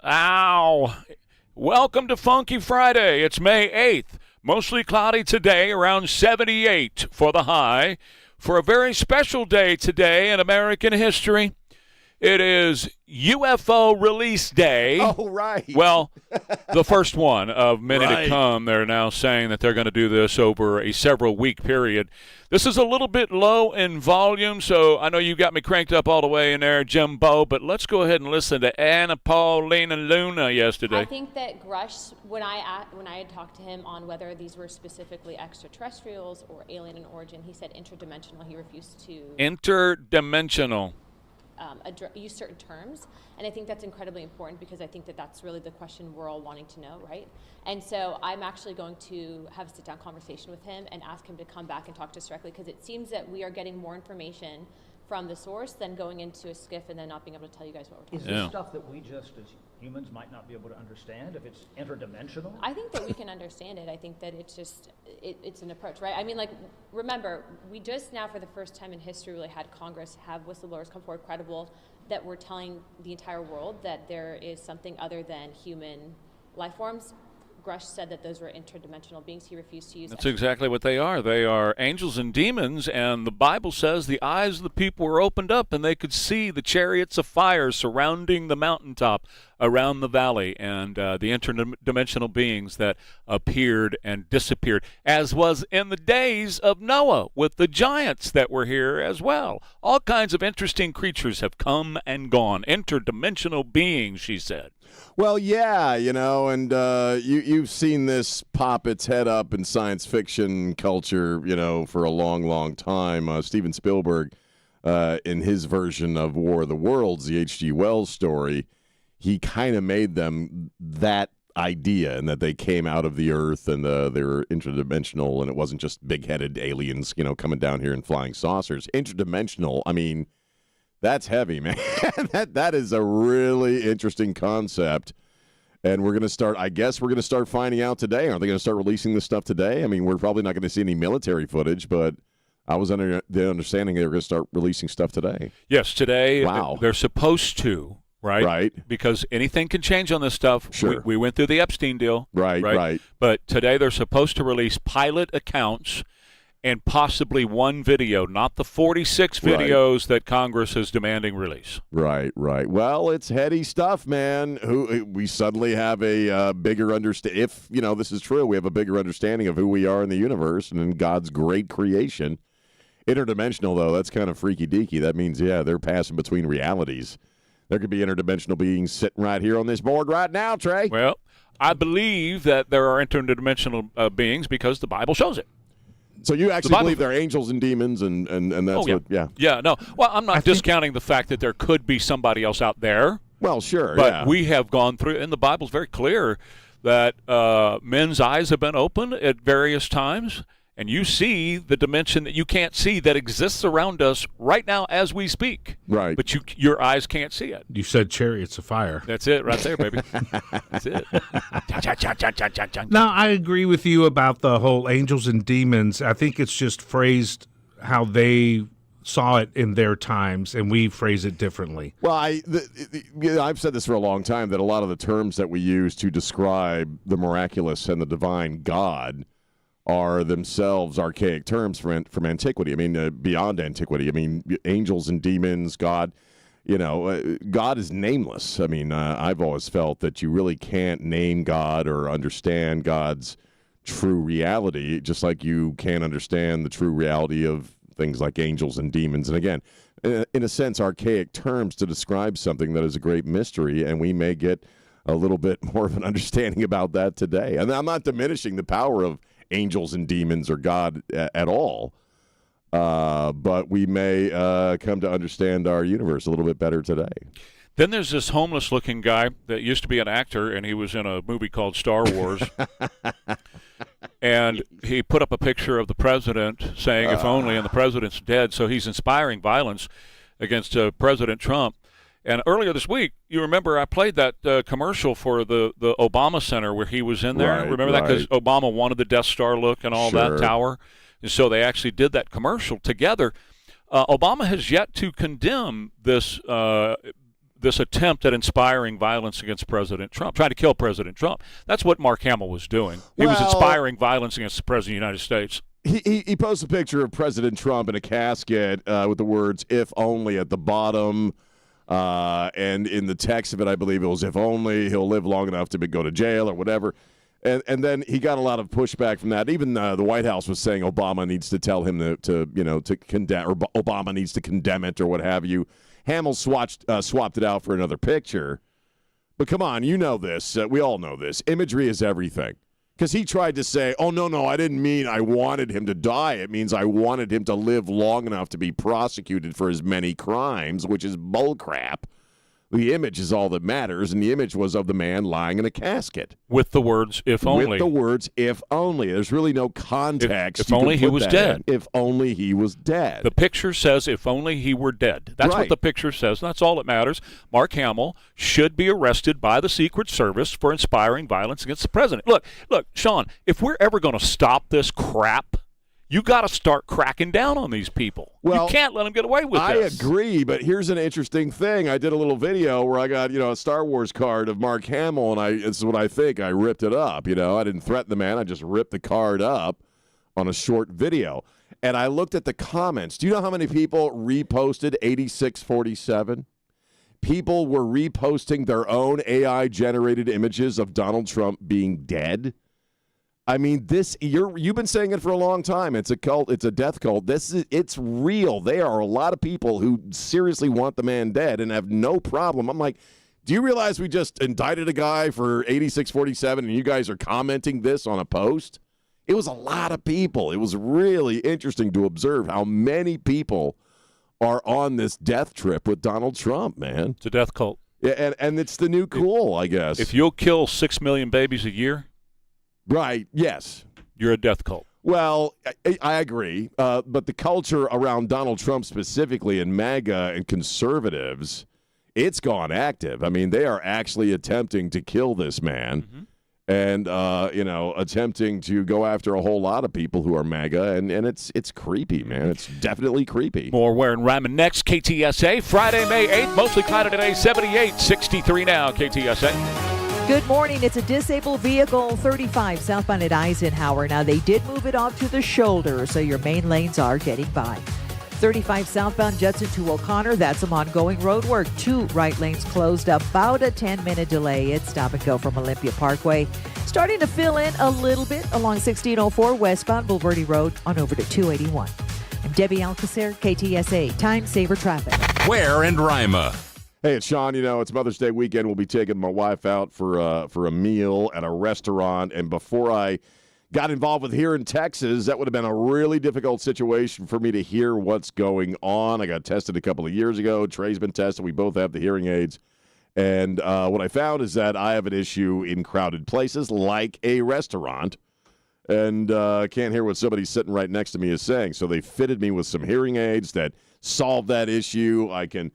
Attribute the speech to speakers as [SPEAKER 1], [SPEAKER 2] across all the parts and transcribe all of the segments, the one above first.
[SPEAKER 1] Ow! Welcome to Funky Friday. It's May 8th. Mostly cloudy today, around 78 for the high. For a very special day today in American history, it is UFO Release Day.
[SPEAKER 2] Oh, right.
[SPEAKER 1] Well, the first one of many
[SPEAKER 2] Right.
[SPEAKER 1] to come. They're now saying that they're going to do this over a several-week period. This is a little bit low in volume, so I know you got me cranked up all the way in there, Jimbo, but let's go ahead and listen to Anna Paulina Luna yesterday.
[SPEAKER 3] I think that Grush, when I had talked to him on whether these were specifically extraterrestrials or alien in origin, he said interdimensional. He refused to
[SPEAKER 1] Interdimensional.
[SPEAKER 3] use certain terms, and I think that's incredibly important because I think that that's really the question we're all wanting to know, right? And so I'm actually going to have a sit-down conversation with him and ask him to come back and talk to us directly, because it seems that we are getting more information from the source than going into a skiff and then not being able to tell you guys what we're talking
[SPEAKER 4] Is
[SPEAKER 3] about.
[SPEAKER 4] this stuff that we just, as humans, might not be able to understand if it's interdimensional?
[SPEAKER 3] I think that we can understand it. I think that it's just, it's an approach, right? I mean, like, remember, we just now, for the first time in history, really had Congress have whistleblowers come forward credible that we're telling the entire world that there is something other than human life forms. Grush said that those were interdimensional beings. He refused to use
[SPEAKER 1] That's exactly what they are. They are angels and demons, and the Bible says the eyes of the people were opened up, and they could see the chariots of fire surrounding the mountaintop around the valley, and the interdimensional beings that appeared and disappeared, as was in the days of Noah with the giants that were here as well. All kinds of interesting creatures have come and gone. Interdimensional beings, she said.
[SPEAKER 2] Well, yeah, and you've seen this pop its head up in science fiction culture, for a long, long time. Steven Spielberg, in his version of War of the Worlds, the H.G. Wells story, he kind of made them that idea, and that they came out of the earth and they were interdimensional, and it wasn't just big-headed aliens, coming down here in flying saucers. Interdimensional, I mean, that's heavy, man. that is a really interesting concept. And we're going to start finding out today. Aren't they going to start releasing this stuff today? I mean, we're probably not going to see any military footage, but I was under the understanding they were going to start releasing stuff today.
[SPEAKER 1] Yes, today.
[SPEAKER 2] Wow.
[SPEAKER 1] They're supposed to, right?
[SPEAKER 2] Right.
[SPEAKER 1] Because anything can change on this stuff.
[SPEAKER 2] Sure.
[SPEAKER 1] We went through the Epstein deal.
[SPEAKER 2] Right.
[SPEAKER 1] But today they're supposed to release pilot accounts and possibly one video, not the 46 videos that Congress is demanding release.
[SPEAKER 2] Right. Well, it's heady stuff, man. We suddenly have a bigger understanding. If, this is true, we have a bigger understanding of who we are in the universe and in God's great creation. Interdimensional, though, that's kind of freaky-deaky. That means, they're passing between realities. There could be interdimensional beings sitting right here on this board right now, Trey.
[SPEAKER 1] Well, I believe that there are interdimensional beings because the Bible shows it.
[SPEAKER 2] So you actually believe they're angels and demons, and that's
[SPEAKER 1] Yeah, no. Well, I'm not discounting the fact that there could be somebody else out there.
[SPEAKER 2] Well, sure,
[SPEAKER 1] But we have gone through, and the Bible's very clear that men's eyes have been opened at various times, and you see the dimension that you can't see that exists around us right now as we speak.
[SPEAKER 2] Right.
[SPEAKER 1] But your eyes can't see it.
[SPEAKER 5] You said chariots of fire.
[SPEAKER 1] That's it right there, baby. That's it.
[SPEAKER 5] No, I agree with you about the whole angels and demons. I think it's just phrased how they saw it in their times, and we phrase it differently.
[SPEAKER 2] Well, I've said this for a long time, that a lot of the terms that we use to describe the miraculous and the divine God are themselves archaic terms from antiquity. I mean, beyond antiquity. I mean, angels and demons, God. God is nameless. I mean, I've always felt that you really can't name God or understand God's true reality, just like you can't understand the true reality of things like angels and demons. And again, in a sense, archaic terms to describe something that is a great mystery, and we may get a little bit more of an understanding about that today. And I'm not diminishing the power of angels and demons or God at all. But we may come to understand our universe a little bit better today.
[SPEAKER 1] Then there's this homeless-looking guy that used to be an actor, and he was in a movie called Star Wars. And he put up a picture of the president saying, if only, and the president's dead. So he's inspiring violence against President Trump. And earlier this week, you remember I played that commercial for the Obama Center where he was in there.
[SPEAKER 2] Right,
[SPEAKER 1] remember that? Because Obama wanted the Death Star look and all that tower. And so they actually did that commercial together. Obama has yet to condemn this this attempt at inspiring violence against President Trump, trying to kill President Trump. That's what Mark Hamill was doing. He was inspiring violence against the President of the United States.
[SPEAKER 2] He posts a picture of President Trump in a casket with the words, "if only" at the bottom. And in the text of it, I believe it was, "if only he'll live long enough to go to jail," or whatever. And then he got a lot of pushback from that. Even the White House was saying Obama needs to tell him to condemn, or Obama needs to condemn it, or what have you. Hamill swapped it out for another picture. But come on, you know this. We all know this. Imagery is everything. Because he tried to say, "Oh, no, I didn't mean I wanted him to die. It means I wanted him to live long enough to be prosecuted for his many crimes," which is bullcrap. The image is all that matters, and the image was of the man lying in a casket.
[SPEAKER 1] With the words, "if only."
[SPEAKER 2] With the words, "if only." There's really no context.
[SPEAKER 1] If only he was dead.
[SPEAKER 2] If only he was dead.
[SPEAKER 1] The picture says, "if only he were dead." That's
[SPEAKER 2] right.
[SPEAKER 1] what the picture says. That's all that matters. Mark Hamill should be arrested by the Secret Service for inspiring violence against the president. Look, Sean, if we're ever going to stop this crap, you got to start cracking down on these people.
[SPEAKER 2] Well,
[SPEAKER 1] you can't let them get away with this.
[SPEAKER 2] I agree, but here's an interesting thing. I did a little video where I got, a Star Wars card of Mark Hamill, and this is what I think. I ripped it up. I didn't threaten the man. I just ripped the card up on a short video. And I looked at the comments. Do you know how many people reposted 8647? People were reposting their own AI-generated images of Donald Trump being dead. I mean, you've been saying it for a long time. It's a cult. It's a death cult. It's real. There are a lot of people who seriously want the man dead and have no problem. I'm like, do you realize we just indicted a guy for 8647 and you guys are commenting this on a post? It was a lot of people. It was really interesting to observe how many people are on this death trip with Donald Trump, man.
[SPEAKER 1] It's a death cult.
[SPEAKER 2] Yeah, and it's the new cool, I guess.
[SPEAKER 1] If you'll kill 6 million babies a year,
[SPEAKER 2] right, yes,
[SPEAKER 1] you're a death cult.
[SPEAKER 2] Well, I agree, but the culture around Donald Trump specifically and MAGA and conservatives, it's gone active. I mean, they are actually attempting to kill this man and, attempting to go after a whole lot of people who are MAGA, and it's creepy, man. It's definitely creepy.
[SPEAKER 1] More Ware and Rima next. KTSA, Friday, May 8th, mostly cloudy today, 78, 63 now, KTSA.
[SPEAKER 6] Good morning. It's a disabled vehicle, 35 southbound at Eisenhower. Now, they did move it off to the shoulder, so your main lanes are getting by. 35 southbound Judson to O'Connor. That's some ongoing road work. 2 right lanes closed, about a 10-minute delay. It's stop and go from Olympia Parkway. Starting to fill in a little bit along 1604 westbound Boulevardy Road on over to 281. I'm Debbie Alcacer, KTSA, Time Saver Traffic.
[SPEAKER 7] Ware and Rima.
[SPEAKER 2] Hey, it's Sean. It's Mother's Day weekend. We'll be taking my wife out for a meal at a restaurant. And before I got involved with Here in Texas, that would have been a really difficult situation for me to hear what's going on. I got tested a couple of years ago. Trey's been tested. We both have the hearing aids. And what I found is that I have an issue in crowded places like a restaurant. And can't hear what somebody sitting right next to me is saying. So they fitted me with some hearing aids that solve that issue. I can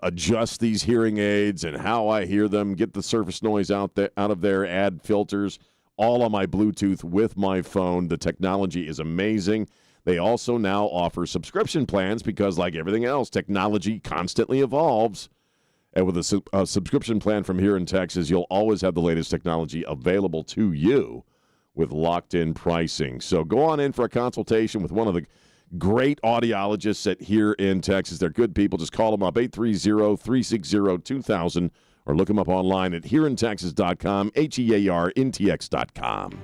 [SPEAKER 2] adjust these hearing aids and how I hear them, get the surface noise out of there, add filters, all on my Bluetooth with my phone. The technology is amazing. They also now offer subscription plans because, like everything else, technology constantly evolves. And with a subscription plan from Here in Texas, you'll always have the latest technology available to you with locked-in pricing. So go on in for a consultation with one of the great audiologists at Here in Texas. They're good people. Just call them up, 830-360-2000, or look them up online at hereintexas.com, HEARNTX.com.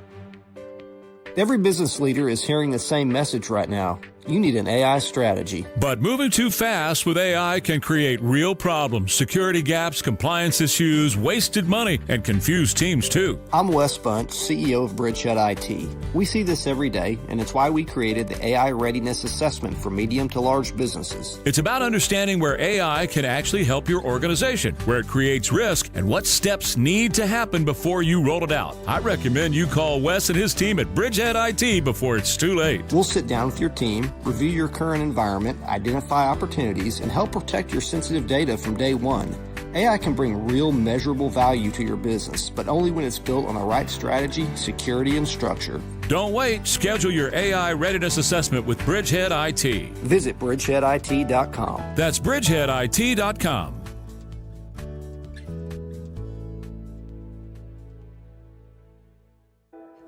[SPEAKER 8] Every business leader is hearing the same message right now. You need an AI strategy.
[SPEAKER 9] But moving too fast with AI can create real problems, security gaps, compliance issues, wasted money, and confused teams too.
[SPEAKER 8] I'm Wes Bunch, CEO of Bridgehead IT. We see this every day, and it's why we created the AI Readiness Assessment for medium to large businesses.
[SPEAKER 9] It's about understanding where AI can actually help your organization, where it creates risk, and what steps need to happen before you roll it out. I recommend you call Wes and his team at Bridgehead IT before it's too late.
[SPEAKER 8] We'll sit down with your team, review your current environment, identify opportunities, and help protect your sensitive data from day one. AI can bring real measurable value to your business, but only when it's built on the right strategy, security, and structure.
[SPEAKER 9] Don't wait. Schedule your AI readiness assessment with Bridgehead IT.
[SPEAKER 8] Visit bridgeheadit.com.
[SPEAKER 9] That's bridgeheadit.com.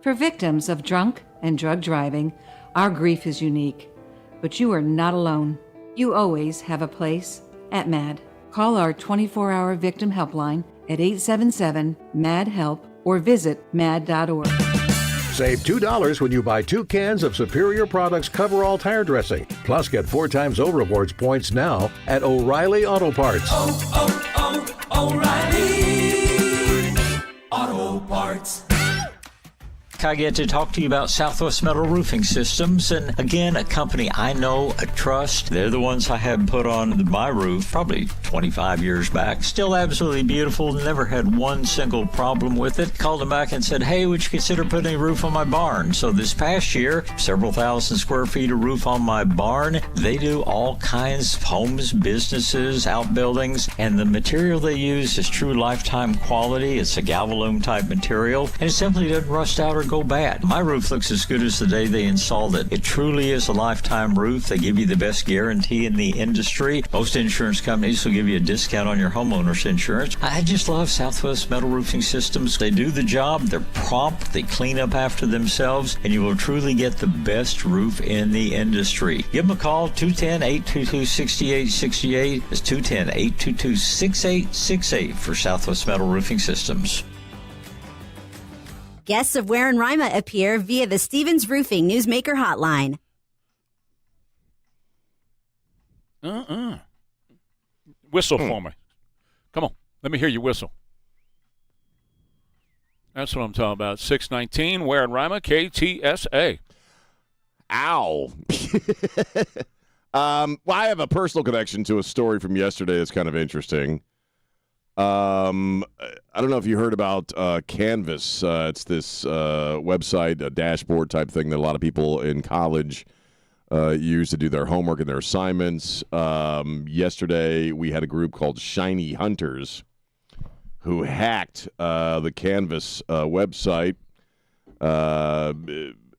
[SPEAKER 7] For victims of drunk and drug driving, our grief is unique. But you are not alone. You always have a place at MAD. Call our 24-hour victim helpline at 877-MAD-HELP or visit mad.org.
[SPEAKER 10] Save $2 when you buy 2 cans of Superior Products Coverall tire dressing. Plus, get 4 times O-Rewards points now at O'Reilly Auto Parts.
[SPEAKER 11] O'Reilly Auto Parts.
[SPEAKER 12] I get to talk to you about Southwest Metal Roofing Systems, and again, a company I know, I trust. They're the ones I had put on my roof probably 25 years back. Still absolutely beautiful, never had one single problem with it. Called them back and said, hey, would you consider putting a roof on my barn? So this past year, several thousand square feet of roof on my barn. They do all kinds of homes, businesses, outbuildings, and the material they use is true lifetime quality. It's a Galvalume type material, and it simply doesn't rust out or go bad. My roof looks as good as the day they installed it. It truly is a lifetime roof. They give you the best guarantee in the industry. Most insurance companies will give you a discount on your homeowner's insurance. I just love Southwest Metal Roofing Systems. They do the job. They're prompt. They clean up after themselves, and you will truly get the best roof in the industry. Give them a call, 210-822-6868. It's 210-822-6868 for Southwest Metal Roofing Systems.
[SPEAKER 13] Guests of Ware and Rima appear via the Stevens Roofing Newsmaker Hotline.
[SPEAKER 1] Whistle for me. Come on. Let me hear you whistle. That's what I'm talking about. 619, Ware and Rima, KTSA.
[SPEAKER 2] Ow. Well, I have a personal connection to a story from yesterday that's kind of interesting. I don't know if you heard about Canvas. It's this website, a dashboard type thing that a lot of people in college use to do their homework and their assignments. Yesterday, we had a group called Shiny Hunters who hacked the Canvas website,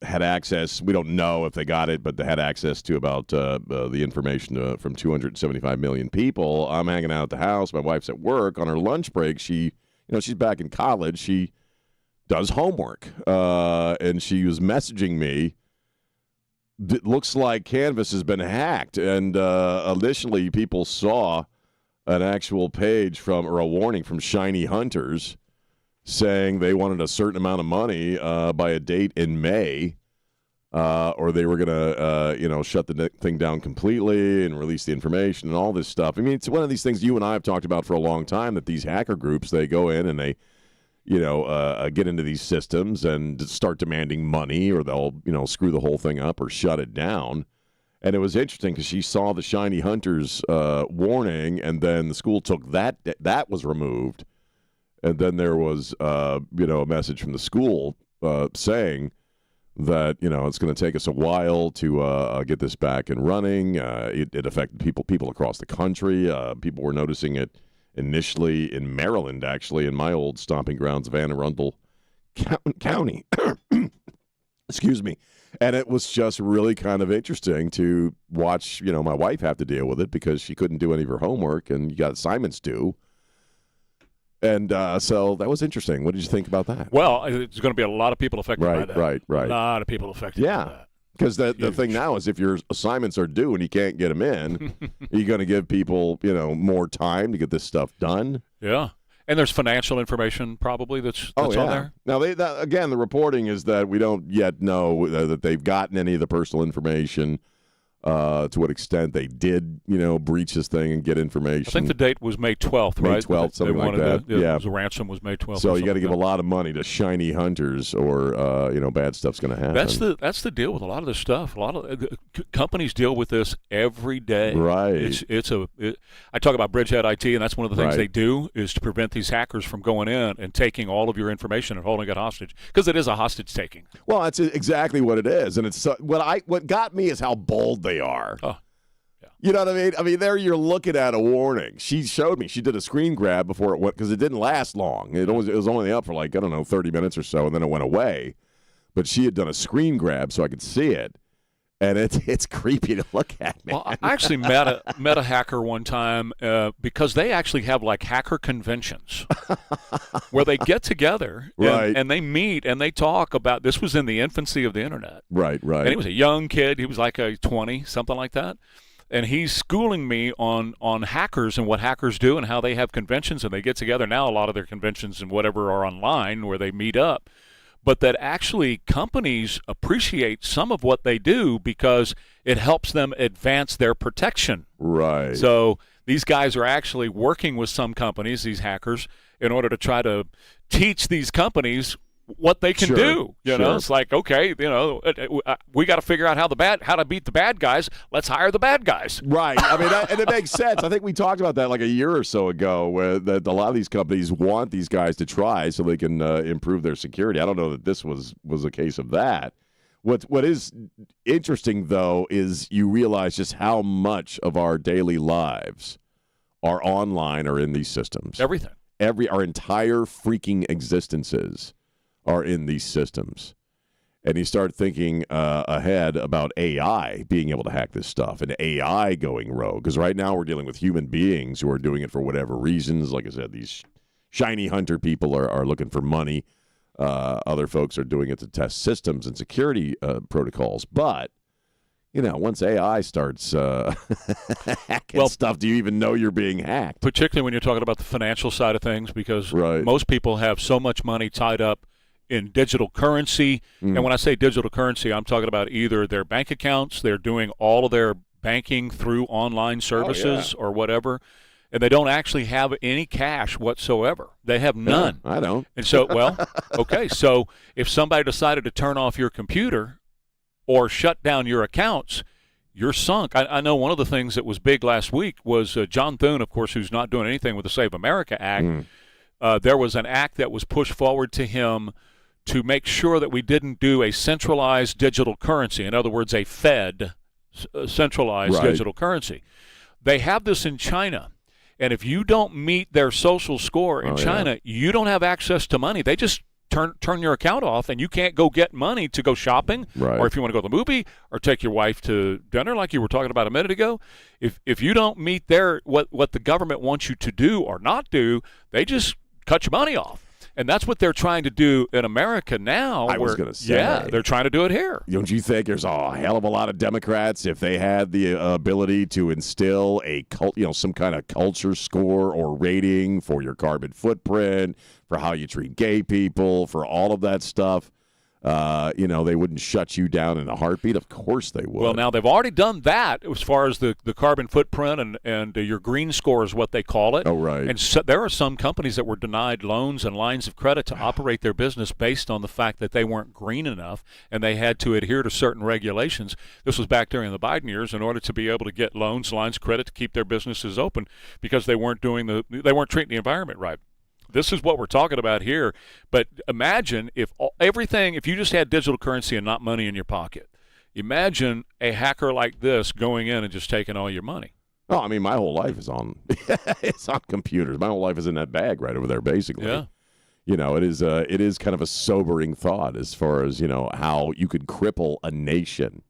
[SPEAKER 2] had access. We don't know if they got it, but they had access to about the information from 275 million people. I'm hanging out at the house. My wife's at work. On her lunch break, she's back in college. She does homework, and she was messaging me. It looks like Canvas has been hacked, and initially people saw an actual page or a warning from Shiny Hunters saying they wanted a certain amount of money by a date in May, or they were going to, shut the thing down completely and release the information and all this stuff. I mean, it's one of these things you and I have talked about for a long time, that these hacker groups, they go in and they, get into these systems and start demanding money, or they'll, screw the whole thing up or shut it down. And it was interesting because she saw the Shiny Hunters warning, and then the school took that was removed. And then there was, a message from the school saying that, it's going to take us a while to get this back and running. It affected people across the country. People were noticing it initially in Maryland, actually, in my old stomping grounds of Anne Arundel County. Excuse me. And it was just really kind of interesting to watch, my wife have to deal with it because she couldn't do any of her homework, and you got assignments due. And so that was interesting. What did you think about that?
[SPEAKER 1] Well, it's going to be a lot of people affected by that.
[SPEAKER 2] Right.
[SPEAKER 1] A lot of people affected by that.
[SPEAKER 2] Because the thing now is, if your assignments are due and you can't get them in, you're going to give people, more time to get this stuff done.
[SPEAKER 1] Yeah. And there's financial information probably that's on there.
[SPEAKER 2] Now, again, the reporting is that we don't yet know that they've gotten any of the personal information, to what extent they did, breach this thing and get information.
[SPEAKER 1] I think the date was May 12th, right?
[SPEAKER 2] May 12th, something like that.
[SPEAKER 1] The ransom was May 12th.
[SPEAKER 2] So you got to give a lot of money to Shiny Hunters, or bad stuff's going to happen.
[SPEAKER 1] That's the deal with a lot of this stuff. A lot of companies deal with this every day.
[SPEAKER 2] Right.
[SPEAKER 1] I talk about Bridgehead IT, and that's one of the things they do is to prevent these hackers from going in and taking all of your information and holding it hostage, because it is a hostage taking.
[SPEAKER 2] Well, that's exactly what it is, and it's what got me is how bold they are.
[SPEAKER 1] Oh, yeah.
[SPEAKER 2] You know what I mean? I mean, there you're looking at a warning. She showed me. She did a screen grab before it went, because it didn't last long. It was only up for 30 minutes or so, and then it went away. But she had done a screen grab so I could see it, and it's creepy to look at, man.
[SPEAKER 1] Well, I actually met a hacker one time because they actually have hacker conventions. where they get together
[SPEAKER 2] Right.
[SPEAKER 1] and they meet and they talk about. This was in the infancy of the internet.
[SPEAKER 2] Right.
[SPEAKER 1] And he was a young kid. He was like a 20, something like that. And he's schooling me on hackers and what hackers do and how they have conventions and they get together. Now a lot of their conventions and whatever are online where they meet up. But that actually companies appreciate some of what they do because it helps them advance their protection.
[SPEAKER 2] Right.
[SPEAKER 1] So these guys are actually working with some companies, these hackers, in order to try to teach these companies what they can
[SPEAKER 2] Sure,
[SPEAKER 1] do. You know,
[SPEAKER 2] sure.
[SPEAKER 1] it's like, okay, we got to figure out how to beat the bad guys. Let's hire the bad guys.
[SPEAKER 2] Right. I mean, and it makes sense. I think we talked about that like a year or so ago, where that a lot of these companies want these guys to try so they can improve their security. I don't know that this was a case of that. What is interesting, though, is you realize just how much of our daily lives are online or in these systems.
[SPEAKER 1] Everything.
[SPEAKER 2] Our entire freaking existences are in these systems. And you start thinking ahead about AI being able to hack this stuff and AI going rogue. Because right now we're dealing with human beings who are doing it for whatever reasons. Like I said, these shiny hunter people are looking for money. Other folks are doing it to test systems and security protocols. But, once AI starts hacking stuff, do you even know you're being hacked?
[SPEAKER 1] Particularly when you're talking about the financial side of things, because most people have so much money tied up in digital currency. And when I say digital currency, I'm talking about either their bank accounts, they're doing all of their banking through online services or whatever, and they don't actually have any cash whatsoever. They have none.
[SPEAKER 2] Yeah, I don't.
[SPEAKER 1] And so, okay, so if somebody decided to turn off your computer or shut down your accounts, you're sunk. I know one of the things that was big last week was John Thune, of course, who's not doing anything with the Save America Act. There was an act that was pushed forward to him to make sure that we didn't do a centralized digital currency. In other words, a Fed centralized digital currency. They have this in China. And if you don't meet their social score in China, you don't have access to money. They just turn your account off, and you can't go get money to go shopping, or if you want to go to the movie, or take your wife to dinner, like you were talking about a minute ago. If you don't meet what the government wants you to do or not do, they just cut your money off. And that's what they're trying to do in America now.
[SPEAKER 2] I was going to say.
[SPEAKER 1] Yeah, they're trying to do it here.
[SPEAKER 2] Don't you think there's a hell of a lot of Democrats, if they had the ability to instill some kind of culture score or rating for your carbon footprint, for how you treat gay people, for all of that stuff, they wouldn't shut you down in a heartbeat? Of course they would.
[SPEAKER 1] Well, now they've already done that as far as the carbon footprint and your green score is what they call it.
[SPEAKER 2] Oh, right.
[SPEAKER 1] And so there are some companies that were denied loans and lines of credit to operate their business based on the fact that they weren't green enough and they had to adhere to certain regulations. This was back during the Biden years in order to be able to get loans, lines of credit to keep their businesses open because they weren't treating the environment right. This is what we're talking about here. But imagine if you just had digital currency and not money in your pocket. Imagine a hacker like this going in and just taking all your money.
[SPEAKER 2] Oh, I mean, my whole life is on it's on computers. My whole life is in that bag right over there, basically.
[SPEAKER 1] Yeah.
[SPEAKER 2] It is kind of a sobering thought as far as, how you could cripple a nation.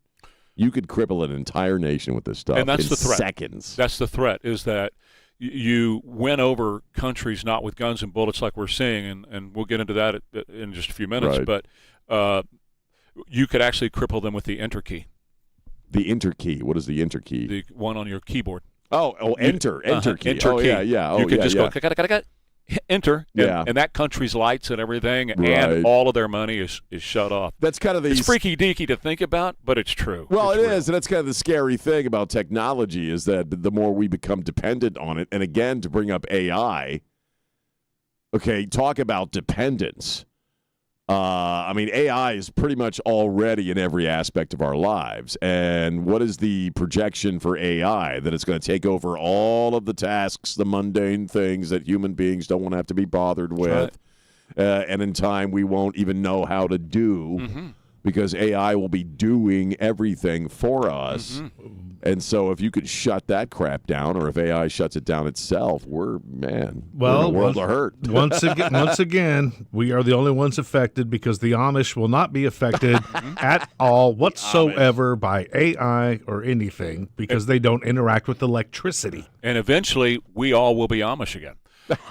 [SPEAKER 2] You could cripple an entire nation with this stuff
[SPEAKER 1] and that's
[SPEAKER 2] in
[SPEAKER 1] the threat.
[SPEAKER 2] Seconds.
[SPEAKER 1] That's the threat, is that you win over countries not with guns and bullets like we're seeing, and we'll get into that in just a few minutes, but you could actually cripple them with the enter key.
[SPEAKER 2] The enter key? What is the enter key?
[SPEAKER 1] The one on your keyboard.
[SPEAKER 2] Enter key.
[SPEAKER 1] Enter
[SPEAKER 2] key. Yeah.
[SPEAKER 1] You could just go, enter, and that country's lights and everything, and all of their money is shut off.
[SPEAKER 2] That's kind of
[SPEAKER 1] it's freaky deaky to think about, but it's true.
[SPEAKER 2] Well,
[SPEAKER 1] it's
[SPEAKER 2] real. And that's kind of the scary thing about technology is that the more we become dependent on it, and again, to bring up AI, okay, talk about dependence. AI is pretty much already in every aspect of our lives. And what is the projection for AI? That it's going to take over all of the tasks, the mundane things that human beings don't want to have to be bothered with. Right. And in time, we won't even know how to do because AI will be doing everything for us. And so if you could shut that crap down, or if AI shuts it down itself, we're in a world of hurt.
[SPEAKER 5] once again, we are the only ones affected because the Amish will not be affected at all whatsoever by AI or anything because they don't interact with electricity.
[SPEAKER 1] And eventually, we all will be Amish again.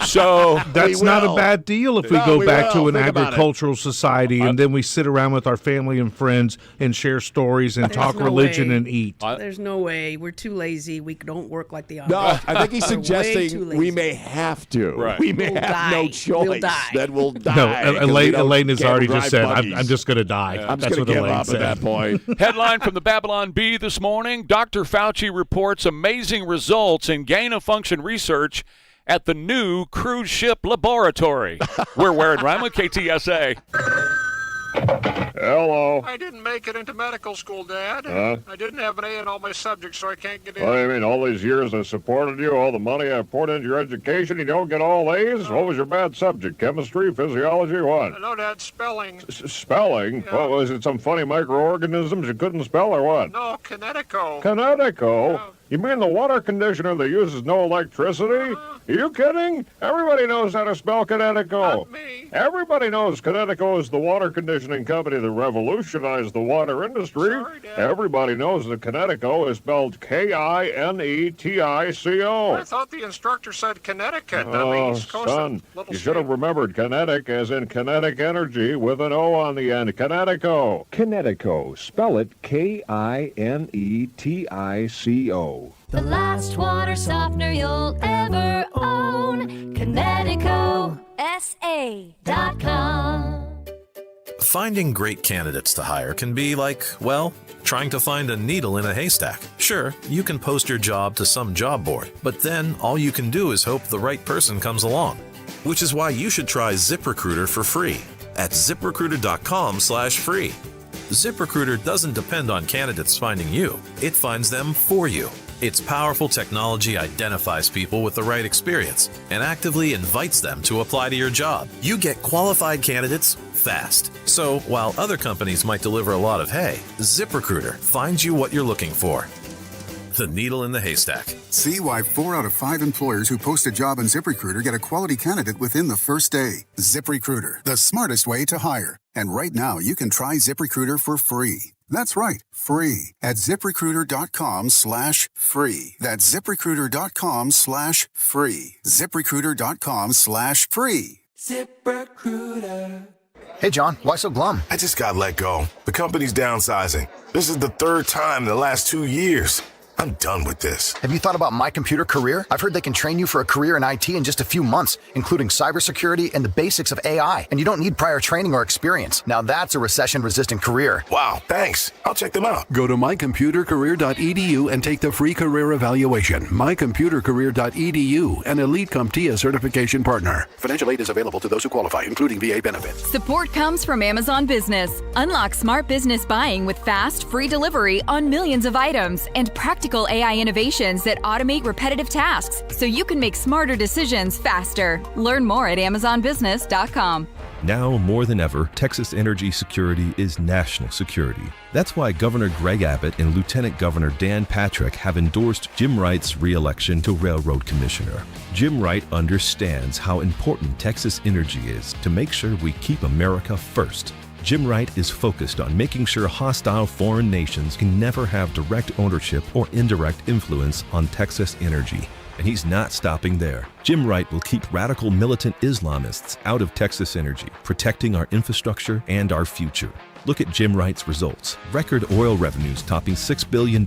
[SPEAKER 1] So
[SPEAKER 5] that's not a bad deal if we go back to an
[SPEAKER 2] Think about
[SPEAKER 5] agricultural society and then we sit around with our family and friends and share stories and talk religion and eat.
[SPEAKER 14] There's no way. We're too lazy. We don't work like the
[SPEAKER 2] No, I think he's suggesting we may have to.
[SPEAKER 1] Right.
[SPEAKER 2] We may
[SPEAKER 14] We'll
[SPEAKER 2] have
[SPEAKER 14] die.
[SPEAKER 2] no choice.
[SPEAKER 14] We'll die.
[SPEAKER 2] Then we'll die.
[SPEAKER 5] No,
[SPEAKER 2] 'cause we don't-
[SPEAKER 5] Elaine has
[SPEAKER 2] can't
[SPEAKER 5] already
[SPEAKER 2] drive
[SPEAKER 5] just said,
[SPEAKER 2] buggies.
[SPEAKER 5] I'm just going to die.
[SPEAKER 2] I'm
[SPEAKER 5] That's
[SPEAKER 2] just
[SPEAKER 5] what
[SPEAKER 2] going to give
[SPEAKER 5] Elaine
[SPEAKER 2] up
[SPEAKER 5] said.
[SPEAKER 2] at that point.
[SPEAKER 1] Headline from the Babylon Bee this morning, Dr. Fauci reports amazing results in gain-of-function research at the new cruise ship laboratory. We're Ware and Rima, KTSA.
[SPEAKER 15] Hello.
[SPEAKER 16] I didn't make it into medical school, Dad. I didn't have an A in all my subjects, so I can't get in.
[SPEAKER 15] What do you mean, all these years I supported you, all the money I poured into your education, you don't get all A's? What was your bad subject? Chemistry, physiology, what?
[SPEAKER 16] No, Dad, spelling.
[SPEAKER 15] Spelling?
[SPEAKER 16] Yeah.
[SPEAKER 15] What, was it some funny microorganisms you couldn't spell or what?
[SPEAKER 16] No, Kinetico.
[SPEAKER 15] Kinetico?
[SPEAKER 16] Yeah.
[SPEAKER 15] You mean the water conditioner that uses no electricity? Are you kidding? Everybody knows how to spell Kinetico.
[SPEAKER 16] Not me.
[SPEAKER 15] Everybody knows Kinetico is the water conditioning company that revolutionized the water industry.
[SPEAKER 16] Sorry, Dad.
[SPEAKER 15] Everybody knows that Kinetico is spelled Kinetico.
[SPEAKER 16] I thought the instructor said Connecticut. That
[SPEAKER 15] Oh,
[SPEAKER 16] means Coast
[SPEAKER 15] son,
[SPEAKER 16] Little
[SPEAKER 15] you should have
[SPEAKER 16] State.
[SPEAKER 15] remembered kinetic as in kinetic energy with an O on the end. Kinetico. Kinetico. Spell it Kinetico.
[SPEAKER 11] The last water softener you'll ever own. KineticoSA.com.
[SPEAKER 17] Finding great candidates to hire can be like, well, trying to find a needle in a haystack. Sure, you can post your job to some job board, but then all you can do is hope the right person comes along. Which is why you should try ZipRecruiter for free at ZipRecruiter.com/free. ZipRecruiter doesn't depend on candidates finding you. It finds them for you. Its powerful technology identifies people with the right experience and actively invites them to apply to your job. You get qualified candidates fast. So while other companies might deliver a lot of hay, ZipRecruiter finds you what you're looking for. The needle in the haystack.
[SPEAKER 18] See why 4 out of 5 employers who post a job on ZipRecruiter get a quality candidate within the first day. ZipRecruiter, the smartest way to hire. And right now, you can try ZipRecruiter for free. That's right, free at ZipRecruiter.com/free. That's ZipRecruiter.com/free. ZipRecruiter.com/free.
[SPEAKER 19] ZipRecruiter.
[SPEAKER 20] Hey, John, why so glum?
[SPEAKER 19] I just got let go. The company's downsizing. This is the 3rd time in the last 2 years. I'm done with this.
[SPEAKER 20] Have you thought about My Computer Career? I've heard they can train you for a career in IT in just a few months, including cybersecurity and the basics of AI. And you don't need prior training or experience. Now that's a recession-resistant career.
[SPEAKER 19] Wow, thanks. I'll check them out.
[SPEAKER 21] Go to mycomputercareer.edu and take the free career evaluation. mycomputercareer.edu, an Elite CompTIA certification partner.
[SPEAKER 18] Financial aid is available to those who qualify, including VA benefits.
[SPEAKER 22] Support comes from Amazon Business. Unlock smart business buying with fast, free delivery on millions of items and practical AI innovations that automate repetitive tasks so you can make smarter decisions faster. Learn more at AmazonBusiness.com.
[SPEAKER 23] Now more than ever, Texas energy security is national security. That's why Governor Greg Abbott and Lieutenant Governor Dan Patrick have endorsed Jim Wright's re-election to Railroad Commissioner. Jim Wright understands how important Texas energy is to make sure we keep America first. Jim Wright is focused on making sure hostile foreign nations can never have direct ownership or indirect influence on Texas energy. And he's not stopping there. Jim Wright will keep radical militant Islamists out of Texas energy, protecting our infrastructure and our future. Look at Jim Wright's results. Record oil revenues topping $6 billion,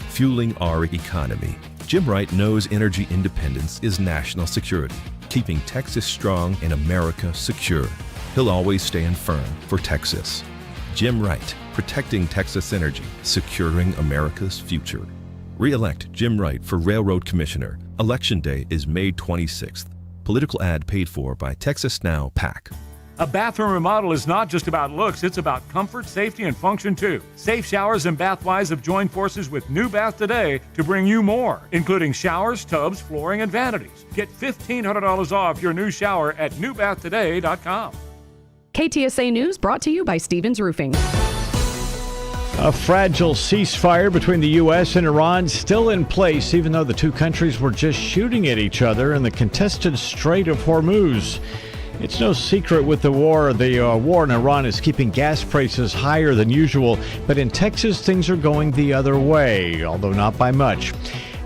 [SPEAKER 23] fueling our economy. Jim Wright knows energy independence is national security, keeping Texas strong and America secure. He'll always stand firm for Texas. Jim Wright, protecting Texas energy, securing America's future. Re-elect Jim Wright for Railroad Commissioner. Election Day is May 26th. Political ad paid for by Texas Now PAC.
[SPEAKER 24] A bathroom remodel is not just about looks, it's about comfort, safety, and function too. Safe Showers and Bathwise have joined forces with New Bath Today to bring you more, including showers, tubs, flooring, and vanities. Get $1,500 off your new shower at newbathtoday.com.
[SPEAKER 25] KTSA News brought to you by Stevens Roofing.
[SPEAKER 26] A fragile ceasefire between the U.S. and Iran still in place, even though the two countries were just shooting at each other in the contested Strait of Hormuz. It's no secret with the war. The war in Iran is keeping gas prices higher than usual, but in Texas, things are going the other way, although not by much.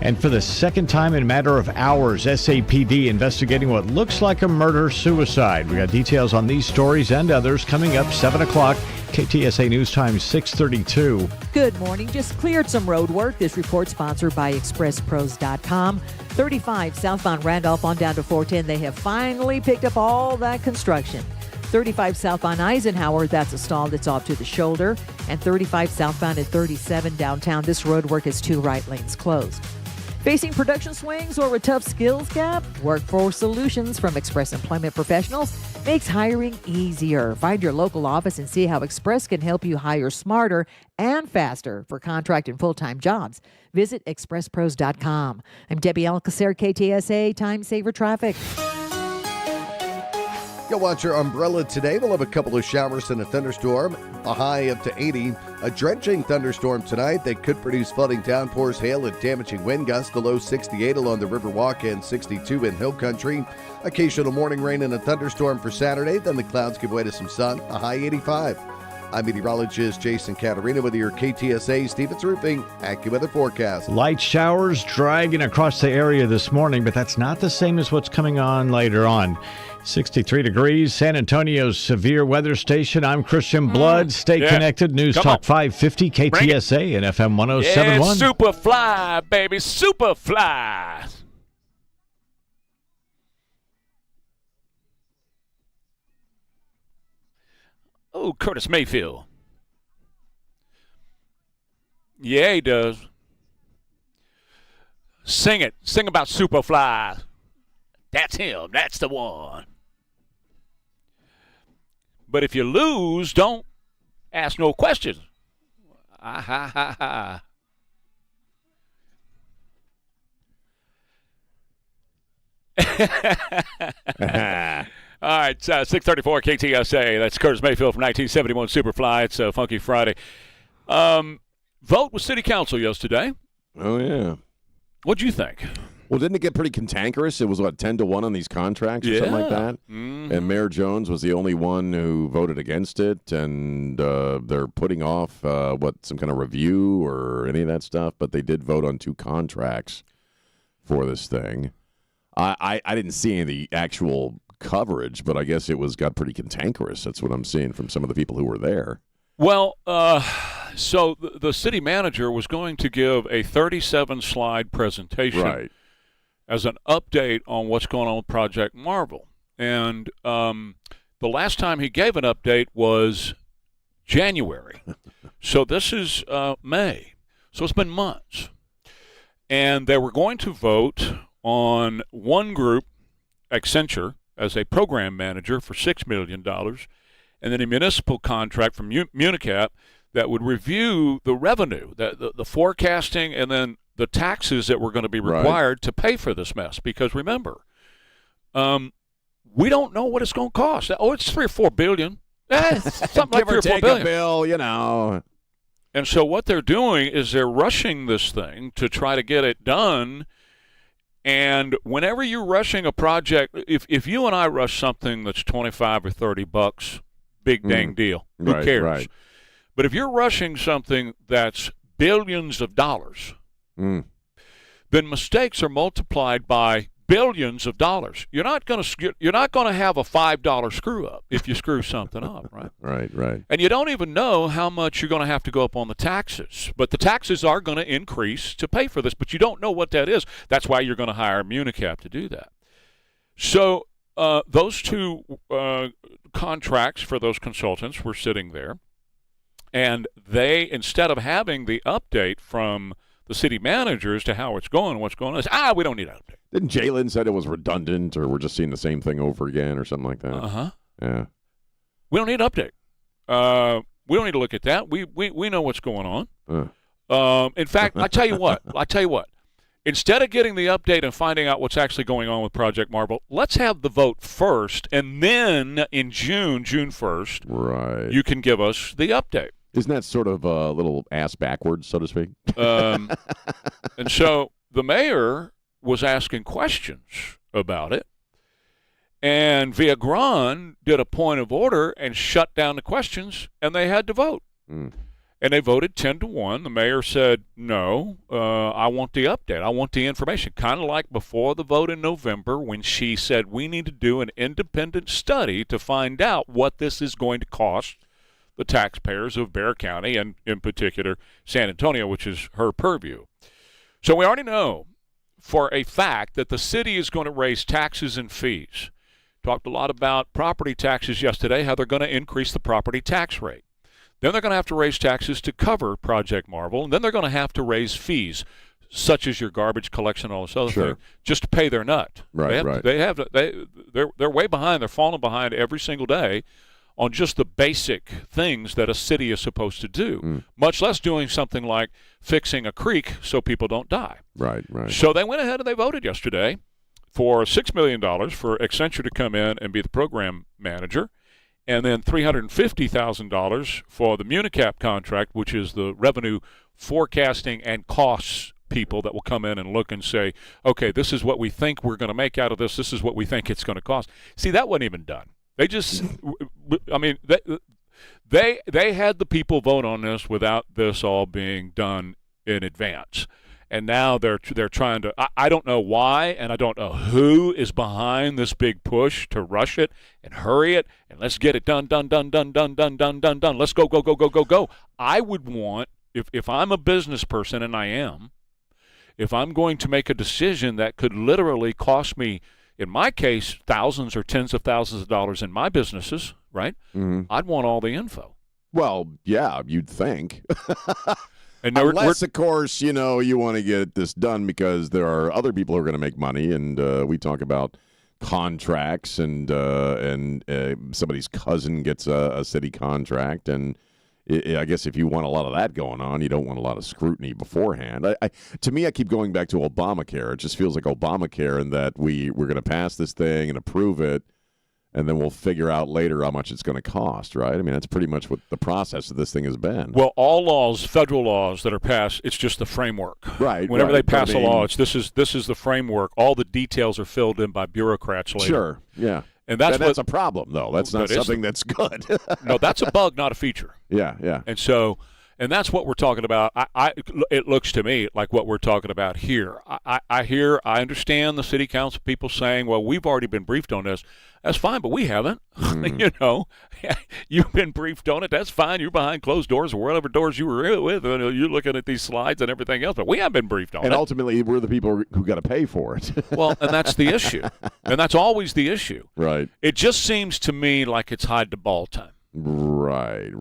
[SPEAKER 26] And for the second time in a matter of hours, SAPD investigating what looks like a murder-suicide. We got details on these stories and others coming up 7 o'clock. KTSA News Time 6:32.
[SPEAKER 3] Good morning. Just cleared some road work. This report sponsored by ExpressPros.com. 35 southbound Randolph on down to 410. They have finally picked up all that construction. 35 southbound Eisenhower, that's a stall that's off to the shoulder. And 35 southbound at 37 downtown. This road work has 2 right lanes closed. Facing production swings or a tough skills gap? Workforce Solutions from Express Employment Professionals makes hiring easier. Find your local office and see how Express can help you hire smarter and faster for contract and full-time jobs. Visit expresspros.com. I'm Debbie Alcacer, KTSA Time Saver Traffic.
[SPEAKER 4] You'll watch your umbrella today. We'll have a couple of showers and a thunderstorm, a high up to 80. A drenching thunderstorm tonight that could produce flooding downpours, hail, and damaging wind gusts. The low 68 along the Riverwalk and 62 in Hill Country. Occasional morning rain and a thunderstorm for Saturday. Then the clouds give way to some sun, a high 85. I'm meteorologist Jason Caterina with your KTSA Stevens Roofing AccuWeather forecast.
[SPEAKER 26] Light showers dragging across the area this morning, but that's not the same as what's coming on later on. 63 degrees, San Antonio's severe weather station. I'm Christian Blood. Stay connected. News
[SPEAKER 1] Come
[SPEAKER 26] Talk
[SPEAKER 1] on.
[SPEAKER 26] 550 KTSA and FM 107.1.
[SPEAKER 1] Yeah, Superfly, baby, Superfly. Oh, Curtis Mayfield. Yeah, he does. Sing it. Sing about Superfly. That's him. That's the one. But if you lose, don't ask no questions. Ah, ha, ha, ha. All right, 634 KTSA. That's Curtis Mayfield from 1971 Superfly. It's a Funky Friday. Vote with City Council yesterday.
[SPEAKER 2] Oh, yeah.
[SPEAKER 1] What'd you think?
[SPEAKER 2] Well, didn't it get pretty cantankerous? It was, 10-1 on these contracts or something like that?
[SPEAKER 1] Mm-hmm.
[SPEAKER 2] And Mayor Jones was the only one who voted against it, and they're putting off, some kind of review or any of that stuff, but they did vote on 2 contracts for this thing. I didn't see any of the actual coverage, but I guess it got pretty cantankerous. That's what I'm seeing from some of the people who were there.
[SPEAKER 1] Well, so the city manager was going to give a 37-slide presentation as an update on what's going on with Project Marvel. And the last time he gave an update was January. So this is May. So it's been months. And they were going to vote on one group, Accenture, as a program manager for $6 million, and then a municipal contract from Municap that would review the revenue, the forecasting, and then the taxes that were going to be required to pay for this mess. Because remember, we don't know what it's going to cost. Oh, it's $3 or $4 billion. Something like $3 or $4 billion.
[SPEAKER 2] A bill, you know.
[SPEAKER 1] And so what they're doing is they're rushing this thing to try to get it done. And whenever you're rushing a project, if you and I rush something that's $25 or $30, big dang deal. Who cares? Right. But if you're rushing something that's billions of dollars, then mistakes are multiplied by billions of dollars. You're not going to have a $5 screw up if you screw something up, right?
[SPEAKER 2] Right.
[SPEAKER 1] And you don't even know how much you're going to have to go up on the taxes. But the taxes are going to increase to pay for this, but you don't know what that is. That's why you're going to hire Municap to do that. So those 2 contracts for those consultants were sitting there, and they, instead of having the update from the city managers to how it's going and what's going on, we don't need an update.
[SPEAKER 2] Didn't Jalen said it was redundant, or we're just seeing the same thing over again, or something like that?
[SPEAKER 1] Uh-huh.
[SPEAKER 2] Yeah.
[SPEAKER 1] We don't need an update. We don't need to look at that. We know what's going on. In fact, I tell you what. Instead of getting the update and finding out what's actually going on with Project Marvel, let's have the vote first, and then in June 1st, you can give us the update.
[SPEAKER 2] Isn't that sort of a little ass backwards, so to speak?
[SPEAKER 1] And so the mayor was asking questions about it, and Villagran did a point of order and shut down the questions, and they had to vote. And they voted 10-1. The mayor said, no, I want the update. I want the information. Kind of like before the vote in November when she said we need to do an independent study to find out what this is going to cost the taxpayers of Bexar County and, in particular, San Antonio, which is her purview. So we already know for a fact that the city is going to raise taxes and fees. Talked a lot about property taxes yesterday, how they're going to increase the property tax rate. Then they're going to have to raise taxes to cover Project Marvel, and then they're going to have to raise fees, such as your garbage collection and all this other thing, just to pay their nut.
[SPEAKER 2] Right,
[SPEAKER 1] They're way behind. They're falling behind every single day on just the basic things that a city is supposed to do, much less doing something like fixing a creek so people don't die.
[SPEAKER 2] Right.
[SPEAKER 1] So they went ahead and they voted yesterday for $6 million for Accenture to come in and be the program manager, and then $350,000 for the Municap contract, which is the revenue forecasting and costs people that will come in and look and say, okay, this is what we think we're going to make out of this. This is what we think it's going to cost. See, that wasn't even done. They just, I mean, they had the people vote on this without this all being done in advance. And now they're trying to, I don't know why, and I don't know who is behind this big push to rush it and hurry it, and let's get it done. Let's go. I would want, if I'm a business person, and I am, if I'm going to make a decision that could literally cost me, in my case, thousands or tens of thousands of dollars in my businesses, right? I'd want all the info.
[SPEAKER 2] Well, yeah, you'd think.
[SPEAKER 1] And
[SPEAKER 2] unless, of course, you want to get this done because there are other people who are going to make money, and we talk about contracts, and somebody's cousin gets a city contract, and I guess if you want a lot of that going on, you don't want a lot of scrutiny beforehand. To me, I keep going back to Obamacare. It just feels like Obamacare in that we're going to pass this thing and approve it, and then we'll figure out later how much it's going to cost, right? I mean, that's pretty much what the process of this thing has been.
[SPEAKER 1] Well, all laws, federal laws that are passed, it's just the framework.
[SPEAKER 2] Right.
[SPEAKER 1] Whenever they pass a law, this is the framework. All the details are filled in by bureaucrats later.
[SPEAKER 2] Sure, yeah.
[SPEAKER 1] And that's
[SPEAKER 2] a problem, though. That's not something that's good.
[SPEAKER 1] No, that's a bug, not a feature.
[SPEAKER 2] Yeah.
[SPEAKER 1] And that's what we're talking about. It looks to me like what we're talking about here. I understand the city council people saying, well, we've already been briefed on this. That's fine, but we haven't. You've been briefed on it. That's fine. You're behind closed doors or whatever doors you were with. You're looking at these slides and everything else, but we haven't been briefed on it.
[SPEAKER 2] And ultimately, we're the people who got to pay for it.
[SPEAKER 1] Well, and that's the issue. And that's always the issue.
[SPEAKER 2] Right.
[SPEAKER 1] It just seems to me like it's hide the ball time.
[SPEAKER 2] Right.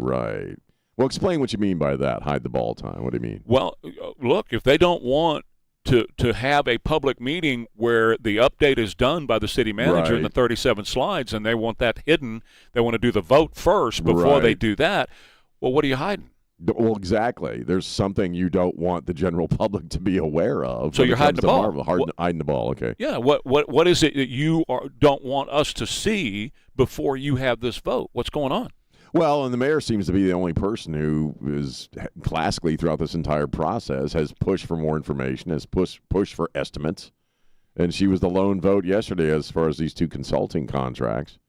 [SPEAKER 2] Well, explain what you mean by that, hide the ball time. What do you mean?
[SPEAKER 1] Well, look, if they don't want to have a public meeting where the update is done by the city manager in the 37 slides, and they want that hidden, they want to do the vote first before they do that, well, what are you hiding?
[SPEAKER 2] Well, exactly. There's something you don't want the general public to be aware of.
[SPEAKER 1] So you're hiding the ball.
[SPEAKER 2] Hiding the ball, okay.
[SPEAKER 1] Yeah, what is it that you don't want us to see before you have this vote? What's going on?
[SPEAKER 2] Well, and the mayor seems to be the only person who is classically throughout this entire process has pushed for more information, has pushed for estimates, and she was the lone vote yesterday as far as these two consulting contracts.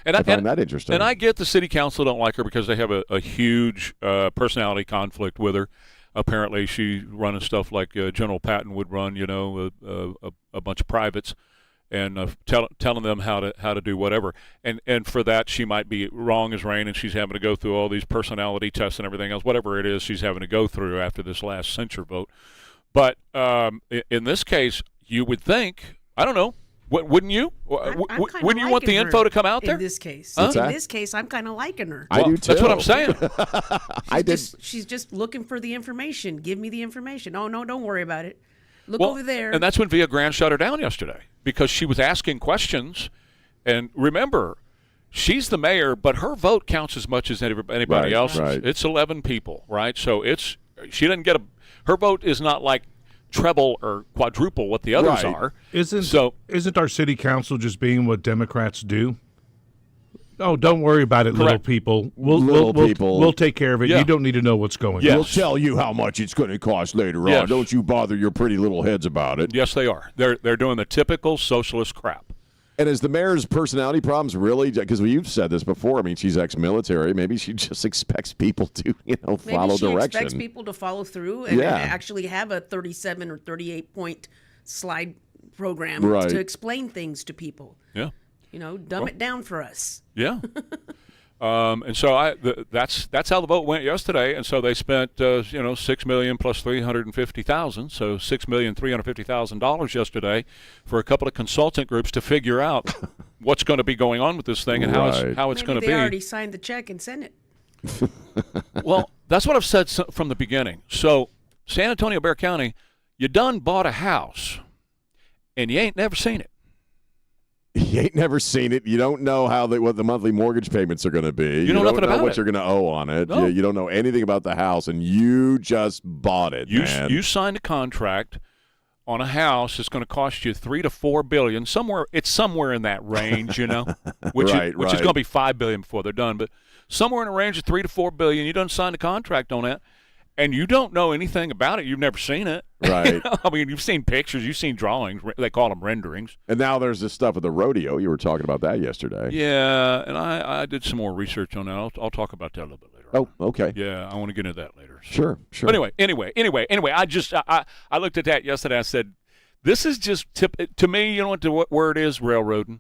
[SPEAKER 2] And I find that interesting.
[SPEAKER 1] And I get the city council don't like her because they have a huge personality conflict with her. Apparently, she's running stuff like General Patton would run, a bunch of privates, and telling them how to do whatever. And for that, she might be wrong as rain, and she's having to go through all these personality tests and everything else, whatever it is she's having to go through after this last censure vote. But in this case, you would think, I don't know, wouldn't you? Wouldn't you want the info to come out there?
[SPEAKER 14] In this case.
[SPEAKER 1] Huh?
[SPEAKER 14] In this case, I'm kind of liking her.
[SPEAKER 2] I do too.
[SPEAKER 1] That's what I'm saying.
[SPEAKER 14] She's just looking for the information. Give me the information. Oh, no, don't worry about it. Look over there.
[SPEAKER 1] And that's when Via Grande shut her down yesterday because she was asking questions. And remember, she's the mayor, but her vote counts as much as anybody else's.
[SPEAKER 2] Right.
[SPEAKER 1] It's 11 people, right? So she doesn't get her vote is not like treble or quadruple what the others are.
[SPEAKER 5] Isn't our city council just being what Democrats do? Oh, don't worry about it, little people. We'll take care of it.
[SPEAKER 2] Yeah.
[SPEAKER 5] You don't need to know what's going on.
[SPEAKER 2] We'll tell you how much it's going to cost later on. Don't you bother your pretty little heads about it.
[SPEAKER 1] Yes, they are. They're doing the typical socialist crap.
[SPEAKER 2] And is the mayor's personality problems really, because you've said this before, I mean, she's ex-military, maybe she just expects people to, follow direction.
[SPEAKER 14] Maybe she expects people to follow through and actually have a 37 or 38-point slide program to explain things to people.
[SPEAKER 1] Yeah.
[SPEAKER 14] Dumb it down for us.
[SPEAKER 1] Yeah. And so that's how the vote went yesterday. And so they spent $6 million plus $350,000, so $6,350,000 yesterday for a couple of consultant groups to figure out what's going to be going on with this thing and how it's going to be.
[SPEAKER 14] Maybe they already signed the check and sent it.
[SPEAKER 1] Well, that's what I've said from the beginning. So San Antonio, Bexar County, you done bought a house, and you ain't never seen it.
[SPEAKER 2] You ain't never seen it. You don't know what the monthly mortgage payments are going to be.
[SPEAKER 1] You know nothing about
[SPEAKER 2] what you're going to owe on it.
[SPEAKER 1] No.
[SPEAKER 2] You don't know anything about the house, and you just bought it.
[SPEAKER 1] You signed a contract on a house that's going to cost you $3 to $4 billion. It's somewhere in that range, which is going to be $5 billion before they're done. But somewhere in a range of $3 to $4 billion. You done signed a contract on that. And you don't know anything about it. You've never seen it.
[SPEAKER 2] Right.
[SPEAKER 1] I mean, you've seen pictures. You've seen drawings. They call them renderings.
[SPEAKER 2] And now there's this stuff at the rodeo. You were talking about that yesterday.
[SPEAKER 1] Yeah, and I did some more research on that. I'll talk about that a little bit later.
[SPEAKER 2] Oh, okay.
[SPEAKER 1] Yeah, I want to get into that later.
[SPEAKER 2] So. Sure.
[SPEAKER 1] But anyway, I looked at that yesterday. I said, this is just to me, you know what the word is? Railroading.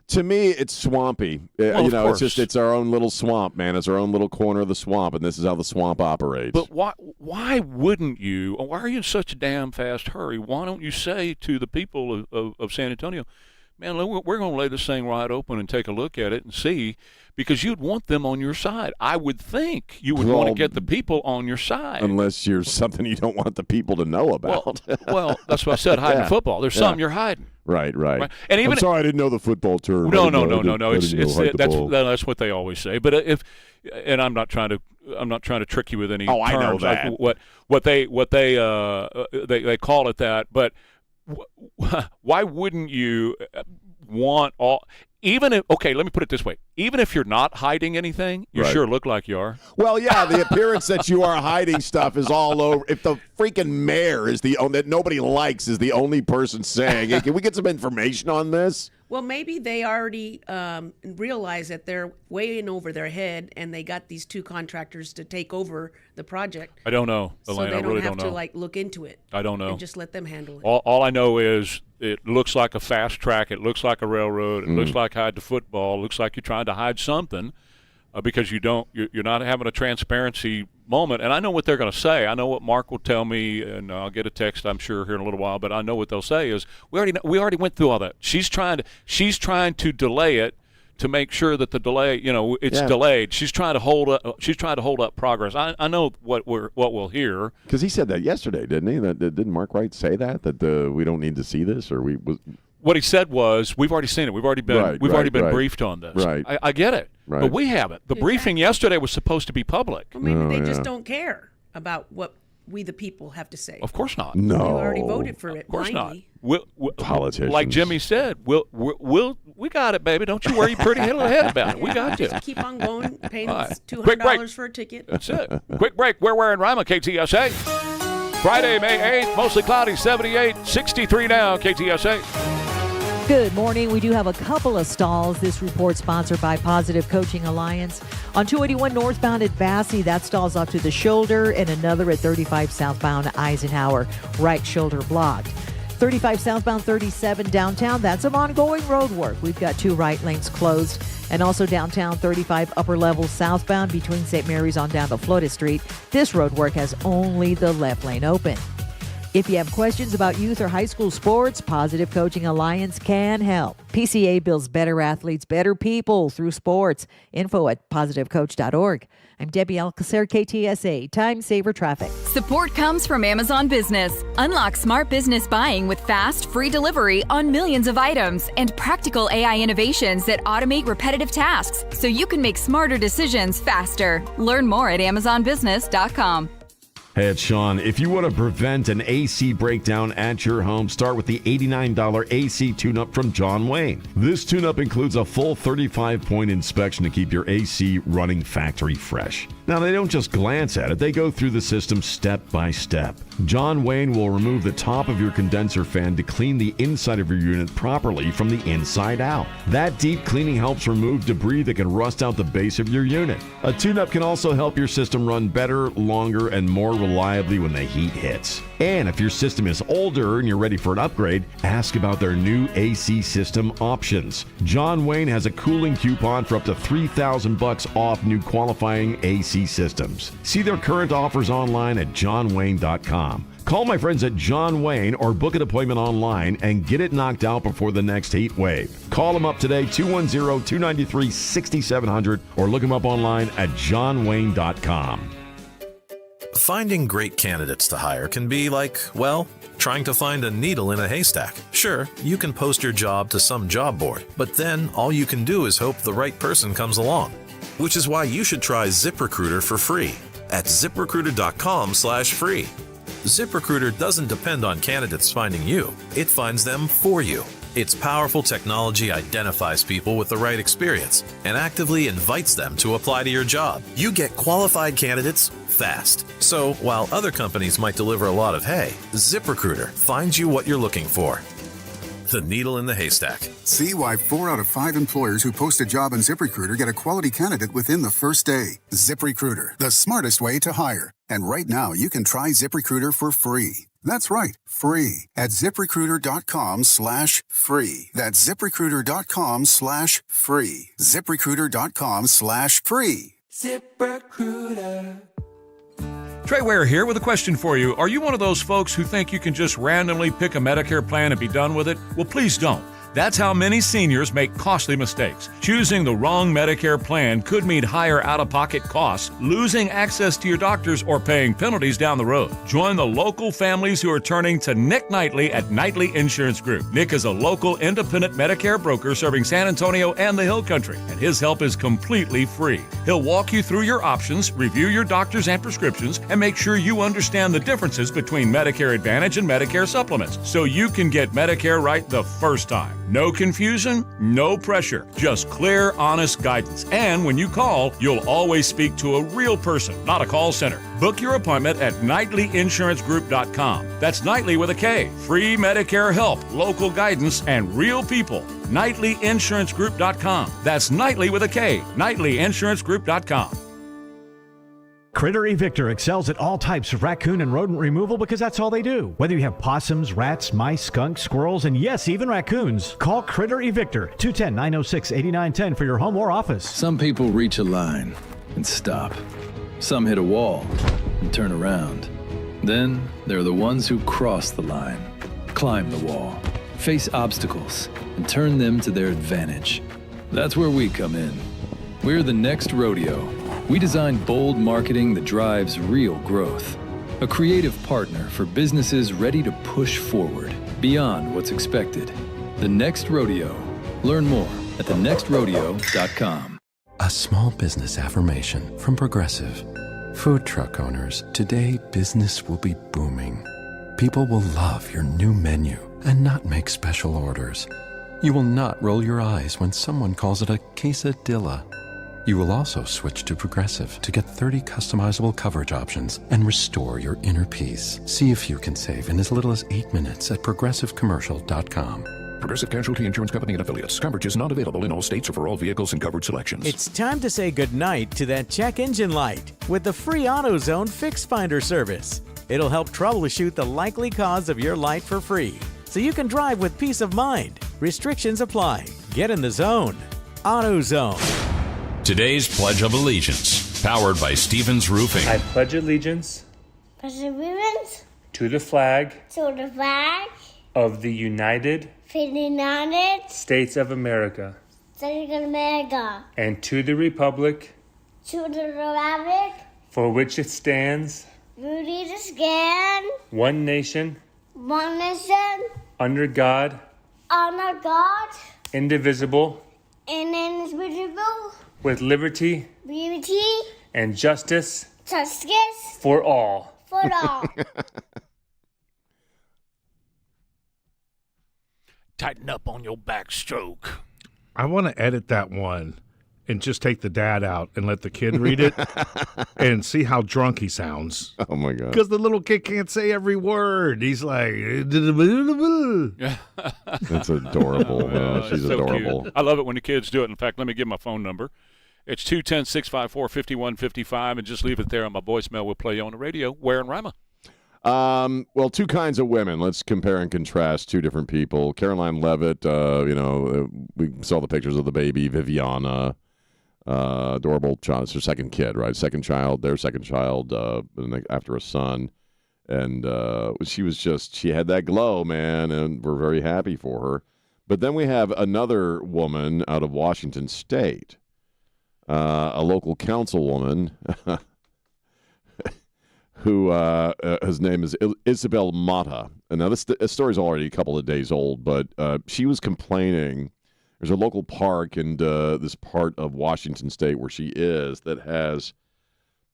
[SPEAKER 2] To me, it's swampy. It's our own little swamp, man. It's our own little corner of the swamp, and this is how the swamp operates.
[SPEAKER 1] But why wouldn't you? Why are you in such a damn fast hurry? Why don't you say to the people of San Antonio, man, we're going to lay this thing right open and take a look at it and see, because you'd want them on your side. I would think you would want to get the people on your side.
[SPEAKER 2] Unless you're something you don't want the people to know about.
[SPEAKER 1] Well, that's what I said, hiding football. There's something you're hiding.
[SPEAKER 2] Right.
[SPEAKER 1] And even
[SPEAKER 2] I'm sorry, I didn't know the football term.
[SPEAKER 1] No. That's what they always say. But and I'm not trying to trick you with any terms.
[SPEAKER 2] I know that.
[SPEAKER 1] What they call it that. But why wouldn't you want all? Even if, let me put it this way. Even if you're not hiding anything, you sure look like you are.
[SPEAKER 2] Well, yeah, the appearance that you are hiding stuff is all over. If the freaking mayor is that nobody likes is the only person saying, hey, can we get some information on this?
[SPEAKER 14] Well, maybe they already realize that they're way in over their head, and they got these two contractors to take over the project.
[SPEAKER 1] I don't know,
[SPEAKER 14] so
[SPEAKER 1] Elaine.
[SPEAKER 14] they don't have
[SPEAKER 1] to
[SPEAKER 14] look into it.
[SPEAKER 1] I don't know.
[SPEAKER 14] And just let them handle it.
[SPEAKER 1] All I know is it looks like a fast track. It looks like a railroad. It looks like hide the football. It looks like you're trying to hide something because you're not having a transparency moment. And I know what they're going to say. I know what Mark will tell me, and I'll get a text, I'm sure, here in a little while. But I know what they'll say is we already went through all that. She's trying to delay it to make sure that the delay, it's delayed. She's trying to hold up progress. I know what we'll hear,
[SPEAKER 2] because he said that yesterday, didn't he? Didn't Mark Wright say that we don't need to see this, or
[SPEAKER 1] What he said was, we've already seen it. We've already been briefed on this.
[SPEAKER 2] Right.
[SPEAKER 1] I get it.
[SPEAKER 2] Right.
[SPEAKER 1] But we haven't. The briefing yesterday was supposed to be public.
[SPEAKER 14] Well, maybe they just don't care about what we the people have to say.
[SPEAKER 1] Of course not.
[SPEAKER 2] No.
[SPEAKER 14] You already voted for it.
[SPEAKER 1] Of course
[SPEAKER 14] blindly.
[SPEAKER 1] not.
[SPEAKER 2] Politicians.
[SPEAKER 1] Like Jimmy said, we got it, baby. Don't you worry pretty little head about it. We got you.
[SPEAKER 14] Just keep on going, paying $200 for a ticket.
[SPEAKER 1] That's it. Quick break. Ware and Rima, KTSA. Friday, May 8th, mostly cloudy, 78, 63 now, KTSA.
[SPEAKER 3] Good morning. We do have a couple of stalls. This report sponsored by Positive Coaching Alliance. On 281 northbound at Bassey, that stall's off to the shoulder, and another at 35 southbound Eisenhower, right shoulder blocked. 35 southbound 37 downtown, that's some ongoing road work. We've got 2 right lanes closed. And also downtown 35 upper level southbound between St. Mary's on down to Florida Street. This road work has only the left lane open. If you have questions about youth or high school sports, Positive Coaching Alliance can help. PCA builds better athletes, better people through sports. Info at positivecoach.org. I'm Debbie Alcacer, KTSA, Time Saver Traffic.
[SPEAKER 22] Support comes from Amazon Business. Unlock smart business buying with fast, free delivery on millions of items and practical AI innovations that automate repetitive tasks so you can make smarter decisions faster. Learn more at amazonbusiness.com.
[SPEAKER 2] Hey, it's Sean. If you want to prevent an AC breakdown at your home, start with the $89 AC tune-up from John Wayne. This tune-up includes a full 35-point inspection to keep your AC running factory fresh. Now, they don't just glance at it. They go through the system step by step. John Wayne will remove the top of your condenser fan to clean the inside of your unit properly from the inside out. That deep cleaning helps remove debris that can rust out the base of your unit. A tune-up can also help your system run better, longer, and more reliably when the heat hits. And if your system is older and you're ready for an upgrade, ask about their new AC system options. John Wayne has a cooling coupon for up to $3,000 off new qualifying AC systems. See their current offers online at johnwayne.com. Call my friends at John Wayne or book an appointment online and get it knocked out before the next heat wave. Call them up today, 210-293-6700, or look them up online at johnwayne.com.
[SPEAKER 17] Finding great candidates to hire can be like, well, trying to find a needle in a haystack. Sure, you can post your job to some job board, but then all you can do is hope the right person comes along. Which is why you should try ZipRecruiter for free at ZipRecruiter.com/free. ZipRecruiter doesn't depend on candidates finding you. It finds them for you. Its powerful technology identifies people with the right experience and actively invites them to apply to your job. You get qualified candidates fast. So while other companies might deliver a lot of hay, ZipRecruiter finds you what you're looking for. The needle in the haystack.
[SPEAKER 18] See why 4 out of 5 employers who post a job on ZipRecruiter get a quality candidate within the first day. ZipRecruiter, the smartest way to hire. And right now, you can try ZipRecruiter for free. That's right, free at ZipRecruiter.com/free. That's ZipRecruiter.com/free. ZipRecruiter.com/free.
[SPEAKER 6] ZipRecruiter.
[SPEAKER 1] Trey Ware here with a question for you. Are you one of those folks who think you can just randomly pick a Medicare plan and be done with it? Well, please don't. That's how many seniors make costly mistakes. Choosing the wrong Medicare plan could mean higher out-of-pocket costs, losing access to your doctors, or paying penalties down the road. Join the local families who are turning to Nick Knightley at Knightley Insurance Group. Nick is a local independent Medicare broker serving San Antonio and the Hill Country, and his help is completely free. He'll walk you through your options, review your doctors and prescriptions, and make sure you understand the differences between Medicare Advantage and Medicare Supplements, so you can get Medicare right the first time. No confusion, no pressure, just clear, honest guidance. And when you call, you'll always speak to a real person, not a call center. Book your appointment at KnightleyInsuranceGroup.com. That's Knightley with a K. Free Medicare help, local guidance, and real people. KnightleyInsuranceGroup.com. That's Knightley with a K. KnightleyInsuranceGroup.com.
[SPEAKER 26] Critter Evictor excels at all types of raccoon and rodent removal because that's all they do. Whether you have possums, rats, mice, skunks, squirrels, and yes, even raccoons, call Critter Evictor, 210-906-8910 for your home or office.
[SPEAKER 7] Some people reach a line and stop. Some hit a wall and turn around. Then there are the ones who cross the line, climb the wall, face obstacles, and turn them to their advantage. That's where we come in. We're the next rodeo. We design bold marketing that drives real growth. A creative partner for businesses ready to push forward beyond what's expected. The Next Rodeo. Learn more at thenextrodeo.com.
[SPEAKER 8] A small business affirmation from Progressive. Food truck owners, today business will be booming. People will love your new menu and not make special orders. You will not roll your eyes when someone calls it a quesadilla. You will also switch to Progressive to get 30 customizable coverage options and restore your inner peace. See if you can save in as little as 8 minutes at progressivecommercial.com.
[SPEAKER 9] Progressive Casualty Insurance Company and Affiliates. Coverage is not available in all states or for all vehicles and coverage selections.
[SPEAKER 10] It's time to say goodnight to that check engine light with the free AutoZone Fix Finder service. It'll help troubleshoot the likely cause of your light for free, so you can drive with peace of mind. Restrictions apply. Get in the zone. AutoZone.
[SPEAKER 12] Today's Pledge of Allegiance, powered by Stevens Roofing.
[SPEAKER 27] I pledge allegiance to the flag of the United States of America and to the republic for which it stands, one nation, under God, indivisible, with liberty and justice for all.
[SPEAKER 11] foot off.
[SPEAKER 1] Tighten up on your backstroke.
[SPEAKER 5] I want to edit that one and just take the dad out and let the kid read it and see how drunk he sounds.
[SPEAKER 2] Oh, my God.
[SPEAKER 5] Because the little kid can't say every word. He's like...
[SPEAKER 2] That's adorable. She's
[SPEAKER 1] so
[SPEAKER 2] adorable.
[SPEAKER 1] Cute. I love it when the kids do it. In fact, let me give my phone number. It's 210-654-5155, and just leave it there on my voicemail. We'll play you on the radio. Ware and Rima.
[SPEAKER 2] Well, two kinds of women. Let's compare and contrast two different people. Caroline Levitt, we saw the pictures of the baby, Viviana. Adorable child. It's her second kid, right? Their second child after a son. And she had that glow, man, and we're very happy for her. But then we have another woman out of Washington State, a local councilwoman who his name is Isabel Mata. And now this story's already a couple of days old, but she was complaining. There's a local park in this part of Washington State where she is that has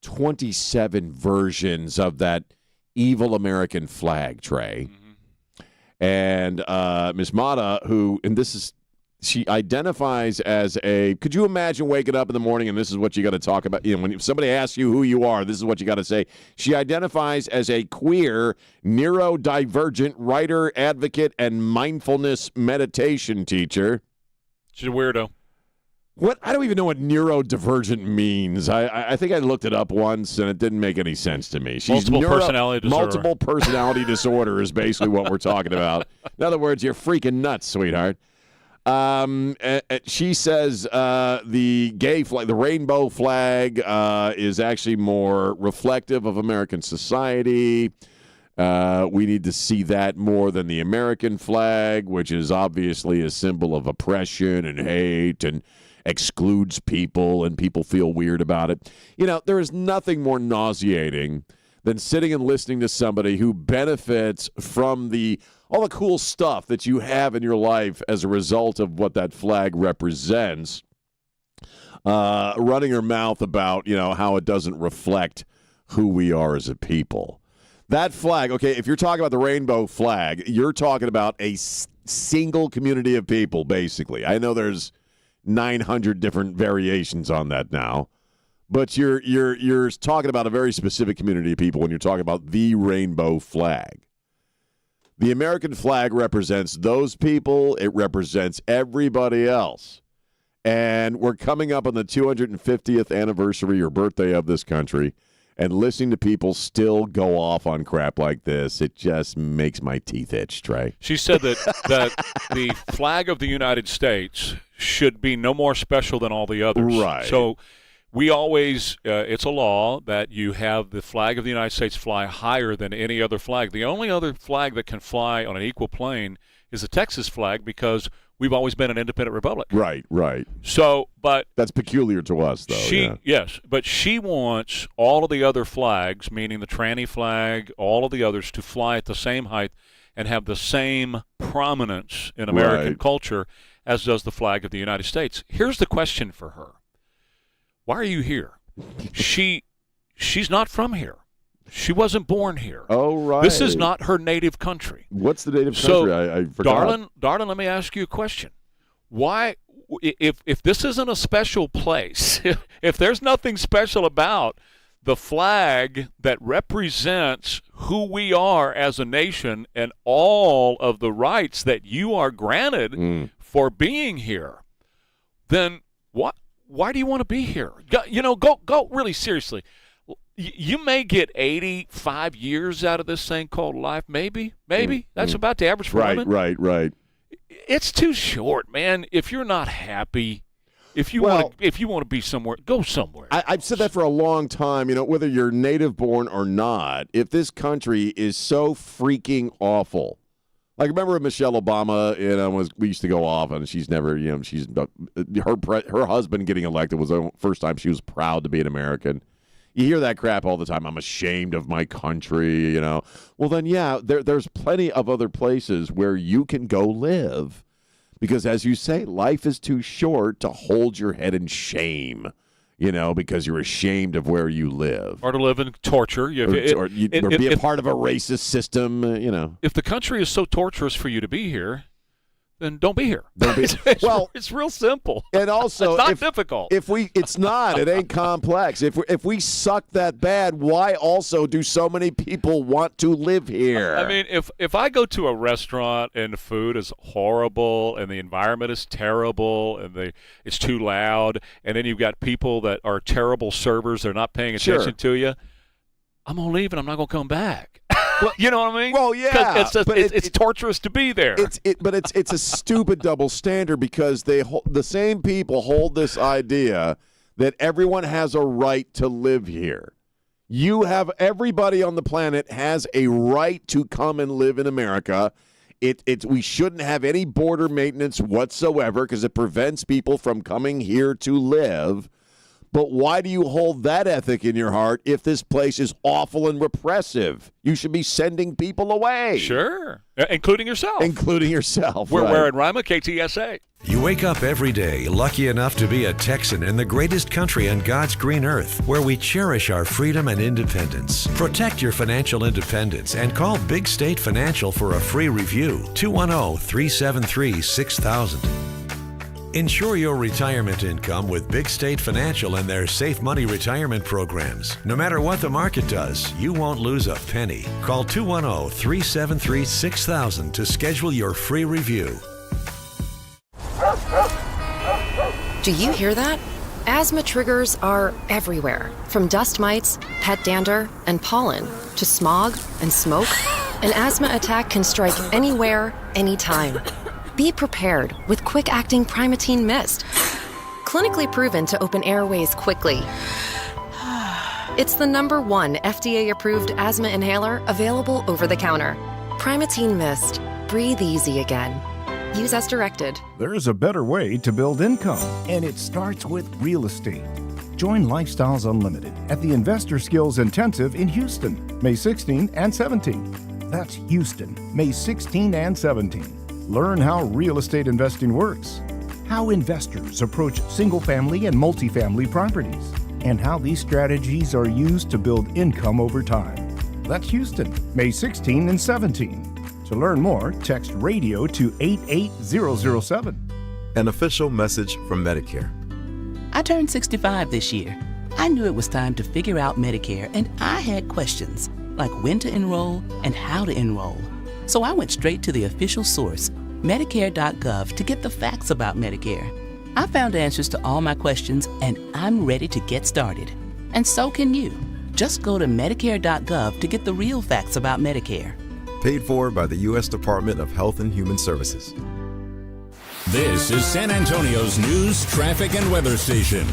[SPEAKER 2] 27 versions of that evil American flag, Trey. Mm-hmm. And Miss Mata, she identifies as could you imagine waking up in the morning and this is what you got to talk about? When somebody asks you who you are, this is what you got to say. She identifies as a queer, neurodivergent writer, advocate, and mindfulness meditation teacher.
[SPEAKER 1] She's a weirdo.
[SPEAKER 2] What? I don't even know what neurodivergent means. I think I looked it up once, and it didn't make any sense to me. She's
[SPEAKER 1] multiple personality disorder.
[SPEAKER 2] Multiple personality disorder is basically what we're talking about. In other words, you're freaking nuts, sweetheart. She says the gay flag, the rainbow flag, is actually more reflective of American society. We need to see that more than the American flag, which is obviously a symbol of oppression and hate and excludes people, and people feel weird about it. There is nothing more nauseating than sitting and listening to somebody who benefits from all the cool stuff that you have in your life as a result of what that flag represents, running her mouth about, how it doesn't reflect who we are as a people. That flag, okay, if you're talking about the rainbow flag, you're talking about a single community of people, basically. I know there's 900 different variations on that now, but you're talking about a very specific community of people when you're talking about the rainbow flag. The American flag represents those people. It represents everybody else. And we're coming up on the 250th anniversary or birthday of this country. And listening to people still go off on crap like this, it just makes my teeth itch, Trey.
[SPEAKER 1] She said that the flag of the United States should be no more special than all the others.
[SPEAKER 2] Right.
[SPEAKER 1] So we always, it's a law that you have the flag of the United States fly higher than any other flag. The only other flag that can fly on an equal plane is the Texas flag because we've always been an independent republic.
[SPEAKER 2] Right.
[SPEAKER 1] So, but
[SPEAKER 2] that's peculiar to us, though.
[SPEAKER 1] Yes, but she wants all of the other flags, meaning the tranny flag, all of the others, to fly at the same height and have the same prominence in American culture as does the flag of the United States. Here's the question for her: why are you here? She's not from here. She wasn't born here.
[SPEAKER 2] Oh, right.
[SPEAKER 1] This is not her native country.
[SPEAKER 2] What's the native country? I forgot.
[SPEAKER 1] Darling, let me ask you a question. Why, if this isn't a special place, if there's nothing special about the flag that represents who we are as a nation and all of the rights that you are granted for being here, then why do you want to be here? Go really seriously. You may get 85 years out of this thing called life, maybe. That's about the average for women.
[SPEAKER 2] Right.
[SPEAKER 1] It's too short, man. If you're not happy, if you want to be somewhere, go somewhere.
[SPEAKER 2] I've said that for a long time. Whether you're native born or not, if this country is so freaking awful. Like, remember Michelle Obama, we used to go off, and she's never, her husband getting elected was the first time she was proud to be an American. You hear that crap all the time. I'm ashamed of my country, Well, then, there's plenty of other places where you can go live. Because, as you say, life is too short to hold your head in shame. because you're ashamed of where you live.
[SPEAKER 1] Or to live in torture.
[SPEAKER 2] Or be a part of a racist system,
[SPEAKER 1] If the country is so torturous for you to be here, then don't be here. It's real simple.
[SPEAKER 2] And also,
[SPEAKER 1] it's not difficult.
[SPEAKER 2] It's not. It ain't complex. If we suck that bad, why also do so many people want to live here?
[SPEAKER 1] I mean, if I go to a restaurant and the food is horrible and the environment is terrible and it's too loud, and then you've got people that are terrible servers, they're not paying attention to you, I'm gonna leave and I'm not gonna come back. Well, you know what I mean?
[SPEAKER 2] Well, yeah,
[SPEAKER 1] it's torturous to be there.
[SPEAKER 2] But it's a stupid double standard because the same people hold this idea that everyone has a right to live here. Everybody on the planet has a right to come and live in America. We shouldn't have any border maintenance whatsoever because it prevents people from coming here to live. But why do you hold that ethic in your heart if this place is awful and repressive? You should be sending people away.
[SPEAKER 1] Sure. Including yourself.
[SPEAKER 2] We're
[SPEAKER 1] wearing Rima, KTSA.
[SPEAKER 11] You wake up every day lucky enough to be a Texan in the greatest country on God's green earth, where we cherish our freedom and independence. Protect your financial independence and call Big State Financial for a free review. 210-373-6000. Ensure your retirement income with Big State Financial and their Safe Money retirement programs. No matter what the market does, you won't lose a penny. Call 210-373-6000 to schedule your free review.
[SPEAKER 13] Do you hear that? Asthma triggers are everywhere, from dust mites, pet dander, and pollen, to smog and smoke. An asthma attack can strike anywhere, anytime. Be prepared with quick-acting Primatene Mist. Clinically proven to open airways quickly. It's the #1 FDA-approved asthma inhaler available over the counter. Primatene Mist. Breathe easy again. Use as directed.
[SPEAKER 15] There's a better way to build income, and it starts with real estate. Join Lifestyles Unlimited at the Investor Skills Intensive in Houston, May 16 and 17. That's Houston, May 16 and 17. Learn how real estate investing works, how investors approach single-family and multifamily properties, and how these strategies are used to build income over time. That's Houston, May 16 and 17. To learn more, text radio to 88007.
[SPEAKER 16] An official message from Medicare.
[SPEAKER 19] I turned 65 this year. I knew it was time to figure out Medicare, and I had questions, like when to enroll and how to enroll. So I went straight to the official source, Medicare.gov, to get the facts about Medicare. I found answers to all my questions, and I'm ready to get started. And so can you. Just go to Medicare.gov to get the real facts about Medicare.
[SPEAKER 16] Paid for by the U.S. Department of Health and Human Services.
[SPEAKER 12] This is San Antonio's news, traffic, and weather station.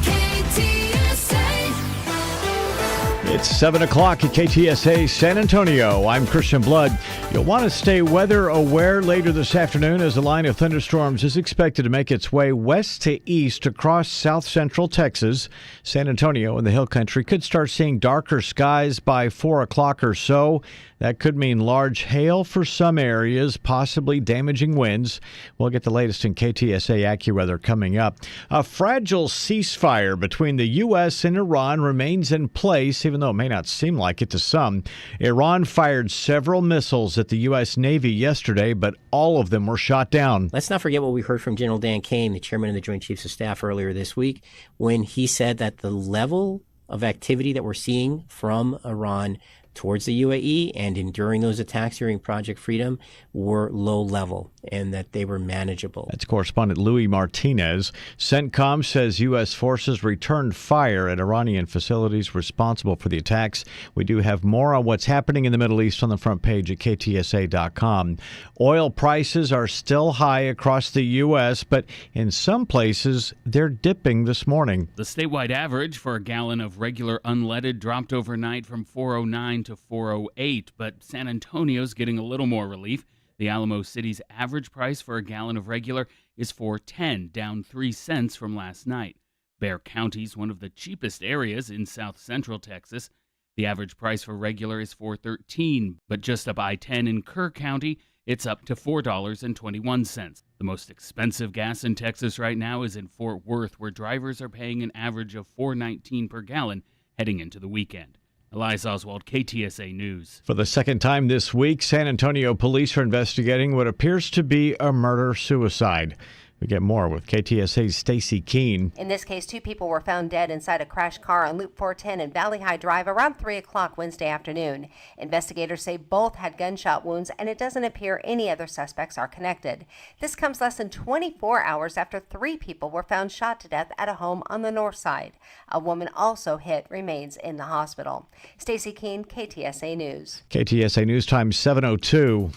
[SPEAKER 26] It's 7 o'clock at KTSA San Antonio. I'm Christian Blood. You'll want to stay weather aware later this afternoon as a line of thunderstorms is expected to make its way west to east across south central Texas. San Antonio and the Hill Country could start seeing darker skies by 4 o'clock or so. That could mean large hail for some areas, possibly damaging winds. We'll get the latest in KTSA AccuWeather coming up. A fragile ceasefire between the U.S. and Iran remains in place, even though it may not seem like it to some. Iran fired several missiles at the U.S. Navy yesterday, but all of them were shot down.
[SPEAKER 20] Let's not forget what we heard from General Dan Kane, the chairman of the Joint Chiefs of Staff, earlier this week, when he said that the level of activity that we're seeing from Iran towards the UAE and during those attacks during Project Freedom were low level and that they were manageable.
[SPEAKER 26] That's correspondent Louis Martinez. CENTCOM says U.S. forces returned fire at Iranian facilities responsible for the attacks. We do have more on what's happening in the Middle East on the front page at KTSA.com. Oil prices are still high across the U.S., but in some places they're dipping this morning.
[SPEAKER 21] The statewide average for a gallon of regular unleaded dropped overnight from $4.09 to $4.08, but San Antonio's getting a little more relief. The Alamo City's average price for a gallon of regular is $4.10, down 3 cents from last night. Bexar County's one of the cheapest areas in south central Texas. The average price for regular is $4.13, but just up I-10 in Kerr County, it's up to $4.21. The most expensive gas in Texas right now is in Fort Worth, where drivers are paying an average of $4.19 per gallon heading into the weekend. Elias Oswald, KTSA News.
[SPEAKER 26] For the second time this week, San Antonio police are investigating what appears to be a murder-suicide. We get more with KTSA's Stacy Keene.
[SPEAKER 3] In this case, 2 people were found dead inside a crashed car on Loop 410 and Valley High Drive around 3 o'clock Wednesday afternoon. Investigators say both had gunshot wounds, and it doesn't appear any other suspects are connected. This comes less than 24 hours after 3 people were found shot to death at a home on the north side. A woman also hit remains in the hospital. Stacy Keene, KTSA News.
[SPEAKER 26] KTSA News Time 7:02.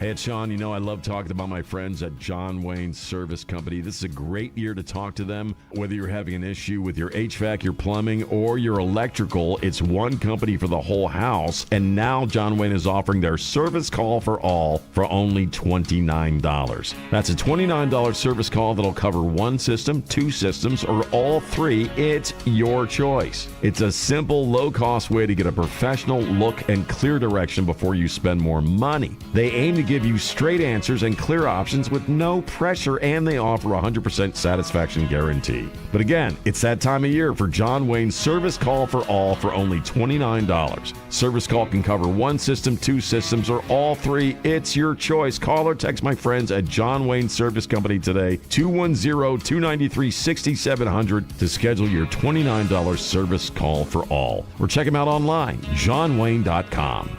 [SPEAKER 2] Hey, it's Sean. You know, I love talking about my friends at John Wayne Service Company. This is a great year to talk to them. Whether you're having an issue with your HVAC, your plumbing, or your electrical, it's one company for the whole house. And now John Wayne is offering their service call for all for only $29. That's a $29 service call that'll cover one system, 2 systems, or all 3. It's your choice. It's a simple, low-cost way to get a professional look and clear direction before you spend more money. They aim to give you straight answers and clear options with no pressure, and they offer a 100% satisfaction guarantee. But again, it's that time of year for John Wayne's Service Call for All for only $29. Service call can cover one system, 2 systems, or all 3. It's your choice. Call or text my friends at John Wayne Service Company today, 210-293-6700 to schedule your $29 service call for all. Or check them out online, johnwayne.com.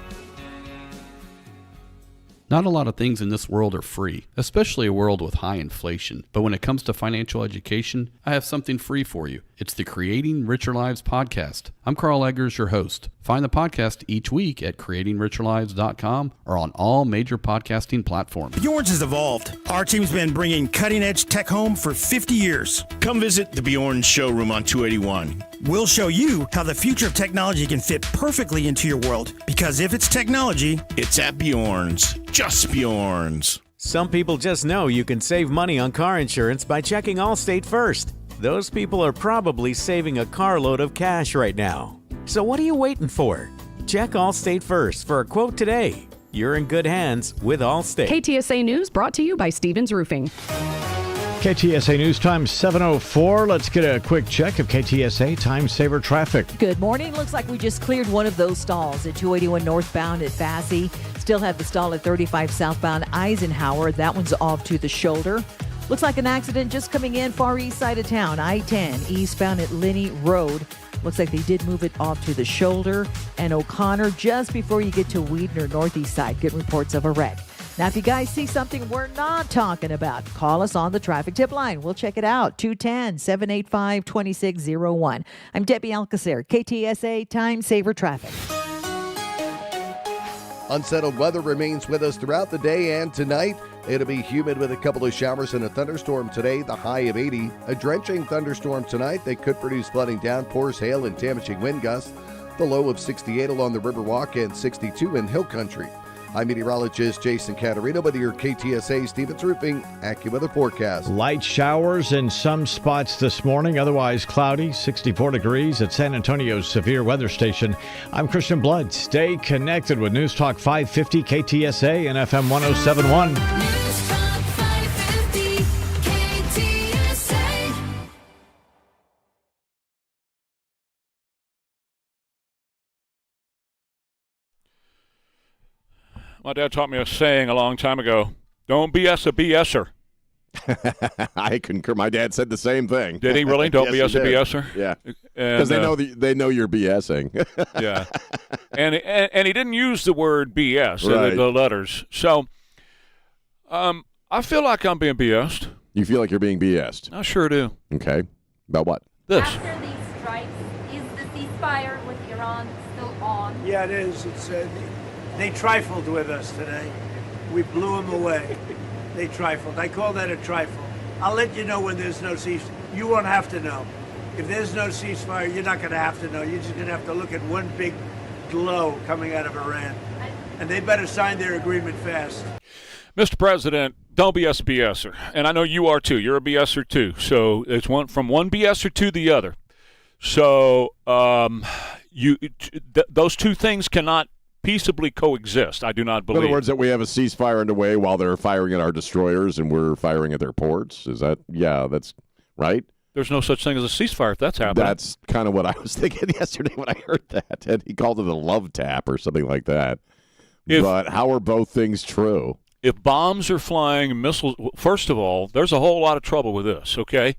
[SPEAKER 4] Not a lot of things in this world are free, especially a world with high inflation. But when it comes to financial education, I have something free for you. It's the Creating Richer Lives podcast. I'm Carl Eggers, your host. Find the podcast each week at creatingricherlives.com or on all major podcasting platforms.
[SPEAKER 14] Bjorn's has evolved. Our team's been bringing cutting-edge tech home for 50 years. Come visit the Bjorn's showroom on 281. We'll show you how the future of technology can fit perfectly into your world. Because if it's technology, it's at Bjorn's. Just Bjorn's.
[SPEAKER 10] Some people just know you can save money on car insurance by checking Allstate first. Those people are probably saving a carload of cash right now. So what are you waiting for? Check Allstate first for a quote today. You're in good hands with Allstate.
[SPEAKER 22] KTSA News brought to you by Stevens Roofing.
[SPEAKER 26] KTSA News Time 7:04. Let's get a quick check of KTSA Time Saver traffic.
[SPEAKER 23] Good morning. Looks like we just cleared one of those stalls at 281 northbound at Bassey. Still have the stall at 35 southbound Eisenhower. That one's off to the shoulder. Looks like an accident just coming in far east side of town, I-10 eastbound at Linney Road. Looks like they did move it off to the shoulder. And O'Connor just before you get to Weedner northeast side. Good reports of a wreck. Now, if you guys see something we're not talking about, call us on the traffic tip line. We'll check it out. 210-785-2601. I'm Debbie Alcacer, KTSA Time Saver Traffic.
[SPEAKER 24] Unsettled weather remains with us throughout the day and tonight. It'll be humid with a couple of showers and a thunderstorm today, the high of 80. A drenching thunderstorm tonight that could produce flooding downpours, hail, and damaging wind gusts. The low of 68 along the Riverwalk and 62 in Hill Country. I'm meteorologist Jason Caterino with your KTSA Stevens Roofing AccuWeather forecast.
[SPEAKER 26] Light showers in some spots this morning, otherwise cloudy, 64 degrees at San Antonio's Severe Weather Station. I'm Christian Blood. Stay connected with News Talk 550 KTSA and FM 1071.
[SPEAKER 6] News Talk 550 KTSA.
[SPEAKER 1] My dad taught me a saying a long time ago. Don't BS a BSer.
[SPEAKER 2] I concur. My dad said the same thing.
[SPEAKER 1] Did he really? Don't
[SPEAKER 2] Yes,
[SPEAKER 1] BS a
[SPEAKER 2] he did.
[SPEAKER 1] BSer?
[SPEAKER 2] Yeah. Because they know you're BSing.
[SPEAKER 1] Yeah. And he didn't use the word BS,
[SPEAKER 2] Right.
[SPEAKER 1] the letters. So I feel like I'm being BS'd.
[SPEAKER 2] You feel like you're being BS'd?
[SPEAKER 1] I sure do.
[SPEAKER 2] Okay. About what?
[SPEAKER 1] This.
[SPEAKER 25] After these strikes, is the ceasefire with Iran still on?
[SPEAKER 28] Yeah, it is. It's they trifled with us today. We blew them away. They trifled. I call that a trifle. I'll let you know when there's no ceasefire. You won't have to know. If there's no ceasefire, you're not going to have to know. You're just going to have to look at one big glow coming out of Iran. And they better sign their agreement fast.
[SPEAKER 1] Mr. President, don't BS a BSer. And I know you are too. You're a BSer too. So it's from one BSer to the other. So those two things cannot peaceably coexist. I do not
[SPEAKER 2] In
[SPEAKER 1] believe.
[SPEAKER 2] other words, that we have a ceasefire underway while they're firing at our destroyers and we're firing at their ports? Is that, that's right?
[SPEAKER 1] There's no such thing as a ceasefire if that's happening.
[SPEAKER 2] That's kind of what I was thinking yesterday when I heard that. And he called it a love tap or something like that. But how are both things true?
[SPEAKER 1] If bombs are flying, missiles, first of all, there's a whole lot of trouble with this, okay?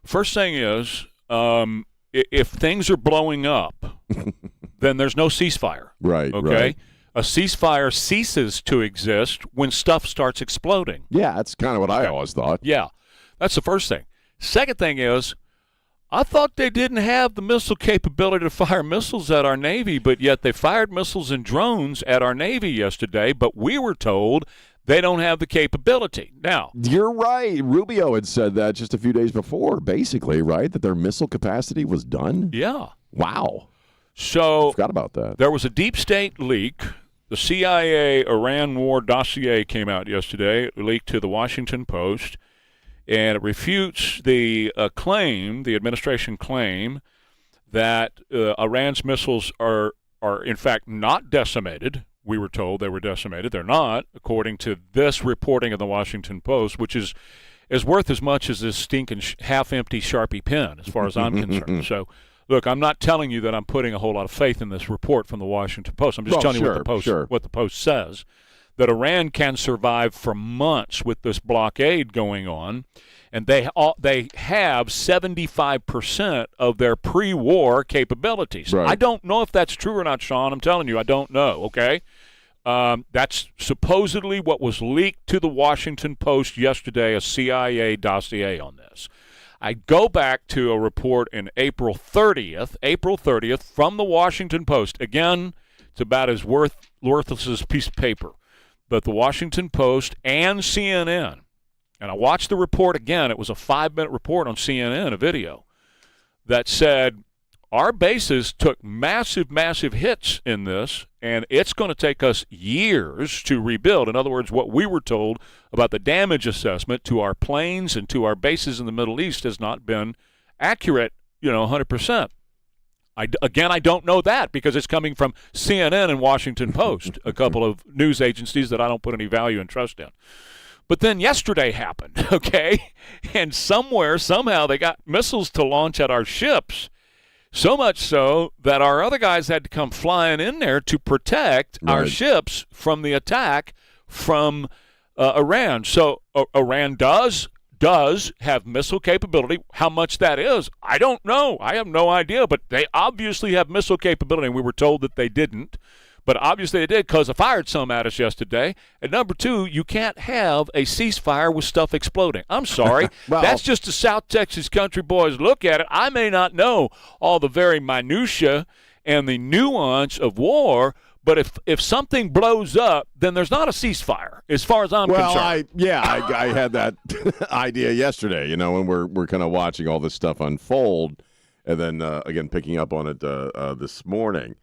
[SPEAKER 1] First thing is, if things are blowing up, then there's no ceasefire.
[SPEAKER 2] Right,
[SPEAKER 1] okay?
[SPEAKER 2] right.
[SPEAKER 1] A ceasefire ceases to exist when stuff starts exploding.
[SPEAKER 2] Yeah, that's kind of what I always thought.
[SPEAKER 1] Yeah, that's the first thing. Second thing is, I thought they didn't have the missile capability to fire missiles at our Navy, but yet they fired missiles and drones at our Navy yesterday, but we were told they don't have the capability. Now,
[SPEAKER 2] you're right. Rubio had said that just a few days before, basically, right? That their missile capacity was done?
[SPEAKER 1] Yeah.
[SPEAKER 2] Wow.
[SPEAKER 1] So
[SPEAKER 2] forgot about that.
[SPEAKER 1] There was a deep state leak. The CIA Iran war dossier came out yesterday. It leaked to the Washington Post, and it refutes the claim, the administration claim, that Iran's missiles are in fact not decimated. We were told they were decimated. They're not, according to this reporting of the Washington Post, which is worth as much as this stinking half-empty Sharpie pen, as far as I'm concerned. So, look, I'm not telling you that I'm putting a whole lot of faith in this report from the Washington Post. I'm just telling you what the Post says, that Iran can survive for months with this blockade going on, and they have 75% of their pre-war capabilities.
[SPEAKER 2] Right.
[SPEAKER 1] I don't know if that's true or not, Sean. I'm telling you, I don't know, okay? That's supposedly what was leaked to the Washington Post yesterday, a CIA dossier on this. I go back to a report in April 30th from the Washington Post. Again, it's about as worthless as a piece of paper. But the Washington Post and CNN, and I watched the report again. It was a 5-minute report on CNN, a video, that said our bases took massive, massive hits in this, and it's going to take us years to rebuild. In other words, what we were told about the damage assessment to our planes and to our bases in the Middle East has not been accurate, 100%. I don't know that because it's coming from CNN and Washington Post, a couple of news agencies that I don't put any value and trust in. But then yesterday happened, okay? And somehow, they got missiles to launch at our ships, so much so that our other guys had to come flying in there to protect our ships from the attack from Iran. So Iran does have missile capability. How much that is, I don't know. I have no idea, but they obviously have missile capability, and we were told that they didn't. But obviously they did because I fired some at us yesterday. And number two, you can't have a ceasefire with stuff exploding. I'm sorry.
[SPEAKER 2] Well,
[SPEAKER 1] that's just the South Texas country boys look at it. I may not know all the very minutia and the nuance of war, but if something blows up, then there's not a ceasefire, as far as I'm concerned.
[SPEAKER 2] I had that idea yesterday, when we're kind of watching all this stuff unfold, and then, again, picking up on it this morning.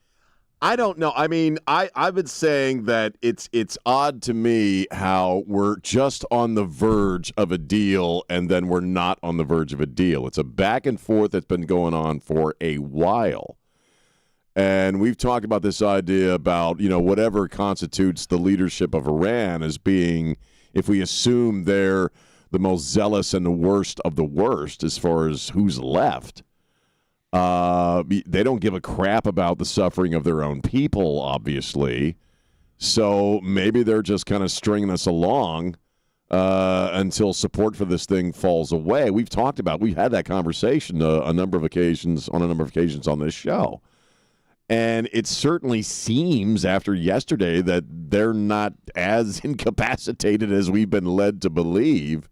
[SPEAKER 2] I don't know. I mean, I've been saying that it's odd to me how we're just on the verge of a deal and then we're not on the verge of a deal. It's a back and forth that's been going on for a while. And we've talked about this idea about, whatever constitutes the leadership of Iran as being, if we assume they're the most zealous and the worst of the worst as far as who's left. They don't give a crap about the suffering of their own people, obviously. So maybe they're just kind of stringing us along until support for this thing falls away. We've had that conversation on a number of occasions on this show. And it certainly seems after yesterday that they're not as incapacitated as we've been led to believe.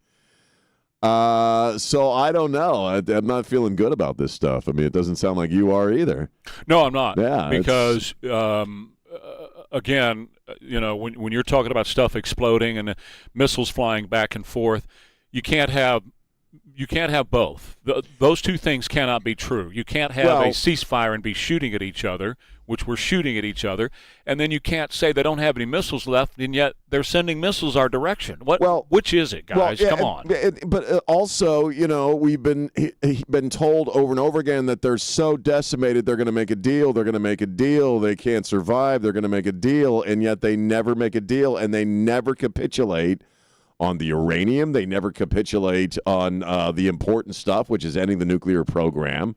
[SPEAKER 2] So I don't know. I'm not feeling good about this stuff. I mean, it doesn't sound like you are either.
[SPEAKER 1] No, I'm not.
[SPEAKER 2] Yeah,
[SPEAKER 1] because again, when you're talking about stuff exploding and missiles flying back and forth, you can't have You can't have both. Those two things cannot be true. You can't have a ceasefire and be shooting at each other, which we're shooting at each other, and then you can't say they don't have any missiles left, and yet they're sending missiles our direction. Which is it, guys? Come on.
[SPEAKER 2] But also, we've been told over and over again that they're so decimated, they're going to make a deal. They're going to make a deal. They can't survive. They're going to make a deal, and yet they never make a deal, and they never capitulate on the uranium. They never capitulate on the important stuff, which is ending the nuclear program.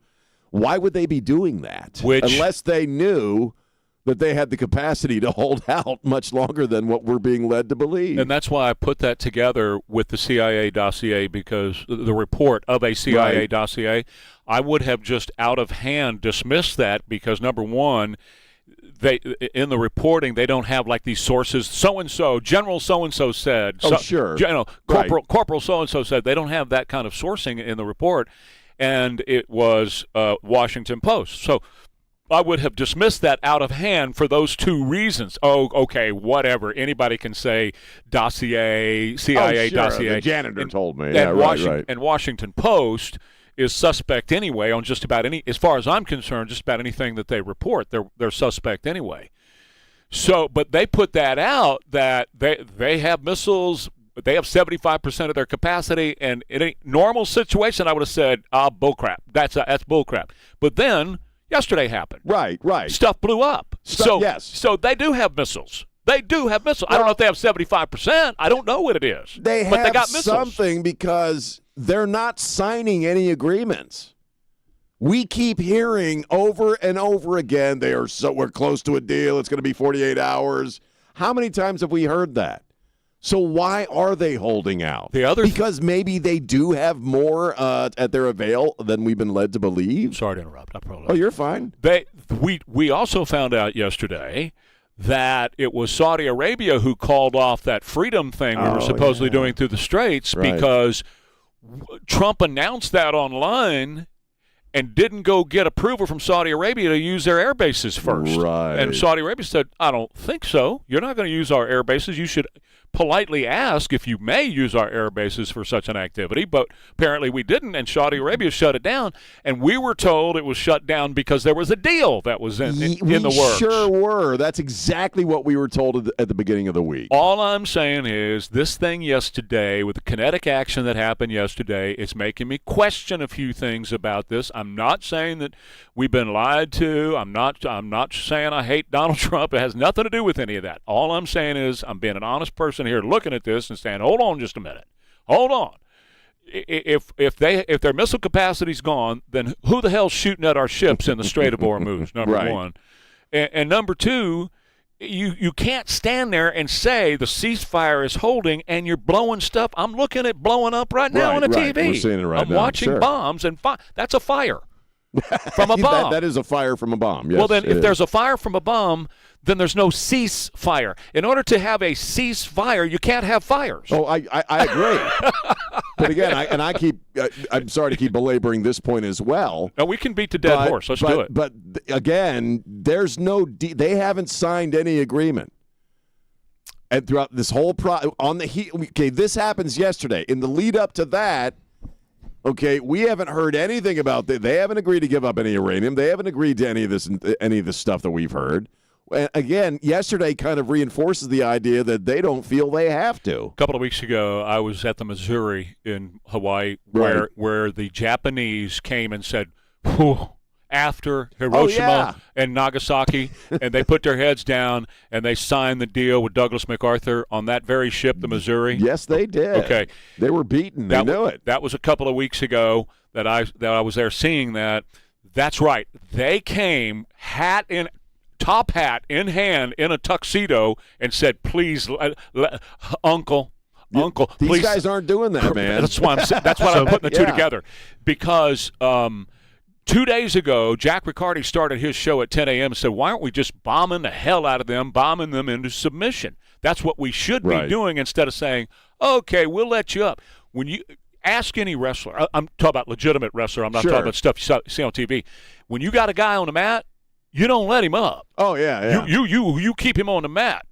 [SPEAKER 2] Why would they be doing that? Unless they knew that they had the capacity to hold out much longer than what we're being led to believe.
[SPEAKER 1] And that's why I put that together with the CIA dossier, because the report of a CIA dossier, I would have just out of hand dismissed that because, number one, they in the reporting they don't have like these sources. So and so, General so and so said. Corporal so and so said. They don't have that kind of sourcing in the report, and it was Washington Post. So I would have dismissed that out of hand for those two reasons. Oh, okay, whatever. Anybody can say dossier, CIA dossier.
[SPEAKER 2] The janitor told me.
[SPEAKER 1] And Washington Post is suspect anyway on just about any, as far as I'm concerned, just about anything that they report. They're suspect anyway. So, but they put that out that they have missiles. They have 75% of their capacity, and in a normal situation, I would have said, bullcrap. That's bullcrap. But then yesterday happened.
[SPEAKER 2] Right.
[SPEAKER 1] Stuff blew up. So they do have missiles. I don't know if they have 75%. I don't know what it is. But they got missiles.
[SPEAKER 2] Something because they're not signing any agreements. We keep hearing over and over again, we're close to a deal. It's going to be 48 hours. How many times have we heard that? So why are they holding out? Because maybe they do have more at their avail than we've been led to believe.
[SPEAKER 1] Sorry to interrupt.
[SPEAKER 2] Oh, you're fine.
[SPEAKER 1] We also found out yesterday that it was Saudi Arabia who called off that freedom thing we were supposedly doing through the Straits because Trump announced that online and didn't go get approval from Saudi Arabia to use their air bases first.
[SPEAKER 2] Right.
[SPEAKER 1] And Saudi Arabia said, I don't think so. You're not going to use our air bases. You should politely ask if you may use our air bases for such an activity, but apparently we didn't, and Saudi Arabia shut it down, and we were told it was shut down because there was a deal that was in the works.
[SPEAKER 2] We sure were. That's exactly what we were told at the beginning of the week.
[SPEAKER 1] All I'm saying is this thing yesterday, with the kinetic action that happened yesterday, is making me question a few things about this. I'm not saying that we've been lied to. I'm not saying I hate Donald Trump. It has nothing to do with any of that. All I'm saying is I'm being an honest person here looking at this and saying, hold on just a minute. Hold on. If their missile capacity's gone, then who the hell's shooting at our ships in the Strait of Hormuz, number one. And number two, you can't stand there and say the ceasefire is holding and you're blowing stuff. I'm looking at blowing up right now on the TV.
[SPEAKER 2] We're seeing it right
[SPEAKER 1] I'm
[SPEAKER 2] now.
[SPEAKER 1] watching bombs and that's a fire from a bomb.
[SPEAKER 2] That is a fire from a bomb. Yes,
[SPEAKER 1] well, then if there's a fire from a bomb, then there's no ceasefire. In order to have a ceasefire, you can't have fires.
[SPEAKER 2] Oh, I agree. But again, I'm sorry to keep belaboring this point as well.
[SPEAKER 1] No, we can beat the dead horse. Let's do it.
[SPEAKER 2] But again, there's they haven't signed any agreement. And throughout this whole this happens yesterday. In the lead up to that, we haven't heard anything about that. They haven't agreed to give up any uranium. They haven't agreed to any of this stuff that we've heard. Again, yesterday kind of reinforces the idea that they don't feel they have to.
[SPEAKER 1] A couple of weeks ago, I was at the Missouri in Hawaii where the Japanese came and said, after Hiroshima and Nagasaki, and they put their heads down and they signed the deal with Douglas MacArthur on that very ship, the Missouri.
[SPEAKER 2] Yes, they did.
[SPEAKER 1] Okay.
[SPEAKER 2] They were beaten. They knew it.
[SPEAKER 1] That was a couple of weeks ago that I was there seeing that. That's right. They came top hat in hand in a tuxedo and said, please, Uncle, please.
[SPEAKER 2] These guys aren't doing that, man.
[SPEAKER 1] That's why I'm putting the two together. Because 2 days ago, Jack Riccardi started his show at 10 a.m. and said, why aren't we just bombing the hell out of them, bombing them into submission? That's what we should be doing instead of saying, okay, we'll let you up. When you ask any wrestler, I'm talking about legitimate wrestler, I'm not talking about stuff you see on TV. When you got a guy on the mat, you don't let him up.
[SPEAKER 2] Oh, yeah.
[SPEAKER 1] You keep him on the mat.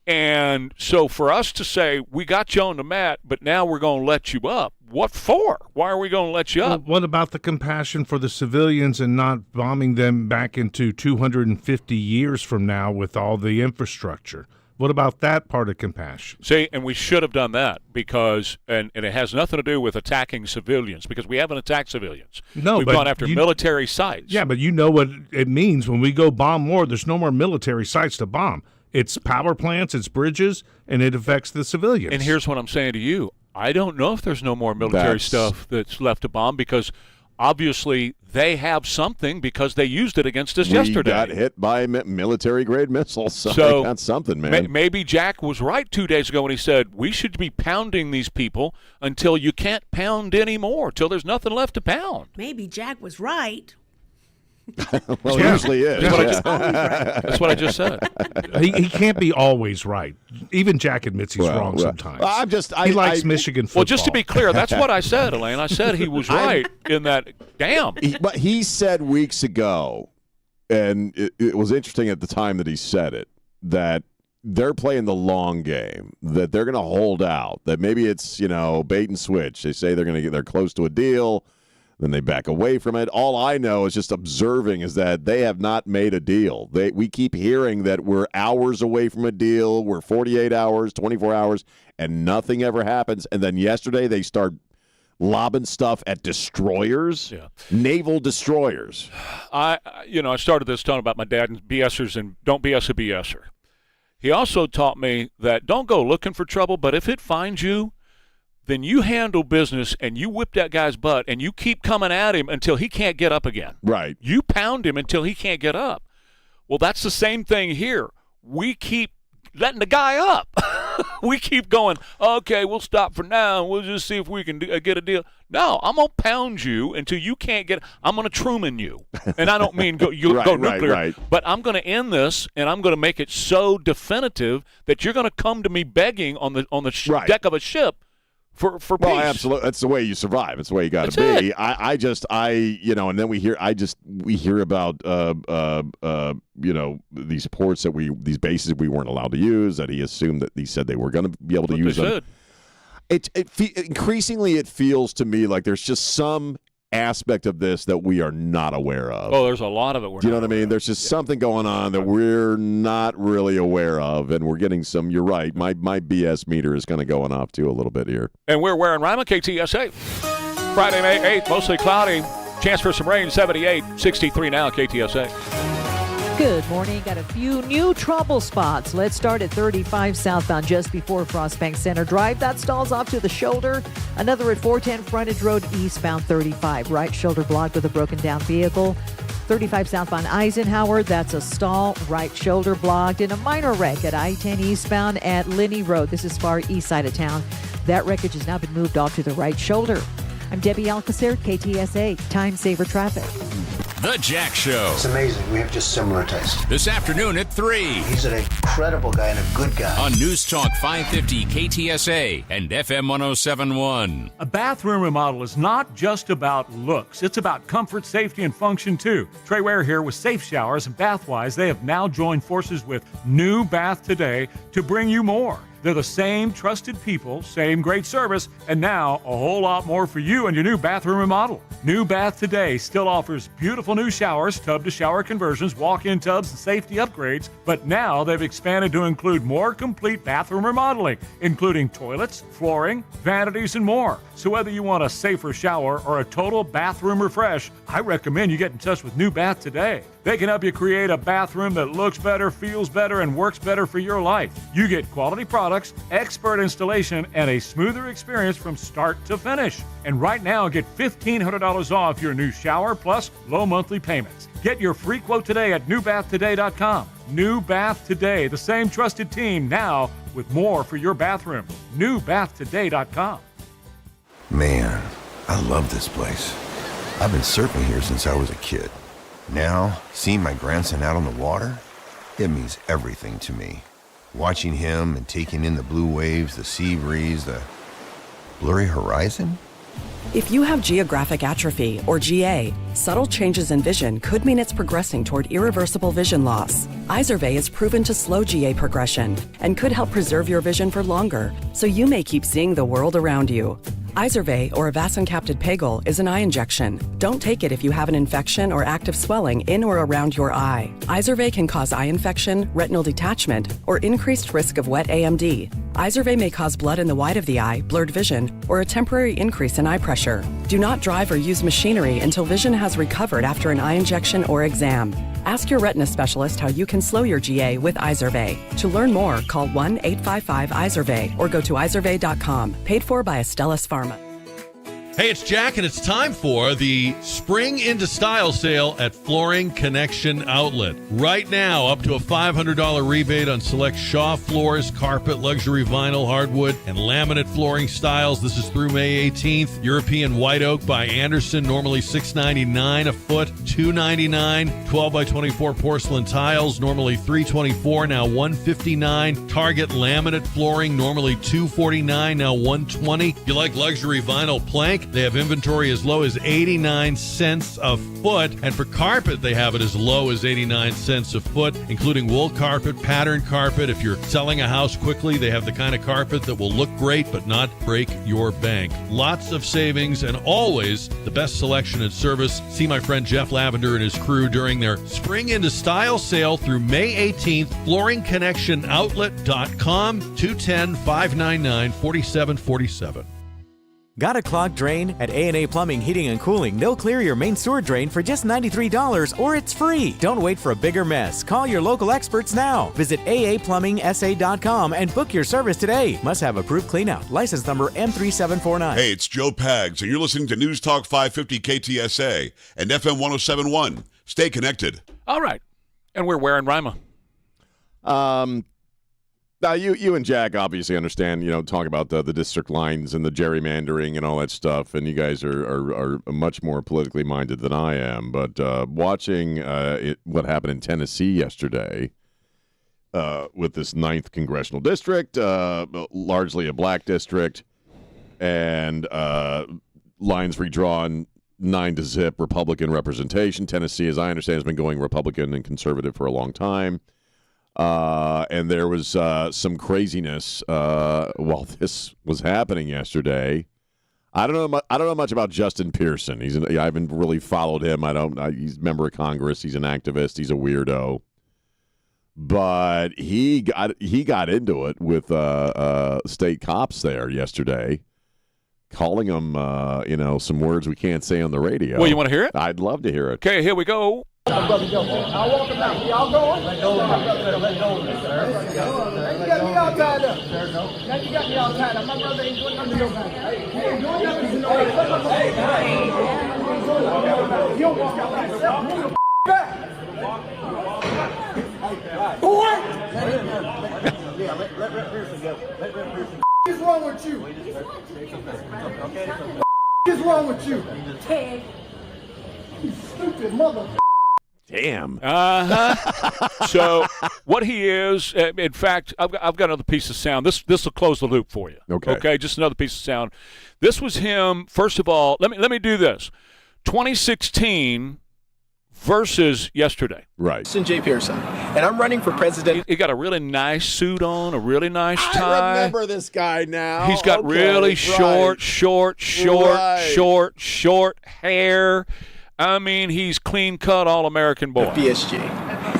[SPEAKER 1] And so for us to say, we got you on the mat, but now we're going to let you up, what for? Why are we going to let you up?
[SPEAKER 5] What about the compassion for the civilians and not bombing them back into 250 years from now with all the infrastructure? What about that part of compassion?
[SPEAKER 1] See, and we should have done that because, and it has nothing to do with attacking civilians because we haven't attacked civilians.
[SPEAKER 5] No,
[SPEAKER 1] We've gone after military sites.
[SPEAKER 5] Yeah, but you know what it means when we go bomb more. There's no more military sites to bomb. It's power plants, it's bridges, and it affects the civilians.
[SPEAKER 1] And here's what I'm saying to you. I don't know if there's no more military stuff that's left to bomb because obviously they have something because they used it against us yesterday.
[SPEAKER 2] We got hit by military-grade missiles, so they got something, man.
[SPEAKER 1] Maybe Jack was right 2 days ago when he said we should be pounding these people until you can't pound anymore, till there's nothing left to pound.
[SPEAKER 7] Maybe Jack was right.
[SPEAKER 2] Well, he usually is.
[SPEAKER 1] That's what I just said.
[SPEAKER 5] He can't be always right. Even Jack admits he's wrong sometimes. He likes Michigan football.
[SPEAKER 1] Well, just to be clear, that's what I said, Elaine. I said he was right in that. Damn.
[SPEAKER 2] But he said weeks ago, and it was interesting at the time that he said it, that they're playing the long game, that they're going to hold out, that maybe it's, bait and switch. They say they're close to a deal. Then they back away from it. All I know is just observing is that they have not made a deal. We keep hearing that we're hours away from a deal. We're 48 hours, 24 hours, and nothing ever happens. And then yesterday they start lobbing stuff at destroyers, naval destroyers.
[SPEAKER 1] I started this talking about my dad and BSers and don't BS a BSer. He also taught me that don't go looking for trouble, but if it finds you, then you handle business and you whip that guy's butt and you keep coming at him until he can't get up again.
[SPEAKER 2] Right.
[SPEAKER 1] You pound him until he can't get up. Well, that's the same thing here. We keep letting the guy up. We keep going, okay, we'll stop for now. We'll just see if we can get a deal. No, I'm going to pound you until you can't get – I'm going to Truman you. And I don't mean go nuclear.
[SPEAKER 2] Right.
[SPEAKER 1] But I'm going to end this, and I'm going to make it so definitive that you're going to come to me begging on the deck of a ship for peace.
[SPEAKER 2] Well, absolutely. That's the way you survive. It's the way you got to be. And then we hear about these ports these bases we weren't allowed to use, that he said they were going to be able to use them. Increasingly it feels to me like there's just some aspect of this that we are not aware of.
[SPEAKER 1] Oh, there's a lot of it.
[SPEAKER 2] Do you know what I mean? There's just something going on that we're not really aware of, and we're getting some. You're right. My BS meter is kind of going off too a little bit here.
[SPEAKER 1] And we're Ware and Rima, KTSA. Friday, May 8th, mostly cloudy. Chance for some rain, 78, 63 now, KTSA.
[SPEAKER 23] Good morning. Got a few new trouble spots. Let's start at 35 southbound just before Frostbank Center Drive. That stalls off to the shoulder. Another at 410 Frontage Road eastbound 35. Right shoulder blocked with a broken down vehicle. 35 southbound Eisenhower. That's a stall. Right shoulder blocked. And a minor wreck at I-10 eastbound at Linney Road. This is far east side of town. That wreckage has now been moved off to the right shoulder. I'm Debbie Alcacer, KTSA. Time Saver Traffic.
[SPEAKER 12] The Jack Show.
[SPEAKER 8] It's amazing. We have just similar taste.
[SPEAKER 12] This afternoon at 3.
[SPEAKER 8] He's an incredible guy and a good guy.
[SPEAKER 12] On News Talk 550 KTSA and FM 107.1.
[SPEAKER 9] A bathroom remodel is not just about looks. It's about comfort, safety, and function, too. Trey Ware here with Safe Showers and Bathwise. They have now joined forces with New Bath Today to bring you more. They're the same trusted people, same great service, and now a whole lot more for you and your new bathroom remodel. New Bath Today still offers beautiful new showers, tub-to-shower conversions, walk-in tubs, and safety upgrades, but now they've expanded to include more complete bathroom remodeling, including toilets, flooring, vanities, and more. So whether you want a safer shower or a total bathroom refresh, I recommend you get in touch with New Bath Today. They can help you create a bathroom that looks better, feels better, and works better for your life. You get quality products, expert installation, and a smoother experience from start to finish. And right now, get $1,500 off your new shower plus low monthly payments. Get your free quote today at newbathtoday.com. New Bath Today, the same trusted team now with more for your bathroom. Newbathtoday.com.
[SPEAKER 16] Man, I love this place. I've been surfing here since I was a kid. Now, seeing my grandson out on the water, it means everything to me. Watching him and taking in the blue waves, the sea breeze, the blurry horizon.
[SPEAKER 11] If you have geographic atrophy, or GA, subtle changes in vision could mean it's progressing toward irreversible vision loss. Izervay is proven to slow GA progression and could help preserve your vision for longer, so you may keep seeing the world around you. Izervay, or avacincaptad pegol, is an eye injection. Don't take it if you have an infection or active swelling in or around your eye. Izervay can cause eye infection, retinal detachment, or increased risk of wet AMD. Izervay may cause blood in the white of the eye, blurred vision, or a temporary increase in eye pressure. Do not drive or use machinery until vision has recovered after an eye injection or exam. Ask your retina specialist how you can slow your GA with Izervay. To learn more, call 1-855-IZERVAY or go to izervay.com. Paid for by Astellas Pharma.
[SPEAKER 13] Hey, it's Jack, and it's time for the Spring into Style sale at Flooring Connection Outlet. Right now, up to a $500 rebate on select Shaw floors, carpet, luxury vinyl, hardwood, and laminate flooring styles. This is through May 18th. European White Oak by Anderson, normally $6.99 a foot, $2.99. 12 by 24 porcelain tiles, normally $3.24, now $1.59. Target laminate flooring, normally $2.49, now $1.20. If you like luxury vinyl plank, they have inventory as low as 89 cents a foot. And for carpet, they have it as low as 89 cents a foot, including wool carpet, pattern carpet. If you're selling a house quickly, they have the kind of carpet that will look great but not break your bank. Lots of savings and always the best selection and service. See my friend Jeff Lavender and his crew during their Spring into Style sale through May 18th. FlooringConnectionOutlet.com, 210-599-4747.
[SPEAKER 10] Got a clogged drain? At A&A Plumbing, Heating, and Cooling, they'll clear your main sewer drain for just $93 or it's free. Don't wait for a bigger mess. Call your local experts now. Visit aaplumbingsa.com and book your service today. Must have approved cleanout. License number M3749.
[SPEAKER 15] Hey, it's Joe Pags, and you're listening to News Talk 550 KTSA and FM 1071. Stay connected.
[SPEAKER 1] All right. And we're Ware and Rima.
[SPEAKER 2] Now, you and Jack obviously understand, talk about the district lines and the gerrymandering and all that stuff, and you guys are much more politically minded than I am. But watching what happened in Tennessee yesterday with this 9th congressional district, largely a black district, and lines redrawn 9-0 Republican representation. Tennessee, as I understand, has been going Republican and conservative for a long time. And there was some craziness while this was happening yesterday. I don't know much about Justin Pearson. I haven't really followed him. He's a member of Congress. He's an activist. He's a weirdo. But he got into it with state cops there yesterday, calling them some words we can't say on the radio.
[SPEAKER 1] Well, you want to hear it?
[SPEAKER 2] I'd love to hear it.
[SPEAKER 1] Okay, here we go.
[SPEAKER 17] I'll walk him out. Y'all going? Let go of me, sir. Now you got me all tied up. Now you got me all tied up. My brother ain't doing nothing to nobody. He ain't doing nothing to nobody. You don't walk out like yourself. Move the back. Boy! Yeah, let Pearson go. Let Pearson go. What is wrong with you? What is wrong with you? You stupid mother.
[SPEAKER 2] Damn.
[SPEAKER 1] So what he is, in fact, I've got another piece of sound. This will close the loop for you. Okay, just another piece of sound. This was him. First of all, let me do this. 2016 versus yesterday.
[SPEAKER 2] Right.
[SPEAKER 18] Jay Pearson, and I'm running for president.
[SPEAKER 1] He got a really nice suit on, a really nice tie.
[SPEAKER 2] I remember this guy now.
[SPEAKER 1] He's got really short hair. I mean, he's clean-cut, all-American boy.
[SPEAKER 18] BSG.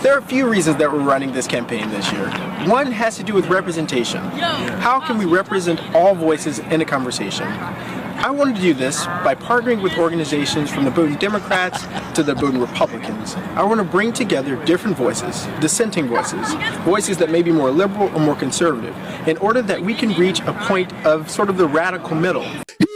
[SPEAKER 18] There are a few reasons that we're running this campaign this year. One has to do with representation. How can we represent all voices in a conversation? I wanted to do this by partnering with organizations from the Boone Democrats to the Boone Republicans. I want to bring together different voices, dissenting voices, voices that may be more liberal or more conservative, in order that we can reach a point of sort of the radical middle.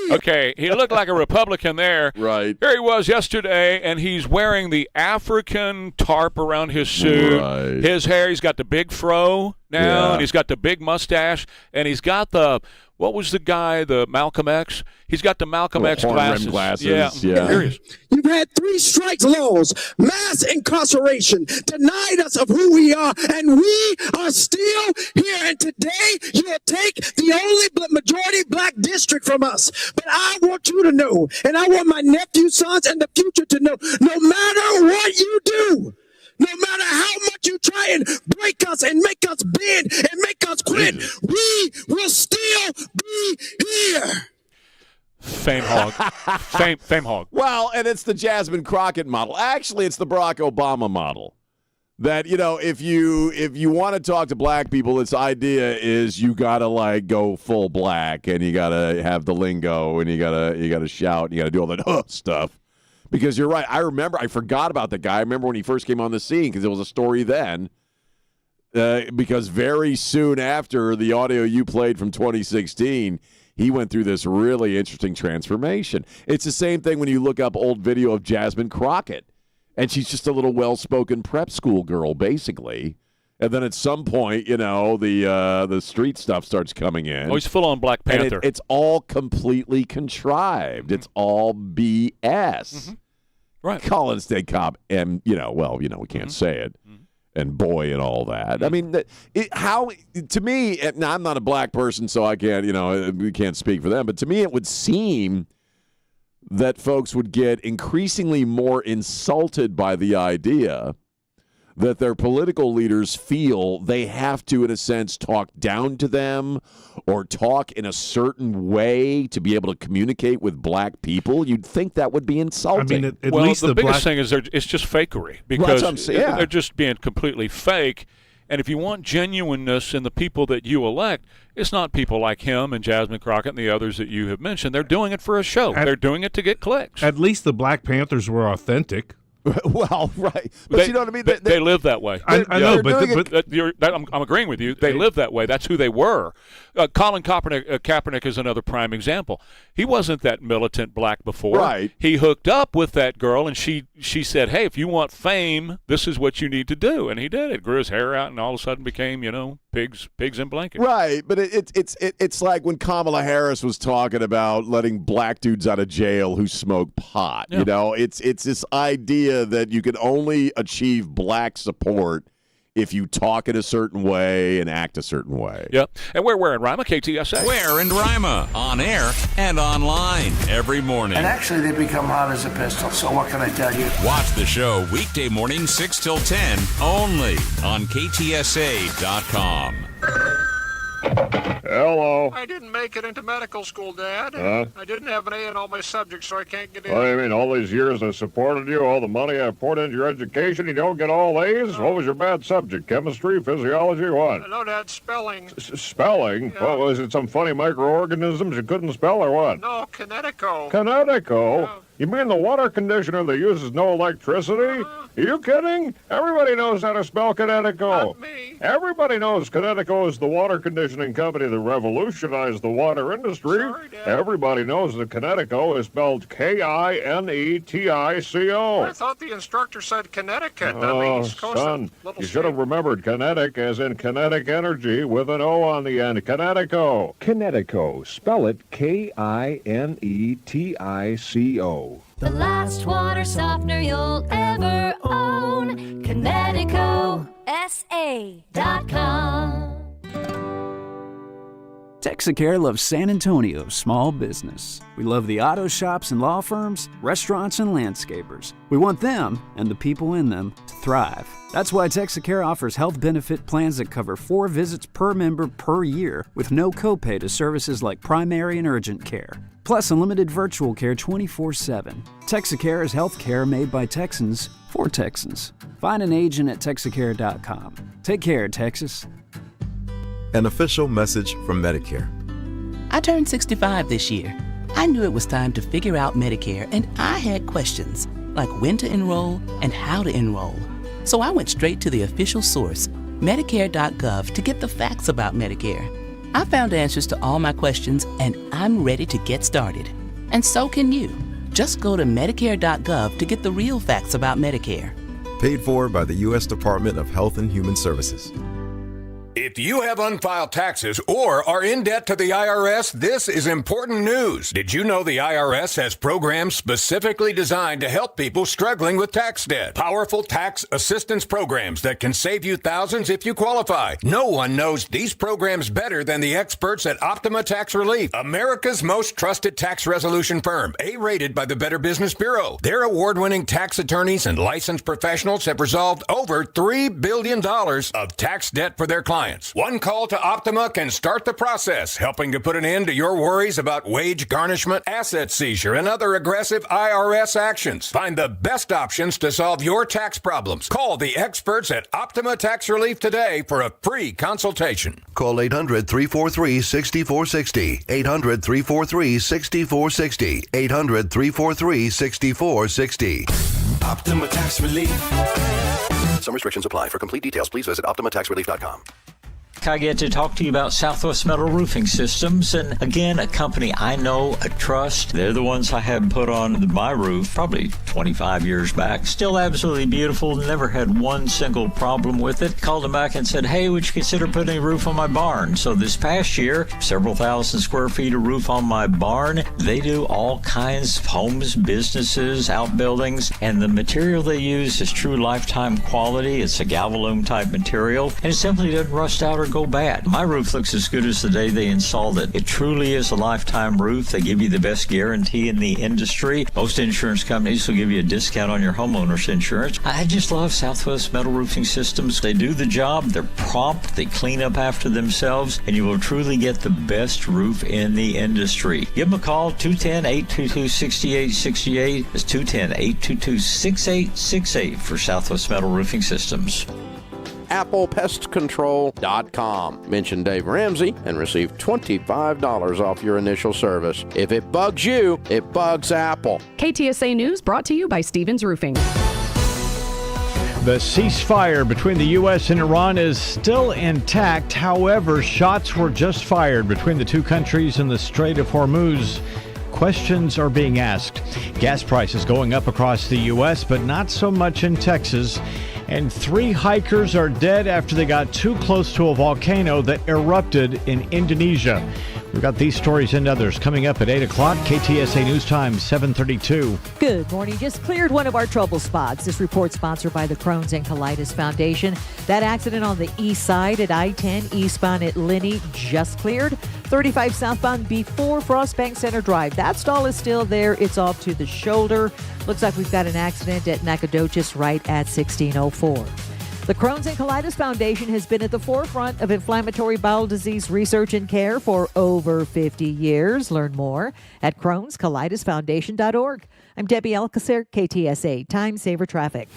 [SPEAKER 1] Okay, he looked like a Republican there.
[SPEAKER 2] Right.
[SPEAKER 1] Here he was yesterday, and he's wearing the African tarp around his suit.
[SPEAKER 2] Right.
[SPEAKER 1] His hair, he's got the big fro now, and he's got the big mustache, and he's got the what was the guy, the Malcolm X? He's got the Malcolm X
[SPEAKER 2] horn-rimmed
[SPEAKER 1] glasses.
[SPEAKER 2] Yeah.
[SPEAKER 1] Here he is.
[SPEAKER 3] You've had 3 strikes laws, mass incarceration, denied us of who we are, and we are still here. And today you'll take the only majority black district from us. But I want you to know, and I want my nephew, sons, and the future to know, no matter what you do, no matter how much you try and break us and make us bend and make us quit, we will still be here.
[SPEAKER 1] Fame hog. Fame hog.
[SPEAKER 2] Well, and it's the Jasmine Crockett model. Actually, it's the Barack Obama model. That, if you want to talk to black people, its idea is you got to go full black, and you got to have the lingo, and you got to shout, and you got to do all that stuff. Because you're right. I forgot about the guy. I remember when he first came on the scene because it was a story then. Because very soon after the audio you played from 2016, he went through this really interesting transformation. It's the same thing when you look up old video of Jasmine Crockett. And she's just a little well-spoken prep school girl, basically. And then at some point, the street stuff starts coming in.
[SPEAKER 1] Oh, he's full-on Black Panther.
[SPEAKER 2] And it's all completely contrived. It's all BS.
[SPEAKER 1] Mm-hmm. Right.
[SPEAKER 2] Colin State Cop, and, we can't say it.
[SPEAKER 1] Mm-hmm.
[SPEAKER 2] And boy and all that. I mean, to me, now I'm not a black person, so I can't, we can't speak for them. But to me, it would seem that folks would get increasingly more insulted by the idea that their political leaders feel they have to, in a sense, talk down to them or talk in a certain way to be able to communicate with black people. You'd think that would be insulting.
[SPEAKER 5] I mean, at least
[SPEAKER 1] the biggest thing is it's just fakery because they're just being completely fake. And if you want genuineness in the people that you elect, it's not people like him and Jasmine Crockett and the others that you have mentioned. They're doing it for a show. They're doing it to get clicks.
[SPEAKER 5] At least the Black Panthers were authentic.
[SPEAKER 2] Well, right. But you know what I mean?
[SPEAKER 1] They live that way.
[SPEAKER 5] I know, but
[SPEAKER 1] I'm agreeing with you. They live that way. That's who they were. Colin Kaepernick is another prime example. He wasn't that militant black before.
[SPEAKER 2] Right.
[SPEAKER 1] He hooked up with that girl, and she said, hey, if you want fame, this is what you need to do. And he did it. Grew his hair out, and all of a sudden became, pigs in blankets.
[SPEAKER 2] Right. But it's like when Kamala Harris was talking about letting black dudes out of jail who smoke pot.
[SPEAKER 1] Yeah.
[SPEAKER 2] It's this idea that you can only achieve black support if you talk in a certain way and act a certain way.
[SPEAKER 1] Yep. And we're Ware and Rima, KTSA.
[SPEAKER 12] Ware and Rima, on air and online every morning.
[SPEAKER 8] And actually, they become hot as a pistol, so what can I tell you?
[SPEAKER 12] Watch the show weekday mornings 6 till 10, only on KTSA.com.
[SPEAKER 4] Hello.
[SPEAKER 14] I didn't make it into medical school, Dad. I didn't have an A in all my subjects, so I can't get in.
[SPEAKER 4] What do you mean, all these years I supported you, all the money I poured into your education, you don't get all A's? What was your bad subject? Chemistry, physiology, what?
[SPEAKER 14] No, Dad, spelling.
[SPEAKER 4] Spelling?
[SPEAKER 14] Yeah.
[SPEAKER 4] What, was it some funny microorganisms you couldn't spell or what?
[SPEAKER 14] No, Kinetico.
[SPEAKER 4] Kinetico?
[SPEAKER 14] Yeah.
[SPEAKER 4] You mean the water conditioner that uses no electricity? Are you kidding? Everybody knows how to spell Kinetico.
[SPEAKER 14] Not me.
[SPEAKER 4] Everybody knows Kinetico is the water conditioning company that revolutionized the water industry.
[SPEAKER 14] Sorry, Dad.
[SPEAKER 4] Everybody knows that Kinetico is spelled Kinetico.
[SPEAKER 14] I thought the instructor said Connecticut.
[SPEAKER 4] Oh,
[SPEAKER 14] East Coast
[SPEAKER 4] son,
[SPEAKER 14] little
[SPEAKER 4] you should have remembered kinetic as in kinetic energy with an O on the end. Kinetico. Kinetico. Spell it Kinetico.
[SPEAKER 6] The last water softener you'll ever own. KineticoSA.com.
[SPEAKER 19] Texacare loves San Antonio's small business. We love the auto shops and law firms, restaurants and landscapers. We want them, and the people in them, to thrive. That's why Texacare offers health benefit plans that cover 4 visits per member per year with no copay to services like primary and urgent care. Plus unlimited virtual care 24/7. Texacare is health care made by Texans for Texans. Find an agent at Texacare.com. Take care, Texas.
[SPEAKER 20] An official message from Medicare.
[SPEAKER 21] I turned 65 this year. I knew it was time to figure out Medicare, and I had questions, like when to enroll and how to enroll. So I went straight to the official source, Medicare.gov, to get the facts about Medicare. I found answers to all my questions, and I'm ready to get started. And so can you. Just go to Medicare.gov to get the real facts about Medicare.
[SPEAKER 20] Paid for by the U.S. Department of Health and Human Services.
[SPEAKER 7] If you have unfiled taxes or are in debt to the IRS, this is important news. Did you know the IRS has programs specifically designed to help people struggling with tax debt? Powerful tax assistance programs that can save you thousands if you qualify. No one knows these programs better than the experts at Optima Tax Relief, America's most trusted tax resolution firm, A-rated by the Better Business Bureau. Their award-winning tax attorneys and licensed professionals have resolved over $3 billion of tax debt for their clients. One call to Optima can start the process, helping to put an end to your worries about wage garnishment, asset seizure, and other aggressive IRS actions. Find the best options to solve your tax problems. Call the experts at Optima Tax Relief today for a free consultation.
[SPEAKER 22] Call 800-343-6460. 800-343-6460. 800-343-6460.
[SPEAKER 16] Optima Tax Relief. Some restrictions apply. For complete details, please visit OptimaTaxRelief.com.
[SPEAKER 23] I get to talk to you about Southwest Metal Roofing Systems, and again, a company I know, I trust. They're the ones I had put on my roof probably 25 years back. Still absolutely beautiful, never had one single problem with it. Called them back and said, hey, would you consider putting a roof on my barn? So this past year, several thousand square feet of roof on my barn. They do all kinds of homes, businesses, outbuildings, and the material they use is true lifetime quality. It's a Galvalume type material, and it simply doesn't rust out or go bad. My roof looks as good as the day they installed it. It truly is a lifetime roof. They give you the best guarantee in the industry. Most insurance companies will give you a discount on your homeowner's insurance. I just love Southwest Metal Roofing Systems. They do the job. They're prompt. They clean up after themselves, and you will truly get the best roof in the industry. Give them a call, 210-822-6868. It's 210-822-6868 for Southwest Metal Roofing Systems.
[SPEAKER 24] ApplePestControl.com. Mention Dave Ramsey and receive $25 off your initial service. If it bugs you, it bugs Apple.
[SPEAKER 25] KTSA News brought to you by Stevens Roofing.
[SPEAKER 26] The ceasefire between the U.S. and Iran is still intact. However, shots were just fired between the two countries in the Strait of Hormuz. Questions are being asked. Gas prices going up across the U.S., but not so much in Texas. And 3 hikers are dead after they got too close to a volcano that erupted in Indonesia. We've got these stories and others coming up at 8 o'clock. KTSA News Time, 7:32.
[SPEAKER 27] Good morning. Just cleared one of our trouble spots. This report sponsored by the Crohn's and Colitis Foundation. That accident on the east side at I-10 eastbound at Linney just cleared. 35 southbound before Frostbank Center Drive. That stall is still there. It's off to the shoulder. Looks like we've got an accident at Nacogdoches right at 1604. The Crohn's and Colitis Foundation has been at the forefront of inflammatory bowel disease research and care for over 50 years. Learn more at Crohn'sColitisFoundation.org. I'm Debbie Alcacer, KTSA Time Saver Traffic.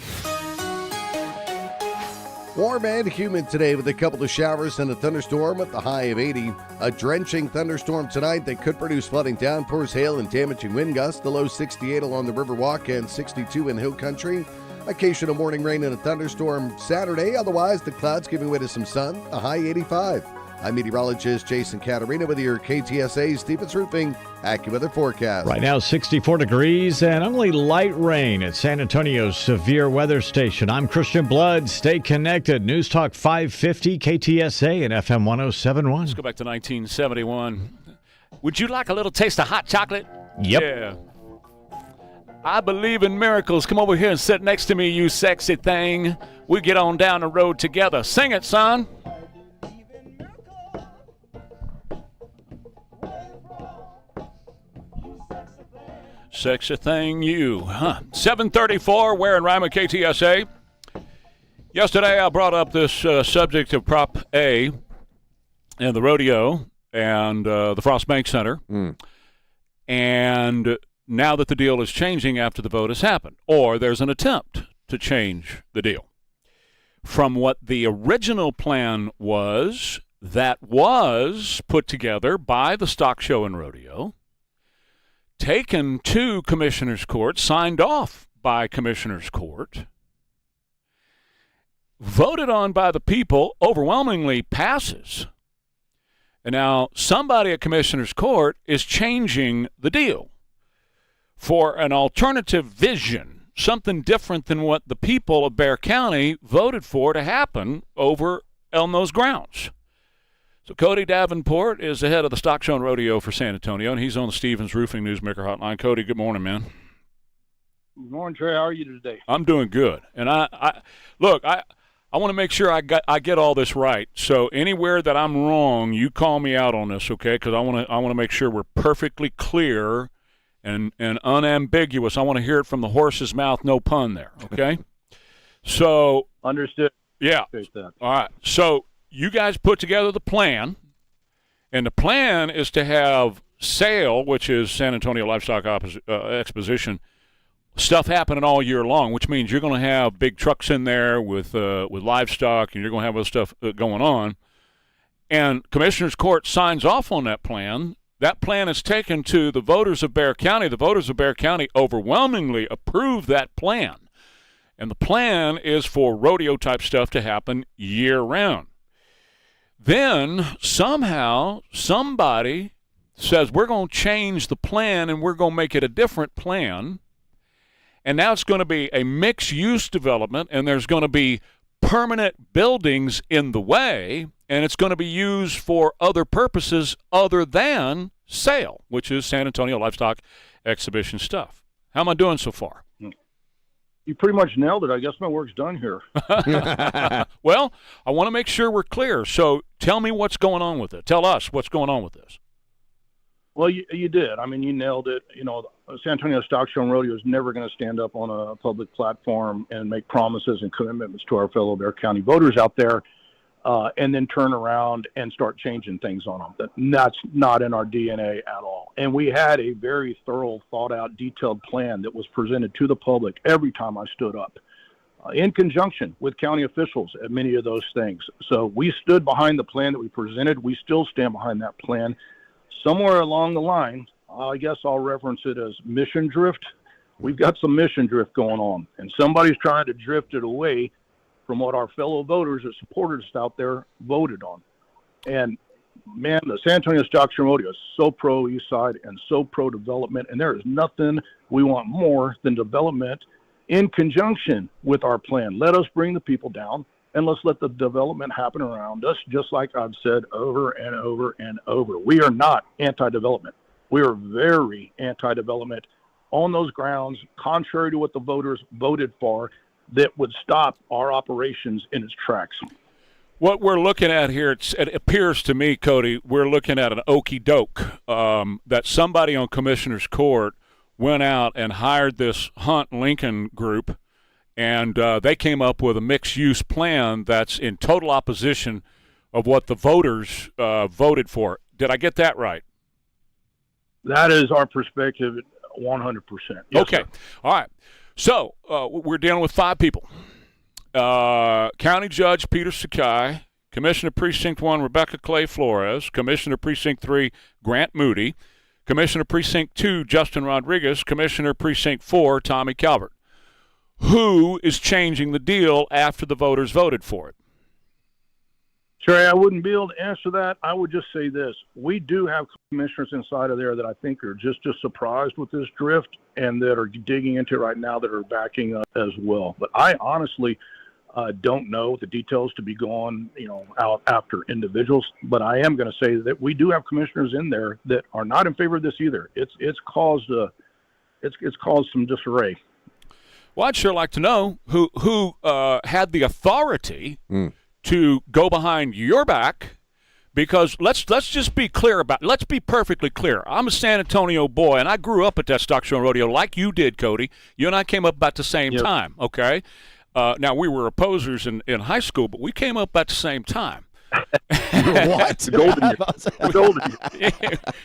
[SPEAKER 28] Warm and humid today with a couple of showers and a thunderstorm at the high of 80. A drenching thunderstorm tonight that could produce flooding downpours, hail, and damaging wind gusts. The low 68 along the Riverwalk and 62 in Hill Country. Occasional morning rain and a thunderstorm Saturday. Otherwise, the clouds giving way to some sun. A high 85. I'm meteorologist Jason Caterina with your KTSA Stevens Roofing AccuWeather forecast.
[SPEAKER 26] Right now, 64 degrees and only light rain at San Antonio's severe weather station. I'm Christian Blood. Stay connected. News Talk 550 KTSA and FM 107.1.
[SPEAKER 1] Let's go back to 1971. Would you like a little taste of hot chocolate?
[SPEAKER 26] Yep.
[SPEAKER 1] Yeah. I believe in miracles. Come over here and sit next to me, you sexy thing. We get on down the road together. Sing it, son. Sexy thing, you. 734, Ware and Rima, KTSA. Yesterday, I brought up this subject of Prop A and the rodeo and the Frostbank Center. And now that the deal is changing after the vote has happened, or there's an attempt to change the deal. From what the original plan was, that was put together by the Stock Show and Rodeo, taken to Commissioner's Court, signed off by Commissioner's Court, voted on by the people, overwhelmingly passes. And now somebody at Commissioner's Court is changing the deal for an alternative vision, something different than what the people of Bexar County voted for to happen over on those grounds. So Cody Davenport is the head of the Stock Show and Rodeo for San Antonio, and he's on the Stevens Roofing Newsmaker Hotline. Cody, good morning, man.
[SPEAKER 9] Good morning, Trey. How are you today?
[SPEAKER 1] I'm doing good. And I want to make sure I get all this right. So anywhere that I'm wrong, you call me out on this, okay? Because I want to make sure we're perfectly clear and unambiguous. I want to hear it from the horse's mouth, no pun there, okay? So
[SPEAKER 9] understood.
[SPEAKER 1] Yeah.
[SPEAKER 9] That.
[SPEAKER 1] All right. So you guys put together the plan, and the plan is to have sale, which is San Antonio Livestock Exposition, stuff happening all year long, which means you're going to have big trucks in there with livestock, and you're going to have other stuff going on. And Commissioner's Court signs off on that plan. That plan is taken to the voters of Bexar County. The voters of Bexar County overwhelmingly approve that plan. And the plan is for rodeo-type stuff to happen year-round. Then somehow somebody says, we're going to change the plan and we're going to make it a different plan. And now it's going to be a mixed-use development, and there's going to be permanent buildings in the way, and it's going to be used for other purposes other than sale, which is San Antonio Livestock Exhibition stuff. How am I doing so far?
[SPEAKER 9] You pretty much nailed it. I guess my work's done here.
[SPEAKER 1] Well, I want to make sure we're clear. So tell me what's going on with it. Tell us what's going on with this.
[SPEAKER 9] Well, you did. I mean, you nailed it. You know, San Antonio Stock Show and Rodeo is never going to stand up on a public platform and make promises and commitments to our fellow Bexar County voters out there and then turn around and start changing things on them. That's not in our DNA at all. And we had a very thorough, thought-out, detailed plan that was presented to the public every time I stood up, in conjunction with county officials at many of those things. So we stood behind the plan that we presented. We still stand behind that plan. Somewhere along the line, I guess I'll reference it as mission drift. We've got some mission drift going on, and somebody's trying to drift it away from what our fellow voters that supported us out there voted on. And, man, the San Antonio Stock Show Rodeo is so pro-East Side and so pro-development, and there is nothing we want more than development in conjunction with our plan. Let us bring the people down, and let's let the development happen around us, just like I've said over and over and over. We are not anti-development. We are very anti-development on those grounds, contrary to what the voters voted for, that would stop our operations in its tracks.
[SPEAKER 1] What we're looking at here, it appears to me, Cody, we're looking at an okey doke, that somebody on Commissioner's Court went out and hired this Hunt Lincoln group, and they came up with a mixed-use plan that's in total opposition of what the voters voted for. Did I get that right?
[SPEAKER 9] That is our perspective, 100%. Yes,
[SPEAKER 1] okay.
[SPEAKER 9] sir.
[SPEAKER 1] All right. So we're dealing with 5 people. County Judge Peter Sakai, Commissioner Precinct 1 Rebecca Clay Flores, Commissioner Precinct 3 Grant Moody, Commissioner Precinct 2 Justin Rodriguez, Commissioner Precinct 4 Tommy Calvert. Who is changing the deal after the voters voted for it?
[SPEAKER 9] Trey, I wouldn't be able to answer that. I would just say this. We do have commissioners inside of there that I think are just as surprised with this drift and that are digging into it right now that are backing us as well. But I honestly don't know the details to be going, out after individuals. But I am going to say that we do have commissioners in there that are not in favor of this either. It's caused some disarray.
[SPEAKER 1] Well, I'd sure like to know who had the authority to go behind your back, because let's just be clear let's be perfectly clear. I'm a San Antonio boy, and I grew up at that Stock Show and Rodeo like you did, Cody. You and I came up about the same time, okay? Now, we were opposers in high school, but we came up at the same time.
[SPEAKER 2] What?
[SPEAKER 9] Golden.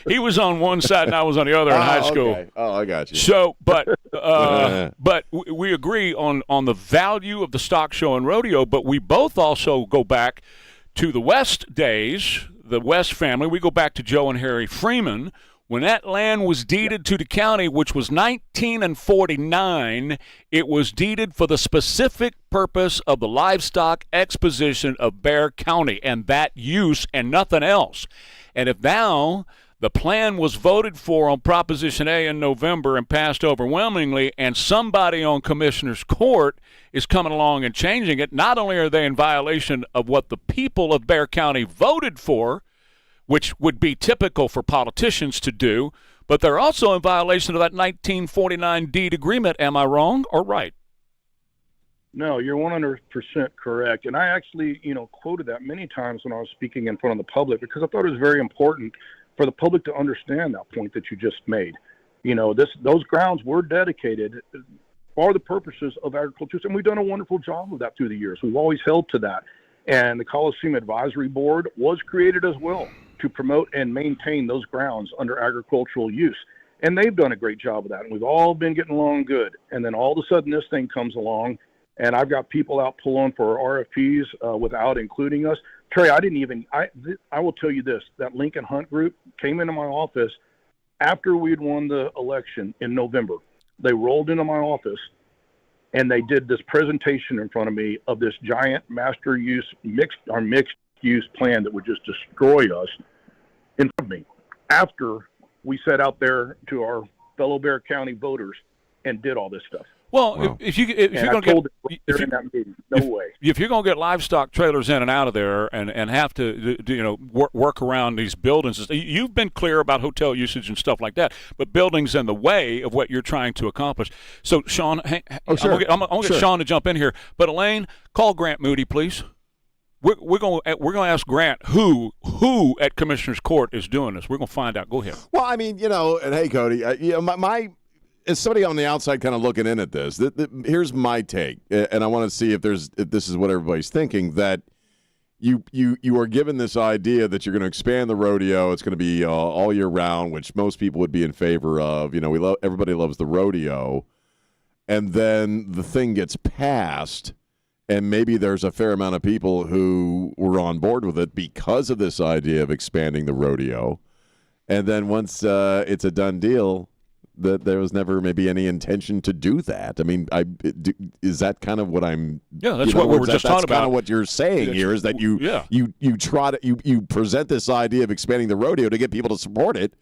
[SPEAKER 1] He was on one side and I was on the other in high school.
[SPEAKER 2] Okay. Oh, I got you.
[SPEAKER 1] So, but we agree on the value of the Stock Show and Rodeo, but we both also go back to the West days, the West family. We go back to Joe and Harry Freeman. When that land was deeded to the county, which was 1949, it was deeded for the specific purpose of the livestock exposition of Bexar County and that use and nothing else. And if now The plan was voted for on Proposition A in November and passed overwhelmingly, and somebody on Commissioner's Court is coming along and changing it. Not only are they in violation of what the people of Bexar County voted for, which would be typical for politicians to do, but they're also in violation of that 1949 deed agreement. Am I wrong or right?
[SPEAKER 9] No, you're 100% correct. And I actually, quoted that many times when I was speaking in front of the public, because I thought it was very important for the public to understand that point that you just made. Those grounds were dedicated for the purposes of agriculture, and we've done a wonderful job of that through the years. We've always held to that. And the Coliseum Advisory Board was created as well to promote and maintain those grounds under agricultural use. And they've done a great job of that. And we've all been getting along good. And then all of a sudden this thing comes along, and I've got people out pulling for RFPs without including us. Trey, I will tell you this, that Lincoln Hunt group came into my office after we'd won the election in November. They rolled into my office and they did this presentation in front of me of this giant master use mixed use plan that would just destroy us in front of me after we set out there to our fellow Bexar County voters and did all this stuff.
[SPEAKER 1] Well,
[SPEAKER 9] wow.
[SPEAKER 1] if you're going to if you're going to get livestock trailers in and out of there and have to work around these buildings, you've been clear about hotel usage and stuff like that, but buildings in the way of what you're trying to accomplish. So, Sean, I'm going to get Sean to jump in here, but Elaine, call Grant Moody, please. We're going to ask Grant who at Commissioner's Court is doing this. We're going to find out. Go ahead.
[SPEAKER 2] Well, I mean, and hey, Cody, my as somebody on the outside kind of looking in at this, here's my take, and I want to see if this is what everybody's thinking, that you are given this idea that you're going to expand the rodeo. It's going to be all year round, which most people would be in favor of. Everybody loves the rodeo, and then the thing gets passed, and maybe there's a fair amount of people who were on board with it because of this idea of expanding the rodeo, and then once it's a done deal, that there was never maybe any intention to do that. I mean, is that kind of what I'm?
[SPEAKER 1] Yeah, that's what we were just talking about.
[SPEAKER 2] That's kind of what you're saying here is that you present this idea of expanding the rodeo to get people to support it,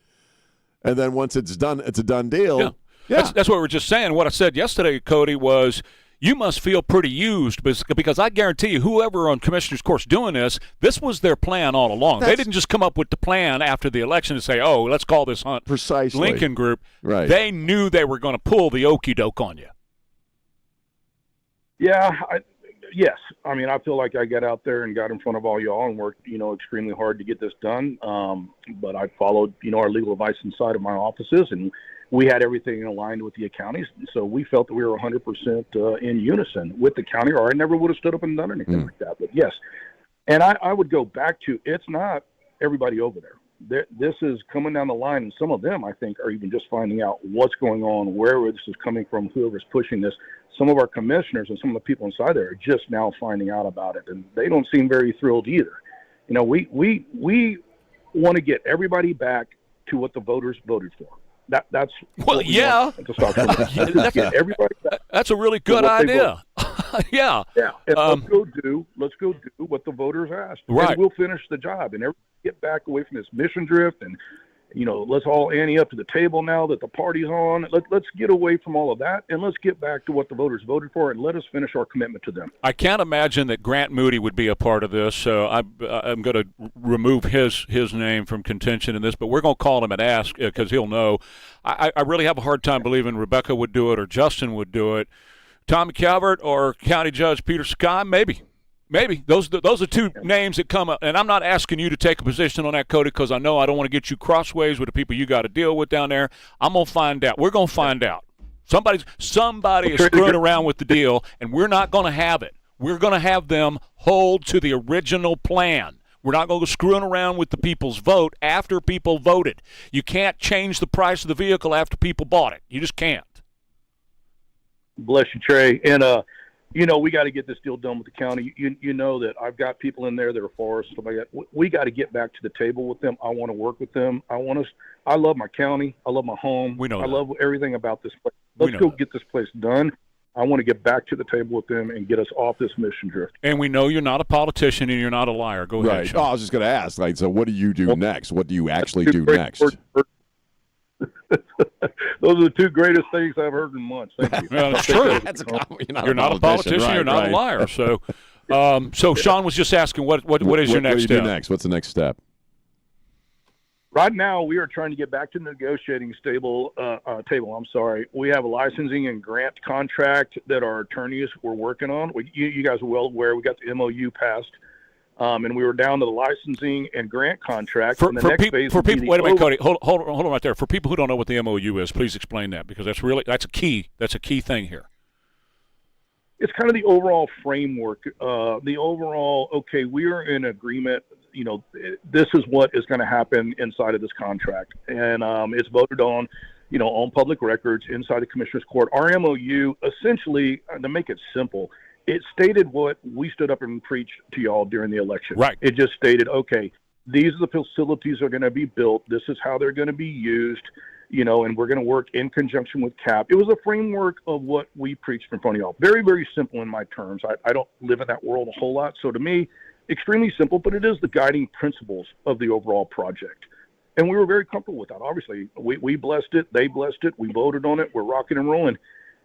[SPEAKER 2] and then once it's done, it's a done deal.
[SPEAKER 1] Yeah. That's what we were just saying. What I said yesterday, Cody, was you must feel pretty used because I guarantee you whoever on Commissioner's Court's doing this was their plan all along. They didn't just come up with the plan after the election and say, oh, let's call this Hunt
[SPEAKER 2] precisely
[SPEAKER 1] Lincoln group.
[SPEAKER 2] Right.
[SPEAKER 1] They knew they were going to pull the okey doke on you.
[SPEAKER 9] Yeah, yes. I mean, I feel like I got out there and got in front of all y'all and worked, extremely hard to get this done. But I followed, our legal advice inside of my offices, and we had everything aligned with the counties, so we felt that we were 100% in unison with the county, or I never would have stood up and done anything like that. But yes, and I would go back to, it's not everybody over there. This is coming down the line, and some of them, I think, are even just finding out what's going on, where this is coming from, whoever's pushing this. Some of our commissioners and some of the people inside there are just now finding out about it, and they don't seem very thrilled either. We want to get everybody back to what the voters voted for. That's
[SPEAKER 1] that's a really good idea. Yeah.
[SPEAKER 9] And let's go do what the voters asked.
[SPEAKER 1] Right.
[SPEAKER 9] And we'll finish the job, and everybody get back away from this mission drift, and let's all ante up to the table now that the party's on. Let's get away from all of that, and let's get back to what the voters voted for, and let us finish our commitment to them.
[SPEAKER 1] I can't imagine that Grant Moody would be a part of this, so I'm going to remove his name from contention in this, but we're going to call him and ask because he'll know. I really have a hard time believing Rebecca would do it or Justin would do it. Tommy Calvert or County Judge Peter Sky, maybe. Those are two names that come up, and I'm not asking you to take a position on that, Cody, because I know I don't want to get you crossways with the people you got to deal with down there. I'm gonna find out. We're gonna find out. Somebody is screwing around with the deal, and we're not gonna have it. We're gonna have them hold to the original plan. We're not going to go screwing around with the people's vote after people voted. You can't change the price of the vehicle after people bought it. You just can't.
[SPEAKER 9] Bless you, Trey. And we got to get this deal done with the county. You know that I've got people in there that are for us. We got to get back to the table with them. I want to work with them. I love my county. I love my home.
[SPEAKER 1] We know
[SPEAKER 9] I love everything about this place. Let's go get this place done. I want to get back to the table with them and get us off this mission drift.
[SPEAKER 1] And we know you're not a politician and you're not a liar. Go ahead,
[SPEAKER 2] Right.
[SPEAKER 1] Sean.
[SPEAKER 2] Oh, I was just going to ask, like, so what do you do next? What do you actually do next?
[SPEAKER 9] Those are the two greatest things I've heard in months. Thank you.
[SPEAKER 1] Well, it's true.
[SPEAKER 2] You're not a politician,
[SPEAKER 1] right, you're not a liar. So, so Sean was just asking, what is your next
[SPEAKER 2] What do you
[SPEAKER 1] step?
[SPEAKER 2] do next? What's the next step?
[SPEAKER 9] Right now, we are trying to get back to the negotiating table. We have a licensing and grant contract that our attorneys were working on. You guys are well aware. We got the MOU passed, and we were down to the licensing and grant contract.
[SPEAKER 1] For
[SPEAKER 9] and the next phase would be
[SPEAKER 1] people, wait a minute, Cody. Hold on right there. For people who don't know what the MOU is, please explain that, because that's a key thing here.
[SPEAKER 9] It's kind of the overall framework. We are in agreement. This is what is going to happen inside of this contract, and it's voted on, on public records inside the Commissioner's Court. Our MOU, essentially, to make it simple, it stated what we stood up and preached to y'all during the election.
[SPEAKER 1] Right.
[SPEAKER 9] It just stated, okay, these are the facilities that are going to be built. This is how they're going to be used, and we're going to work in conjunction with CAP. It was a framework of what we preached in front of y'all. Very, very simple in my terms. I don't live in that world a whole lot. So to me, extremely simple, but it is the guiding principles of the overall project. And we were very comfortable with that. Obviously, we blessed it. They blessed it. We voted on it. We're rocking and rolling.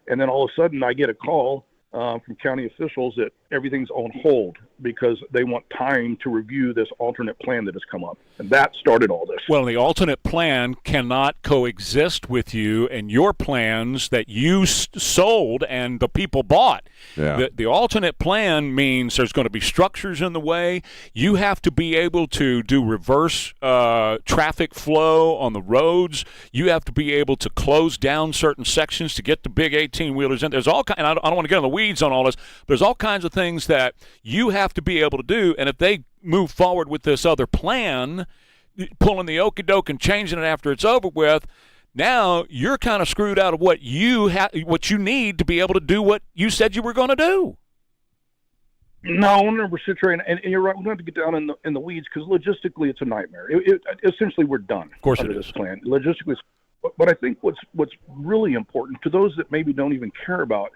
[SPEAKER 9] And then all of a sudden I get a call from county officials that everything's on hold because they want time to review this alternate plan that has come up. And that started all this.
[SPEAKER 1] Well, the alternate plan cannot coexist with you and your plans that you sold and the people bought.
[SPEAKER 2] Yeah.
[SPEAKER 1] The alternate plan means there's going to be structures in the way. You have to be able to do reverse traffic flow on the roads. You have to be able to close down certain sections to get the big 18-wheelers in. There's all and I don't want to get in the weeds on all this, but there's all kinds of things that you have to be able to do. And if they move forward with this other plan, pulling the okey-doke and changing it after it's over with, now you're kind of screwed out of what you need to be able to do what you said you were going to do.
[SPEAKER 9] No, 100%, Trey, and you're right. We don't have to get down in the weeds because logistically it's a nightmare. Essentially, we're done.
[SPEAKER 1] Of course,
[SPEAKER 9] under
[SPEAKER 1] it is.
[SPEAKER 9] This plan. Logistically, but I think what's really important to those that maybe don't even care about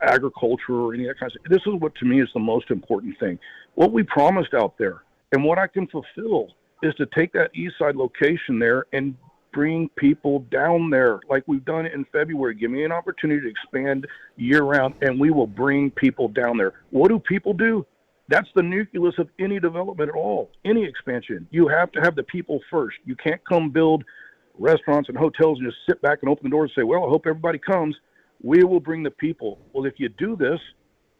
[SPEAKER 9] agriculture or any of that kind of stuff. This is what to me is the most important thing. What we promised out there and what I can fulfill is to take that east side location there and bring people down there like we've done in February. Give me an opportunity to expand year round and we will bring people down there. What do people do? That's the nucleus of any development at all, any expansion. You have to have the people first. You can't come build restaurants and hotels and just sit back and open the doors and say, well, I hope everybody comes. We will bring the people. Well, if you do this,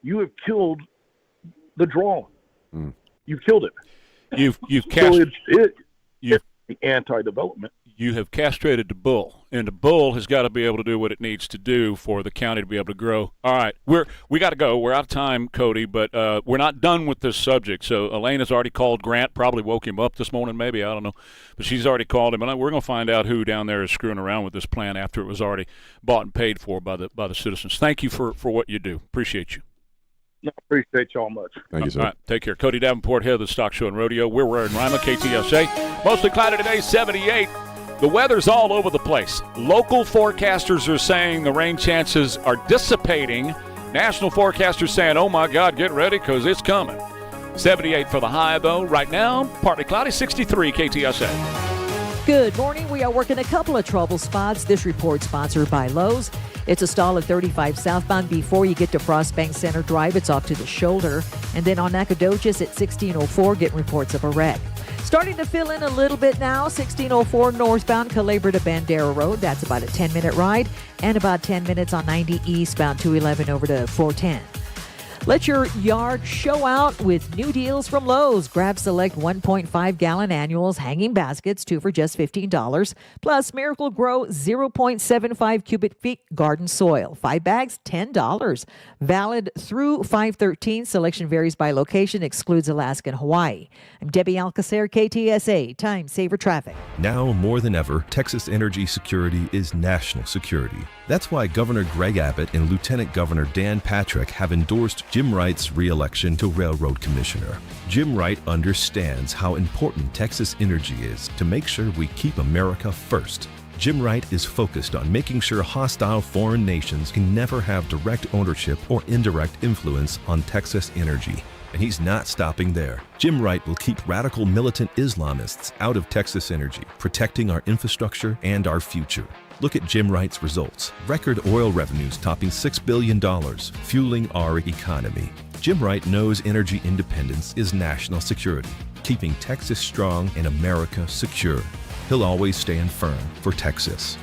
[SPEAKER 9] you have killed the draw. You've killed it.
[SPEAKER 1] You've
[SPEAKER 9] it's anti-development.
[SPEAKER 1] You have castrated the bull, and the bull has got to be able to do what it needs to do for the county to be able to grow. All right, we got to go. We're out of time, Cody, but we're not done with this subject. So Elena's already called Grant, probably woke him up this morning, maybe, I don't know. But she's already called him, and we're going to find out who down there is screwing around with this plan after it was already bought and paid for by the citizens. Thank you for what you do. Appreciate you.
[SPEAKER 9] I appreciate y'all much.
[SPEAKER 2] Thank you, sir.
[SPEAKER 1] All right, take care. Cody Davenport, head of the Stock Show and Rodeo. We're Ware and Rima, KTSA. Mostly cloudy today, 78. The weather's all over the place. Local forecasters are saying the rain chances are dissipating. National forecasters saying, oh, my God, get ready because it's coming. 78 for the high, though. Right now, partly cloudy, 63 KTSA.
[SPEAKER 27] Good morning. We are working a couple of trouble spots. This report sponsored by Lowe's. It's a stall at 35 southbound before you get to Frost Bank Center Drive. It's off to the shoulder. And then on Nacogdoches at 1604, getting reports of a wreck. Starting to fill in a little bit now, 1604 northbound, Calabria to Bandera Road. That's about a 10-minute ride. And about 10 minutes on 90 eastbound, 211 over to 410. Let your yard show out with new deals from Lowe's. Grab select 1.5-gallon annuals, hanging baskets, 2 for just $15. Plus, Miracle Grow 0.75 cubic feet garden soil, 5 bags, $10. Valid through 5/13. Selection varies by location, excludes Alaska and Hawaii. I'm Debbie Alcacer, KTSA. Time saver traffic.
[SPEAKER 20] Now more than ever, Texas energy security is national security. That's why Governor Greg Abbott and Lieutenant Governor Dan Patrick have endorsed Jim Wright's re-election to Railroad Commissioner. Jim Wright understands how important Texas energy is to make sure we keep America first. Jim Wright is focused on making sure hostile foreign nations can never have direct ownership or indirect influence on Texas energy. And he's not stopping there. Jim Wright will keep radical militant Islamists out of Texas energy, protecting our infrastructure and our future. Look at Jim Wright's results. Record oil revenues topping $6 billion, fueling our economy. Jim Wright knows energy independence is national security, keeping Texas strong and America secure. He'll always stand firm for Texas.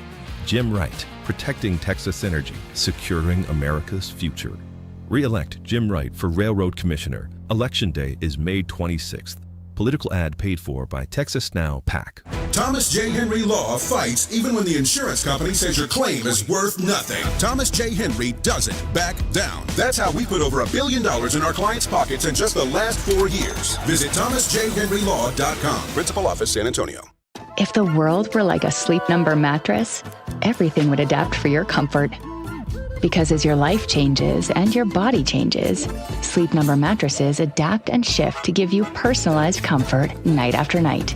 [SPEAKER 20] Jim Wright, protecting Texas energy, securing America's future. Re-elect Jim Wright for Railroad Commissioner. Election day is May 26th. Political ad paid for by Texas Now PAC.
[SPEAKER 3] Thomas J. Henry Law fights even when the insurance company says your claim is worth nothing. Thomas J. Henry doesn't back down. That's how we put over $1 billion in our clients' pockets in just the last 4 years. Visit thomasjhenrylaw.com. Principal Office, San Antonio.
[SPEAKER 10] If the world were like a Sleep Number mattress, everything would adapt for your comfort. Because as your life changes and your body changes, Sleep Number mattresses adapt and shift to give you personalized comfort night after night.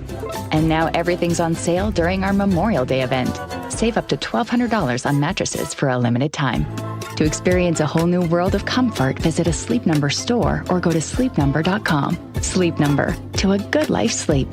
[SPEAKER 10] And now everything's on sale during our Memorial Day event. Save up to $1,200 on mattresses for a limited time. To experience a whole new world of comfort, visit a Sleep Number store or go to sleepnumber.com. Sleep Number, to a good night's sleep.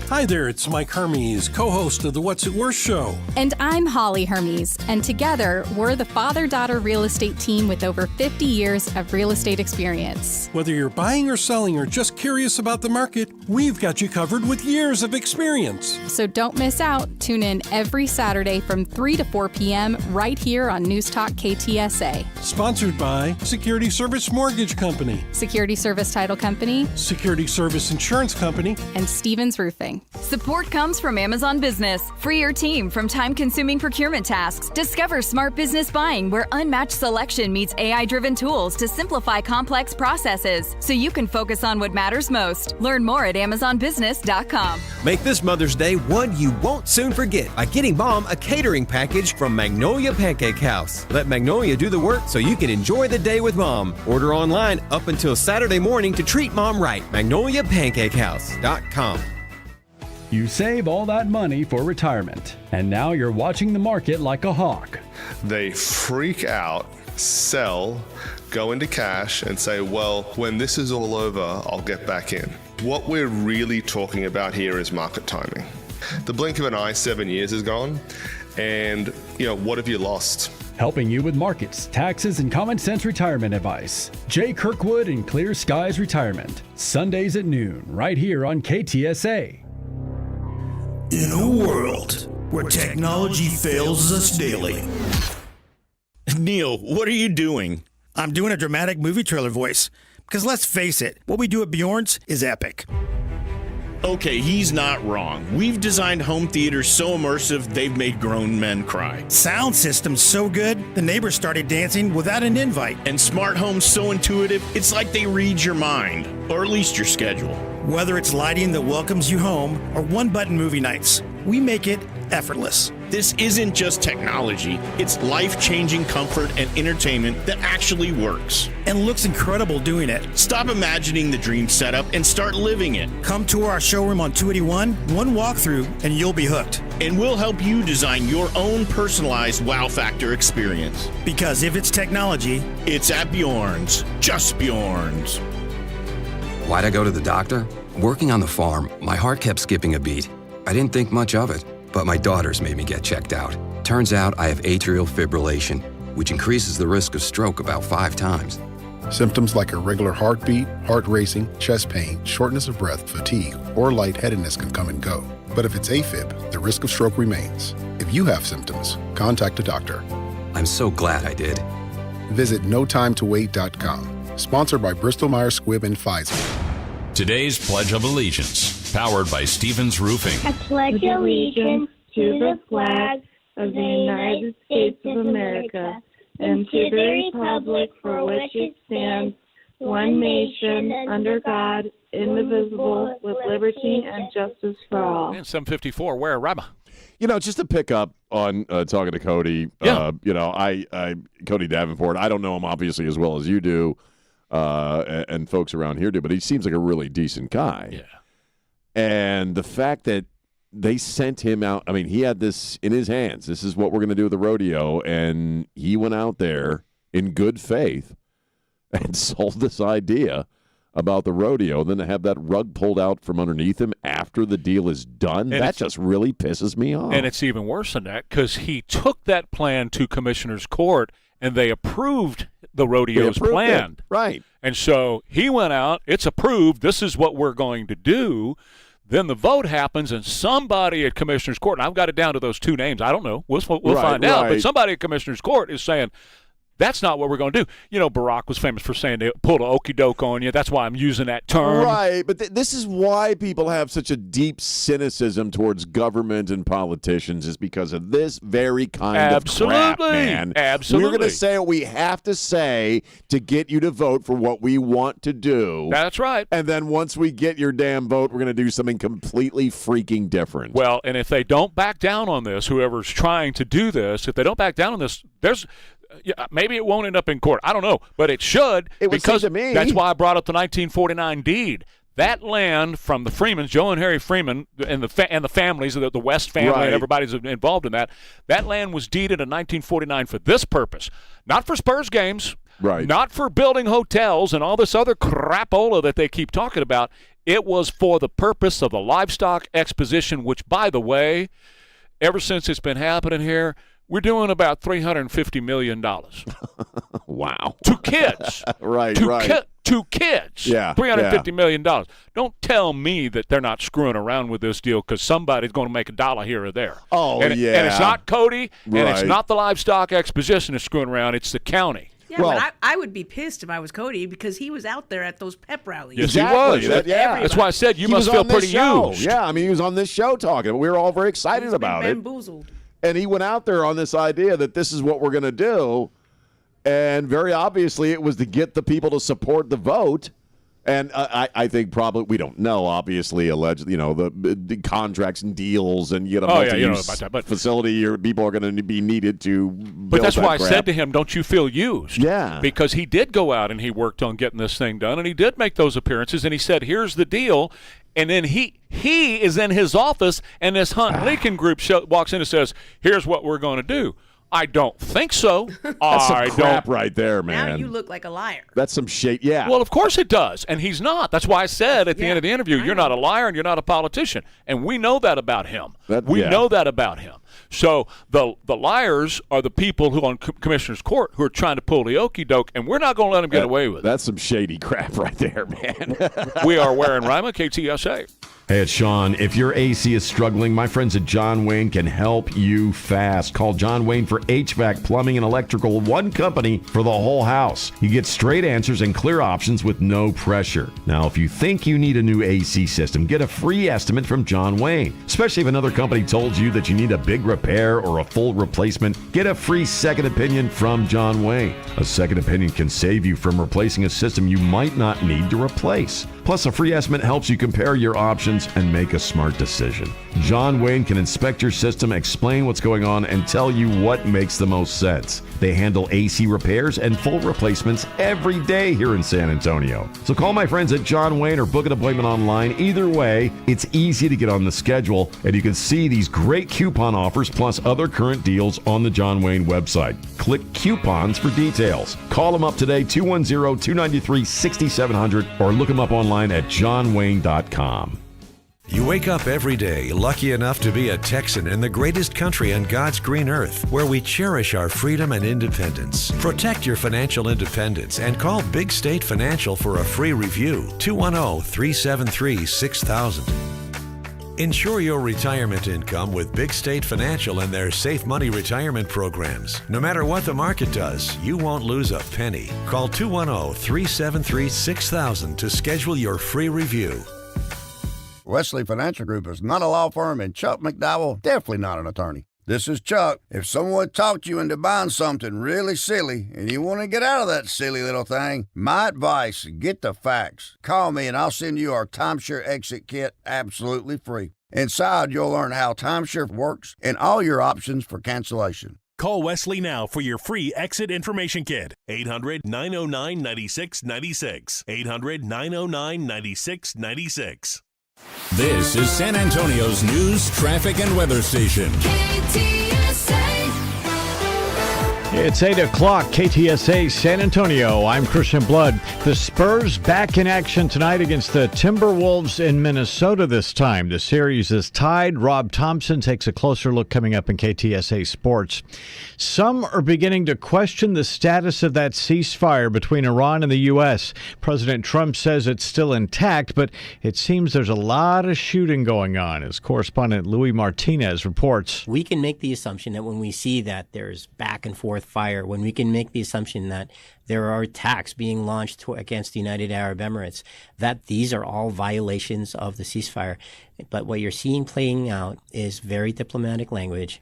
[SPEAKER 11] Hi there, it's Mike Hermes, co-host of the What's It Worth show.
[SPEAKER 13] And I'm Holly Hermes, and together, we're the father-daughter real estate team with over 50 years of real estate experience.
[SPEAKER 11] Whether you're buying or selling or just curious about the market, we've got you covered with years of experience.
[SPEAKER 13] So don't miss out. Tune in every Saturday from 3 to 4 p.m. right here on News Talk KTSA.
[SPEAKER 11] Sponsored by Security Service Mortgage Company,
[SPEAKER 13] Security Service Title Company,
[SPEAKER 11] Security Service Insurance Company,
[SPEAKER 13] and Stevens Roofing.
[SPEAKER 15] Support comes from Amazon Business. Free your team from time-consuming procurement tasks. Discover smart business buying where unmatched selection meets AI-driven tools to simplify complex processes so you can focus on what matters most. Learn more at amazonbusiness.com.
[SPEAKER 17] Make this Mother's Day one you won't soon forget by getting Mom a catering package from Magnolia Pancake House. Let Magnolia do the work so you can enjoy the day with Mom. Order online up until Saturday morning to treat Mom right. MagnoliaPancakeHouse.com.
[SPEAKER 26] You save all that money for retirement, and now you're watching the market like a hawk.
[SPEAKER 18] They freak out, sell, go into cash, and say, well, when this is all over, I'll get back in. What we're really talking about here is market timing. The blink of an eye, 7 years is gone, and, what have you lost?
[SPEAKER 26] Helping you with markets, taxes, and common sense retirement advice. Jay Kirkwood and Clear Skies Retirement. Sundays at noon, right here on KTSA.
[SPEAKER 22] In a world where technology fails us daily.
[SPEAKER 29] Neil, what are you doing?
[SPEAKER 30] I'm doing a dramatic movie trailer voice. Because let's face it, what we do at Bjorn's is epic.
[SPEAKER 29] Okay, he's not wrong. We've designed home theaters so immersive, they've made grown men cry.
[SPEAKER 30] Sound system's so good, the neighbors started dancing without an invite.
[SPEAKER 29] And smart homes so intuitive, it's like they read your mind, or at least your schedule.
[SPEAKER 30] Whether it's lighting that welcomes you home or one-button movie nights, we make it effortless.
[SPEAKER 29] This isn't just technology, it's life-changing comfort and entertainment that actually works.
[SPEAKER 30] And looks incredible doing it.
[SPEAKER 29] Stop imagining the dream setup and start living it.
[SPEAKER 30] Come tour our showroom on 281, one walkthrough, and you'll be hooked.
[SPEAKER 29] And we'll help you design your own personalized wow factor experience.
[SPEAKER 30] Because if it's technology,
[SPEAKER 29] it's at Bjorn's. Just Bjorn's.
[SPEAKER 31] Why'd I go to the doctor? Working on the farm, my heart kept skipping a beat. I didn't think much of it, but my daughters made me get checked out. Turns out I have atrial fibrillation, which increases the risk of stroke about 5 times.
[SPEAKER 32] Symptoms like irregular heartbeat, heart racing, chest pain, shortness of breath, fatigue, or lightheadedness can come and go. But if it's AFib, the risk of stroke remains. If you have symptoms, contact a doctor.
[SPEAKER 31] I'm so glad I did.
[SPEAKER 32] Visit notimetowait.com. Sponsored by Bristol-Myers Squibb and Pfizer.
[SPEAKER 12] Today's Pledge of Allegiance, powered by Stevens Roofing.
[SPEAKER 33] I pledge allegiance to the flag of the United States of America and to the republic for which it stands, one nation, under God, indivisible, with liberty and justice for all.
[SPEAKER 1] And 754, Ware, Rima.
[SPEAKER 2] Just to pick up on talking to Cody, I Cody Davenport, I don't know him obviously as well as you do, and folks around here do, but he seems like a really decent guy.
[SPEAKER 1] Yeah.
[SPEAKER 2] And the fact that they sent him out. I mean, he had this in his hands. This is what we're going to do with the rodeo. And he went out there in good faith and sold this idea about the rodeo. Then to have that rug pulled out from underneath him after the deal is done, that just really pisses me off.
[SPEAKER 1] And it's even worse than that because he took that plan to Commissioner's Court and they approved the rodeo's plan.
[SPEAKER 2] Right.
[SPEAKER 1] And so he went out, it's approved, this is what we're going to do. Then the vote happens, and somebody at Commissioner's Court, and I've got it down to those two names, I don't know, we'll find out, but somebody at Commissioner's Court is saying, that's not what we're going to do. You know, Barack was famous for saying they pulled an okey doke on you. That's why I'm using that term.
[SPEAKER 2] Right, but this is why people have such a deep cynicism towards government and politicians is because of this very kind of crap, man.
[SPEAKER 1] Absolutely.
[SPEAKER 2] We're going to say what we have to say to get you to vote for what we want to do.
[SPEAKER 1] That's right.
[SPEAKER 2] And then once we get your damn vote, we're going to do something completely freaking different.
[SPEAKER 1] Well, and if they don't back down on this, whoever's trying to do this, if they don't back down on this, maybe it won't end up in court. I don't know, but it should.
[SPEAKER 2] It would
[SPEAKER 1] because
[SPEAKER 2] seem to me.
[SPEAKER 1] That's why I brought up the 1949 deed. That land from the Freemans, Joe and Harry Freeman, and the families, the West family, and everybody's involved in that. That land was deeded in 1949 for this purpose, not for Spurs games, not for building hotels and all this other crapola that they keep talking about. It was for the purpose of the livestock exposition, which, by the way, ever since it's been happening here, we're doing about $350 million.
[SPEAKER 2] Wow.
[SPEAKER 1] To kids. To kids.
[SPEAKER 2] Yeah.
[SPEAKER 1] $350 million. Don't tell me that they're not screwing around with this deal because somebody's going to make a dollar here or there.
[SPEAKER 2] Oh,
[SPEAKER 1] and it's not Cody, and it's
[SPEAKER 2] Right.
[SPEAKER 1] not the livestock exposition that's screwing around. It's the county.
[SPEAKER 4] Yeah, but I would be pissed if I was Cody because he was out there at those pep rallies.
[SPEAKER 1] Yes, he was. That's why I said you must feel pretty used.
[SPEAKER 2] Yeah, I mean, he was on this show talking. We were all very excited about it.
[SPEAKER 4] Bamboozled.
[SPEAKER 2] And he went out there on this idea that this is what we're going to do. And very obviously it was to get the people to support the vote. And I think probably, we don't know, obviously, allegedly, the contracts and deals and you get a multi-use facility or people are going to be needed to build
[SPEAKER 1] But that's
[SPEAKER 2] that
[SPEAKER 1] why
[SPEAKER 2] crap.
[SPEAKER 1] I said to him, don't you feel used?
[SPEAKER 2] Yeah.
[SPEAKER 1] Because he did go out and he worked on getting this thing done, and he did make those appearances, and he said, here's the deal. And then he is in his office, and this Hunt Leakin group walks in and says, here's what we're going to do. I don't think so.
[SPEAKER 2] That's some crap right there, man.
[SPEAKER 4] Now you look like a liar.
[SPEAKER 2] That's some shit. Yeah.
[SPEAKER 1] Well, of course it does, and he's not. That's why I said at the end of the interview, you're not a liar and you're not a politician, and we know that about him. We know that about him. So the liars are the people who on Commissioner's Court who are trying to pull the okey doke, and we're not going to let them get away with it.
[SPEAKER 2] That's some shady crap right there, man.
[SPEAKER 1] We are Ware and Rima, KTSA.
[SPEAKER 5] Hey, it's Sean. If your AC is struggling, my friends at John Wayne can help you fast. Call John Wayne for HVAC, plumbing, and electrical, one company for the whole house. You get straight answers and clear options with no pressure. Now, if you think you need a new AC system, get a free estimate from John Wayne. Especially if another company told you that you need a big repair or a full replacement, get a free second opinion from John Wayne. A second opinion can save you from replacing a system you might not need to replace. Plus, a free estimate helps you compare your options and make a smart decision. John Wayne can inspect your system, explain what's going on, and tell you what makes the most sense. They handle AC repairs and full replacements every day here in San Antonio. So call my friends at John Wayne or book an appointment online. Either way, it's easy to get on the schedule, and you can see these great coupon offers plus other current deals on the John Wayne website. Click coupons for details. Call them up today, 210-293-6700, or look them up online at johnwayne.com.
[SPEAKER 6] You wake up every day lucky enough to be a Texan in the greatest country on God's green earth, where we cherish our freedom and independence. Protect your financial independence and call Big State Financial for a free review. 210-373-6000. Ensure your retirement income with Big State Financial and their Safe Money retirement programs. No matter what the market does, you won't lose a penny. Call 210-373-6000 to schedule your free review.
[SPEAKER 7] Wesley Financial Group is not a law firm, and Chuck McDowell definitely not an attorney. This is Chuck. If someone talked you into buying something really silly and you want to get out of that silly little thing, my advice, get the facts. Call me and I'll send you our timeshare exit kit absolutely free. Inside, you'll learn how timeshare works and all your options for cancellation.
[SPEAKER 8] Call Wesley now for your free exit information kit. 800-909-9696. 800-909-9696.
[SPEAKER 12] This is San Antonio's news, traffic, and weather station.
[SPEAKER 26] It's 8 o'clock, KTSA San Antonio. I'm Christian Blood. The Spurs back in action tonight against the Timberwolves in Minnesota this time. The series is tied. Rob Thompson takes a closer look coming up in KTSA Sports. Some are beginning to question the status of that ceasefire between Iran and the U.S. President Trump says it's still intact, but it seems there's a lot of shooting going on, as correspondent Louis Martinez reports.
[SPEAKER 3] We can make the assumption that when we see that there's back and forth fire, when we can make the assumption that there are attacks being launched against the United Arab Emirates, that these are all violations of the ceasefire. But what you're seeing playing out is very diplomatic language.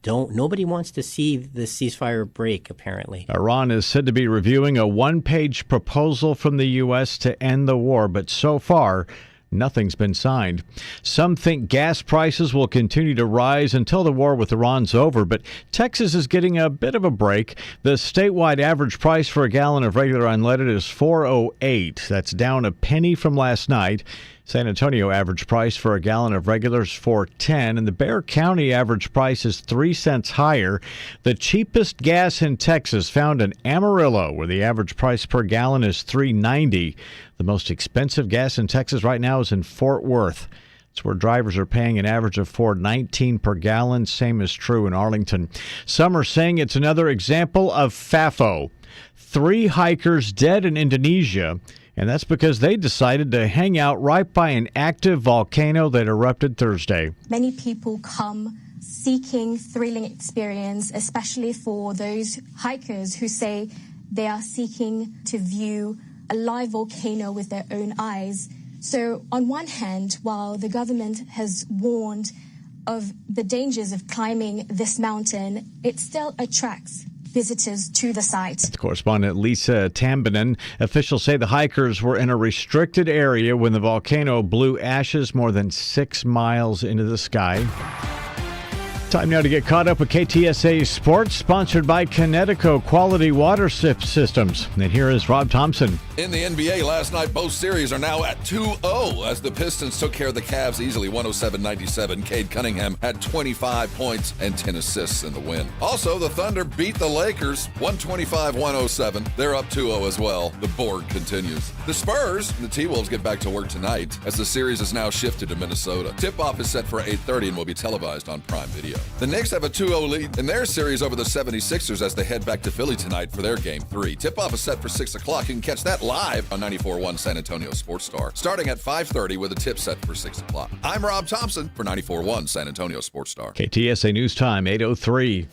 [SPEAKER 3] Nobody wants to see the ceasefire break, apparently.
[SPEAKER 26] Iran is said to be reviewing a one-page proposal from the U.S. to end the war, but so far, nothing's been signed. Some think gas prices will continue to rise until the war with Iran's over, but Texas is getting a bit of a break. The statewide average price for a gallon of regular unleaded is $4.08. That's down a penny from last night. San Antonio average price for a gallon of regular is $4.10, and the Bexar County average price is 3 cents higher. The cheapest gas in Texas found in Amarillo, where the average price per gallon is $3.90. The most expensive gas in Texas right now is in Fort Worth. It's where drivers are paying an average of $4.19 per gallon. Same is true in Arlington. Some are saying it's another example of FAFO. 3 hikers dead in Indonesia, and that's because they decided to hang out right by an active volcano that erupted Thursday.
[SPEAKER 9] Many people come seeking thrilling experience, especially for those hikers who say they are seeking to view a live volcano with their own eyes. So on one hand, while the government has warned of the dangers of climbing this mountain, it still attracts visitors to the site.
[SPEAKER 26] Correspondent Lisa Tambinen. Officials say the hikers were in a restricted area when the volcano blew ashes more than 6 miles into the sky. Time now to get caught up with KTSA Sports, sponsored by Connecticut Quality Water Systems. And here is Rob Thompson.
[SPEAKER 10] In the NBA last night, both series are now at 2-0 as the Pistons took care of the Cavs easily, 107-97. Cade Cunningham had 25 points and 10 assists in the win. Also, the Thunder beat the Lakers, 125-107. They're up 2-0 as well. The board continues. The Spurs and the T-Wolves get back to work tonight as the series is now shifted to Minnesota. Tip-off is set for 8:30 and will be televised on Prime Video. The Knicks have a 2-0 lead in their series over the 76ers as they head back to Philly tonight for their Game 3. Tip-off is set for 6 o'clock. You can catch that live on 94.1 San Antonio Sports Star, starting at 5:30 with a tip set for 6 o'clock. I'm Rob Thompson for 94.1 San Antonio Sports Star.
[SPEAKER 26] KTSA News Time, 8:03.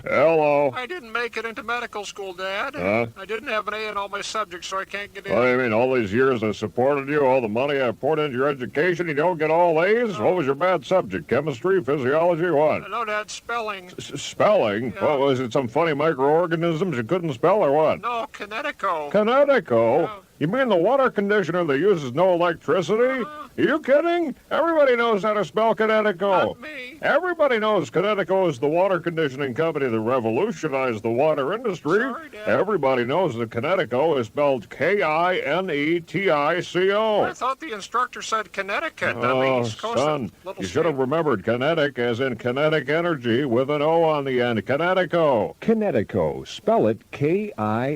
[SPEAKER 14] Hello.
[SPEAKER 16] I didn't make it into medical school, Dad. I didn't have an A in all my subjects, so I can't get in.
[SPEAKER 14] What do you mean, all these years I supported you, all the money I poured into your education, you don't get all A's? What was your bad subject? Chemistry, physiology, what?
[SPEAKER 16] No, Dad, spelling.
[SPEAKER 14] Spelling?
[SPEAKER 16] Yeah.
[SPEAKER 14] What, was it some funny microorganisms you couldn't spell or what?
[SPEAKER 16] No, Connecticut.
[SPEAKER 14] Connecticut?
[SPEAKER 16] Yeah.
[SPEAKER 14] You mean the water conditioner that uses no electricity? Are you kidding? Everybody knows how to spell Connecticut.
[SPEAKER 16] Not me.
[SPEAKER 14] Everybody knows Connecticut is the water conditioning company that revolutionized the water industry.
[SPEAKER 16] Sorry, Dad.
[SPEAKER 14] Everybody knows that Connecticut is spelled Kinetico.
[SPEAKER 16] I thought the instructor said Connecticut. That
[SPEAKER 14] Oh,
[SPEAKER 16] means
[SPEAKER 14] son, you should have remembered kinetic as in kinetic energy with an O on the end. Connecticut. Connecticut. Spell it Kinetico.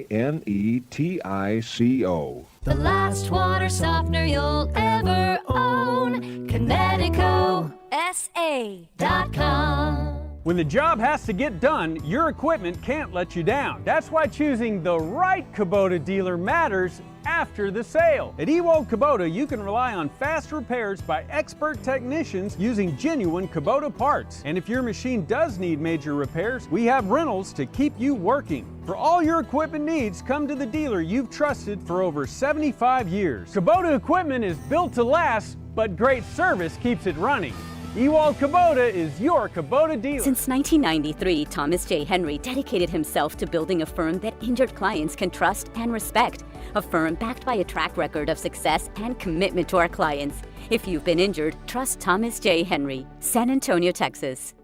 [SPEAKER 19] The last water softener you'll ever own. KneticoSA.com.
[SPEAKER 20] When the job has to get done, your equipment can't let you down. That's why choosing the right Kubota dealer matters after the sale. At Ewald Kubota, you can rely on fast repairs by expert technicians using genuine Kubota parts. And if your machine does need major repairs, we have rentals to keep you working. For all your equipment needs, come to the dealer you've trusted for over 75 years. Kubota equipment is built to last, but great service keeps it running. Ewald Kubota is your Kubota dealer.
[SPEAKER 21] Since 1993, Thomas J. Henry dedicated himself to building a firm that injured clients can trust and respect. A firm backed by a track record of success and commitment to our clients. If you've been injured, trust Thomas J. Henry. San Antonio, Texas.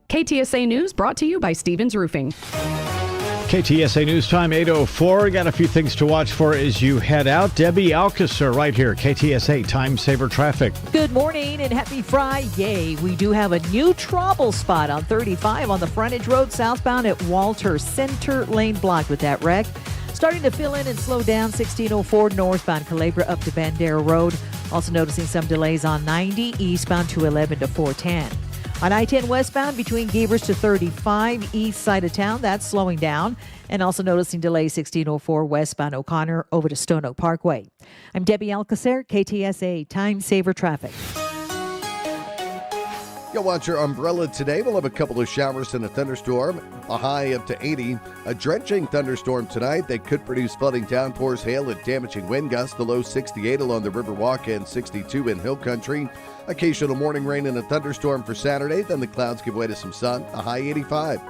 [SPEAKER 23] KTSA News brought to you by Stevens Roofing.
[SPEAKER 26] KTSA News Time, 8:04. Got a few things to watch for as you head out. Debbie Alcacer right here, KTSA Time Saver Traffic.
[SPEAKER 11] Good morning and happy Friday. We do have a new trouble spot on 35 on the frontage road southbound at Walter. Center lane blocked with that wreck. Starting to fill in and slow down 1604 northbound Calabria up to Bandera Road. Also noticing some delays on 90 eastbound 211 to 410. On I-10 westbound between Gabers to 35 east side of town, that's slowing down. And also noticing delays 1604 westbound O'Connor over to Stone Oak Parkway. I'm Debbie Alcacer, KTSA Time Saver Traffic.
[SPEAKER 13] You'll watch your umbrella today. We'll have a couple of showers and a thunderstorm, a high up to 80. A drenching thunderstorm tonight that could produce flooding downpours, hail, and damaging wind gusts. The low 68 along the Riverwalk and 62 in Hill Country. Occasional morning rain and a thunderstorm for Saturday. Then the clouds give way to some sun, a high 85.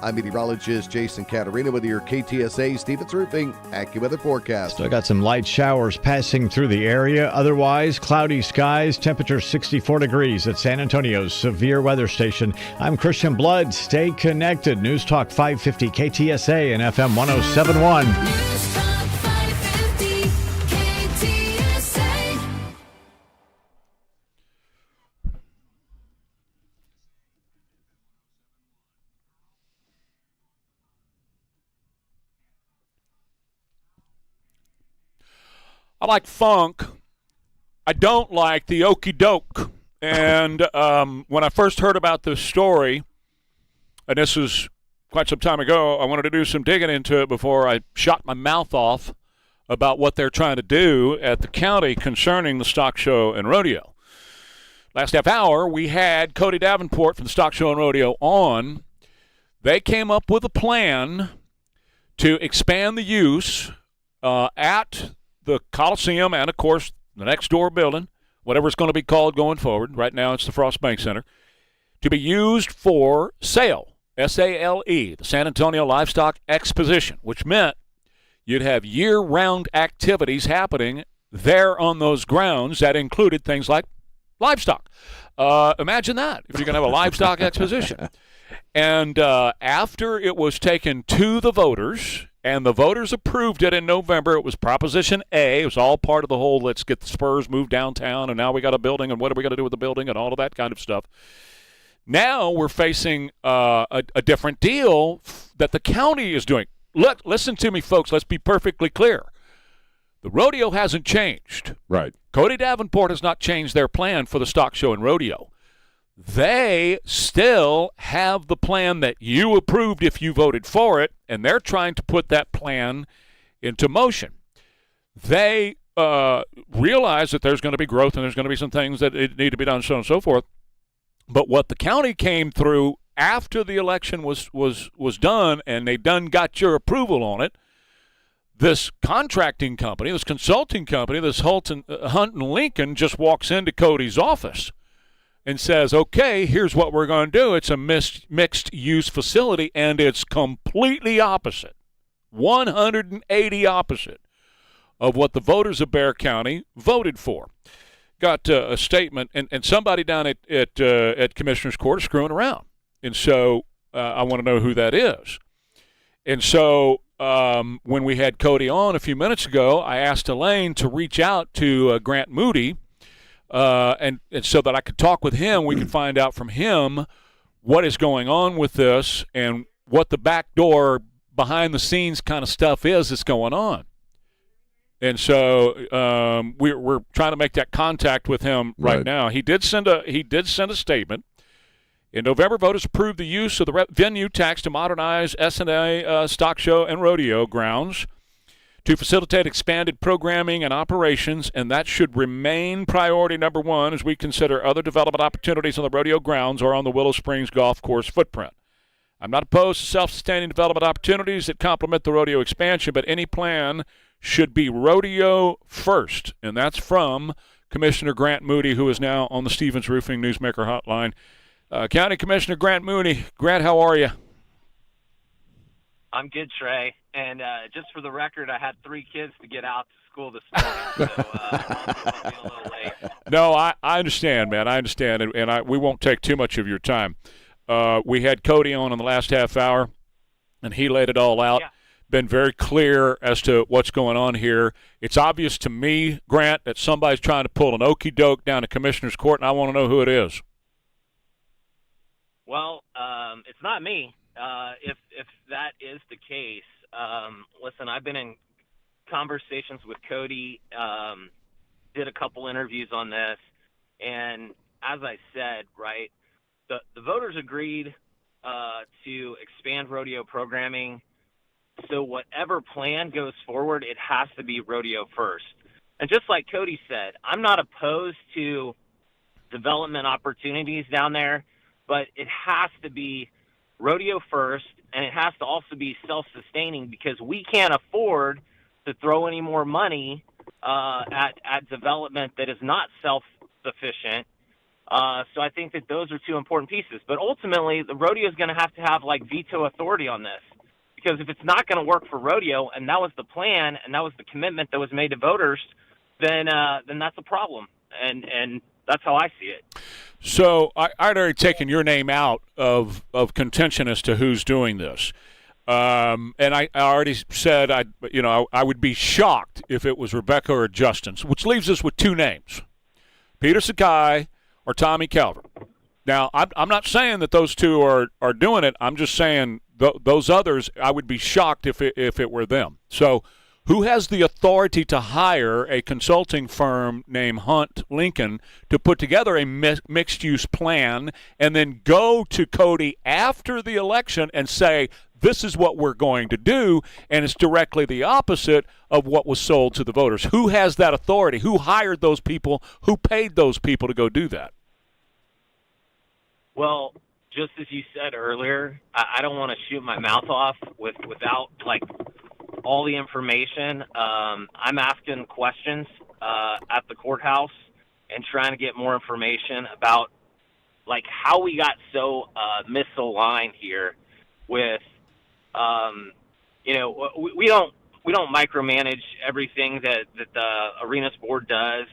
[SPEAKER 13] I'm meteorologist Jason Caterina with your KTSA Stevens Roofing AccuWeather forecast.
[SPEAKER 26] Still got some light showers passing through the area. Otherwise, cloudy skies, temperature 64 degrees at San Antonio's severe weather station. I'm Christian Blood. Stay connected. News Talk 550 KTSA and FM 107.1.
[SPEAKER 19] News Talk 550 KTSA.
[SPEAKER 1] I like funk. I don't like the okey doke. And when I first heard about this story, and this was quite some time ago, I wanted to do some digging into it before I shot my mouth off about what they're trying to do at the county concerning the stock show and rodeo. Last half hour, we had Cody Davenport from the stock show and rodeo on. They came up with a plan to expand the use at the Coliseum and, of course, the next door building, whatever it's going to be called going forward. Right now it's the Frost Bank Center, to be used for sale, S-A-L-E, the San Antonio Livestock Exposition, which meant you'd have year-round activities happening there on those grounds that included things like livestock. Imagine that, if you're going to have a livestock exposition. And after it was taken to the voters, and the voters approved it in November. It was Proposition A. It was all part of the whole let's get the Spurs moved downtown, and now we got a building, and what are we going to do with the building, and all of that kind of stuff. Now we're facing a different deal that the county is doing. Listen to me, folks. Let's be perfectly clear. The rodeo hasn't changed.
[SPEAKER 2] Right.
[SPEAKER 1] Cody Davenport has not changed their plan for the stock show and rodeo. They still have the plan that you approved if you voted for it, and they're trying to put that plan into motion. They realize that there's going to be growth and there's going to be some things that need to be done, so on and so forth. But what the county came through after the election was done, and they done got your approval on it, this contracting company, this consulting company, this Hunt and Lincoln just walks into Cody's office and says, okay, here's what we're going to do. It's a mixed-use facility, and it's completely opposite, 180 opposite of what the voters of Bexar County voted for. Got a statement, and somebody down at Commissioner's Court is screwing around. And so I want to know who that is. And so when we had Cody on a few minutes ago, I asked Elaine to reach out to Grant Moody, and so that I could talk with him. We could find out from him what is going on with this and what the backdoor, behind-the-scenes kind of stuff is that's going on. And so we're trying to make that contact with him right now. He did send a statement. In November, voters approved the use of the venue tax to modernize S&A stock show and rodeo grounds to facilitate expanded programming and operations, and that should remain priority number one as we consider other development opportunities on the rodeo grounds or on the Willow Springs Golf Course footprint. I'm not opposed to self-sustaining development opportunities that complement the rodeo expansion, but any plan should be rodeo first, and that's from Commissioner Grant Moody, who is now on the Stevens Roofing Newsmaker Hotline. County Commissioner Grant Moody. Grant, how are you?
[SPEAKER 15] I'm good, Trey. And just for the record, I had 3 kids to get out to school this morning, so I'll be a little late.
[SPEAKER 1] No, I understand, man. I understand, and we won't take too much of your time. We had Cody on in the last half hour, and he laid it all out.
[SPEAKER 15] Yeah.
[SPEAKER 1] Been very clear as to what's going on here. It's obvious to me, Grant, that somebody's trying to pull an okey doke down to Commissioner's Court, and I want to know who it is.
[SPEAKER 15] Well, it's not me. If that is the case, listen, I've been in conversations with Cody, did a couple interviews on this, and as I said, right, the voters agreed to expand rodeo programming. So whatever plan goes forward, it has to be rodeo first. And just like Cody said, I'm not opposed to development opportunities down there, but it has to be rodeo first, and it has to also be self-sustaining because we can't afford to throw any more money at development that is not self-sufficient. So I think that those are two important pieces. But ultimately, the rodeo is going to have like veto authority on this. Because if it's not going to work for rodeo, and that was the plan, and that was the commitment that was made to voters, then that's a problem, and that's how I see it.
[SPEAKER 1] So I'd already taken your name out of contention as to who's doing this, and I already said I would be shocked if it was Rebecca or Justin, which leaves us with two names: Peter Sakai or Tommy Calvert. Now I'm not saying that those two are doing it. I'm just saying. Those others, I would be shocked if it were them. So who has the authority to hire a consulting firm named Hunt Lincoln to put together a mixed-use plan and then go to Cody after the election and say, this is what we're going to do, and it's directly the opposite of what was sold to the voters? Who has that authority? Who hired those people? Who paid those people to go do that?
[SPEAKER 15] Well, just as you said earlier, I don't want to shoot my mouth off without like all the information. I'm asking questions at the courthouse and trying to get more information about like how we got so misaligned here. With we don't micromanage everything that the arenas board does,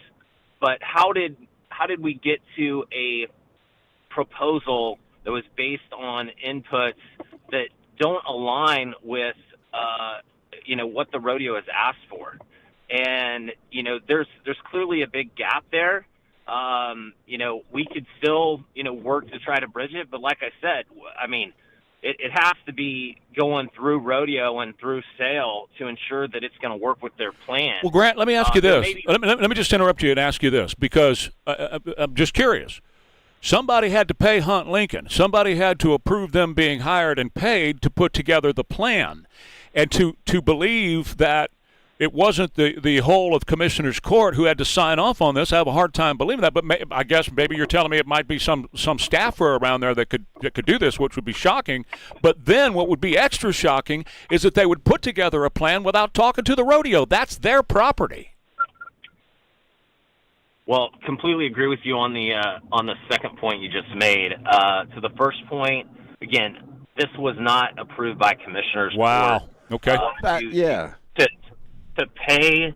[SPEAKER 15] but how did we get to a proposal that was based on inputs that don't align with, what the rodeo has asked for? And, there's clearly a big gap there. We could still, work to try to bridge it. But like I said, I mean, it has to be going through rodeo and through sale to ensure that it's going to work with their plan.
[SPEAKER 1] Well, Grant, let me ask you this. Let me just interrupt you and ask you this because I'm just curious. Somebody had to pay Hunt Lincoln. Somebody had to approve them being hired and paid to put together the plan. And to believe that it wasn't the whole of Commissioner's Court who had to sign off on this, I have a hard time believing that. But I guess maybe you're telling me it might be some staffer around there that could do this, which would be shocking. But then what would be extra shocking is that they would put together a plan without talking to the rodeo. That's their property.
[SPEAKER 15] Well, completely agree with you on the second point you just made. To the first point, again, this was not approved by commissioners.
[SPEAKER 1] Wow. Okay.
[SPEAKER 15] To pay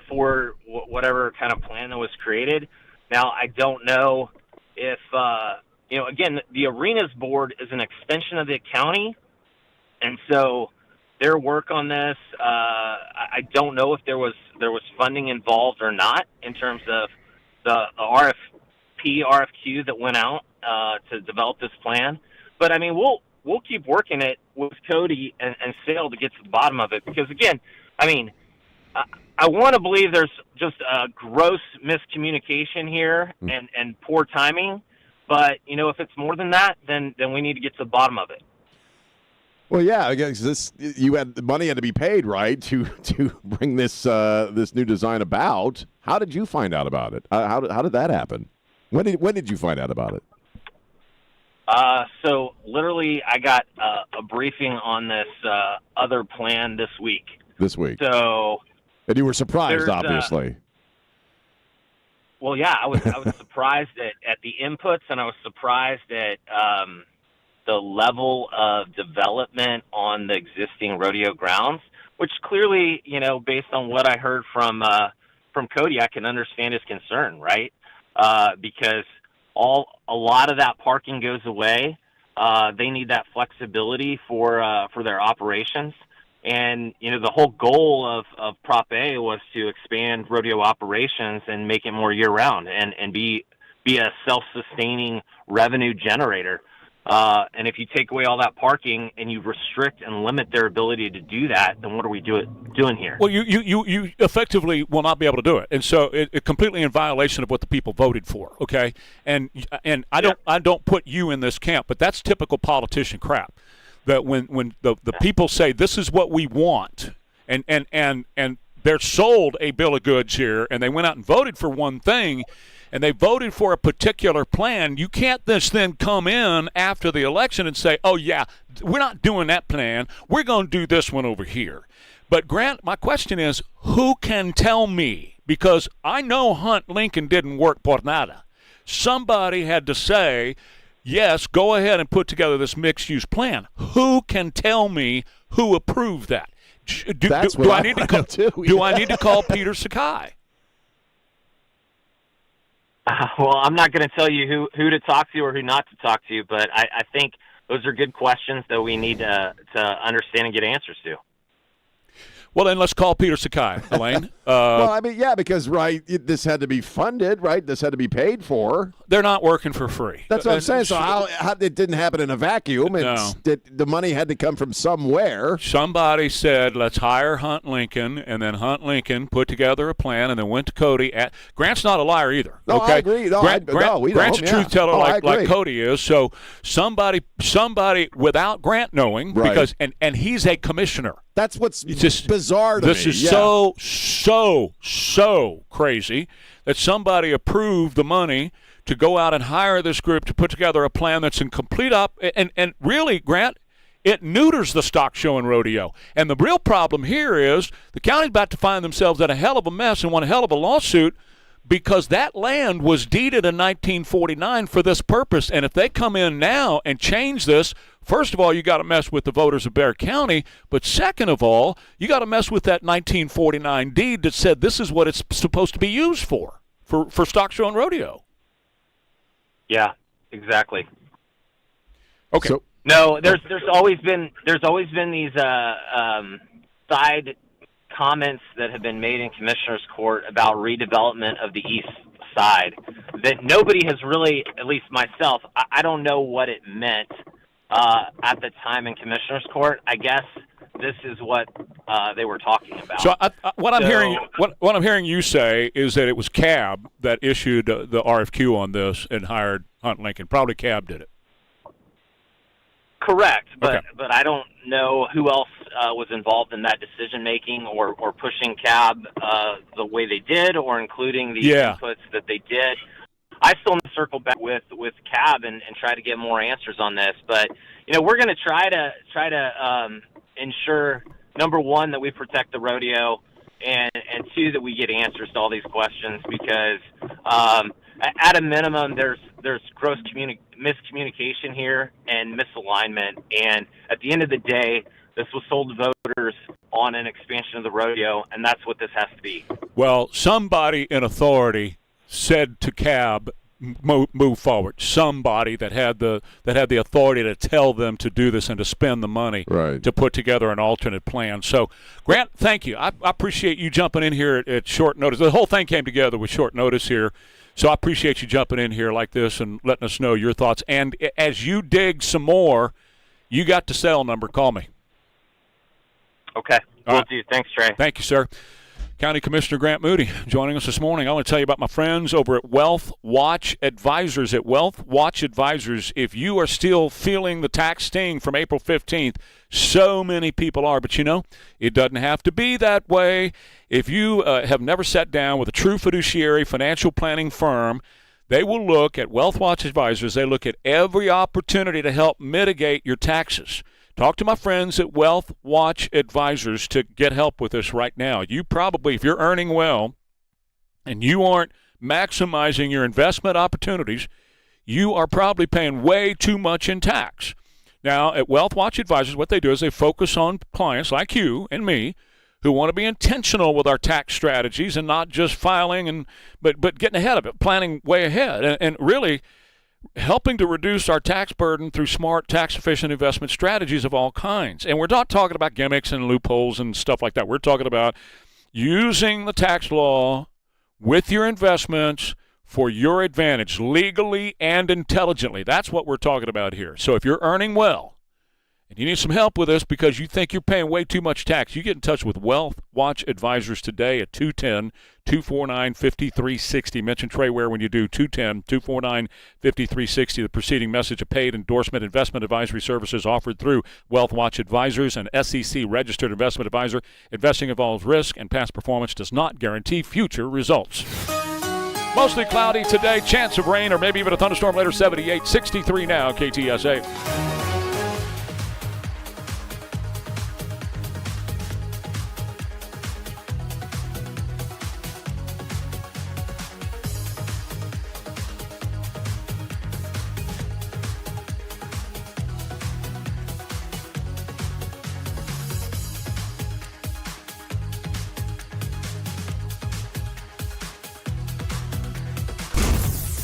[SPEAKER 15] for whatever kind of plan that was created. Now, I don't know if again, the arenas board is an extension of the county, and so their work on this, I don't know if there was funding involved or not in terms of the RFQ that went out to develop this plan. But I mean, we'll keep working it with Cody and Sale to get to the bottom of it, because again, I mean, I want to believe there's just a gross miscommunication here and poor timing. But if it's more than that, then we need to get to the bottom of it.
[SPEAKER 2] Well, yeah, I guess the money had to be paid, right, to bring this new design about. How did you find out about it? How did that happen? When did you find out about it?
[SPEAKER 15] So literally, I got a briefing on this other plan this week. So,
[SPEAKER 2] and you were surprised, obviously.
[SPEAKER 15] Well, yeah, I was surprised at the inputs, and I was surprised at the level of development on the existing rodeo grounds, which clearly, based on what I heard from Cody, I can understand his concern, right? Because a lot of that parking goes away. They need that flexibility for their operations. And, the whole goal of Prop A was to expand rodeo operations and make it more year-round and be a self-sustaining revenue generator. And if you take away all that parking and you restrict and limit their ability to do that, then what are we doing here?
[SPEAKER 1] Well, you effectively will not be able to do it, and so it completely in violation of what the people voted for. Okay, and I don't put you in this camp, but that's typical politician crap. That when the people say this is what we want, and they're sold a bill of goods here, and they went out and voted for one thing, and they voted for a particular plan, you can't then come in after the election and say, oh, yeah, we're not doing that plan. We're going to do this one over here. But, Grant, my question is, who can tell me? Because I know Hunt Lincoln didn't work por nada. Somebody had to say, yes, go ahead and put together this mixed-use plan. Who can tell me who approved that? Do I need to call Peter Sakai?
[SPEAKER 15] Well, I'm not going to tell you who to talk to or who not to talk to, but I think those are good questions that we need to understand and get answers to.
[SPEAKER 1] Well, then let's call Peter Sakai, Elaine.
[SPEAKER 2] Well, I mean, yeah, because, this had to be funded, right? This had to be paid for.
[SPEAKER 1] They're not working for free.
[SPEAKER 2] That's what I'm saying. So how it didn't happen in a vacuum. The money had to come from somewhere.
[SPEAKER 1] Somebody said, let's hire Hunt Lincoln, and then Hunt Lincoln put together a plan and then went to Cody. Grant's not a liar either.
[SPEAKER 2] No,
[SPEAKER 1] okay?
[SPEAKER 2] I agree. No,
[SPEAKER 1] Grant's a truth teller like Cody is. So somebody without Grant knowing, because and he's a commissioner.
[SPEAKER 2] That's what's bizarre to me.
[SPEAKER 1] This is so crazy that somebody approved the money to go out and hire this group to put together a plan that's in complete and really, Grant, it neuters the stock show and rodeo. And the real problem here is the county's about to find themselves in a hell of a mess and want a hell of a lawsuit because that land was deeded in 1949 for this purpose. And if they come in now and change this, first of all, you got to mess with the voters of Bexar County, but second of all, you got to mess with that 1949 deed that said this is what it's supposed to be used for stock show and rodeo.
[SPEAKER 15] Yeah, exactly.
[SPEAKER 1] Okay.
[SPEAKER 2] So,
[SPEAKER 15] no, there's always been these side comments that have been made in Commissioner's Court about redevelopment of the east side that nobody has really, at least myself, I don't know what it meant at the time in Commissioner's Court. I guess this is what they were talking about.
[SPEAKER 1] So what I'm hearing you say is that it was CAB that issued the RFQ on this and hired Hunt Lincoln. Probably CAB did it.
[SPEAKER 15] Correct, but I don't know who else was involved in that decision making or pushing CAB the way they did, or including the inputs that they did. I still need to circle back with CAB and try to get more answers on this, but we're going to try to ensure, number one, that we protect the rodeo, and two, that we get answers to all these questions, because at a minimum there's gross miscommunication here and misalignment, and at the end of the day, this was sold to voters on an expansion of the rodeo, and that's what this has to be.
[SPEAKER 1] Well, somebody in authority said to CAB, move forward. Somebody that had the authority to tell them to do this and to spend the money to put together an alternate plan. So, Grant, thank you. I appreciate you jumping in here at short notice. The whole thing came together with short notice here. So I appreciate you jumping in here like this and letting us know your thoughts. And as you dig some more, you got the cell number. Call me.
[SPEAKER 15] Okay. Will do. Thanks, Trey.
[SPEAKER 1] Thank you, sir. County Commissioner Grant Moody joining us this morning. I want to tell you about my friends over at Wealth Watch Advisors. At Wealth Watch Advisors, if you are still feeling the tax sting from April 15th, so many people are, but it doesn't have to be that way. If you have never sat down with a true fiduciary financial planning firm, they will look at Wealth Watch Advisors. They look at every opportunity to help mitigate your taxes. Talk to my friends at Wealth Watch Advisors to get help with this right now. You probably, if you're earning well and you aren't maximizing your investment opportunities, you are probably paying way too much in tax. Now, at Wealth Watch Advisors, what they do is they focus on clients like you and me who want to be intentional with our tax strategies and not just filing but getting ahead of it, planning way ahead. And really, helping to reduce our tax burden through smart, tax-efficient investment strategies of all kinds. And we're not talking about gimmicks and loopholes and stuff like that. We're talking about using the tax law with your investments for your advantage, legally and intelligently. That's what we're talking about here. So if you're earning well, and you need some help with this because you think you're paying way too much tax, you get in touch with Wealth Watch Advisors today at 210-249-5360. Mention Trey Ware when you do, 210-249-5360. The preceding message, a paid endorsement. Investment advisory services offered through Wealth Watch Advisors, an SEC-registered investment advisor. Investing involves risk, and past performance does not guarantee future results. Mostly cloudy today, chance of rain or maybe even a thunderstorm later, 78, 63 now, KTSA.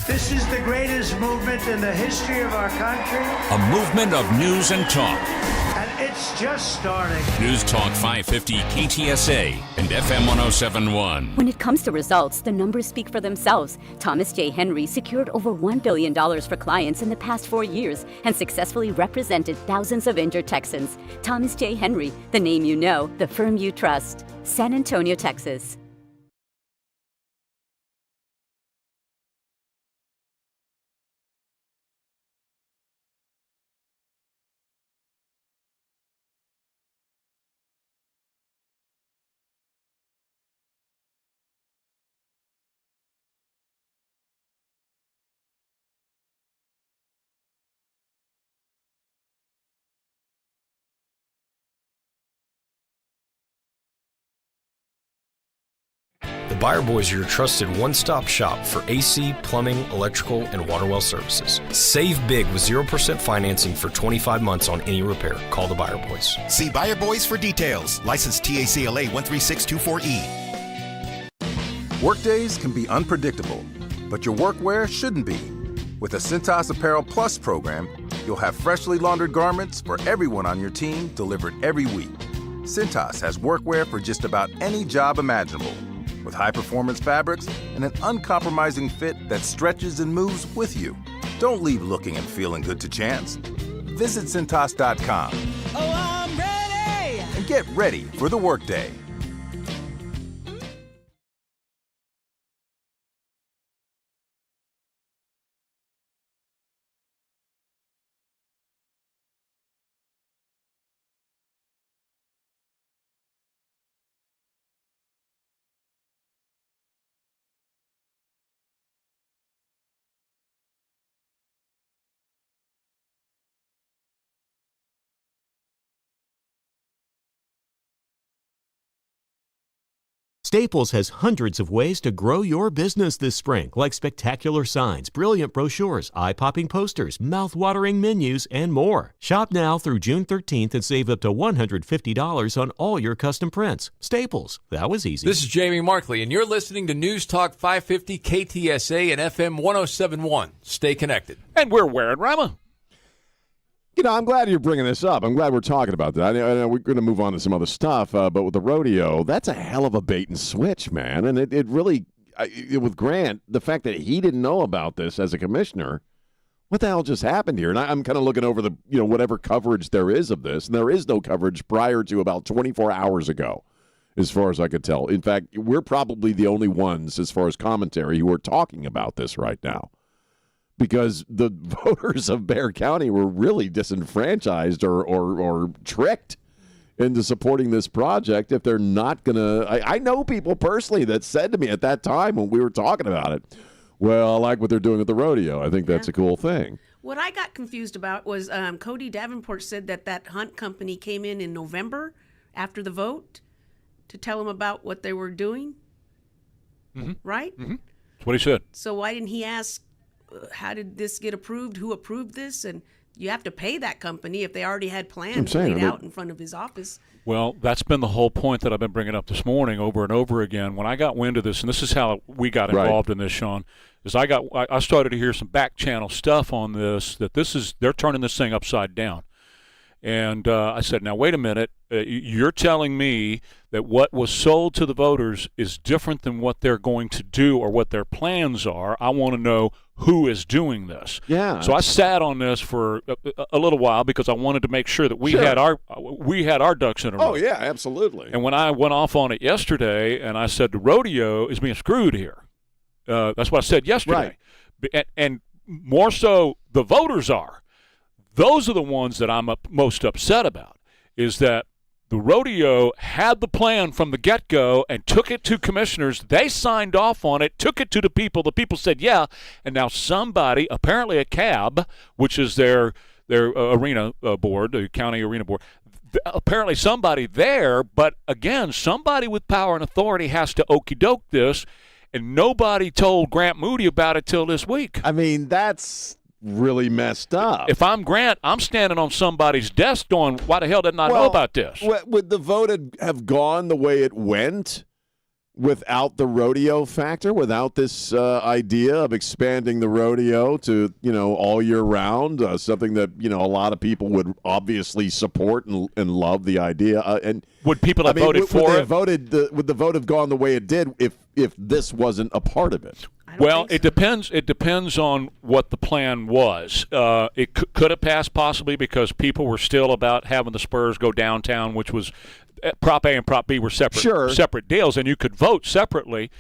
[SPEAKER 17] This is the greatest movement in the history of our country.
[SPEAKER 12] A movement of news and talk.
[SPEAKER 17] And it's just starting.
[SPEAKER 12] News Talk 550 KTSA and FM 1071.
[SPEAKER 21] When it comes to results, the numbers speak for themselves. Thomas J. Henry secured over $1 billion for clients in the past 4 years and successfully represented thousands of injured Texans. Thomas J. Henry, the name you know, the firm you trust. San Antonio, Texas.
[SPEAKER 18] The Buyer Boys are your trusted one-stop shop for AC, plumbing, electrical, and water well services. Save big with 0% financing for 25 months on any repair. Call the Buyer Boys.
[SPEAKER 22] See Buyer Boys for details. License TACLA 13624E.
[SPEAKER 23] Workdays can be unpredictable, but your workwear shouldn't be. With the Cintas Apparel Plus program, you'll have freshly laundered garments for everyone on your team delivered every week. Cintas has workwear for just about any job imaginable, with high-performance fabrics and an uncompromising fit that stretches and moves with you. Don't leave looking and feeling good to chance. Visit Cintas.com.
[SPEAKER 17] Oh, I'm ready!
[SPEAKER 23] And get ready for the workday.
[SPEAKER 24] Staples has hundreds of ways to grow your business this spring, like spectacular signs, brilliant brochures, eye-popping posters, mouth-watering menus, and more. Shop now through June 13th and save up to $150 on all your custom prints. Staples. That was easy.
[SPEAKER 25] This is Jamie Markley, and you're listening to News Talk 550 KTSA and FM 1071. Stay connected.
[SPEAKER 1] And we're Ware and Rima.
[SPEAKER 2] You know, I'm glad you're bringing this up. I'm glad we're talking about that. I know we're going to move on to some other stuff, but with the rodeo, that's a hell of a bait and switch, man. And it really, with Grant, the fact that he didn't know about this as a commissioner, what the hell just happened here? And I'm kind of looking over the, whatever coverage there is of this, and there is no coverage prior to about 24 hours ago, as far as I could tell. In fact, we're probably the only ones, as far as commentary, who are talking about this right now. Because the voters of Bexar County were really disenfranchised or tricked into supporting this project if they're not going to. I know people personally that said to me at that time when we were talking about it, well, I like what they're doing at the rodeo. I think that's a cool thing.
[SPEAKER 4] What I got confused about was Cody Davenport said that hunt company came in November after the vote to tell him about what they were doing, right?
[SPEAKER 1] Mm-hmm. That's what he said.
[SPEAKER 4] So why didn't he ask, how did this get approved? Who approved this? And You have to pay that company if they already had plans
[SPEAKER 2] saying,
[SPEAKER 4] laid out in front of his office.
[SPEAKER 1] Well, that's been the whole point that I've been bringing up this morning over and over again. When I got wind of this, and this is how we got involved in this, Sean, is I started to hear some back channel stuff on this, that they're turning this thing upside down. And I said, now, wait a minute. You're telling me that what was sold to the voters is different than what they're going to do or what their plans are. I want to know who is doing this.
[SPEAKER 2] Yeah.
[SPEAKER 1] So I sat on this for a little while because I wanted to make sure that we had our ducks in a row.
[SPEAKER 2] Oh, yeah, absolutely.
[SPEAKER 1] And when I went off on it yesterday and I said the rodeo is being screwed here, that's what I said yesterday. Right. And more so the voters are. Those are the ones that I'm most upset about, is that the rodeo had the plan from the get-go and took it to commissioners. They signed off on it, took it to the people. The people said, yeah, and now somebody, apparently a CAB, which is their arena board, the county arena board, apparently somebody there, but again, somebody with power and authority has to okey-doke this, and nobody told Grant Moody about it till this week.
[SPEAKER 2] I mean, that's really messed up.
[SPEAKER 1] If I'm Grant, I'm standing on somebody's desk going, why the hell did I not know about this?
[SPEAKER 2] Would the vote have gone the way it went without the rodeo factor, without this idea of expanding the rodeo to, all year round, something that, a lot of people would obviously support and love the idea. And
[SPEAKER 1] would people have voted for it?
[SPEAKER 2] Would the vote have gone the way it did if this wasn't a part of it?
[SPEAKER 1] Well, it depends. It depends on what the plan was. It could have passed possibly because people were still about having the Spurs go downtown, which was Prop A and Prop B were separate deals, and you could vote separately.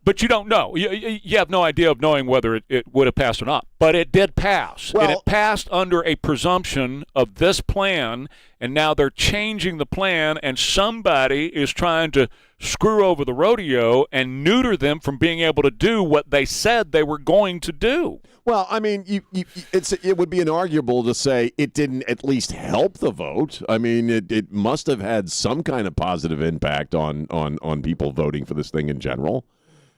[SPEAKER 1] But you don't know. You have no idea of knowing whether it would have passed or not. But it did pass. And it passed under a presumption of this plan, and now they're changing the plan, and somebody is trying to screw over the rodeo and neuter them from being able to do what they said they were going to do.
[SPEAKER 2] Well, I mean, it would be inarguable to say it didn't at least help the vote. I mean, it must have had some kind of positive impact on people voting for this thing in general.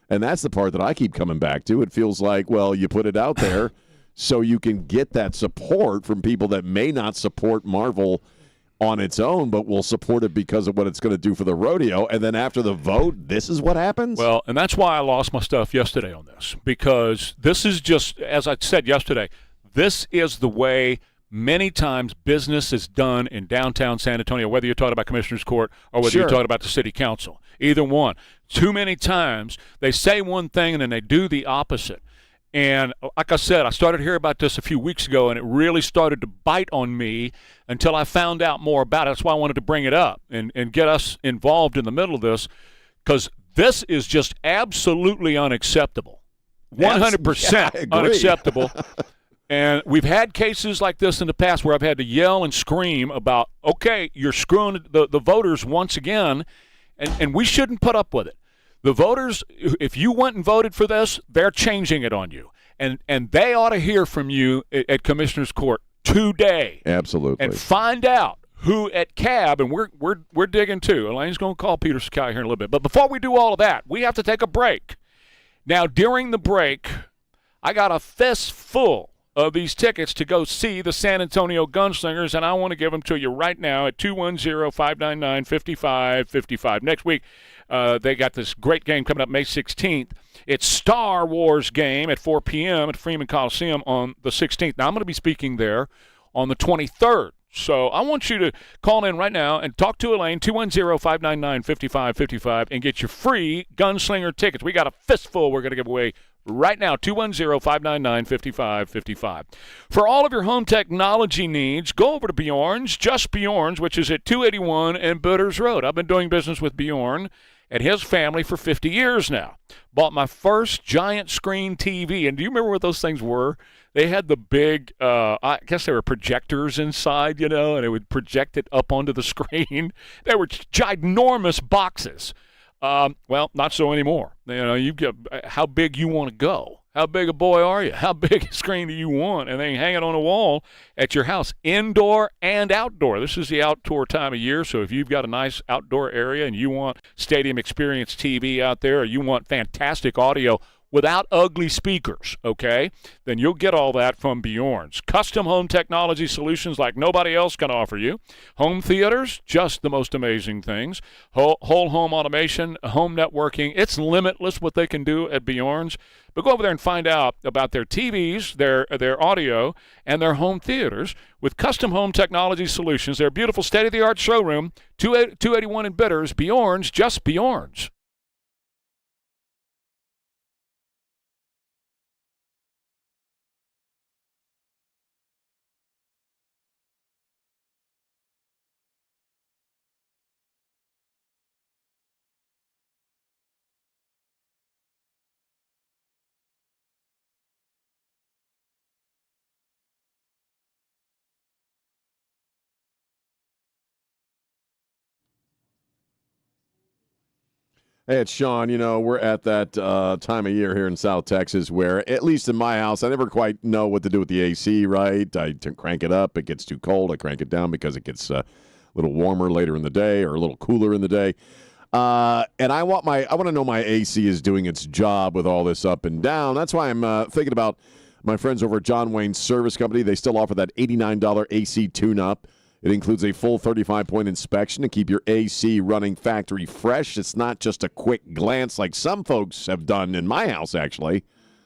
[SPEAKER 2] And that's the part that I keep coming back to. It feels like, well, you put it out there so you can get that support from people that may not support Marvel on its own, but will support it because of what it's going to do for the rodeo. And then after the vote, this is what happens?
[SPEAKER 1] Well, and that's why I lost my stuff yesterday on this, because this is just, as I said yesterday, this is the way many times business is done in downtown San Antonio, whether you're talking about Commissioner's Court or whether you're talking about the city council. Either one. Too many times they say one thing and then they do the opposite. And like I said, I started hearing about this a few weeks ago, and it really started to bite on me until I found out more about it. That's why I wanted to bring it up and get us involved in the middle of this, because this is just absolutely unacceptable. 100% unacceptable. And we've had cases like this in the past where I've had to yell and scream about, okay, you're screwing the voters once again, and we shouldn't put up with it. The voters, if you went and voted for this, they're changing it on you. And they ought to hear from you at Commissioner's Court today.
[SPEAKER 2] Absolutely.
[SPEAKER 1] And find out who at CAB, and we're digging too. Elaine's going to call Peter Sakai here in a little bit. But before we do all of that, we have to take a break. Now, during the break, I got a fistful of these tickets to go see the San Antonio Gunslingers, and I want to give them to you right now at 210-599-5555. Next week, they got this great game coming up May 16th. It's Star Wars game at 4 p.m. at Freeman Coliseum on the 16th. Now, I'm going to be speaking there on the 23rd. So I want you to call in right now and talk to Elaine, 210-599-5555, and get your free Gunslinger tickets. We got a fistful we're going to give away right now, 210-599-5555. For all of your home technology needs, go over to Bjorn's, just Bjorn's, which is at 281 and Bitters Road. I've been doing business with Bjorn and his family for 50 years now. Bought my first giant screen TV, and do you remember what those things were? They had the big, I guess they were projectors inside, and it would project it up onto the screen. They were ginormous boxes. Well, not so anymore. You get how big you want to go. How big a boy are you? How big a screen do you want? And then hang it on a wall at your house, indoor and outdoor. This is the outdoor time of year, so if you've got a nice outdoor area and you want stadium experience TV out there, or you want fantastic audio without ugly speakers, okay? Then you'll get all that from Bjorn's. Custom home technology solutions like nobody else can offer you. Home theaters, just the most amazing things. Whole home automation, home networking. It's limitless what they can do at Bjorn's. But go over there and find out about their TVs, their audio, and their home theaters with custom home technology solutions. Their beautiful state-of-the-art showroom, 281 in Bitters. Bjorn's, just Bjorn's.
[SPEAKER 2] Hey, it's Sean. You know, we're at that time of year here in South Texas where, at least in my house, I never quite know what to do with the AC, right? I crank it up. It gets too cold. I crank it down because it gets a little warmer later in the day or a little cooler in the day. And I want to know my AC is doing its job with all this up and down. That's why I'm thinking about my friends over at John Wayne Service Company. They still offer that $89 AC tune-up. It includes a full 35-point inspection to keep your AC running factory fresh. It's not just a quick glance like some folks have done in my house, actually,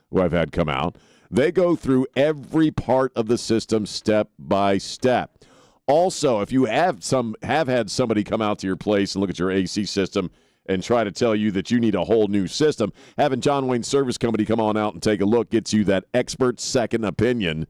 [SPEAKER 2] who I've had come out. They go through every part of the system step by step. Also, if you have had somebody come out to your place and look at your AC system and try to tell you that you need a whole new system, having John Wayne Service Company come on out and take a look gets you that expert second opinion.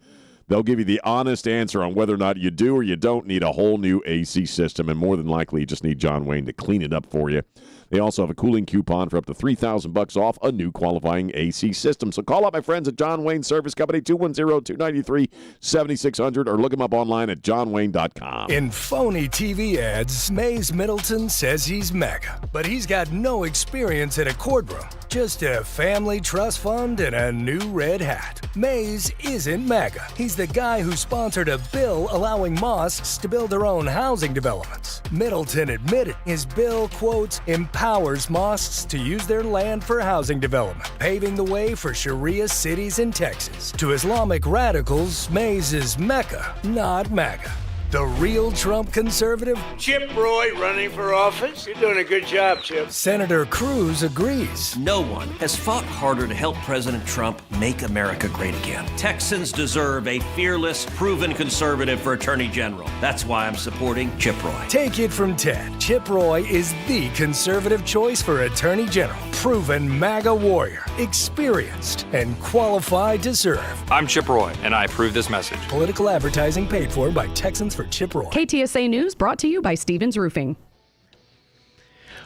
[SPEAKER 2] They'll give you the honest answer on whether or not you do or you don't need a whole new AC system, and more than likely you just need John Wayne to clean it up for you. They also have a cooling coupon for up to $3,000 off a new qualifying AC system. So call up my friends at John Wayne Service Company, 210-293-7600, or look them up online at johnwayne.com.
[SPEAKER 3] In phony TV ads, Mays Middleton says he's mega, but he's got no experience in a courtroom. Just a family trust fund and a new red hat. Mays isn't mega. He's the guy who sponsored a bill allowing mosques to build their own housing developments. Middleton admitted his bill, quotes, empowers mosques to use their land for housing development, paving the way for Sharia cities in Texas. To Islamic radicals, Mays is Mecca, not MAGA. The real Trump conservative?
[SPEAKER 17] Chip Roy running for office. You're doing a good job, Chip.
[SPEAKER 3] Senator Cruz agrees.
[SPEAKER 5] No one has fought harder to help President Trump make America great again. Texans deserve a fearless, proven conservative for Attorney General. That's why I'm supporting Chip Roy.
[SPEAKER 3] Take it from Ted. Chip Roy is the conservative choice for Attorney General. Proven MAGA warrior, experienced, and qualified to serve.
[SPEAKER 6] I'm Chip Roy, and I approve this message.
[SPEAKER 3] Political advertising paid for by Texans for Chip Roy.
[SPEAKER 7] KTSA News brought to you by Stevens Roofing.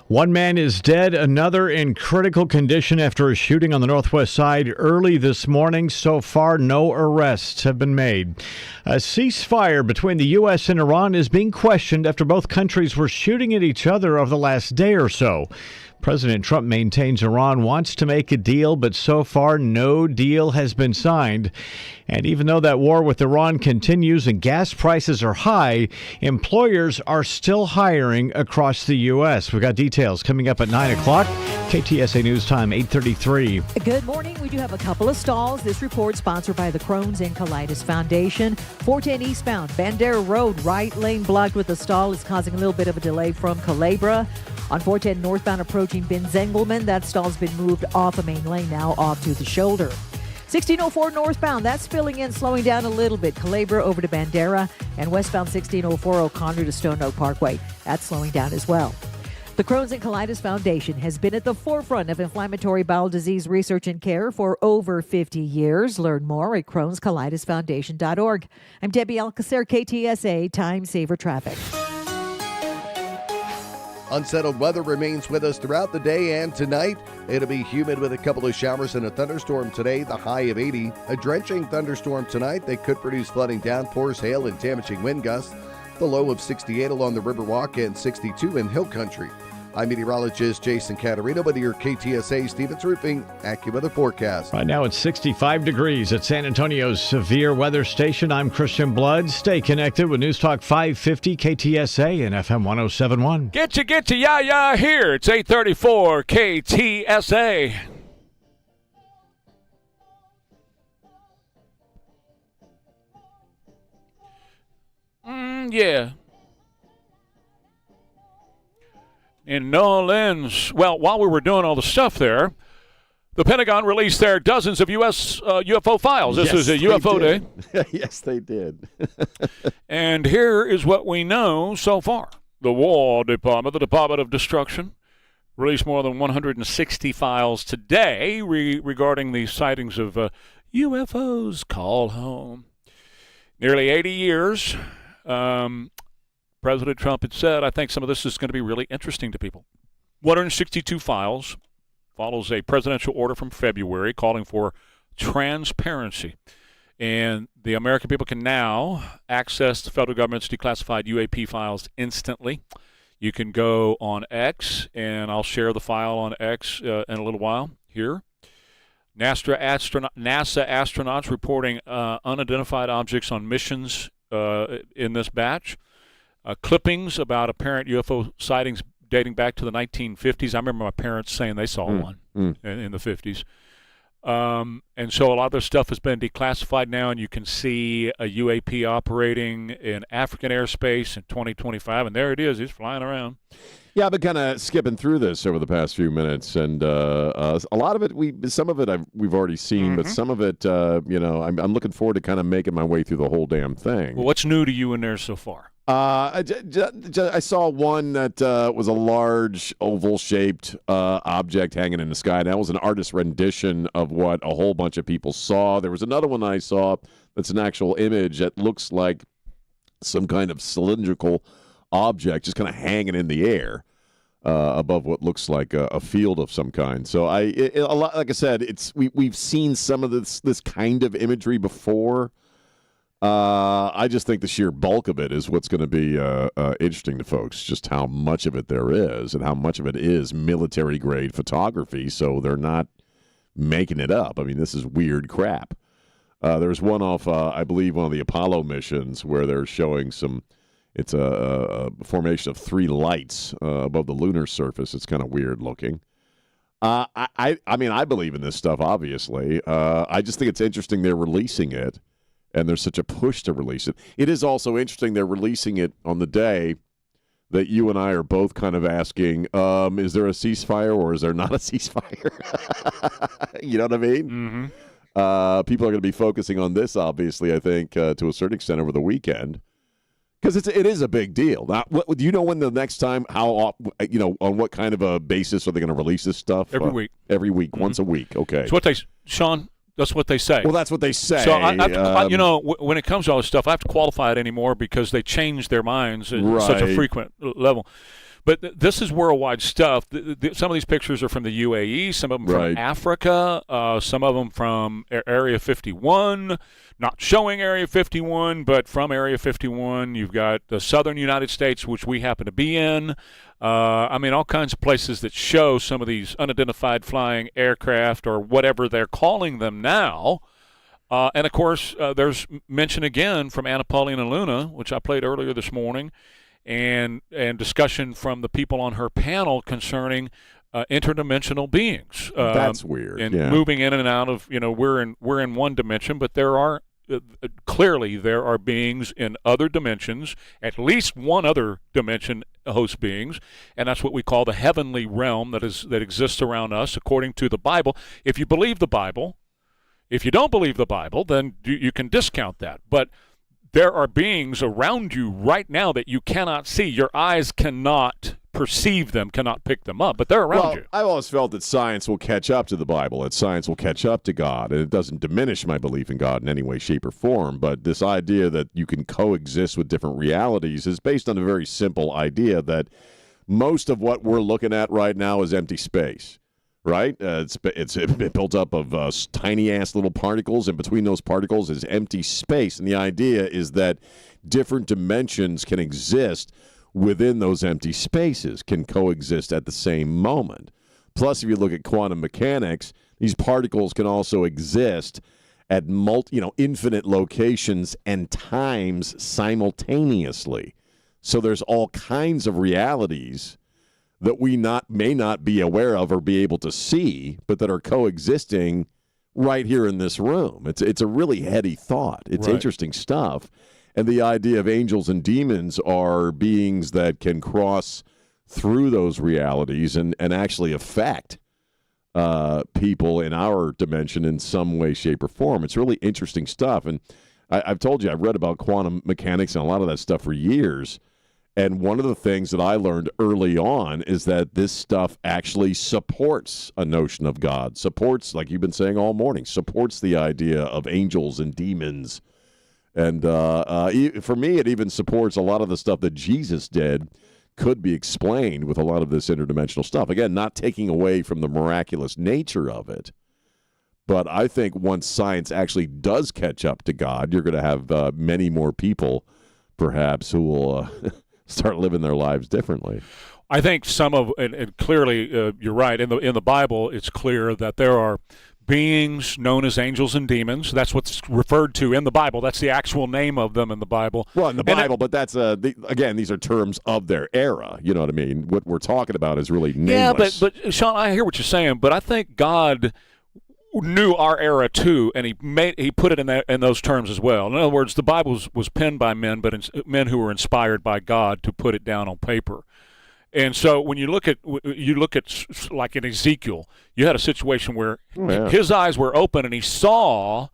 [SPEAKER 26] One man is dead, another in critical condition after a shooting on the northwest side early this morning. So far, no arrests have been made. A ceasefire between the U.S. and Iran is being questioned after both countries were shooting at each other over the last day or so. President Trump maintains Iran wants to make a deal, but so far no deal has been signed. And even though that war with Iran continues and gas prices are high, employers are still hiring across the U.S. We've got details coming up at 9 o'clock. KTSA News Time, 8:33.
[SPEAKER 11] Good morning. We do have a couple of stalls. This report sponsored by the Crohn's and Colitis Foundation. 410 eastbound, Bandera Road, right lane blocked with a stall. It's causing a little bit of a delay from Culebra. On 410 northbound approaching Benzengelman, that stall's been moved off a main lane now off to the shoulder. 1604 northbound, that's filling in, slowing down a little bit. Culebra over to Bandera, and westbound 1604 O'Connor to Stone Oak Parkway. That's slowing down as well. The Crohn's and Colitis Foundation has been at the forefront of inflammatory bowel disease research and care for over 50 years. Learn more at Crohn'sColitisFoundation.org. I'm Debbie Alcacer, KTSA Time Saver Traffic.
[SPEAKER 13] Unsettled weather remains with us throughout the day and tonight. It'll be humid with a couple of showers and a thunderstorm today, the high of 80. A drenching thunderstorm tonight. They could produce flooding downpours, hail, and damaging wind gusts. The low of 68 along the Riverwalk and 62 in Hill Country. I'm meteorologist Jason Caterino with your KTSA Stevens Roofing AccuWeather forecast.
[SPEAKER 26] Right now it's 65 degrees at San Antonio's severe weather station. I'm Christian Blood. Stay connected with News Talk 550 KTSA and FM 1071.
[SPEAKER 1] Get you, yeah, here. It's 834 KTSA. Yeah. In New Orleans, well, while we were doing all the stuff there, the Pentagon released their dozens of U.S. UFO files. This is a UFO day.
[SPEAKER 2] Yes, they did.
[SPEAKER 1] And here is what we know so far. The War Department, the Department of Destruction, released more than 160 files today regarding the sightings of UFOs. Call home. Nearly 80 years. President Trump had said, I think some of this is going to be really interesting to people. 162 files. Follows a presidential order from February calling for transparency. And the American people can now access the federal government's declassified UAP files instantly. You can go on X, and I'll share the file on X in a little while here. NASA astronauts reporting unidentified objects on missions in this batch. Clippings about apparent UFO sightings dating back to the 1950s. I remember my parents saying they saw one in the 50s. And so a lot of this stuff has been declassified now, and you can see a UAP operating in African airspace in 2025, and there it is. It's flying around.
[SPEAKER 2] Yeah, I've been kind of skipping through this over the past few minutes, and a lot of it, some of it we've already seen, but some of it, I'm looking forward to kind of making my way through the whole damn thing.
[SPEAKER 1] Well, what's new to you in there so far?
[SPEAKER 2] I saw one that was a large oval-shaped object hanging in the sky. That was an artist's rendition of what a whole bunch of people saw. There was another one I saw that's an actual image that looks like some kind of cylindrical object just kind of hanging in the air above what looks like a field of some kind. So like I said, we've seen some of this kind of imagery before. I just think the sheer bulk of it is what's going to be interesting to folks, just how much of it there is and how much of it is military-grade photography, so they're not making it up. I mean, this is weird crap. There's one off, I believe, one of the Apollo missions where they're showing it's a formation of 3 lights above the lunar surface. It's kind of weird looking. I mean, I believe in this stuff, obviously. I just think it's interesting they're releasing it. And there's such a push to release it. It is also interesting they're releasing it on the day that you and I are both kind of asking, is there a ceasefire or is there not a ceasefire? You know what I mean?
[SPEAKER 1] Mm-hmm.
[SPEAKER 2] People are going to be focusing on this, obviously, I think, to a certain extent over the weekend. Because it is a big deal. Now, do you know when the next time, on what kind of a basis are they going to release this stuff?
[SPEAKER 1] Every week.
[SPEAKER 2] Every week, once a week. Okay.
[SPEAKER 1] So Sean, that's what they say.
[SPEAKER 2] Well, that's what they say.
[SPEAKER 1] So, when it comes to all this stuff, I have to qualify it anymore because they change their minds at such a frequent level. But this is worldwide stuff. Some of these pictures are from the UAE, some of them from Africa, some of them from Area 51, not showing Area 51, but from Area 51. You've got the southern United States, which we happen to be in. All kinds of places that show some of these unidentified flying aircraft or whatever they're calling them now. And, of course, there's mention again from Anna-Pauline and Luna, which I played earlier this morning, and discussion from the people on her panel concerning interdimensional beings.
[SPEAKER 2] That's weird.
[SPEAKER 1] And moving in and out of, we're in one dimension, but there are clearly there are beings in other dimensions, at least one other dimension host beings, and that's what we call the heavenly realm that exists around us according to the Bible. If you believe the Bible, if you don't believe the Bible, then you can discount that. But there are beings around you right now that you cannot see. Your eyes cannot perceive them, cannot pick them up, but they're around you.
[SPEAKER 2] I've always felt that science will catch up to the Bible, that science will catch up to God, and it doesn't diminish my belief in God in any way, shape, or form, but this idea that you can coexist with different realities is based on a very simple idea that most of what we're looking at right now is empty space. Right? It's built up of tiny-ass little particles, and between those particles is empty space. And the idea is that different dimensions can exist within those empty spaces, can coexist at the same moment. Plus, if you look at quantum mechanics, these particles can also exist at infinite locations and times simultaneously. So there's all kinds of realities that we may not be aware of or be able to see, but that are coexisting right here in this room. It's a really heady thought. It's interesting stuff. And the idea of angels and demons are beings that can cross through those realities and actually affect people in our dimension in some way, shape, or form. It's really interesting stuff. And I've told you, I've read about quantum mechanics and a lot of that stuff for years. And one of the things that I learned early on is that this stuff actually supports a notion of God, supports, like you've been saying all morning, supports the idea of angels and demons. And for me, it even supports a lot of the stuff that Jesus did could be explained with a lot of this interdimensional stuff. Again, not taking away from the miraculous nature of it. But I think once science actually does catch up to God, you're going to have many more people, perhaps, who will start living their lives differently.
[SPEAKER 1] I think some of, and clearly you're right. In the Bible, it's clear that there are beings known as angels and demons. That's what's referred to in the Bible. That's the actual name of them in the Bible.
[SPEAKER 2] Well, in the Bible, but that's again, these are terms of their era. You know what I mean? What we're talking about is really nameless.
[SPEAKER 1] Yeah, but Sean, I hear what you're saying, but I think God knew our era too, and he put it in those terms as well. In other words, the Bible was penned by men, but men who were inspired by God to put it down on paper. And so when you look at like in Ezekiel, you had a situation where his eyes were open and he saw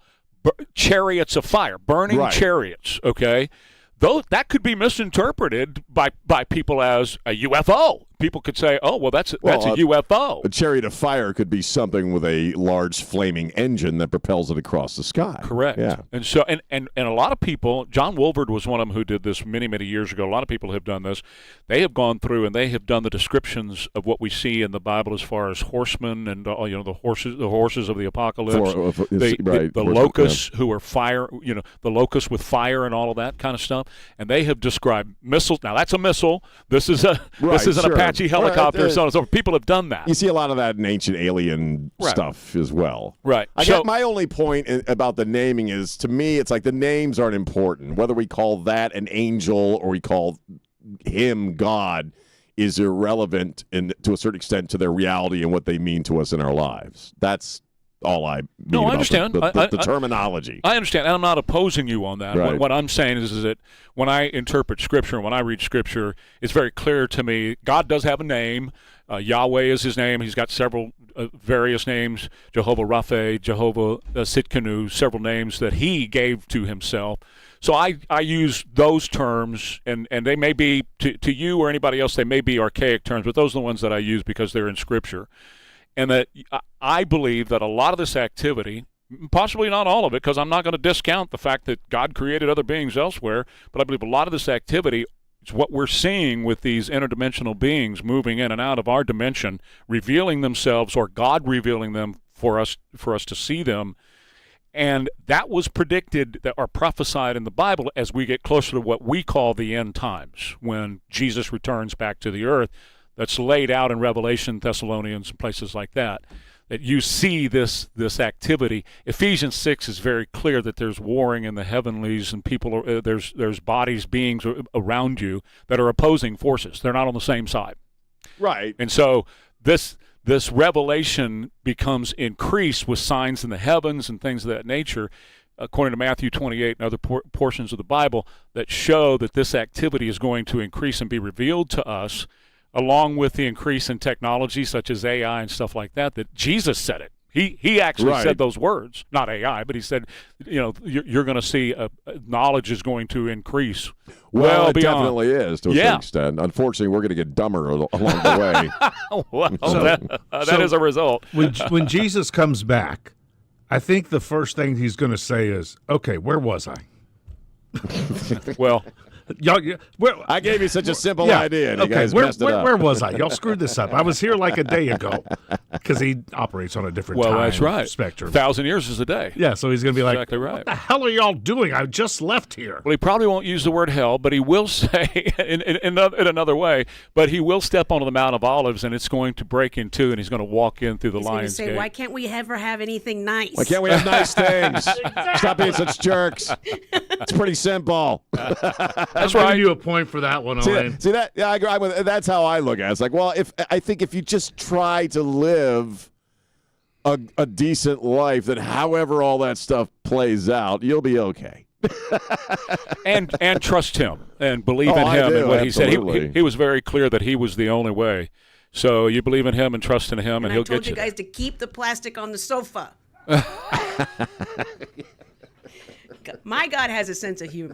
[SPEAKER 1] chariots of fire, burning chariots. Okay, though that could be misinterpreted by people as a UFO. People could say, "Oh, well, that's a UFO."
[SPEAKER 2] A chariot of fire could be something with a large flaming engine that propels it across the sky.
[SPEAKER 1] Correct.
[SPEAKER 2] Yeah.
[SPEAKER 1] And so, and a lot of people, John Wolford was one of them who did this many, many years ago. A lot of people have done this. They have gone through and they have done the descriptions of what we see in the Bible as far as horsemen and the horses of the apocalypse, the locusts who are fire, the locusts with fire and all of that kind of stuff. And they have described missiles. Now that's a missile. This is an Apache helicopter, so on and so forth. People have done that.
[SPEAKER 2] You see a lot of that in ancient alien stuff as well.
[SPEAKER 1] Right.
[SPEAKER 2] I guess my only point about the naming is, to me, it's like the names aren't important. Whether we call that an angel or we call him God is irrelevant to a certain extent to their reality and what they mean to us in our lives. That's all I mean.
[SPEAKER 1] No, I understand.
[SPEAKER 2] The terminology.
[SPEAKER 1] I understand, and I'm not opposing you on that.
[SPEAKER 2] Right.
[SPEAKER 1] What I'm saying is that when I interpret Scripture, when I read Scripture, it's very clear to me God does have a name. Yahweh is his name. He's got several various names, Jehovah Rapha, Jehovah Sitkanu, several names that he gave to himself. So I use those terms, and they may be, to you or anybody else, they may be archaic terms, but those are the ones that I use because they're in Scripture. And that I believe that a lot of this activity, possibly not all of it, because I'm not going to discount the fact that God created other beings elsewhere, but I believe a lot of this activity is what we're seeing with these interdimensional beings moving in and out of our dimension, revealing themselves, or God revealing them for us to see them. And that was predicted or prophesied in the Bible as we get closer to what we call the end times, when Jesus returns back to the earth. That's laid out in Revelation, Thessalonians, and places like that you see this activity. Ephesians 6 is very clear that there's warring in the heavenlies, and people there's bodies, beings around you that are opposing forces. They're not on the same side.
[SPEAKER 2] Right.
[SPEAKER 1] And so this revelation becomes increased with signs in the heavens and things of that nature, according to Matthew 28 and other portions of the Bible, that show that this activity is going to increase and be revealed to us, along with the increase in technology such as AI and stuff like that Jesus said it. He actually said those words, not AI, but he said, you're going to see knowledge is going to increase.
[SPEAKER 2] Well, it
[SPEAKER 1] beyond.
[SPEAKER 2] Definitely is to a certain extent. Unfortunately, we're going to get dumber along the way.
[SPEAKER 1] That is a result.
[SPEAKER 8] When Jesus comes back, I think the first thing he's going to say is, okay, where was I?
[SPEAKER 1] Well,
[SPEAKER 2] I gave you such a simple idea, and you guys messed it up.
[SPEAKER 8] Where was I? Y'all screwed this up. I was here like a day ago, because he operates on a different time
[SPEAKER 1] that's right.
[SPEAKER 8] spectrum.
[SPEAKER 1] 1,000 years is a day.
[SPEAKER 8] Yeah, so he's going to be like,
[SPEAKER 1] exactly right.
[SPEAKER 8] What the hell are y'all doing? I just left here.
[SPEAKER 1] Well, he probably won't use the word hell, but he will say, in another way, but he will step onto the Mount of Olives, and it's going to break in two, and he's going to walk in through the lion's gate.
[SPEAKER 4] Why can't we ever have anything nice?
[SPEAKER 2] Why can't we have nice things? Stop being such jerks. It's pretty simple.
[SPEAKER 8] That's right. I'll give you a point for that one, Elaine.
[SPEAKER 2] See that? Yeah, I agree with. That's how I look at it. It's like, well, if you just try to live a decent life, then however all that stuff plays out, you'll be okay.
[SPEAKER 1] and trust him and believe in
[SPEAKER 2] I
[SPEAKER 1] him
[SPEAKER 2] do,
[SPEAKER 1] and what he said.
[SPEAKER 2] absolutely.
[SPEAKER 1] He was very clear that he was the only way. So you believe in him and trust in him, and he'll
[SPEAKER 4] I told
[SPEAKER 1] get
[SPEAKER 4] you
[SPEAKER 1] you
[SPEAKER 4] guys to keep the plastic on the sofa. My God has a sense of humor.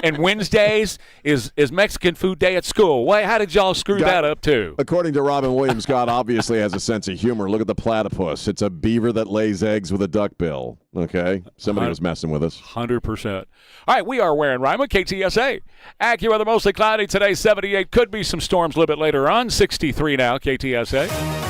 [SPEAKER 1] and Wednesdays is Mexican food day at school. Wait, how did y'all screw that up too?
[SPEAKER 2] According to Robin Williams, God obviously has a sense of humor. Look at the platypus. It's a beaver that lays eggs with a duck bill. Okay? Somebody was messing with us.
[SPEAKER 1] 100%. All right, we are Ware and Rima, KTSA. AccuWeather, mostly cloudy today, 78. Could be some storms a little bit later on. 63 now, KTSA.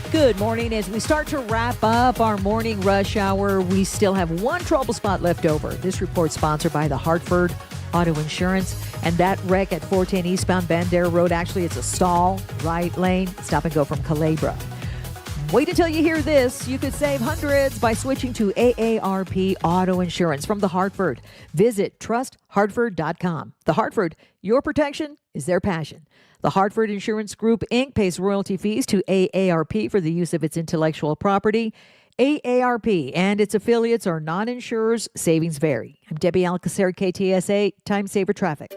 [SPEAKER 11] Good morning. As we start to wrap up our morning rush hour, we still have one trouble spot left over. This report sponsored by the Hartford Auto Insurance. And that wreck at 410 eastbound Bandera Road, actually, it's a stall, right lane, stop and go from Calabria. Wait until you hear this. You could save hundreds by switching to AARP Auto Insurance from the Hartford. Visit trusthartford.com. The Hartford, your protection is their passion. The Hartford Insurance Group, Inc. pays royalty fees to AARP for the use of its intellectual property. AARP and its affiliates are non-insurers. Savings vary. I'm Debbie Alcacer, KTSA, Time Saver Traffic.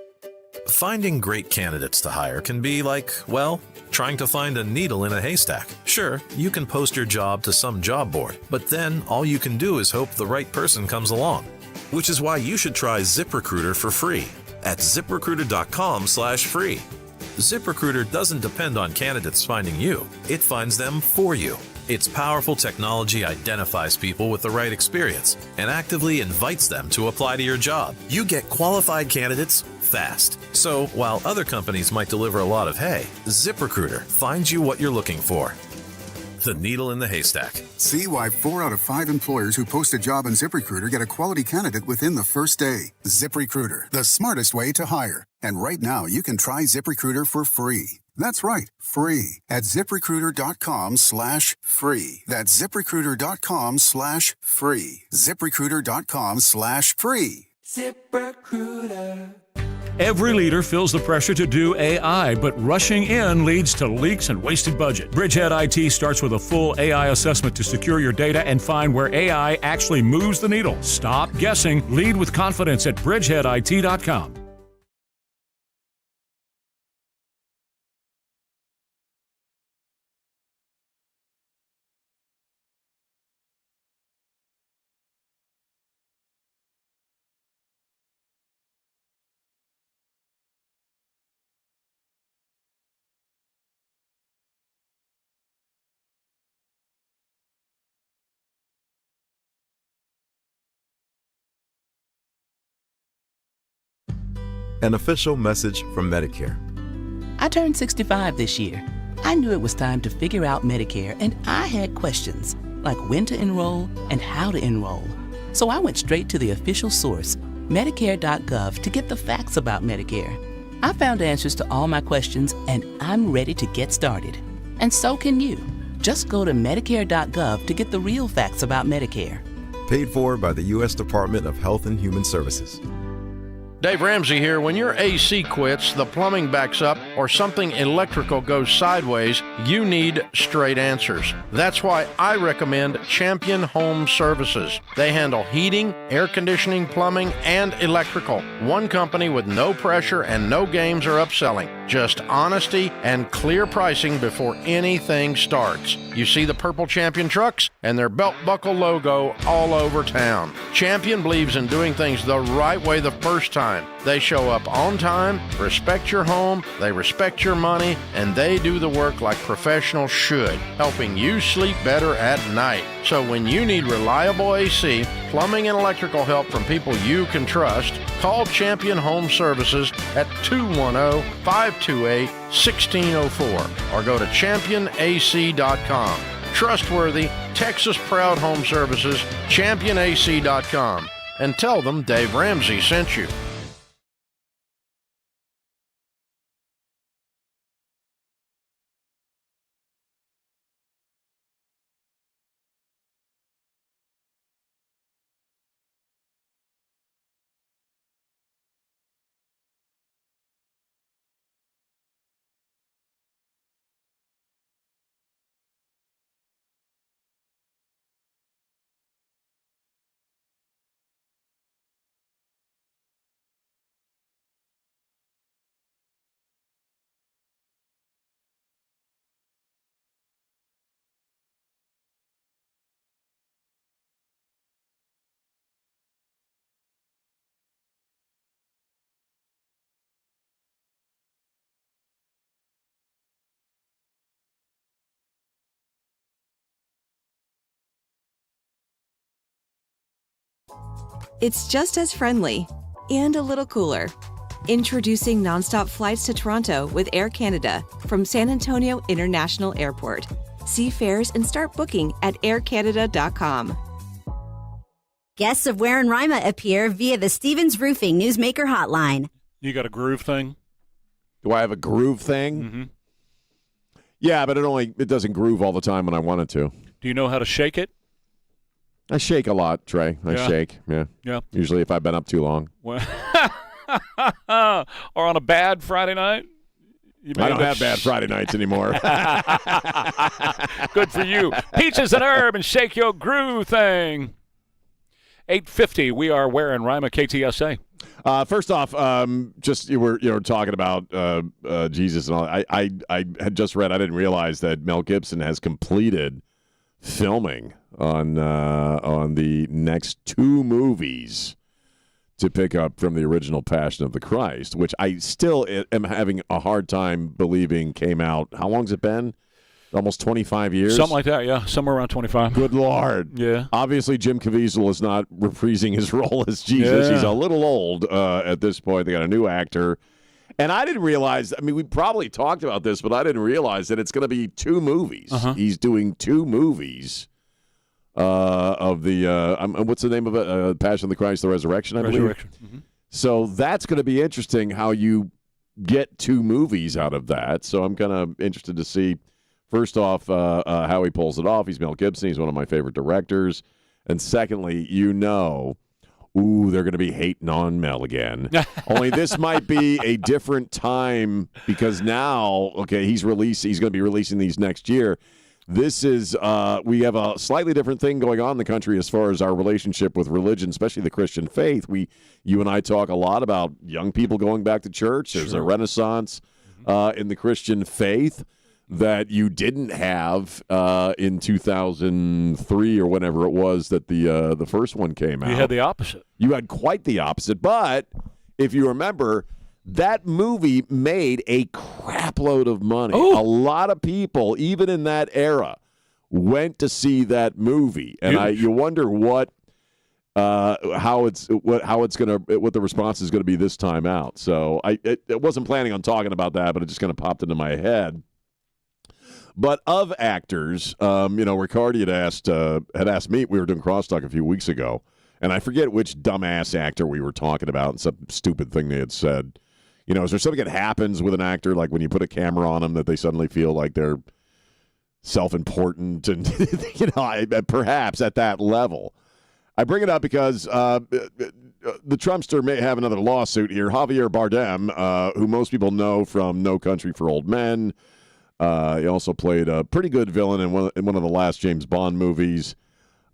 [SPEAKER 9] Finding great candidates to hire can be like, well, trying to find a needle in a haystack. Sure, you can post your job to some job board, but then all you can do is hope the right person comes along. Which is why you should try ZipRecruiter for free at ZipRecruiter.com/free. ZipRecruiter doesn't depend on candidates finding you. It finds them for you. Its powerful technology identifies people with the right experience and actively invites them to apply to your job. You get qualified candidates fast. So while other companies might deliver a lot of hay, ZipRecruiter finds you what you're looking for. The needle in the haystack.
[SPEAKER 10] See why 4 out of 5 employers who post a job on ZipRecruiter get a quality candidate within the first day. ZipRecruiter, the smartest way to hire. And right now, you can try ZipRecruiter for free. That's right, free at ZipRecruiter.com/free. That's ZipRecruiter.com/free. ZipRecruiter.com/free.
[SPEAKER 14] ZipRecruiter.
[SPEAKER 16] Every leader feels the pressure to do AI, but rushing in leads to leaks and wasted budget. Bridgehead IT starts with a full AI assessment to secure your data and find where AI actually moves the needle. Stop guessing. Lead with confidence at bridgeheadit.com.
[SPEAKER 19] An official message from Medicare.
[SPEAKER 20] I turned 65 this year. I knew it was time to figure out Medicare, and I had questions, like when to enroll and how to enroll. So I went straight to the official source, Medicare.gov, to get the facts about Medicare. I found answers to all my questions, and I'm ready to get started. And so can you. Just go to Medicare.gov to get the real facts about Medicare.
[SPEAKER 19] Paid for by the U.S. Department of Health and Human Services.
[SPEAKER 27] Dave Ramsey here. When your AC quits, the plumbing backs up, or something electrical goes sideways, you need straight answers. That's why I recommend Champion Home Services. They handle heating, air conditioning, plumbing, and electrical. One company with no pressure and no games or upselling. Just honesty and clear pricing before anything starts. You see the purple Champion trucks and their belt buckle logo all over town. Champion believes in doing things the right way the first time. They show up on time, respect your home, they respect your money, and they do the work like professionals should, helping you sleep better at night. So when you need reliable AC, plumbing, and electrical help from people you can trust, call Champion Home Services at 210-528-1604 or go to championac.com. Trustworthy, Texas-proud home services, championac.com. And tell them Dave Ramsey sent you.
[SPEAKER 12] It's just as friendly and a little cooler. Introducing nonstop flights to Toronto with Air Canada from San Antonio International Airport. See fares and start booking at aircanada.com.
[SPEAKER 15] Guests of Ware and Rima appear via the Stevens Roofing Newsmaker Hotline.
[SPEAKER 1] You got a groove thing?
[SPEAKER 2] Do I have a groove thing?
[SPEAKER 1] Mm-hmm.
[SPEAKER 2] Yeah, but it doesn't groove all the time when I want it to.
[SPEAKER 1] Do you know how to shake it?
[SPEAKER 2] I shake a lot, Trey. I shake, yeah.
[SPEAKER 1] Yeah.
[SPEAKER 2] Usually if I've been up too long.
[SPEAKER 1] Well, or on a bad Friday night?
[SPEAKER 2] I don't have bad Friday nights anymore.
[SPEAKER 1] Good for you. Peaches and herb and shake your groove thing. 8:50. We are Ware and Rima, KTSA.
[SPEAKER 2] First off, just you were talking about Jesus and all. I had just read. I didn't realize that Mel Gibson has completed filming on the next two movies to pick up from the original Passion of the Christ, which I still am having a hard time believing came out. How long's it been? Almost 25 years?
[SPEAKER 1] Something like that, yeah. Somewhere around 25.
[SPEAKER 2] Good Lord.
[SPEAKER 1] Yeah.
[SPEAKER 2] Obviously, Jim Caviezel is not reprising his role as Jesus.
[SPEAKER 1] Yeah.
[SPEAKER 2] He's a little old at this point. They got a new actor. And I didn't realize, I mean, we probably talked about this, but I didn't realize that it's going to be two movies.
[SPEAKER 1] Uh-huh.
[SPEAKER 2] He's doing two movies of the, what's the name of it? Passion of the Christ, the Resurrection, I believe.
[SPEAKER 1] Mm-hmm.
[SPEAKER 2] So that's going to be interesting how you get two movies out of that. So I'm kind of interested to see, first off, how he pulls it off. He's Mel Gibson. He's one of my favorite directors. And secondly, they're going to be hating on Mel again. Only this might be a different time because now, he's going to be releasing these next year. This is, we have a slightly different thing going on in the country as far as our relationship with religion, especially the Christian faith. You and I talk a lot about young people going back to church. There's a renaissance in the Christian faith that you didn't have in 2003 or whenever it was that the first one came out.
[SPEAKER 1] You had the opposite.
[SPEAKER 2] You had quite the opposite. But if you remember, that movie made a crapload of money.
[SPEAKER 1] Ooh.
[SPEAKER 2] A lot of people, even in that era, went to see that movie, and you wonder what the response is going to be this time out. So I wasn't planning on talking about that, but it just kind of popped into my head. But of actors, Riccardi had asked me. We were doing crosstalk a few weeks ago, and I forget which dumbass actor we were talking about and some stupid thing they had said. Is there something that happens with an actor, like when you put a camera on them, that they suddenly feel like they're self-important and, perhaps at that level? I bring it up because the Trumpster may have another lawsuit here. Javier Bardem, who most people know from No Country for Old Men. He also played a pretty good villain in one of the last James Bond movies.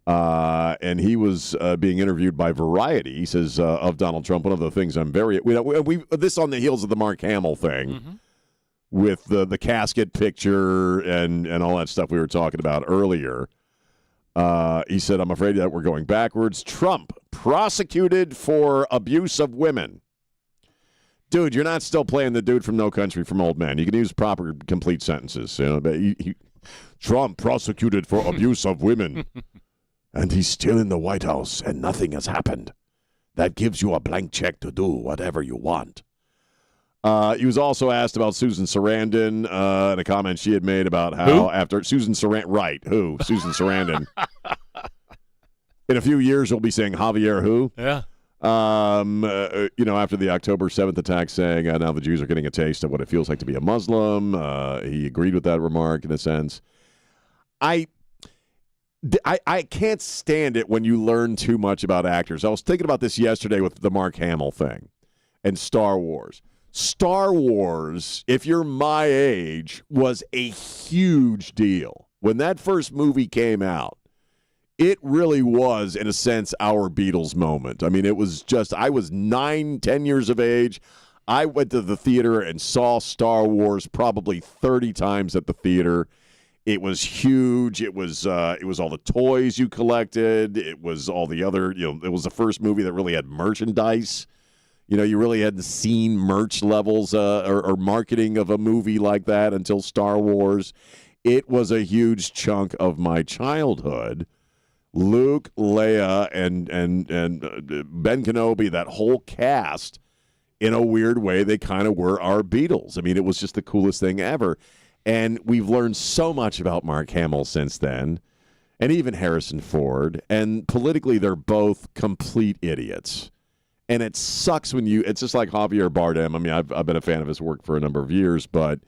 [SPEAKER 2] And he was being interviewed by Variety. He says of Donald Trump, one of the things I'm very this on the heels of the Mark Hamill thing with the casket picture and all that stuff we were talking about earlier. He said, I'm afraid that we're going backwards. Trump prosecuted for abuse of women. Dude, you're not still playing the dude from No Country for Old Men. You can use proper, complete sentences. Trump prosecuted for abuse of women. And he's still in the White House, and nothing has happened. That gives you a blank check to do whatever you want. He was also asked about Susan Sarandon and a comment she had made about how after Susan Sarandon, right, who? Susan Sarandon. In a few years, we'll be saying Javier who?
[SPEAKER 1] Yeah.
[SPEAKER 2] After the October 7th attack, saying now the Jews are getting a taste of what it feels like to be a Muslim. He agreed with that remark in a sense. I can't stand it when you learn too much about actors. I was thinking about this yesterday with the Mark Hamill thing and Star Wars. Star Wars, if you're my age, was a huge deal. When that first movie came out, it really was, in a sense, our Beatles moment. I mean, it was just, I was 9, 10 years of age. I went to the theater and saw Star Wars probably 30 times at the theater. It was huge. It was all the toys you collected. It was all the other, it was the first movie that really had merchandise. You really hadn't seen merch levels or marketing of a movie like that until Star Wars. It was a huge chunk of my childhood. Luke, Leia, and Ben Kenobi, that whole cast, in a weird way, they kind of were our Beatles. I mean, it was just the coolest thing ever. And we've learned so much about Mark Hamill since then, and even Harrison Ford. And politically, they're both complete idiots. And it sucks when it's just like Javier Bardem. I mean, I've been a fan of his work for a number of years, but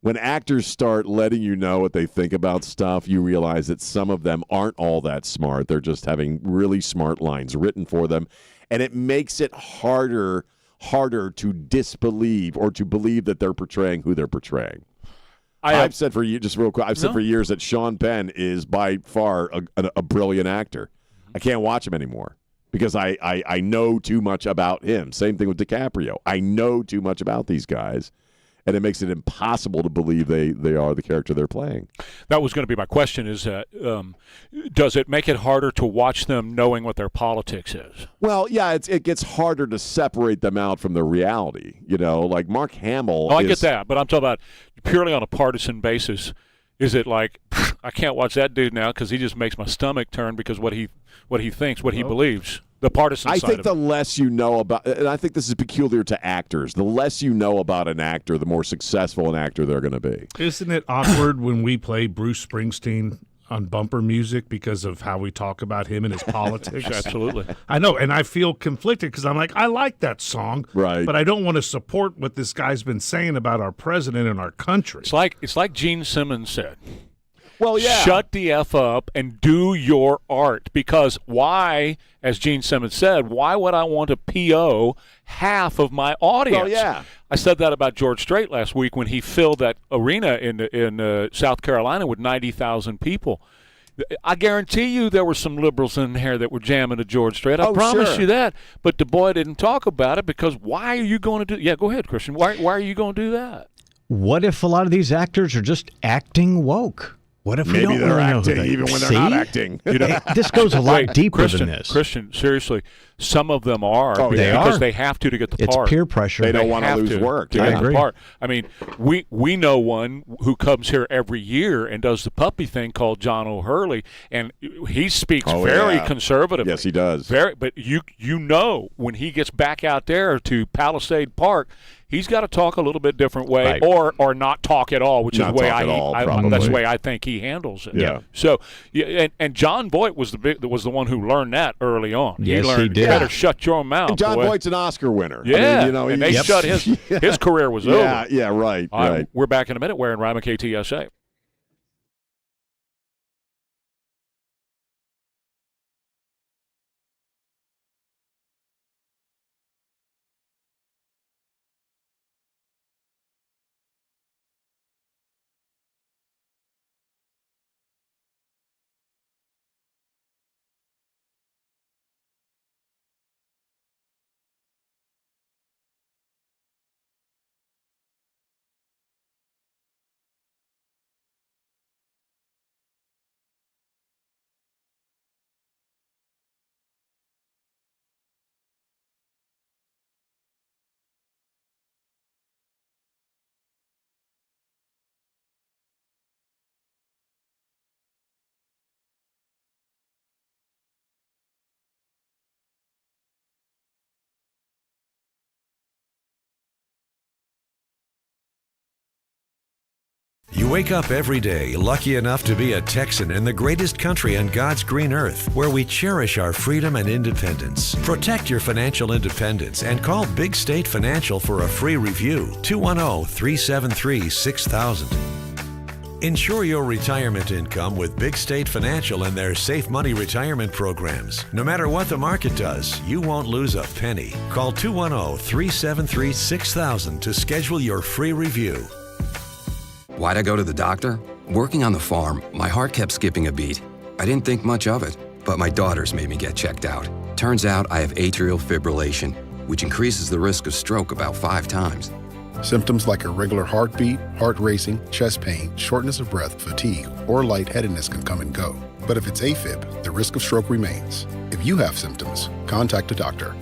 [SPEAKER 2] when actors start letting you know what they think about stuff, you realize that some of them aren't all that smart. They're just having really smart lines written for them. And it makes it harder to disbelieve or to believe that they're portraying who they're portraying. I've said for years, just real quick, for years that Sean Penn is by far a brilliant actor. I can't watch him anymore because I know too much about him. Same thing with DiCaprio. I know too much about these guys, and it makes it impossible to believe they are the character they're playing.
[SPEAKER 1] That was going to be my question, is that does it make it harder to watch them knowing what their politics is?
[SPEAKER 2] Well, yeah, it gets harder to separate them out from the reality. You know, like Mark Hamill.
[SPEAKER 1] I get that, but I'm talking about purely on a partisan basis. Is it like, I can't watch that dude now because he just makes my stomach turn because what he thinks, what he believes. The partisan side
[SPEAKER 2] I think
[SPEAKER 1] of
[SPEAKER 2] the
[SPEAKER 1] it.
[SPEAKER 2] less you know about, and I think this is peculiar to actors, the less you know about an actor, the more successful an actor they're going to be.
[SPEAKER 8] Isn't it awkward when we play Bruce Springsteen on bumper music because of how we talk about him and his politics?
[SPEAKER 1] Absolutely.
[SPEAKER 8] I know, and I feel conflicted because I'm like, I like that song,
[SPEAKER 2] right?
[SPEAKER 8] But I don't want to support what this guy's been saying about our president and our country.
[SPEAKER 1] It's like Gene Simmons said.
[SPEAKER 2] Well, yeah.
[SPEAKER 1] Shut the F up and do your art. Because why, as Gene Simmons said, why would I want to PO half of my audience?
[SPEAKER 2] Well, yeah.
[SPEAKER 1] I said that about George Strait last week when he filled that arena in South Carolina with 90,000 people. I guarantee you there were some liberals in here that were jamming to George Strait. I promise you that. But Du Bois didn't talk about it because why are you going to do – yeah, go ahead, Christian. Why are you going to do that?
[SPEAKER 26] What if a lot of these actors are just acting woke? What if
[SPEAKER 2] maybe
[SPEAKER 26] we don't
[SPEAKER 2] they're
[SPEAKER 26] really
[SPEAKER 2] acting
[SPEAKER 26] know who
[SPEAKER 2] even when they're not acting?
[SPEAKER 1] You know,
[SPEAKER 26] this goes a lot deeper
[SPEAKER 1] Christian,
[SPEAKER 26] than this.
[SPEAKER 1] Christian, seriously, some of them are
[SPEAKER 26] because
[SPEAKER 1] they have to get the
[SPEAKER 26] it's
[SPEAKER 1] part.
[SPEAKER 26] It's peer pressure.
[SPEAKER 2] They don't want to lose work.
[SPEAKER 1] To get the part. I mean, we know one who comes here every year and does the puppy thing called John O'Hurley, and he speaks very conservatively.
[SPEAKER 2] Yes, he does.
[SPEAKER 1] But you know when he gets back out there to Palisade Park, he's got to talk a little bit different way, or not talk at all, which is the way that's the way I think he handles it.
[SPEAKER 2] Yeah.
[SPEAKER 1] So, and John Voight was the one who learned that early on.
[SPEAKER 26] Yes,
[SPEAKER 1] he
[SPEAKER 26] did.
[SPEAKER 1] You better shut your mouth.
[SPEAKER 2] And John
[SPEAKER 1] boy.
[SPEAKER 2] Voight's an Oscar winner.
[SPEAKER 1] Yeah,
[SPEAKER 2] I mean, you know,
[SPEAKER 1] and they shut his career was over.
[SPEAKER 2] Yeah, right. Right.
[SPEAKER 1] We're back in a minute. Ware and Rima, KTSA.
[SPEAKER 17] You wake up every day lucky enough to be a Texan in the greatest country on God's green earth, where we cherish our freedom and independence. Protect your financial independence and call Big State Financial for a free review. 210-373-6000. Ensure your retirement income with Big State Financial and their Safe Money retirement programs. No matter what the market does, you won't lose a penny. Call 210-373-6000 to schedule your free review.
[SPEAKER 18] Why'd I go to the doctor? Working on the farm, my heart kept skipping a beat. I didn't think much of it, but my daughters made me get checked out. Turns out I have atrial fibrillation, which increases the risk of stroke about 5 times.
[SPEAKER 21] Symptoms like irregular heartbeat, heart racing, chest pain, shortness of breath, fatigue, or lightheadedness can come and go. But if it's AFib, the risk of stroke remains. If you have symptoms, contact a doctor.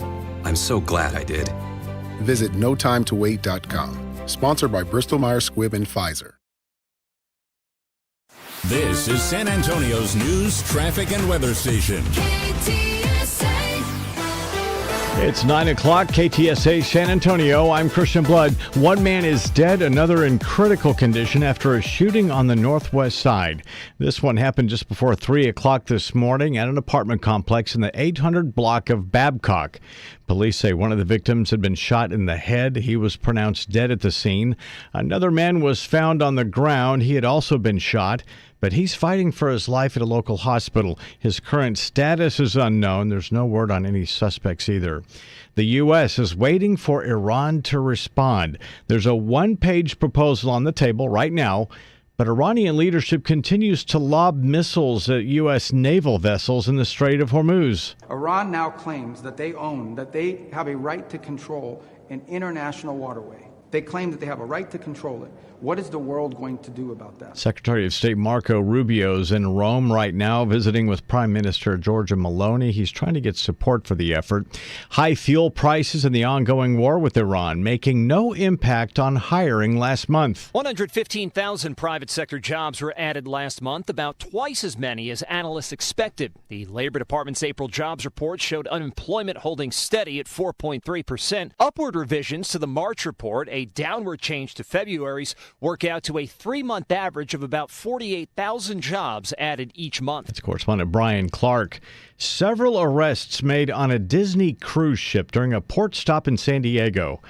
[SPEAKER 18] I'm so glad I did.
[SPEAKER 21] Visit notimetowait.com. Sponsored by Bristol Myers Squibb and Pfizer.
[SPEAKER 16] This is San Antonio's news, traffic, and weather station.
[SPEAKER 26] It's 9 o'clock, KTSA San Antonio. I'm Christian Blood. One man is dead, another in critical condition after a shooting on the northwest side. This one happened just before 3 o'clock this morning at an apartment complex in the 800 block of Babcock. Police say one of the victims had been shot in the head. He was pronounced dead at the scene. Another man was found on the ground. He had also been shot, but he's fighting for his life at a local hospital. His current status is unknown. There's no word on any suspects either. The U.S. is waiting for Iran to respond. There's a one-page proposal on the table right now, but Iranian leadership continues to lob missiles at U.S. naval vessels in the Strait of Hormuz.
[SPEAKER 3] Iran now claims that they have a right to control an international waterway. They claim that they have a right to control it. What is the world going to do about that?
[SPEAKER 26] Secretary of State Marco Rubio is in Rome right now visiting with Prime Minister Giorgia Meloni. He's trying to get support for the effort. High fuel prices and the ongoing war with Iran making no impact on hiring last month.
[SPEAKER 5] 115,000 private sector jobs were added last month, about twice as many as analysts expected. The Labor Department's April jobs report showed unemployment holding steady at 4.3%. Upward revisions to the March report, a downward change to February's, work out to a 3-month average of about 48,000 jobs added each month.
[SPEAKER 26] That's correspondent Brian Clark. Several arrests made on a Disney cruise ship during a port stop in San Diego.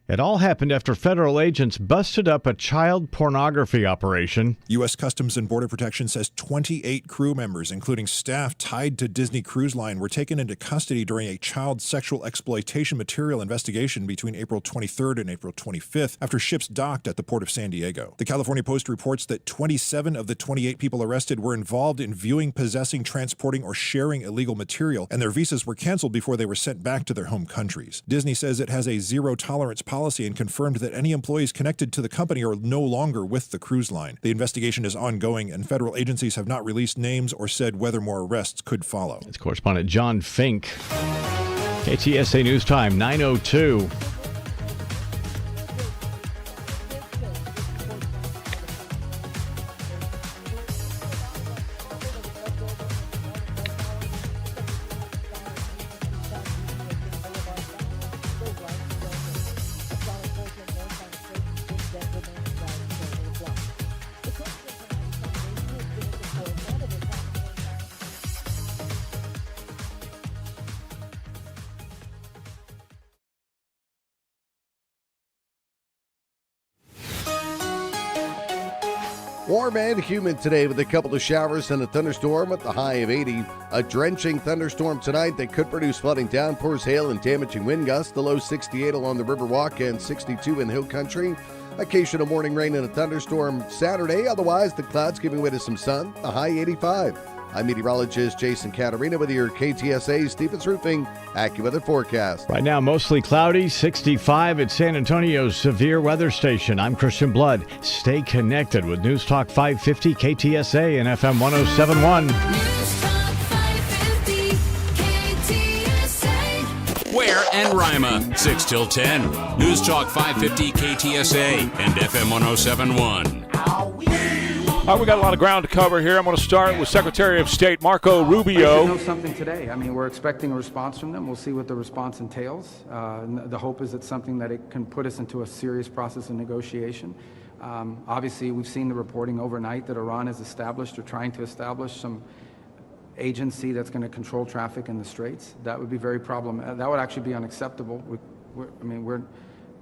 [SPEAKER 26] It all happened after federal agents busted up a child pornography operation.
[SPEAKER 6] U.S. Customs and Border Protection says 28 crew members, including staff tied to Disney Cruise Line, were taken into custody during a child sexual exploitation material investigation between April 23rd and April 25th after ships docked at the port of San Diego. The California Post reports that 27 of the 28 people arrested were involved in viewing, possessing, transporting, or sharing illegal material, and their visas were canceled before they were sent back to their home countries. Disney says it has a zero-tolerance policy and confirmed that any employees connected to the company are no longer with the cruise line. The investigation is ongoing, and federal agencies have not released names or said whether more arrests could follow.
[SPEAKER 26] That's correspondent John Fink. KTSA News Time, 9:02.
[SPEAKER 13] Warm and humid today with a couple of showers and a thunderstorm at the high of 80. A drenching thunderstorm tonight that could produce flooding, downpours, hail, and damaging wind gusts. The low 68 along the Riverwalk and 62 in Hill Country. Occasional morning rain and a thunderstorm Saturday. Otherwise, the clouds giving way to some sun. The high 85. I'm meteorologist Jason Caterina with your KTSA Stevens Roofing AccuWeather forecast.
[SPEAKER 26] Right now, mostly cloudy, 65 at San Antonio's severe weather station. I'm Christian Blood. Stay connected with News Talk 550 KTSA and FM 1071.
[SPEAKER 16] Ware and Rima, 6 till 10. News Talk 550 KTSA and FM 1071.
[SPEAKER 1] All right, we got a lot of ground to cover here. I'm going to start with Secretary of State Marco Rubio.
[SPEAKER 3] We know something today. I mean, we're expecting a response from them. We'll see what the response entails. The hope is it's something that it can put us into a serious process of negotiation. Obviously, we've seen the reporting overnight that Iran has established or trying to establish some agency that's going to control traffic in the straits. That would be very problematic. That would actually be unacceptable.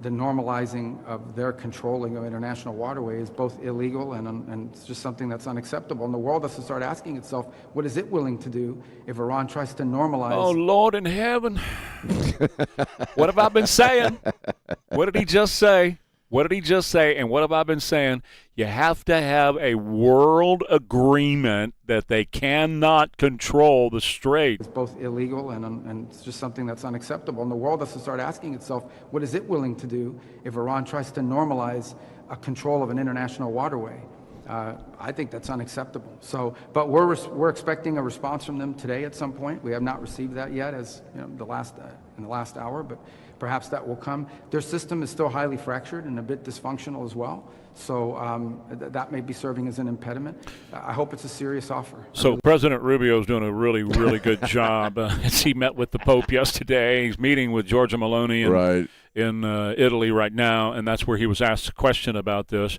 [SPEAKER 3] The normalizing of their controlling of international waterway is both illegal and it's just something that's unacceptable. And the world has to start asking itself, what is it willing to do if Iran tries to normalize?
[SPEAKER 1] Oh, Lord in heaven. What have I been saying? What did he just say? What did he just say? And what have I been saying? You have to have a world agreement that they cannot control the strait.
[SPEAKER 3] It's both illegal and it's just something that's unacceptable. And the world has to start asking itself, what is it willing to do if Iran tries to normalize a control of an international waterway? I think that's unacceptable. So, but we're expecting a response from them today at some point. We have not received that yet, as you know, in the last hour, but perhaps that will come. Their system is still highly fractured and a bit dysfunctional as well. So that may be serving as an impediment. I hope it's a serious offer.
[SPEAKER 1] So President Rubio is doing a really, really good job. As he met with the Pope yesterday, he's meeting with Giorgia Meloni in Italy right now, and that's where he was asked a question about this.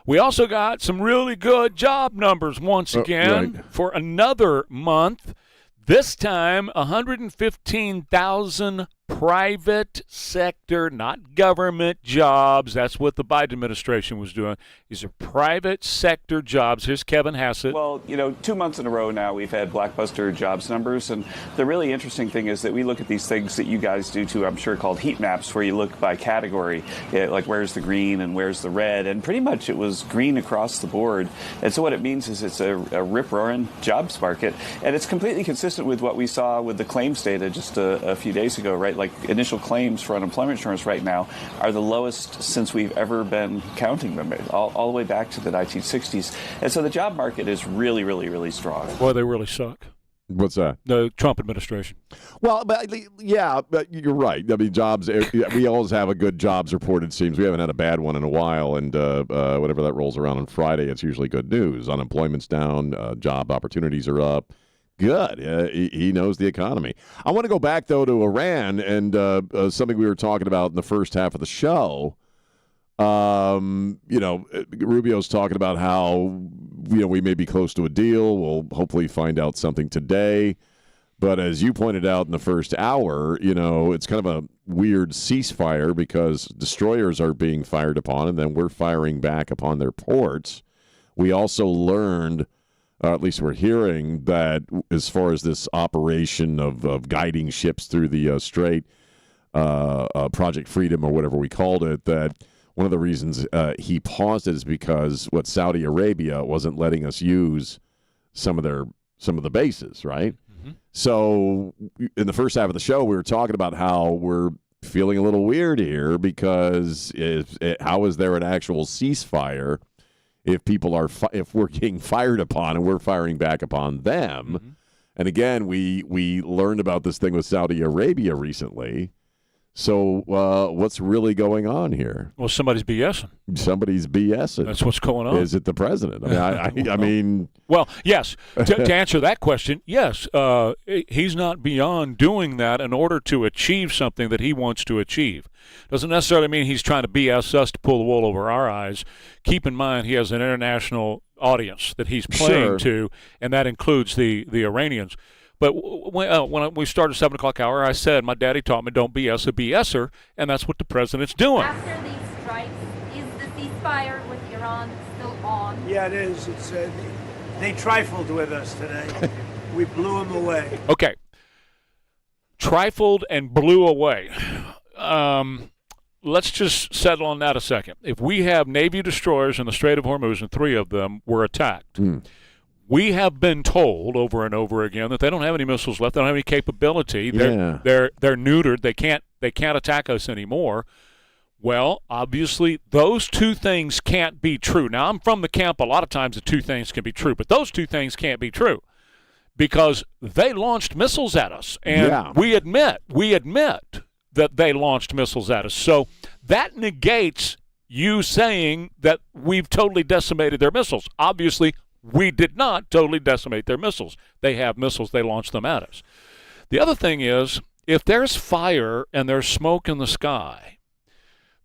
[SPEAKER 1] We also got some really good job numbers once again for another month. This time, 115,000 private sector, not government jobs. That's what the Biden administration was doing. These are private sector jobs. Here's Kevin Hassett.
[SPEAKER 4] Well, 2 months in a row now we've had blockbuster jobs numbers. And the really interesting thing is that we look at these things that you guys do too, I'm sure, called heat maps, where you look by category, like where's the green and where's the red. And pretty much it was green across the board. And so what it means is it's a rip-roaring jobs market. And it's completely consistent with what we saw with the claims data just a few days ago, right? Like initial claims for unemployment insurance right now are the lowest since we've ever been counting them, all the way back to the 1960s. And so the job market is really, really, really strong.
[SPEAKER 1] Boy, they really suck.
[SPEAKER 2] What's that?
[SPEAKER 1] The Trump administration.
[SPEAKER 2] Well, but you're right. I mean, jobs, we always have a good jobs report, it seems. We haven't had a bad one in a while, and whenever that rolls around on Friday, it's usually good news. Unemployment's down, job opportunities are up. Good. He knows the economy. I want to go back, though, to Iran and something we were talking about in the first half of the show. Rubio's talking about how, we may be close to a deal. We'll hopefully find out something today. But as you pointed out in the first hour, it's kind of a weird ceasefire because destroyers are being fired upon, and then we're firing back upon their ports. We also learned, at least we're hearing, that as far as this operation of guiding ships through the Strait, Project Freedom or whatever we called it, that one of the reasons he paused it is because Saudi Arabia wasn't letting us use some of the bases, right? Mm-hmm. So in the first half of the show, we were talking about how we're feeling a little weird here because how is there an actual ceasefire if if we're getting fired upon and we're firing back upon them? Mm-hmm. And again, we learned about this thing with Saudi Arabia recently. So what's really going on here?
[SPEAKER 1] Well, somebody's BSing.
[SPEAKER 2] Somebody's BSing.
[SPEAKER 1] That's what's going on.
[SPEAKER 2] Is it the president? I mean,
[SPEAKER 1] Well, yes. To answer that question, yes. He's not beyond doing that in order to achieve something that he wants to achieve. Doesn't necessarily mean he's trying to BS us to pull the wool over our eyes. Keep in mind he has an international audience that he's playing to, and that includes the Iranians. But when we started 7 o'clock hour, I said my daddy taught me don't BS a BSer, and that's what the president's doing.
[SPEAKER 7] After these strikes, is the ceasefire with Iran still on?
[SPEAKER 11] Yeah, it is. It's they trifled with us today. We blew them away.
[SPEAKER 1] Okay. Trifled and blew away. Let's just settle on that a second. If we have Navy destroyers in the Strait of Hormuz and 3 of them were attacked, we have been told over and over again that they don't have any missiles left. They don't have any capability. They're neutered. They can't attack us anymore. Well, obviously, those 2 things can't be true. Now, I'm from the camp. A lot of times the 2 things can be true, but those 2 things can't be true because they launched missiles at us, and we admit that they launched missiles at us. So that negates you saying that we've totally decimated their missiles. Obviously, we did not totally decimate their missiles. They have missiles. They launch them at us. The other thing is, if there's fire and there's smoke in the sky,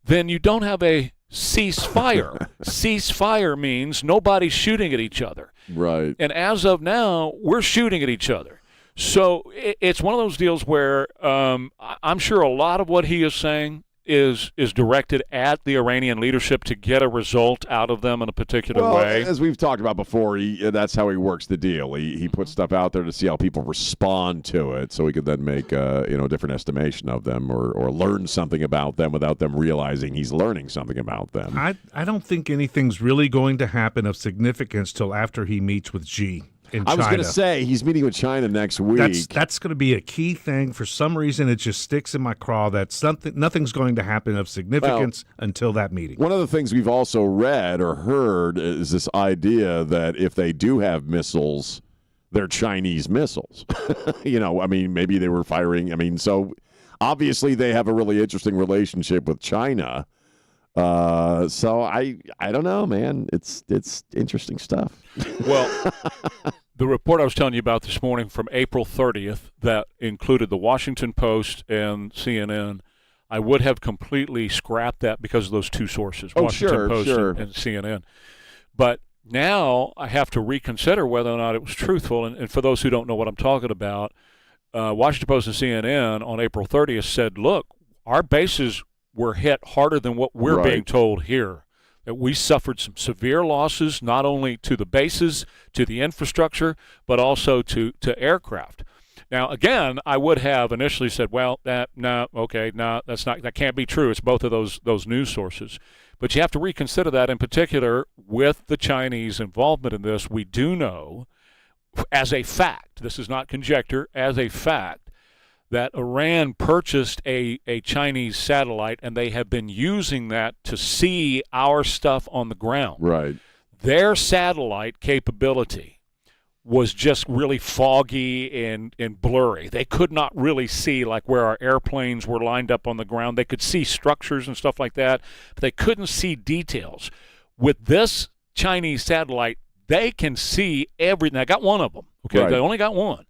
[SPEAKER 1] then you don't have a ceasefire. Ceasefire means nobody's shooting at each other.
[SPEAKER 2] Right.
[SPEAKER 1] And as of now, we're shooting at each other. So it's one of those deals where I'm sure a lot of what he is saying is directed at the Iranian leadership to get a result out of them in a particular way.
[SPEAKER 2] As we've talked about before, that's how he works the deal. He puts stuff out there to see how people respond to it, so he could then make a different estimation of them or learn something about them without them realizing he's learning something about them.
[SPEAKER 8] I don't think anything's really going to happen of significance till after he meets with Xi. in
[SPEAKER 2] I
[SPEAKER 8] China.
[SPEAKER 2] was going to say, he's meeting with China next week.
[SPEAKER 8] That's going to be a key thing. For some reason, it just sticks in my craw that nothing's going to happen of significance until that meeting.
[SPEAKER 2] One of the things we've also read or heard is this idea that if they do have missiles, they're Chinese missiles. Maybe they were firing. So obviously they have a really interesting relationship with China. So I don't know, man. It's interesting stuff.
[SPEAKER 1] Well, the report I was telling you about this morning from April 30th that included the Washington Post and CNN, I would have completely scrapped that because of those two sources, Washington Post and CNN. But now I have to reconsider whether or not it was truthful. And for those who don't know what I'm talking about, Washington Post and CNN on April 30th said, look, our bases were hit harder than what we're being told here. That we suffered some severe losses, not only to the bases, to the infrastructure, but also to aircraft. Now, again, I would have initially said, well, that can't be true. It's both of those news sources. But you have to reconsider that, in particular with the Chinese involvement in this. We do know, as a fact, this is not conjecture, as a fact, that Iran purchased a Chinese satellite, and they have been using that to see our stuff on the ground.
[SPEAKER 2] Right.
[SPEAKER 1] Their satellite capability was just really foggy and blurry. They could not really see like where our airplanes were lined up on the ground. They could see structures and stuff like that, but they couldn't see details. With this Chinese satellite, they can see everything. I got one of them. Okay,
[SPEAKER 2] Right.
[SPEAKER 1] They only got one.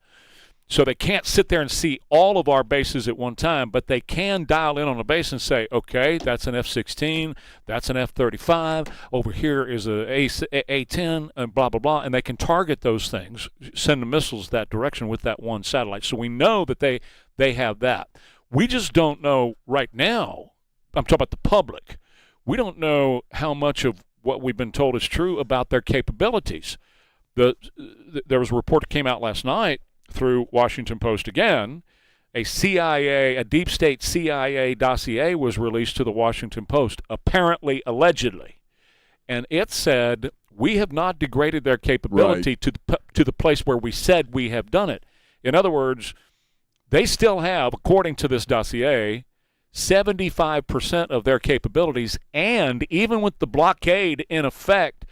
[SPEAKER 1] So they can't sit there and see all of our bases at one time, but they can dial in on a base and say, okay, that's an F-16, that's an F-35, over here is a A-10, and blah, blah, blah, and they can target those things, send the missiles that direction with that one satellite. So we know that they have that. We just don't know right now, I'm talking about the public, we don't know how much of what we've been told is true about their capabilities. There was a report that came out last night through Washington Post again. A deep state CIA dossier was released to the Washington Post, apparently, allegedly. And it said, we have not degraded their capability to the place where we said we have done it. In other words, they still have, according to this dossier, 75% of their capabilities, and even with the blockade in effect,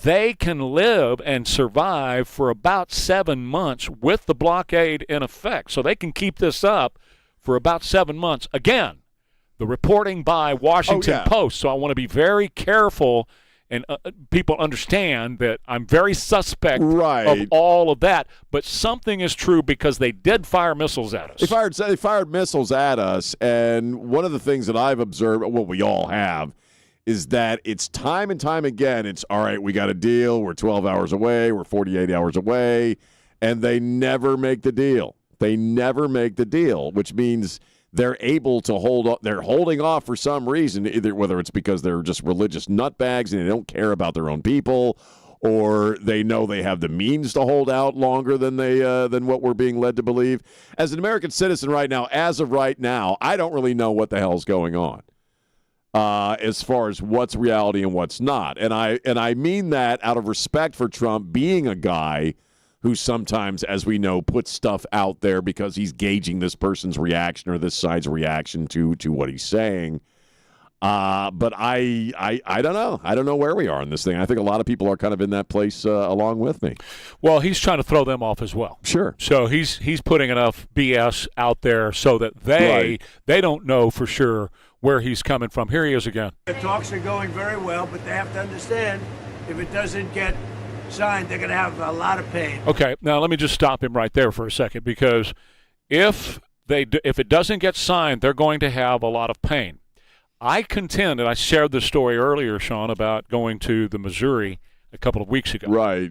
[SPEAKER 1] they can live and survive for about 7 months with the blockade in effect. So they can keep this up for about 7 months. Again, the reporting by Washington Post. So I want to be very careful, and people understand that I'm very suspect of all of that. But something is true because they did fire missiles at us.
[SPEAKER 2] They fired missiles at us, and one of the things that I've observed, what we all have, is that it's time and time again, it's, all right, we got a deal, we're 12 hours away, we're 48 hours away, and they never make the deal. They never make the deal, which means they're able to they're holding off for some reason, either whether it's because they're just religious nutbags and they don't care about their own people, or they know they have the means to hold out longer than than what we're being led to believe. As an American citizen right now, as of right now, I don't really know what the hell's going on. As far as what's reality and what's not. And I mean that out of respect for Trump being a guy who sometimes, as we know, puts stuff out there because he's gauging this person's reaction or this side's reaction to what he's saying. But I don't know. I don't know where we are in this thing. I think a lot of people are kind of in that place along with me.
[SPEAKER 1] Well, he's trying to throw them off as well.
[SPEAKER 2] Sure.
[SPEAKER 1] So he's putting enough BS out there so that they don't know for sure where he's coming from. Here he is again.
[SPEAKER 11] The talks are going very well, but they have to understand if it doesn't get signed, they're going to have a lot of pain.
[SPEAKER 1] Okay, now let me just stop him right there for a second, because if it doesn't get signed, they're going to have a lot of pain. I contend, and I shared this story earlier, Sean, about going to the Missouri a couple of weeks ago.
[SPEAKER 2] Right.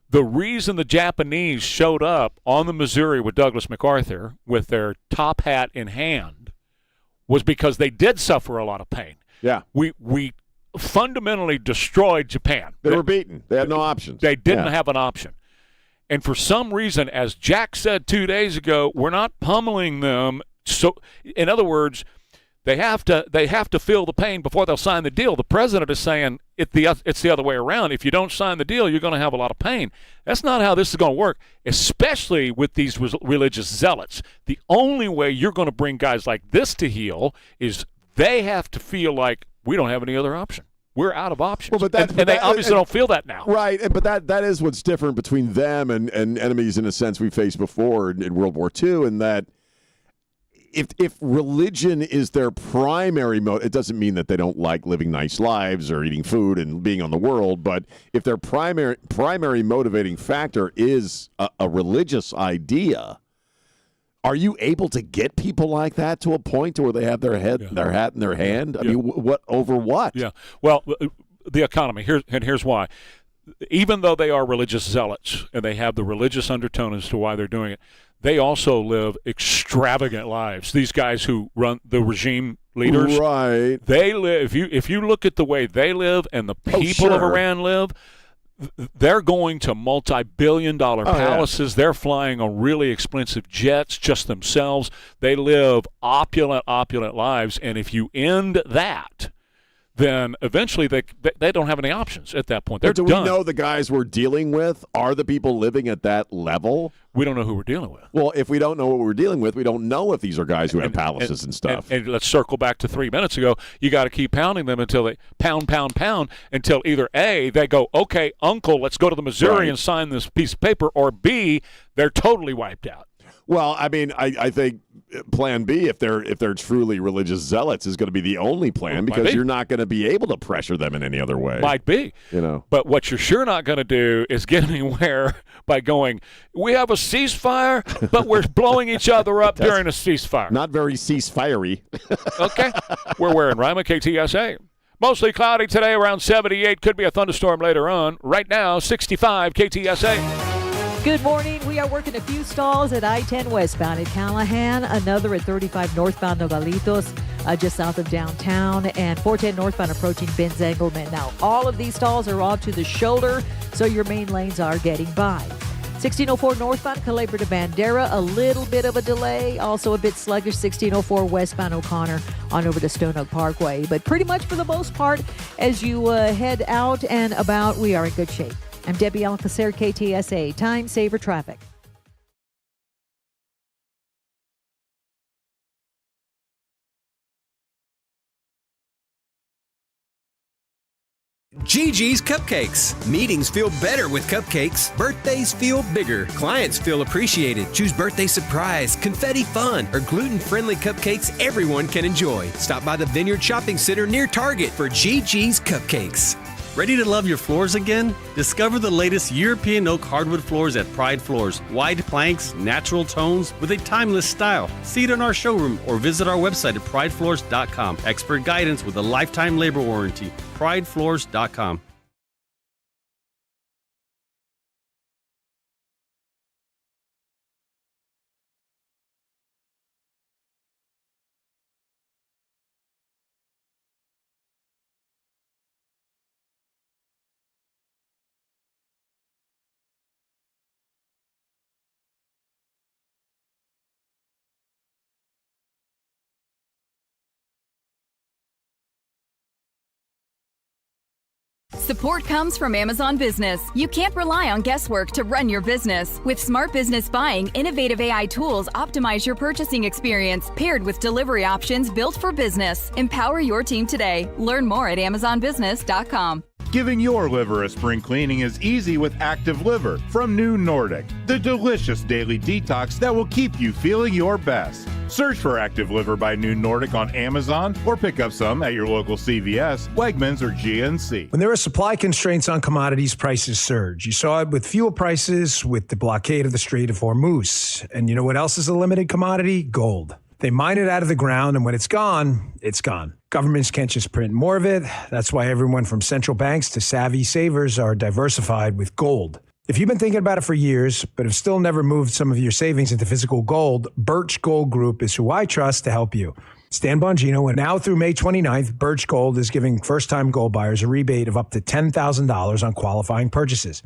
[SPEAKER 1] The reason the Japanese showed up on the Missouri with Douglas MacArthur with their top hat in hand was because they did suffer a lot of pain.
[SPEAKER 2] Yeah.
[SPEAKER 1] We fundamentally destroyed Japan.
[SPEAKER 2] They were beaten. They had no options.
[SPEAKER 1] They didn't have an option. And for some reason, as Jack said 2 days ago, we're not pummeling them. So, in other words, They have to feel the pain before they'll sign the deal. The president is saying it's the other way around. If you don't sign the deal, you're going to have a lot of pain. That's not how this is going to work, especially with these religious zealots. The only way you're going to bring guys like this to heel is they have to feel like we don't have any other option. We're out of options. Well, and they obviously don't feel that now.
[SPEAKER 2] Right, but that is what's different between them and enemies in a sense we faced before in World War II, in that if religion is their primary motive, it doesn't mean that they don't like living nice lives or eating food and being on the world, but if their primary motivating factor is a religious idea, are you able to get people like that to a point where they have their hat in their hand? I mean, what over what?
[SPEAKER 1] Yeah. Well, the economy. Here's why. Even though they are religious zealots and they have the religious undertone as to why they're doing it, they also live extravagant lives. These guys who run the regime leaders,
[SPEAKER 2] right?
[SPEAKER 1] They live. If you look at the way they live and the people of Iran live, they're going to multi-billion-dollar palaces. Yeah. They're flying on really expensive jets just themselves. They live opulent lives. And if you end that, then eventually they don't have any options at that point. They're
[SPEAKER 2] done. We know the guys we're dealing with are the people living at that level?
[SPEAKER 1] We don't know who we're dealing with.
[SPEAKER 2] Well, if we don't know what we're dealing with, we don't know if these are guys who have palaces and stuff.
[SPEAKER 1] And let's circle back to 3 minutes ago. You got to keep pounding them until they pound until either A, they go, okay, uncle, let's go to the Missouri and sign this piece of paper, or B, they're totally wiped out.
[SPEAKER 2] Well, I mean, I think plan B, if they're truly religious zealots, is going to be the only plan, because you're not going to be able to pressure them in any other way.
[SPEAKER 1] Might be. But what you're sure not going to do is get anywhere by going, we have a ceasefire, but we're blowing each other up during a ceasefire.
[SPEAKER 2] Not very ceasefire-y.
[SPEAKER 1] Okay. We're wearing Rima, KTSA. Mostly cloudy today, around 78. Could be a thunderstorm later on. Right now, 65 KTSA.
[SPEAKER 9] Good morning. We are working a few stalls at I-10 westbound at Callahan, another at 35 northbound Nogalitos, just south of downtown, and 410 northbound approaching Ben's Engelman. Now, all of these stalls are off to the shoulder, so your main lanes are getting by. 1604 northbound Culebra to Bandera, a little bit of a delay, also a bit sluggish. 1604 westbound O'Connor on over to Stone Oak Parkway. But pretty much for the most part, as you head out and about, we are in good shape. I'm Debbie Alcacer, KTSA, Time Saver Traffic.
[SPEAKER 10] GG's Cupcakes. Meetings feel better with cupcakes. Birthdays feel bigger. Clients feel appreciated. Choose birthday surprise, confetti fun, or gluten-friendly cupcakes everyone can enjoy. Stop by the Vineyard Shopping Center near Target for GG's Cupcakes.
[SPEAKER 14] Ready to love your floors again? Discover the latest European oak hardwood floors at Pride Floors. Wide planks, natural tones with a timeless style. See it in our showroom or visit our website at pridefloors.com. Expert guidance with a lifetime labor warranty. pridefloors.com.
[SPEAKER 22] Support comes from Amazon Business. You can't rely on guesswork to run your business. With Smart Business Buying, innovative AI tools optimize your purchasing experience, paired with delivery options built for business. Empower your team today. Learn more at AmazonBusiness.com.
[SPEAKER 23] Giving your liver a spring cleaning is easy with Active Liver from New Nordic, the delicious daily detox that will keep you feeling your best. Search for Active Liver by New Nordic on Amazon or pick up some at your local CVS, Wegmans, or GNC.
[SPEAKER 24] When there are supply constraints on commodities, prices surge. You saw it with fuel prices, with the blockade of the Strait of Hormuz. And you know what else is a limited commodity? Gold. They mine it out of the ground, and when it's gone, it's gone. Governments can't just print more of it. That's why everyone from central banks to savvy savers are diversified with gold. If you've been thinking about it for years, but have still never moved some of your savings into physical gold, Birch Gold Group is who I trust to help you. Stan Bongino, and now through May 29th, Birch Gold is giving first-time gold buyers a rebate of up to $10,000 on qualifying purchases.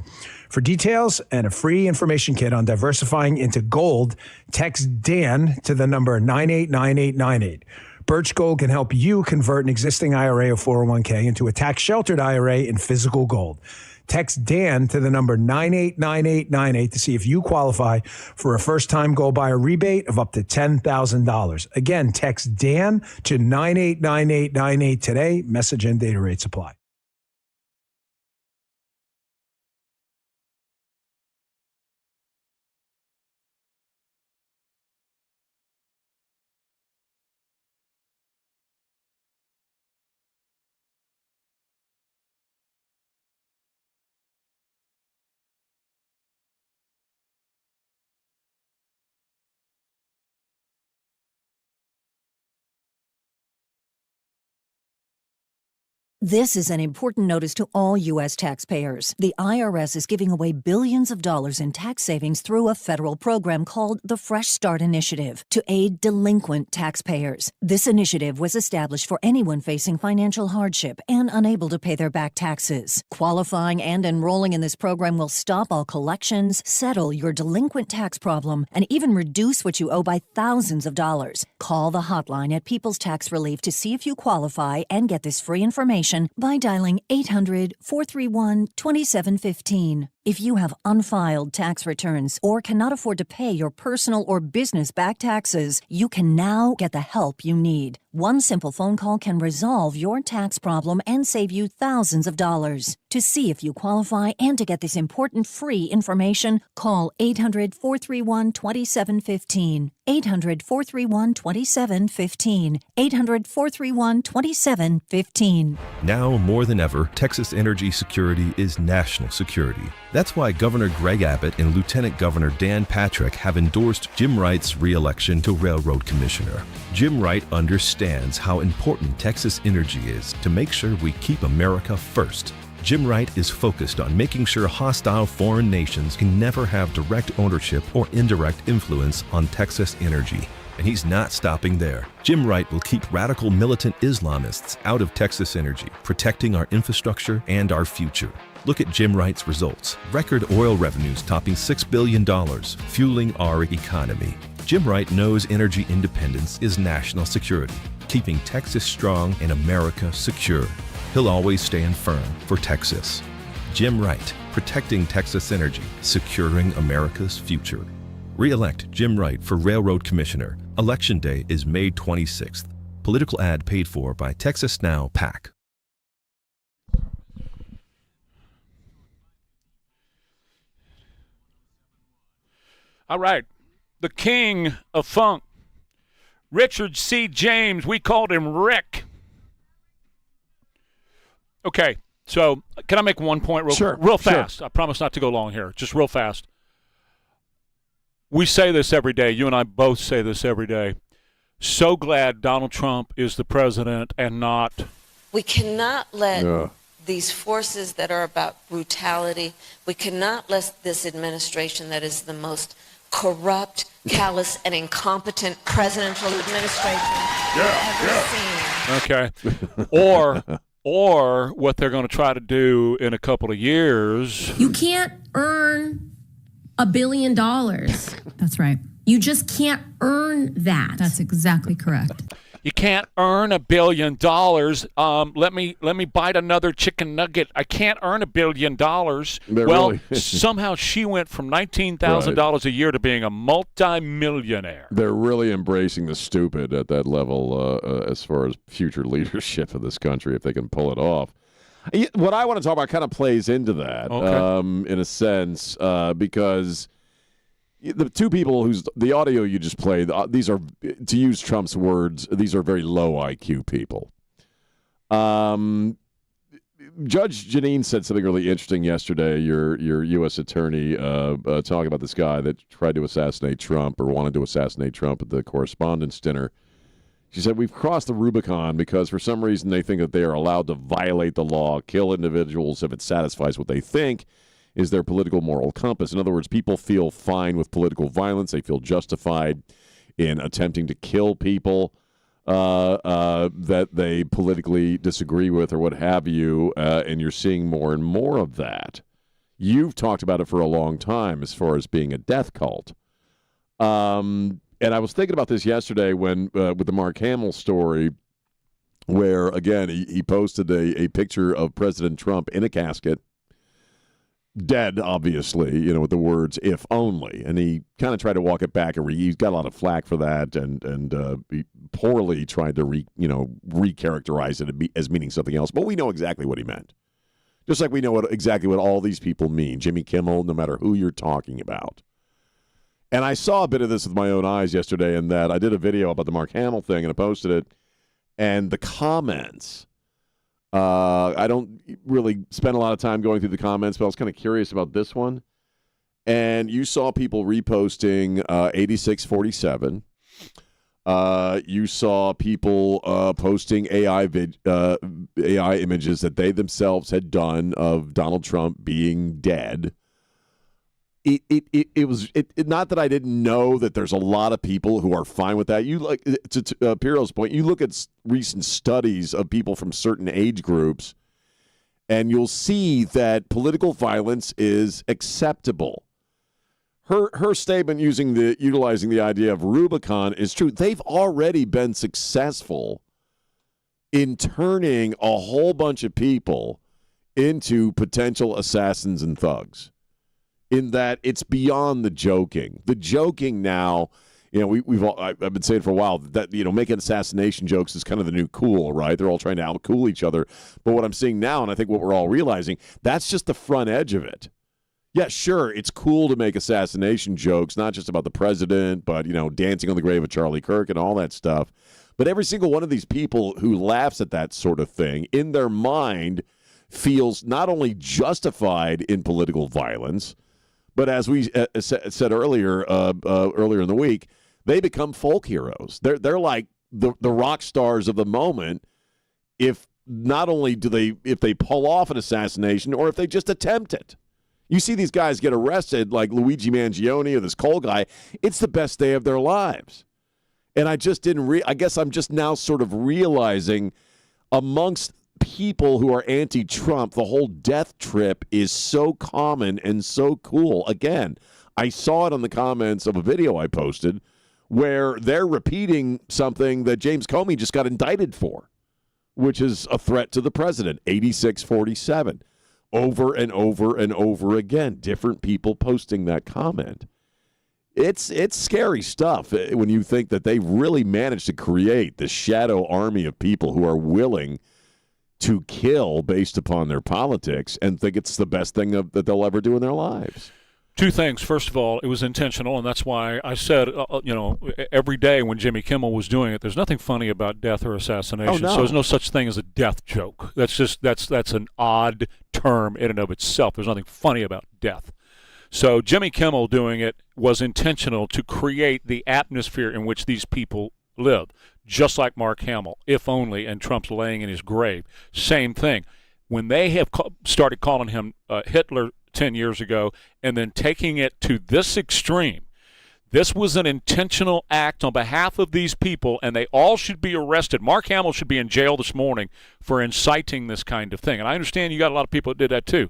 [SPEAKER 24] For details and a free information kit on diversifying into gold, text Dan to the number 989898. Birch Gold can help you convert an existing IRA or 401k into a tax-sheltered IRA in physical gold. Text Dan to the number 989898 to see if you qualify for a first-time gold buyer rebate of up to $10,000. Again, text Dan to 989898 today. Message and data rates apply.
[SPEAKER 12] This is an important notice to all U.S. taxpayers. The IRS is giving away billions of dollars in tax savings through a federal program called the Fresh Start Initiative to aid delinquent taxpayers. This initiative was established for anyone facing financial hardship and unable to pay their back taxes. Qualifying and enrolling in this program will stop all collections, settle your delinquent tax problem, and even reduce what you owe by thousands of dollars. Call the hotline at People's Tax Relief to see if you qualify and get this free information by dialing 800-431-2715. If you have unfiled tax returns or cannot afford to pay your personal or business back taxes, you can now get the help you need. One simple phone call can resolve your tax problem and save you thousands of dollars. To see if you qualify and to get this important free information, call 800-431-2715. 800-431-2715. 800-431-2715.
[SPEAKER 15] Now more than ever, Texas energy security is national security. That's why Governor Greg Abbott and Lieutenant Governor Dan Patrick have endorsed Jim Wright's re-election to Railroad Commissioner. Jim Wright understands how important Texas energy is to make sure we keep America first. Jim Wright is focused on making sure hostile foreign nations can never have direct ownership or indirect influence on Texas energy. And he's not stopping there. Jim Wright will keep radical militant Islamists out of Texas energy, protecting our infrastructure and our future. Look at Jim Wright's results. Record oil revenues topping $6 billion, fueling our economy. Jim Wright knows energy independence is national security, keeping Texas strong and America secure. He'll always stand firm for Texas. Jim Wright, protecting Texas energy, securing America's future. Re-elect Jim Wright for Railroad Commissioner. Election Day is May 26th. Political ad paid for by Texas Now PAC.
[SPEAKER 1] All right. The king of funk, Richard C. James. We called him Rick. Okay, so can I make one point real fast? Sure. I promise not to go long here. Just real fast. We say this every day. You and I both say this every day. So glad Donald Trump is the president and not.
[SPEAKER 17] We cannot let these forces that are about brutality, we cannot let this administration that is the most corrupt, callous, and incompetent presidential administration we've ever seen.
[SPEAKER 1] Okay. Or what they're going to try to do in a couple of years.
[SPEAKER 19] You can't earn $1 billion.
[SPEAKER 20] That's right.
[SPEAKER 19] You just can't earn that.
[SPEAKER 20] That's exactly correct.
[SPEAKER 1] You can't earn $1 billion. Let me bite another chicken nugget. I can't earn $1 billion. Somehow she went from $19,000 a year to being a multi-millionaire.
[SPEAKER 2] They're really embracing the stupid at that level as far as future leadership of this country, if they can pull it off. What I want to talk about kind of plays into that, in a sense, because the two people whose the audio you just played, these are, to use Trump's words, these are very low IQ people. Judge Janine said something really interesting yesterday, your U.S. attorney, talking about this guy that tried to assassinate Trump or wanted to assassinate Trump at the Correspondents' Dinner. She said, we've crossed the Rubicon because for some reason they think that they are allowed to violate the law, kill individuals if it satisfies what they think is their political moral compass. In other words, people feel fine with political violence. They feel justified in attempting to kill people that they politically disagree with or what have you, and you're seeing more and more of that. You've talked about it for a long time as far as being a death cult. And I was thinking about this yesterday when with the Mark Hamill story, where, again, he posted a picture of President Trump in a casket, dead, obviously, with the words, if only. And he kind of tried to walk it back. He's got a lot of flack for that, and he poorly tried to recharacterize it as meaning something else. But we know exactly what he meant. Just like we know exactly what all these people mean. Jimmy Kimmel, no matter who you're talking about. And I saw a bit of this with my own eyes yesterday, in that I did a video about the Mark Hamill thing, and I posted it. And the comments, I don't really spend a lot of time going through the comments, but I was kind of curious about this one. And you saw people reposting 8647. You saw people posting AI images that they themselves had done of Donald Trump being dead. It was not that I didn't know that there's a lot of people who are fine with that. You like to Piro's point, you look at recent studies of people from certain age groups, and you'll see that political violence is acceptable. Her statement utilizing the idea of Rubicon is true. They've already been successful in turning a whole bunch of people into potential assassins and thugs. In that it's beyond the joking. The joking now, I've been saying for a while that making assassination jokes is kind of the new cool, right? They're all trying to out-cool each other. But what I'm seeing now, and I think what we're all realizing, that's just the front edge of it. Yeah, sure, it's cool to make assassination jokes, not just about the president, but dancing on the grave of Charlie Kirk and all that stuff. But every single one of these people who laughs at that sort of thing, in their mind, feels not only justified in political violence, but as we said earlier in the week, they become folk heroes. They're like the rock stars of the moment. If not only if they pull off an assassination, or if they just attempt it. You see these guys get arrested, like Luigi Mangione or this Cole guy. It's the best day of their lives. And I just didn't. I guess I'm just now sort of realizing, amongst people who are anti-Trump, the whole death trip is so common and so cool. Again, I saw it on the comments of a video I posted where they're repeating something that James Comey just got indicted for, which is a threat to the president, 8647. Over and over and over again, different people posting that comment. It's scary stuff when you think that they really managed to create this shadow army of people who are willing to kill based upon their politics and think it's the best thing that they'll ever do in their lives.
[SPEAKER 1] Two things. First of all, it was intentional, and that's why I said, every day when Jimmy Kimmel was doing it, there's nothing funny about death or assassination.
[SPEAKER 2] Oh, no.
[SPEAKER 1] So there's no such thing as a death joke. That's an odd term in and of itself. There's nothing funny about death. So Jimmy Kimmel doing it was intentional to create the atmosphere in which these people live. Just like Mark Hamill, if only, and Trump's laying in his grave. Same thing. When they have started calling him Hitler 10 years ago and then taking it to this extreme, this was an intentional act on behalf of these people, and they all should be arrested. Mark Hamill should be in jail this morning for inciting this kind of thing. And I understand you got a lot of people that did that too.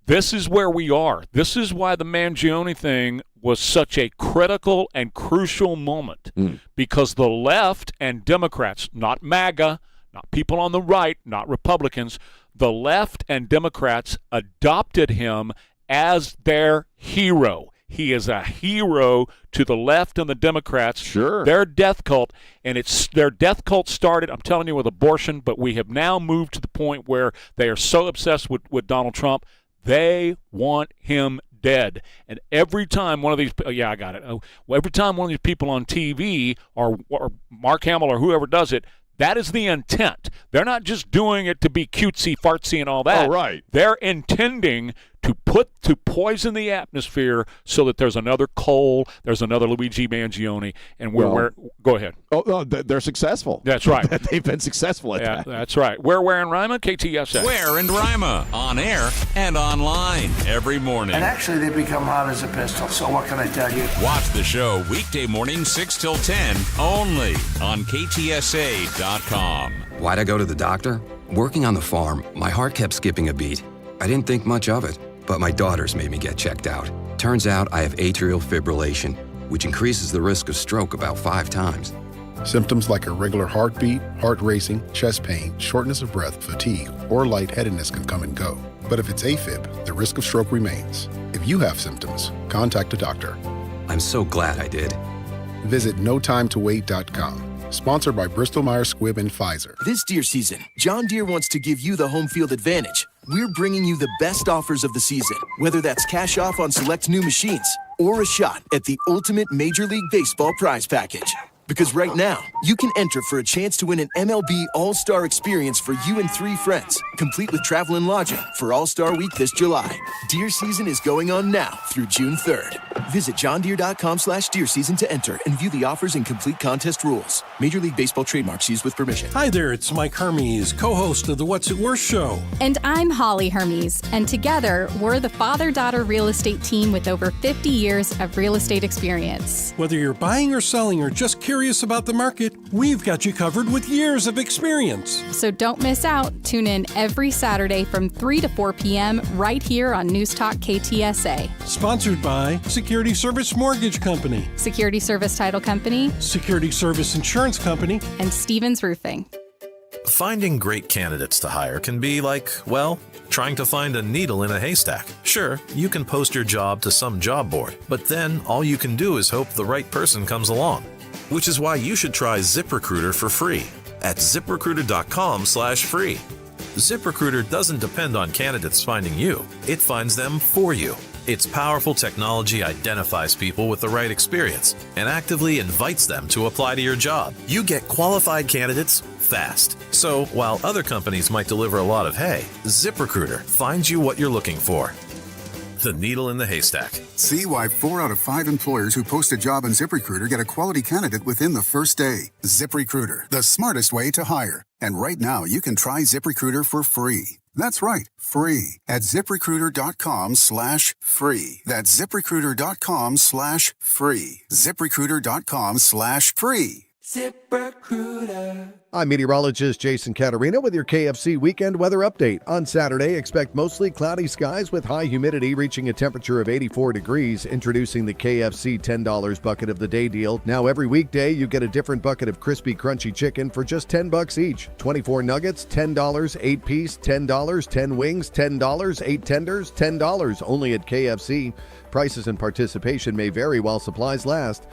[SPEAKER 1] This is where we are. This is why the Mangione thing was such a critical and crucial moment, because the left and Democrats, not MAGA, not people on the right, not Republicans, the left and Democrats adopted him as their hero. He is a hero to the left and the Democrats.
[SPEAKER 2] Sure.
[SPEAKER 1] Their death cult, and their death cult started, I'm telling you, with abortion, but we have now moved to the point where they are so obsessed with Donald Trump, they want him dead. And every time one of these, every time one of these people on TV or Mark Hamill or whoever does it, that is the intent. They're not just doing it to be cutesy, fartsy, and all that.
[SPEAKER 2] Oh, right.
[SPEAKER 1] They're intending to poison the atmosphere so that there's another Cole, there's another Luigi Mangione, and go ahead.
[SPEAKER 2] Oh, no, they're successful.
[SPEAKER 1] That's right.
[SPEAKER 2] They've been successful at that.
[SPEAKER 1] That's right. Ware and Rima, KTSA.
[SPEAKER 5] Ware and Rima, on air and online every morning.
[SPEAKER 11] And actually, they become hot as a pistol, so what can I tell you?
[SPEAKER 5] Watch the show weekday morning 6 till 10, only on KTSA.com.
[SPEAKER 6] Why'd I go to the doctor? Working on the farm, my heart kept skipping a beat. I didn't think much of it, but my daughters made me get checked out. Turns out I have atrial fibrillation. which increases the risk of stroke about 5 times.
[SPEAKER 13] Symptoms like irregular heartbeat, heart racing, chest pain, shortness of breath, fatigue, or lightheadedness can come and go. But if it's AFib, the risk of stroke remains. If you have symptoms, contact a doctor.
[SPEAKER 6] I'm so glad I did.
[SPEAKER 13] Visit notimetowait.com. Sponsored by Bristol-Myers Squibb and Pfizer.
[SPEAKER 16] This deer season, John Deere wants to give you the home field advantage. We're bringing you the best offers of the season, whether that's cash off on select new machines or a shot at the ultimate Major League Baseball prize package. Because right now, you can enter for a chance to win an MLB All-Star experience for you and 3 friends, complete with travel and lodging for All-Star Week this July. Deer season is going on now through June 3rd. Visit johndeere.com/deer season to enter and view the offers and complete contest rules. Major League Baseball trademarks used with permission.
[SPEAKER 18] Hi there, it's Mike Hermes, co-host of the What's It Worth show.
[SPEAKER 21] And I'm Holly Hermes, and together, we're the father-daughter real estate team with over 50 years of real estate experience.
[SPEAKER 18] Whether you're buying or selling or just curious about the market, we've got you covered with years of experience.
[SPEAKER 21] So don't miss out. Tune in every Saturday from 3 to 4 p.m. right here on News Talk KTSA.
[SPEAKER 18] Sponsored by Security Service Mortgage Company,
[SPEAKER 21] Security Service Title Company,
[SPEAKER 18] Security Service Insurance Company,
[SPEAKER 21] and Stevens Roofing.
[SPEAKER 25] Finding great candidates to hire can be like, well, trying to find a needle in a haystack. Sure, you can post your job to some job board, but then all you can do is hope the right person comes along. Which is why you should try ZipRecruiter for free at ZipRecruiter.com/free. ZipRecruiter doesn't depend on candidates finding you. It finds them for you. Its powerful technology identifies people with the right experience and actively invites them to apply to your job. You get qualified candidates fast. So while other companies might deliver a lot of hay, ZipRecruiter finds you what you're looking for. The needle in the haystack.
[SPEAKER 26] See why 4 out of 5 employers who post a job on ZipRecruiter get a quality candidate within the first day. ZipRecruiter, the smartest way to hire. And right now, you can try ZipRecruiter for free. That's right, free at ZipRecruiter.com/free. That's ZipRecruiter.com/free. ZipRecruiter.com/free.
[SPEAKER 27] ZipRecruiter. I'm meteorologist Jason Caterina with your KFC weekend weather update. On Saturday, expect mostly cloudy skies with high humidity reaching a temperature of 84 degrees. Introducing the KFC $10 bucket of the day deal. Now every weekday, you get a different bucket of crispy, crunchy chicken for just $10 each. 24 nuggets, $10, 8 piece, $10, 10 wings, $10, 8 tenders, $10. Only at KFC. Prices and participation may vary while supplies last.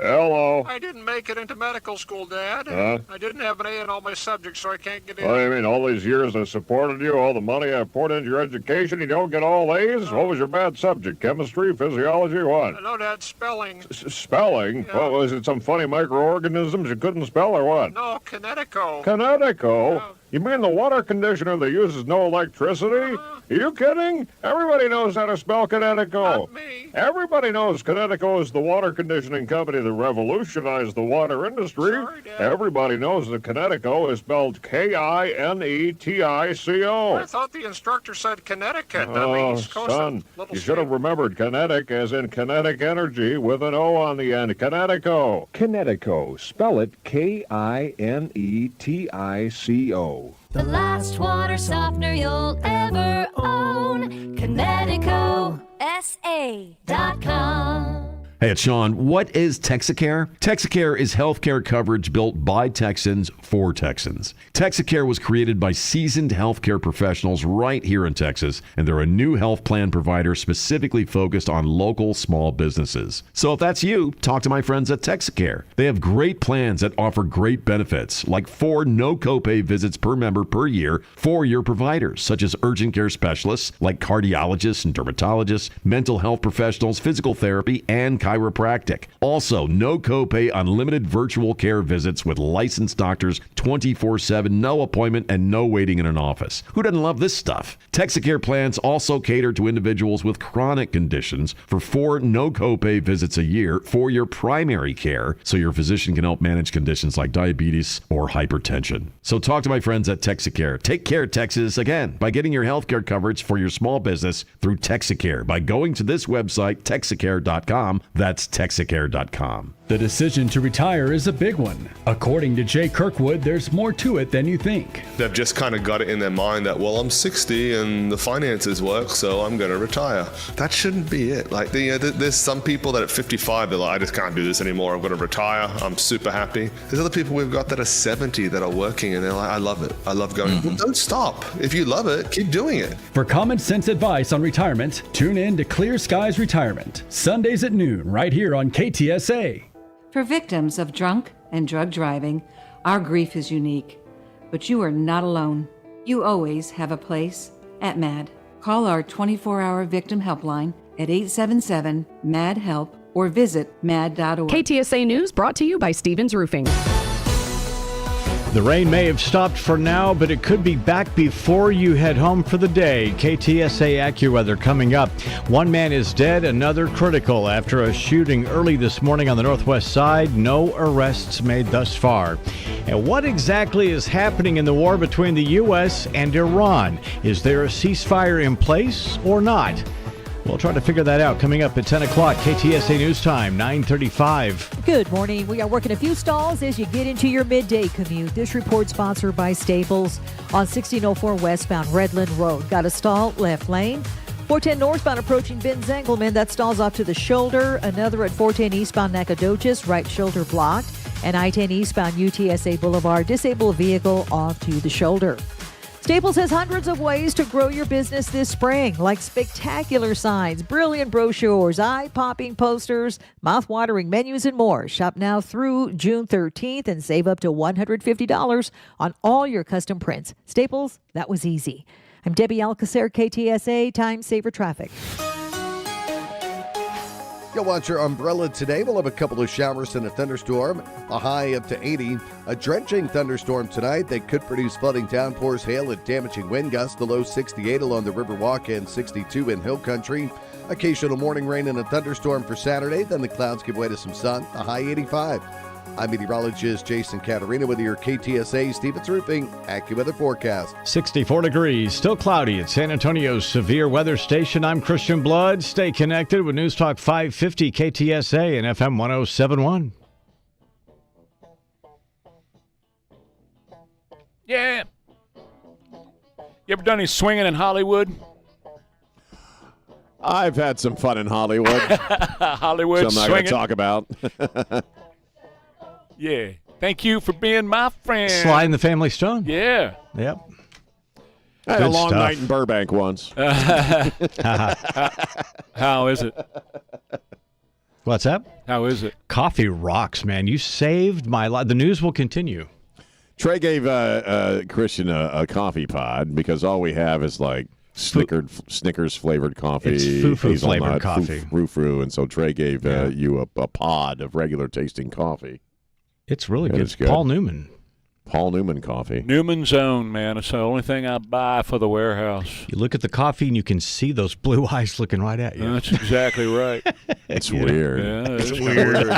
[SPEAKER 28] Hello.
[SPEAKER 29] I didn't make it into medical school, Dad. I didn't have an A in all my subjects, so I can't get in.
[SPEAKER 28] What do you mean, all these years I supported you, all the money I poured into your education, you don't get all A's? What was your bad subject? Chemistry, physiology, what?
[SPEAKER 29] No, Dad, spelling.
[SPEAKER 28] Spelling?
[SPEAKER 29] Yeah.
[SPEAKER 28] What, was it some funny microorganisms you couldn't spell or what?
[SPEAKER 29] No, Kinetico.
[SPEAKER 28] Kinetico?
[SPEAKER 29] Yeah.
[SPEAKER 28] You mean the water conditioner that uses no electricity? Are you kidding? Everybody knows how to spell Kinetico.
[SPEAKER 29] Not me.
[SPEAKER 28] Everybody knows Kinetico is the water conditioning company that revolutionized the water industry.
[SPEAKER 29] Sorry, Dad.
[SPEAKER 28] Everybody knows that Kinetico is spelled Kinetico.
[SPEAKER 29] I thought the instructor said Connecticut.
[SPEAKER 28] Oh, son, you should have remembered kinetic as in kinetic energy with an O on the end. Kinetico. Kinetico. Spell it Kinetico.
[SPEAKER 7] The last water softener you'll ever own. KineticoSA.com.
[SPEAKER 30] Hey, it's Sean. What is Texacare? Texacare is healthcare coverage built by Texans for Texans. Texacare was created by seasoned healthcare professionals right here in Texas, and they're a new health plan provider specifically focused on local small businesses. So if that's you, talk to my friends at Texacare. They have great plans that offer great benefits, like 4 no copay visits per member per year for your providers, such as urgent care specialists like cardiologists and dermatologists, mental health professionals, physical therapy, and chiropractic. Also, no copay unlimited virtual care visits with licensed doctors 24/7, no appointment, and no waiting in an office. Who doesn't love this stuff? Texacare plans also cater to individuals with chronic conditions for 4 no copay visits a year for your primary care, so your physician can help manage conditions like diabetes or hypertension. So talk to my friends at Texacare. Take care, Texas, again, by getting your healthcare coverage for your small business through Texacare by going to this website, Texacare.com. That's Texacare.com.
[SPEAKER 3] The decision to retire is a big one. According to Jay Kirkwood, there's more to it than you think.
[SPEAKER 4] They've just kind of got it in their mind that, well, I'm 60 and the finances work, so I'm going to retire. That shouldn't be it. Like, there's some people that at 55, they're like, I just can't do this anymore. I'm going to retire. I'm super happy. There's other people we've got that are 70 that are working and they're like, I love it. I love going. Well, don't stop. If you love it, keep doing it.
[SPEAKER 3] For common sense advice on retirement, tune in to Clear Skies Retirement, Sundays at noon, right here on KTSA.
[SPEAKER 8] For victims of drunk and drug driving, our grief is unique, but you are not alone. You always have a place at MAD. Call our 24-hour victim helpline at 877-MAD-HELP or visit mad.org.
[SPEAKER 9] KTSA News brought to you by Stevens Roofing.
[SPEAKER 10] The rain may have stopped for now, but it could be back before you head home for the day. KTSA AccuWeather coming up. One man is dead, another critical after a shooting early this morning on the northwest side. No arrests made thus far. And what exactly is happening in the war between the U.S. and Iran? Is there a ceasefire in place or not? We'll try to figure that out coming up at 10 o'clock. KTSA News Time, 9:35.
[SPEAKER 12] Good morning. We are working a few stalls as you get into your midday commute. This report sponsored by Staples on 1604 westbound Redland Road. Got a stall left lane. 410 northbound approaching Ben Zengelman. That stalls off to the shoulder. Another at 410 eastbound Nacogdoches, right shoulder blocked. And I-10 eastbound UTSA Boulevard, disabled vehicle off to the shoulder. Staples has hundreds of ways to grow your business this spring, like spectacular signs, brilliant brochures, eye-popping posters, mouth-watering menus, and more. Shop now through June 13th and save up to $150 on all your custom prints. Staples, that was easy. I'm Debbie Alcacer, KTSA, Time Saver Traffic.
[SPEAKER 27] You'll want your umbrella today. We'll have a couple of showers and a thunderstorm, a high up to 80. A drenching thunderstorm tonight that could produce flooding downpours, hail, and damaging wind gusts. The low 68 along the Riverwalk and 62 in Hill Country. Occasional morning rain and a thunderstorm for Saturday. Then the clouds give way to some sun, a high 85. I'm meteorologist Jason Caterina with your KTSA Stevens Roofing AccuWeather forecast.
[SPEAKER 10] 64 degrees, still cloudy at San Antonio's severe weather station. I'm Christian Blood. Stay connected with News Talk 550 KTSA and FM 1071.
[SPEAKER 1] Yeah. You ever done any swinging in Hollywood?
[SPEAKER 2] I've had some fun in Hollywood.
[SPEAKER 1] Hollywood
[SPEAKER 2] so I'm not going to talk about.
[SPEAKER 1] Yeah. Thank you for being my friend.
[SPEAKER 10] Sly and the Family Stone.
[SPEAKER 1] Yeah.
[SPEAKER 10] Yep.
[SPEAKER 2] I had a long night in Burbank once.
[SPEAKER 1] How is it?
[SPEAKER 10] What's up?
[SPEAKER 1] How is it?
[SPEAKER 10] Coffee rocks, man. You saved my life. The news will continue.
[SPEAKER 2] Trey gave Christian a coffee pod because all we have is like Snickers flavored coffee.
[SPEAKER 10] It's foo-foo flavored coffee.
[SPEAKER 2] Frou-frou, and so Trey gave you a pod of regular tasting coffee.
[SPEAKER 10] It's really good. It's good. Paul Newman
[SPEAKER 2] coffee.
[SPEAKER 1] Newman's Own, man. It's the only thing I buy for the warehouse.
[SPEAKER 10] You look at the coffee and you can see those blue eyes looking right at you.
[SPEAKER 1] That's exactly right.
[SPEAKER 2] It's weird.
[SPEAKER 1] Yeah, it's weird.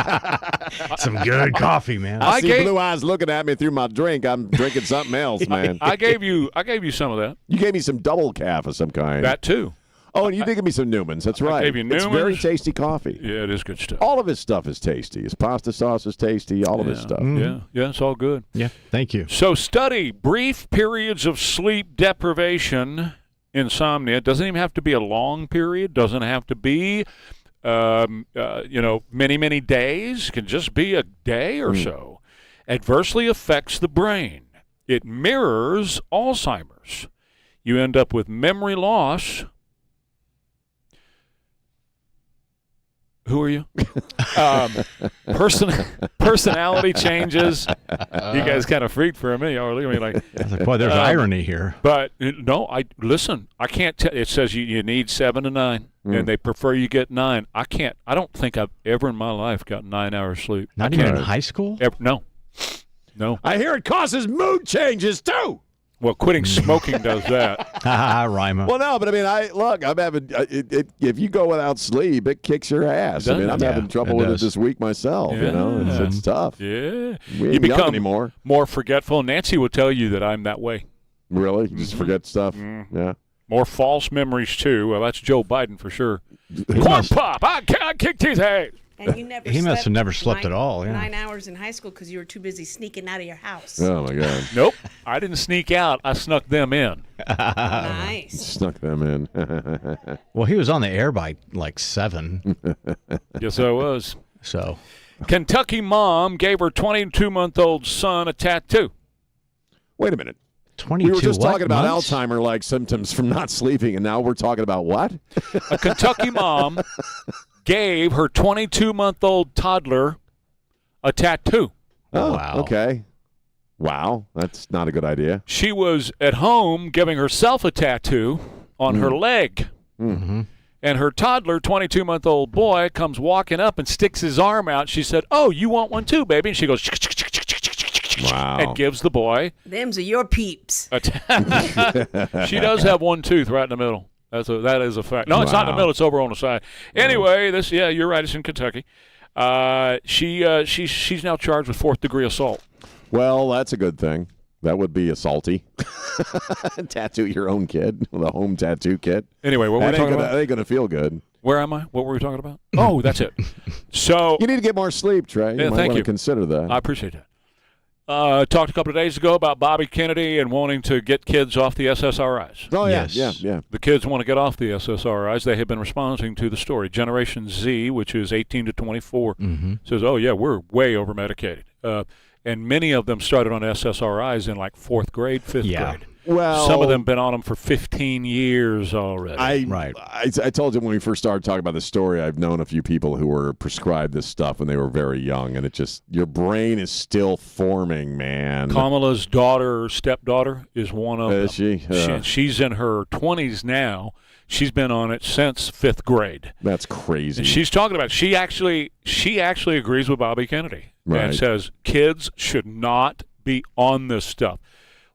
[SPEAKER 10] Some good coffee, man.
[SPEAKER 2] I see blue eyes looking at me through my drink. I'm drinking something else, man.
[SPEAKER 1] I gave you some of that.
[SPEAKER 2] You gave me some double calf of some kind.
[SPEAKER 1] That too.
[SPEAKER 2] Oh, and you did give me some Newmans. That's right.
[SPEAKER 1] I gave you Newmans.
[SPEAKER 2] It's very tasty coffee.
[SPEAKER 1] Yeah, it is good stuff.
[SPEAKER 2] All of his stuff is tasty. His pasta sauce is tasty. All of his stuff.
[SPEAKER 1] Yeah, it's all good.
[SPEAKER 10] Yeah, thank you.
[SPEAKER 1] So study brief periods of sleep deprivation, insomnia. It doesn't even have to be a long period. Doesn't have to be, many, many days. It can just be a day or so. Adversely affects the brain. It mirrors Alzheimer's. You end up with memory loss. Who are you? Personality changes. You guys kind of freaked for a minute. Y'all look at me like,
[SPEAKER 10] boy, there's irony here.
[SPEAKER 1] But no, listen. I can't tell. It says you need 7 to 9, and they prefer you get 9. I can't. I don't think I've ever in my life got 9 hours sleep.
[SPEAKER 10] Not even in high school?
[SPEAKER 1] No.
[SPEAKER 2] I hear it causes mood changes too.
[SPEAKER 1] Well, quitting smoking does that.
[SPEAKER 10] Rima.
[SPEAKER 2] Well, no, but I mean, I'm having. If you go without sleep, it kicks your ass. I mean, I'm having trouble with it this week myself.
[SPEAKER 1] Yeah.
[SPEAKER 2] You know, it's tough.
[SPEAKER 1] Yeah,
[SPEAKER 2] we ain't young anymore.
[SPEAKER 1] More forgetful. Nancy will tell you that I'm that way.
[SPEAKER 2] Really? You just forget stuff. Yeah.
[SPEAKER 1] More false memories too. Well, that's Joe Biden for sure. Corn pop. I kicked his ass.
[SPEAKER 5] And you never
[SPEAKER 10] He must have never slept at all. Yeah.
[SPEAKER 5] 9 hours in high school because you were too busy sneaking out of your house.
[SPEAKER 2] Oh, my God.
[SPEAKER 1] Nope. I didn't sneak out. I snuck them in.
[SPEAKER 5] Nice.
[SPEAKER 2] Snuck them in.
[SPEAKER 10] Well, he was on the air by like 7.
[SPEAKER 1] Yes, I was.
[SPEAKER 10] So,
[SPEAKER 1] Kentucky mom gave her 22-month-old son a tattoo.
[SPEAKER 2] Wait a minute.
[SPEAKER 10] 22
[SPEAKER 2] We were just talking about
[SPEAKER 10] months?
[SPEAKER 2] Alzheimer-like symptoms from not sleeping, and now we're talking about what?
[SPEAKER 1] A Kentucky mom gave her 22-month-old toddler a tattoo.
[SPEAKER 2] Oh,
[SPEAKER 10] Wow.
[SPEAKER 2] okay. Wow, that's not a good idea.
[SPEAKER 1] She was at home giving herself a tattoo on her leg.
[SPEAKER 10] Mm-hmm.
[SPEAKER 1] And her toddler, 22-month-old boy, comes walking up and sticks his arm out. She said, "Oh, you want one too, baby?" And she goes,
[SPEAKER 2] wow,
[SPEAKER 1] and gives the boy.
[SPEAKER 5] Them's are your peeps.
[SPEAKER 1] She does have one tooth right in the middle. That is a fact. No, it's not in the middle. It's over on the side. Anyway, you're right. It's in Kentucky. She's now charged with 4th-degree assault.
[SPEAKER 2] Well, that's a good thing. That would be assaulty. Tattoo your own kid with a home tattoo kit.
[SPEAKER 1] Anyway, what were we talking about?
[SPEAKER 2] That ain't going to feel good.
[SPEAKER 1] Where am I? What were we talking about? Oh, that's it. So
[SPEAKER 2] you need to get more sleep, Trey.
[SPEAKER 1] Yeah,
[SPEAKER 2] you might
[SPEAKER 1] thank
[SPEAKER 2] want
[SPEAKER 1] you.
[SPEAKER 2] to consider that.
[SPEAKER 1] I appreciate that. Talked a couple of days ago about Bobby Kennedy and wanting to get kids off the SSRIs.
[SPEAKER 2] Oh, yeah,
[SPEAKER 10] Yes.
[SPEAKER 2] yeah.
[SPEAKER 1] The kids want to get off the SSRIs. They have been responding to the story. Generation Z, which is 18 to 24, says, "Oh, yeah, we're way over-medicated." And many of them started on SSRIs in like 4th grade, 5th grade.
[SPEAKER 2] Well,
[SPEAKER 1] some of them been on them for 15 years already.
[SPEAKER 2] I told you when we first started talking about this story, I've known a few people who were prescribed this stuff when they were very young, and it just, your brain is still forming, man.
[SPEAKER 1] Kamala's stepdaughter, is one of them.
[SPEAKER 2] Is she?
[SPEAKER 1] She's in her 20s now. She's been on it since 5th grade.
[SPEAKER 2] That's crazy.
[SPEAKER 1] And she's talking about it. She actually agrees with Bobby Kennedy and says kids should not be on this stuff.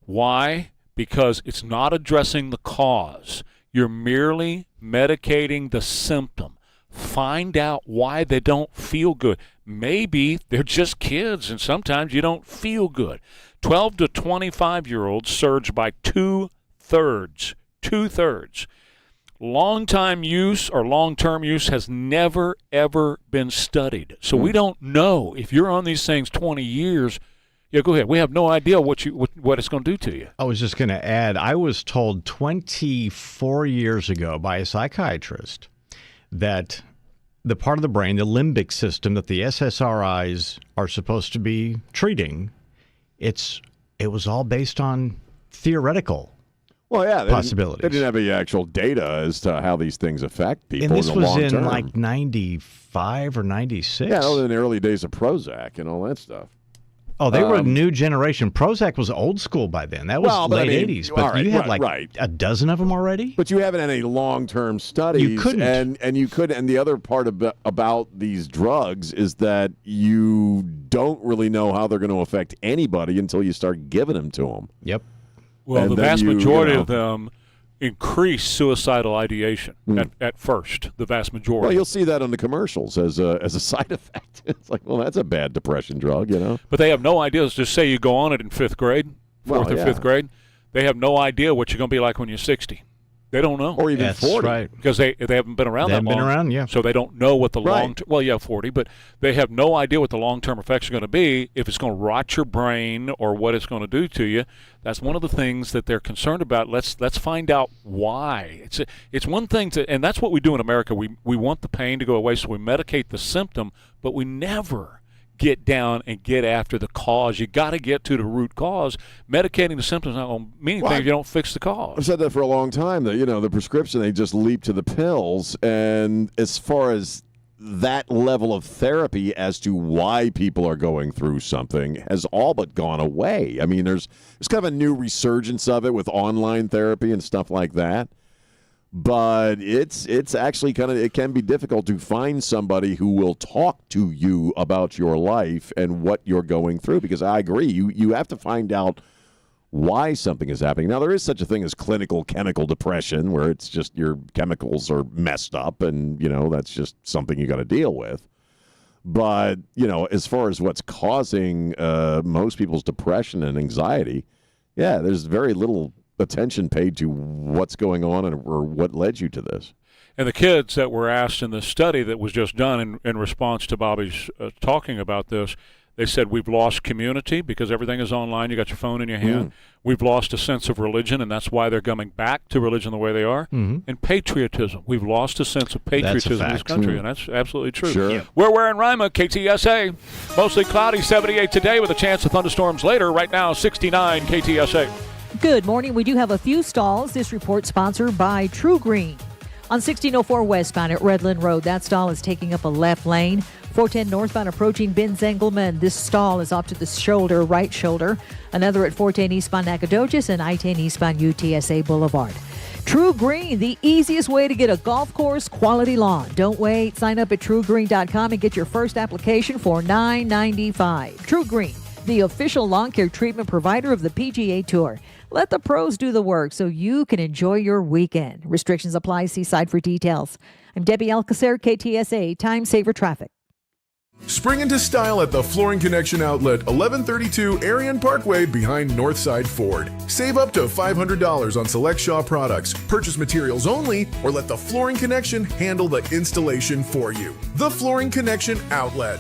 [SPEAKER 1] Why? Because it's not addressing the cause. You're merely medicating the symptom. Find out why they don't feel good. Maybe they're just kids, and sometimes you don't feel good. 12 to 25-year-olds surged by 2/3. 2/3. Long-time use or long-term use has never, ever been studied. So we don't know if you're on these things 20 years. Yeah, go ahead. We have no idea what it's going to do to you.
[SPEAKER 10] I was just going to add, I was told 24 years ago by a psychiatrist that the part of the brain, the limbic system that the SSRIs are supposed to be treating, it was all based on theoretical possibilities.
[SPEAKER 2] They didn't have any actual data as to how these things affect people
[SPEAKER 10] and this
[SPEAKER 2] in the long
[SPEAKER 10] was in
[SPEAKER 2] term.
[SPEAKER 10] like 95 or 96.
[SPEAKER 2] Yeah, in the early days of Prozac and all that stuff.
[SPEAKER 10] Oh, they were a new generation. Prozac was old school by then. That was late 80s. But you had a dozen of them already?
[SPEAKER 2] But you haven't had any long-term studies.
[SPEAKER 10] You couldn't.
[SPEAKER 2] And you could. And the other part about these drugs is that you don't really know how they're going to affect anybody until you start giving them to them.
[SPEAKER 10] Yep.
[SPEAKER 1] Well,
[SPEAKER 2] And
[SPEAKER 1] the
[SPEAKER 2] then
[SPEAKER 1] vast
[SPEAKER 2] you
[SPEAKER 1] majority
[SPEAKER 2] know.
[SPEAKER 1] of them increase suicidal ideation at first, the vast majority.
[SPEAKER 2] Well, you'll see that on the commercials as a side effect. It's like, well, that's a bad depression drug, you know?
[SPEAKER 1] But they have no idea. Just say you go on it in 5th grade, 4th or 5th grade, they have no idea what you're going to be like when you're 60. They don't know.
[SPEAKER 2] Or even
[SPEAKER 10] That's
[SPEAKER 2] 40.
[SPEAKER 10] right.
[SPEAKER 1] Because they haven't been around
[SPEAKER 10] They
[SPEAKER 1] that
[SPEAKER 10] haven't
[SPEAKER 1] long.
[SPEAKER 10] been around, yeah.
[SPEAKER 1] So they don't know what the
[SPEAKER 2] Right.
[SPEAKER 1] long-term, 40, but they have no idea what the long-term effects are going to be, if it's going to rot your brain or what it's going to do to you. That's one of the things that they're concerned about. Let's find out why. It's one thing to, and that's what we do in America. We want the pain to go away, so we medicate the symptom, but we never get down and get after the cause. You got to get to the root cause. Medicating the symptoms is not going to mean anything if you don't fix the cause.
[SPEAKER 2] I've said that for a long time, that, the prescription, they just leap to the pills. And as far as that level of therapy as to why people are going through something has all but gone away. I mean, there's kind of a new resurgence of it with online therapy and stuff like that. But it's actually it can be difficult to find somebody who will talk to you about your life and what you're going through, because I agree, you have to find out why something is happening. Now, there is such a thing as clinical chemical depression, where it's just your chemicals are messed up and, that's just something you got to deal with. But, as far as what's causing most people's depression and anxiety, there's very little attention paid to what's going on or what led you to this.
[SPEAKER 1] And the kids that were asked in this study that was just done in response to Bobby's talking about this, they said we've lost community because everything is online. You got your phone in your hand. We've lost a sense of religion, and that's why they're coming back to religion the way they are. And patriotism. We've lost a sense of patriotism in this country, and that's absolutely true.
[SPEAKER 2] Sure. Yeah.
[SPEAKER 1] We're Ware and Rima, KTSA. Mostly cloudy, 78 today with a chance of thunderstorms later. Right now, 69 KTSA.
[SPEAKER 12] Good morning. We do have a few stalls. This report sponsored by True Green. On 1604 westbound at Redland Road, that stall is taking up a left lane. 410 northbound approaching Benz-Engelman. This stall is off to the shoulder, right shoulder. Another at 410 eastbound Nacogdoches and I-10 eastbound UTSA Boulevard. True Green, the easiest way to get a golf course quality lawn. Don't wait. Sign up at truegreen.com and get your first application for $9.95. True Green, the official lawn care treatment provider of the PGA Tour. Let the pros do the work so you can enjoy your weekend. Restrictions apply. See site for details. I'm Debbie Alcacer, KTSA, Time Saver Traffic.
[SPEAKER 6] Spring into style at the Flooring Connection outlet, 1132 Arion Parkway behind Northside Ford. Save up to $500 on select Shaw products. Purchase materials only or let the Flooring Connection handle the installation for you. The Flooring Connection outlet.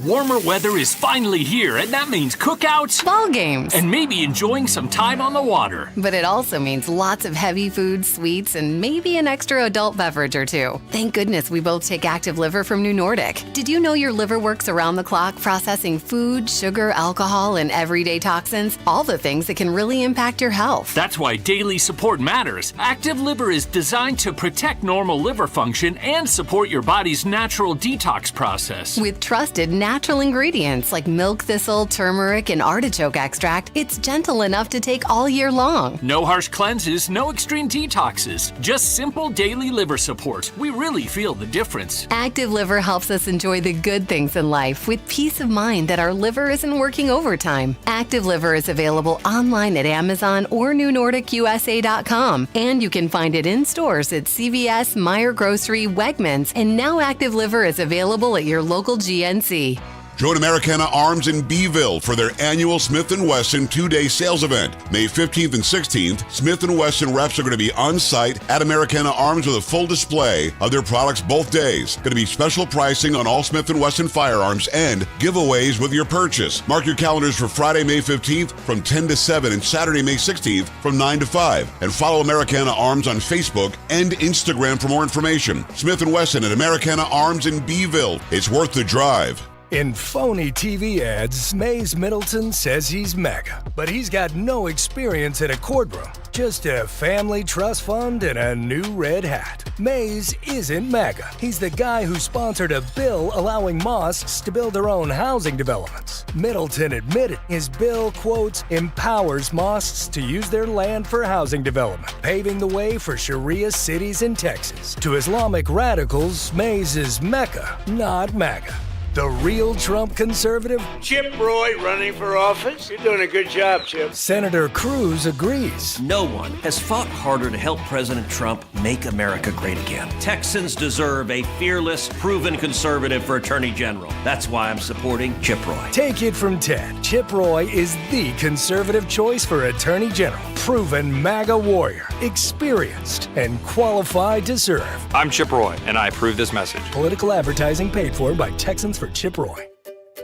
[SPEAKER 11] Warmer weather is finally here, and that means cookouts,
[SPEAKER 14] ball games,
[SPEAKER 11] and maybe enjoying some time on the water.
[SPEAKER 14] But it also means lots of heavy food, sweets, and maybe an extra adult beverage or two. Thank goodness we both take Active Liver from New Nordic. Did you know your liver works around the clock processing food, sugar, alcohol, and everyday toxins? All the things that can really impact your health.
[SPEAKER 11] That's why daily support matters. Active Liver is designed to protect normal liver function and support your body's natural detox process.
[SPEAKER 14] With trusted natural ingredients like milk thistle, turmeric, and artichoke extract, it's gentle enough to take all year long.
[SPEAKER 11] No harsh cleanses, no extreme detoxes, just simple daily liver support. We really feel the difference.
[SPEAKER 14] Active Liver helps us enjoy the good things in life with peace of mind that our liver isn't working overtime. Active Liver is available online at Amazon or NewNordicUSA.com, and you can find it in stores at CVS, Meijer Grocery, Wegmans, and now Active Liver is available at your local GNC.
[SPEAKER 15] Join Americana Arms in Beeville for their annual Smith & Wesson 2-day sales event. May 15th and 16th, Smith & Wesson reps are going to be on site at Americana Arms with a full display of their products both days. Going to be special pricing on all Smith & Wesson firearms and giveaways with your purchase. Mark your calendars for Friday, May 15th from 10 to 7 and Saturday, May 16th from 9 to 5. And follow Americana Arms on Facebook and Instagram for more information. Smith & Wesson at Americana Arms in Beeville. It's worth the drive.
[SPEAKER 17] In phony TV ads, Mays Middleton says he's mega, but he's got no experience in a courtroom, just a family trust fund and a new red hat. Mays isn't mega. He's the guy who sponsored a bill allowing mosques to build their own housing developments. Middleton admitted his bill, quotes, empowers mosques to use their land for housing development, paving the way for Sharia cities in Texas. To Islamic radicals, Mays is Mecca, not MAGA. The real Trump conservative?
[SPEAKER 19] Chip Roy running for office. You're doing a good job, Chip.
[SPEAKER 17] Senator Cruz agrees.
[SPEAKER 20] No one has fought harder to help President Trump make America great again. Texans deserve a fearless, proven conservative for Attorney General. That's why I'm supporting Chip Roy.
[SPEAKER 17] Take it from Ted. Chip Roy is the conservative choice for Attorney General. Proven MAGA warrior, experienced, and qualified to serve.
[SPEAKER 22] I'm Chip Roy, and I approve this message.
[SPEAKER 17] Political advertising paid for by Texans for Chip Roy.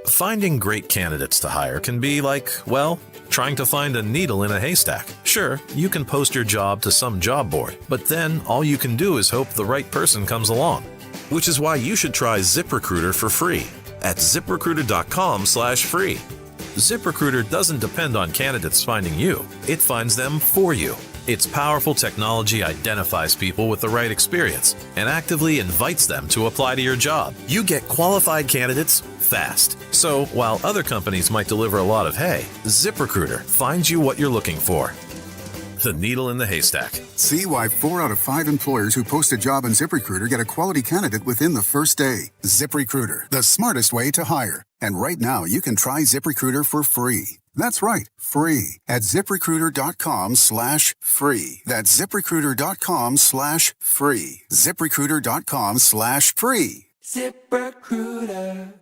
[SPEAKER 25] Finding great candidates to hire can be like, well, trying to find a needle in a haystack. Sure, you can post your job to some job board, but then all you can do is hope the right person comes along. Which is why you should try ZipRecruiter for free at ZipRecruiter.com/free. ZipRecruiter doesn't depend on candidates finding you. It finds them for you. Its powerful technology identifies people with the right experience and actively invites them to apply to your job. You get qualified candidates fast. So while other companies might deliver a lot of hay, ZipRecruiter finds you what you're looking for. The needle in the haystack.
[SPEAKER 26] See why 4 out of 5 employers who post a job on ZipRecruiter get a quality candidate within the first day. ZipRecruiter, the smartest way to hire. And right now, you can try ZipRecruiter for free. That's right, free at ZipRecruiter.com/free. That's ZipRecruiter.com/free. ZipRecruiter.com/free.
[SPEAKER 23] ZipRecruiter.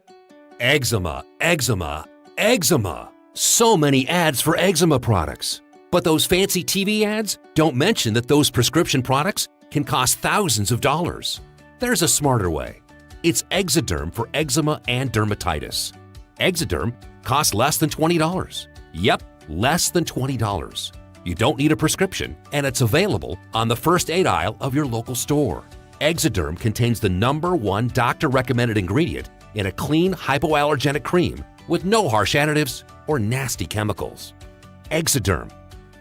[SPEAKER 23] Eczema, eczema, eczema. So many ads for eczema products. But those fancy TV ads don't mention that those prescription products can cost thousands of dollars. There's a smarter way. It's Exoderm for eczema and dermatitis. Exoderm costs less than $20. Yep, less than $20. You don't need a prescription, and it's available on the first aid aisle of your local store. Exoderm contains the #1 doctor-recommended ingredient in a clean, hypoallergenic cream with no harsh additives or nasty chemicals. Exoderm,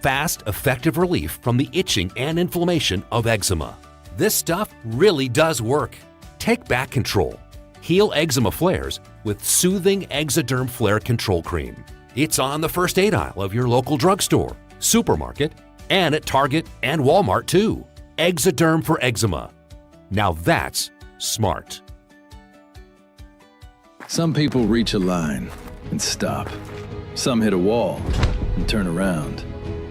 [SPEAKER 23] fast, effective relief from the itching and inflammation of eczema. This stuff really does work. Take back control. Heal eczema flares with soothing Exoderm Flare Control Cream. It's on the first aid aisle of your local drugstore, supermarket, and at Target and Walmart too. Exoderm for eczema. Now that's smart.
[SPEAKER 4] Some people reach a line and stop. Some hit a wall and turn around.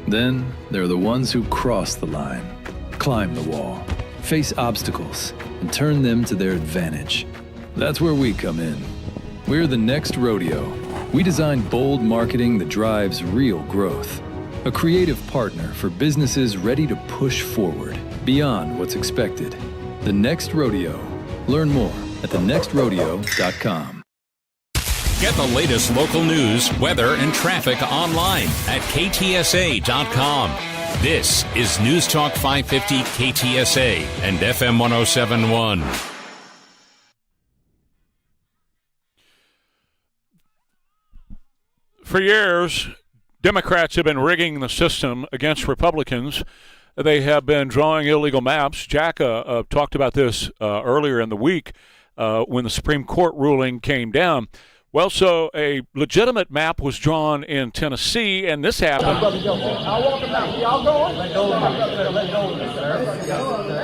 [SPEAKER 4] Then there are the ones who cross the line, climb the wall, face obstacles, and turn them to their advantage. That's where we come in. We're the next rodeo. We design bold marketing that drives real growth. A creative partner for businesses ready to push forward beyond what's expected. The Next Rodeo. Learn more at thenextrodeo.com.
[SPEAKER 7] Get the latest local news, weather, and traffic online at KTSA.com. This is News Talk 550 KTSA and FM 1071.
[SPEAKER 1] For years, Democrats have been rigging the system against Republicans. They have been drawing illegal maps. Jack talked about this earlier in the week when the Supreme Court ruling came down. Well, so a legitimate map was drawn in Tennessee, and this happened.
[SPEAKER 13] I'll walk them out. Y'all going? Let go of them. Let go of them, sir.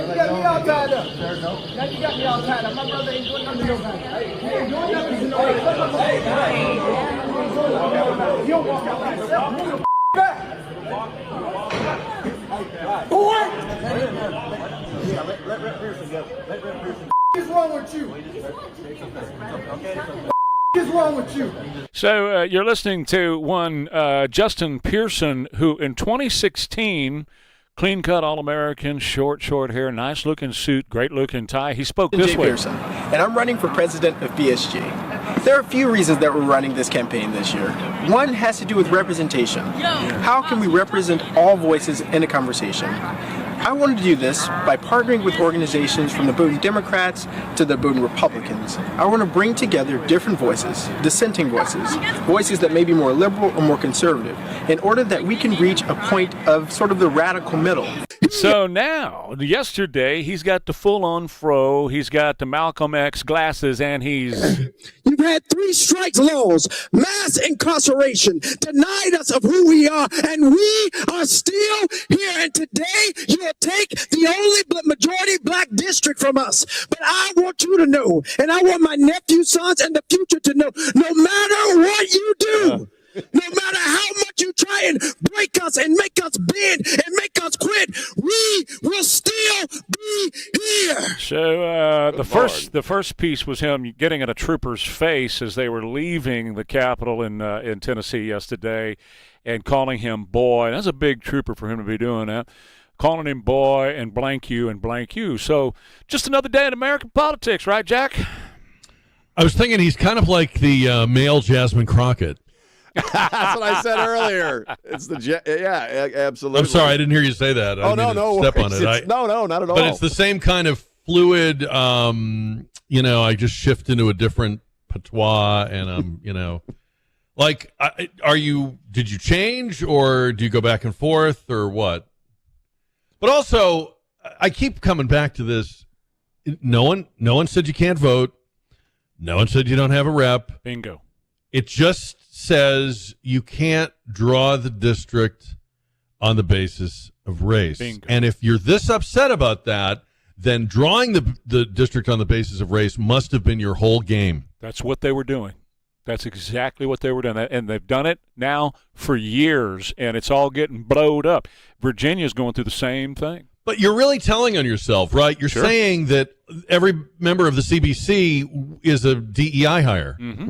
[SPEAKER 13] You got me all tied up. Now you got me all tied up. My brother ain't doing nothing to nobody. He ain't doing nothing to nobody. You don't walk out by yourself. Move the back. Boy! Let Pearson go. What is wrong with you? What is wrong with you?
[SPEAKER 1] So you're listening to one Justin Pearson, who in 2016, clean-cut All-American, short hair, nice-looking suit, great-looking tie. He spoke this way.
[SPEAKER 16] Pearson, and I'm running for president of BSG. There are a few reasons that we're running this campaign this year. One has to do with representation. How can we represent all voices in a conversation? I wanted to do this by partnering with organizations from the Boone Democrats to the Boone Republicans. I want to bring together different voices, dissenting voices, voices that may be more liberal or more conservative, in order that we can reach a point of sort of the radical middle.
[SPEAKER 1] So now, yesterday, he's got the full-on fro, he's got the Malcolm X glasses, and he's...
[SPEAKER 18] You've had 3 strikes laws, mass incarceration, denied us of who we are, and we are still here. And today, you'll take the only majority black district from us. But I want you to know, and I want my nephew, sons, and the future to know, no matter what you do, no matter how much you try and break us and make us bend and make us quit, we will still be here.
[SPEAKER 1] So the first piece was him getting in a trooper's face as they were leaving the Capitol in Tennessee yesterday, and calling him boy. That's a big trooper for him to be doing that. Calling him boy and blank you and blank you. So just another day in American politics, right, Jack?
[SPEAKER 21] I was thinking he's kind of like the male Jasmine Crockett.
[SPEAKER 2] That's what I said earlier. It's the absolutely.
[SPEAKER 21] I'm sorry, I didn't hear you say that.
[SPEAKER 2] Oh, no,
[SPEAKER 21] step on it.
[SPEAKER 2] No, not at all.
[SPEAKER 21] But it's the same kind of fluid. I just shift into a different patois, and I'm, like, did you change, or do you go back and forth, or what? But also, I keep coming back to this. No one said you can't vote. No one said you don't have a rep.
[SPEAKER 1] Bingo.
[SPEAKER 21] It just says you can't draw the district on the basis of race.
[SPEAKER 1] Bingo.
[SPEAKER 21] And if you're this upset about that, then drawing the district on the basis of race must have been your whole game.
[SPEAKER 1] That's what they were doing. That's exactly what they were doing. And they've done it now for years, and it's all getting blowed up. Virginia's going through the same thing.
[SPEAKER 21] But you're really telling on yourself, right? You're saying that every member of the CBC is a DEI hire.
[SPEAKER 1] Mm-hmm.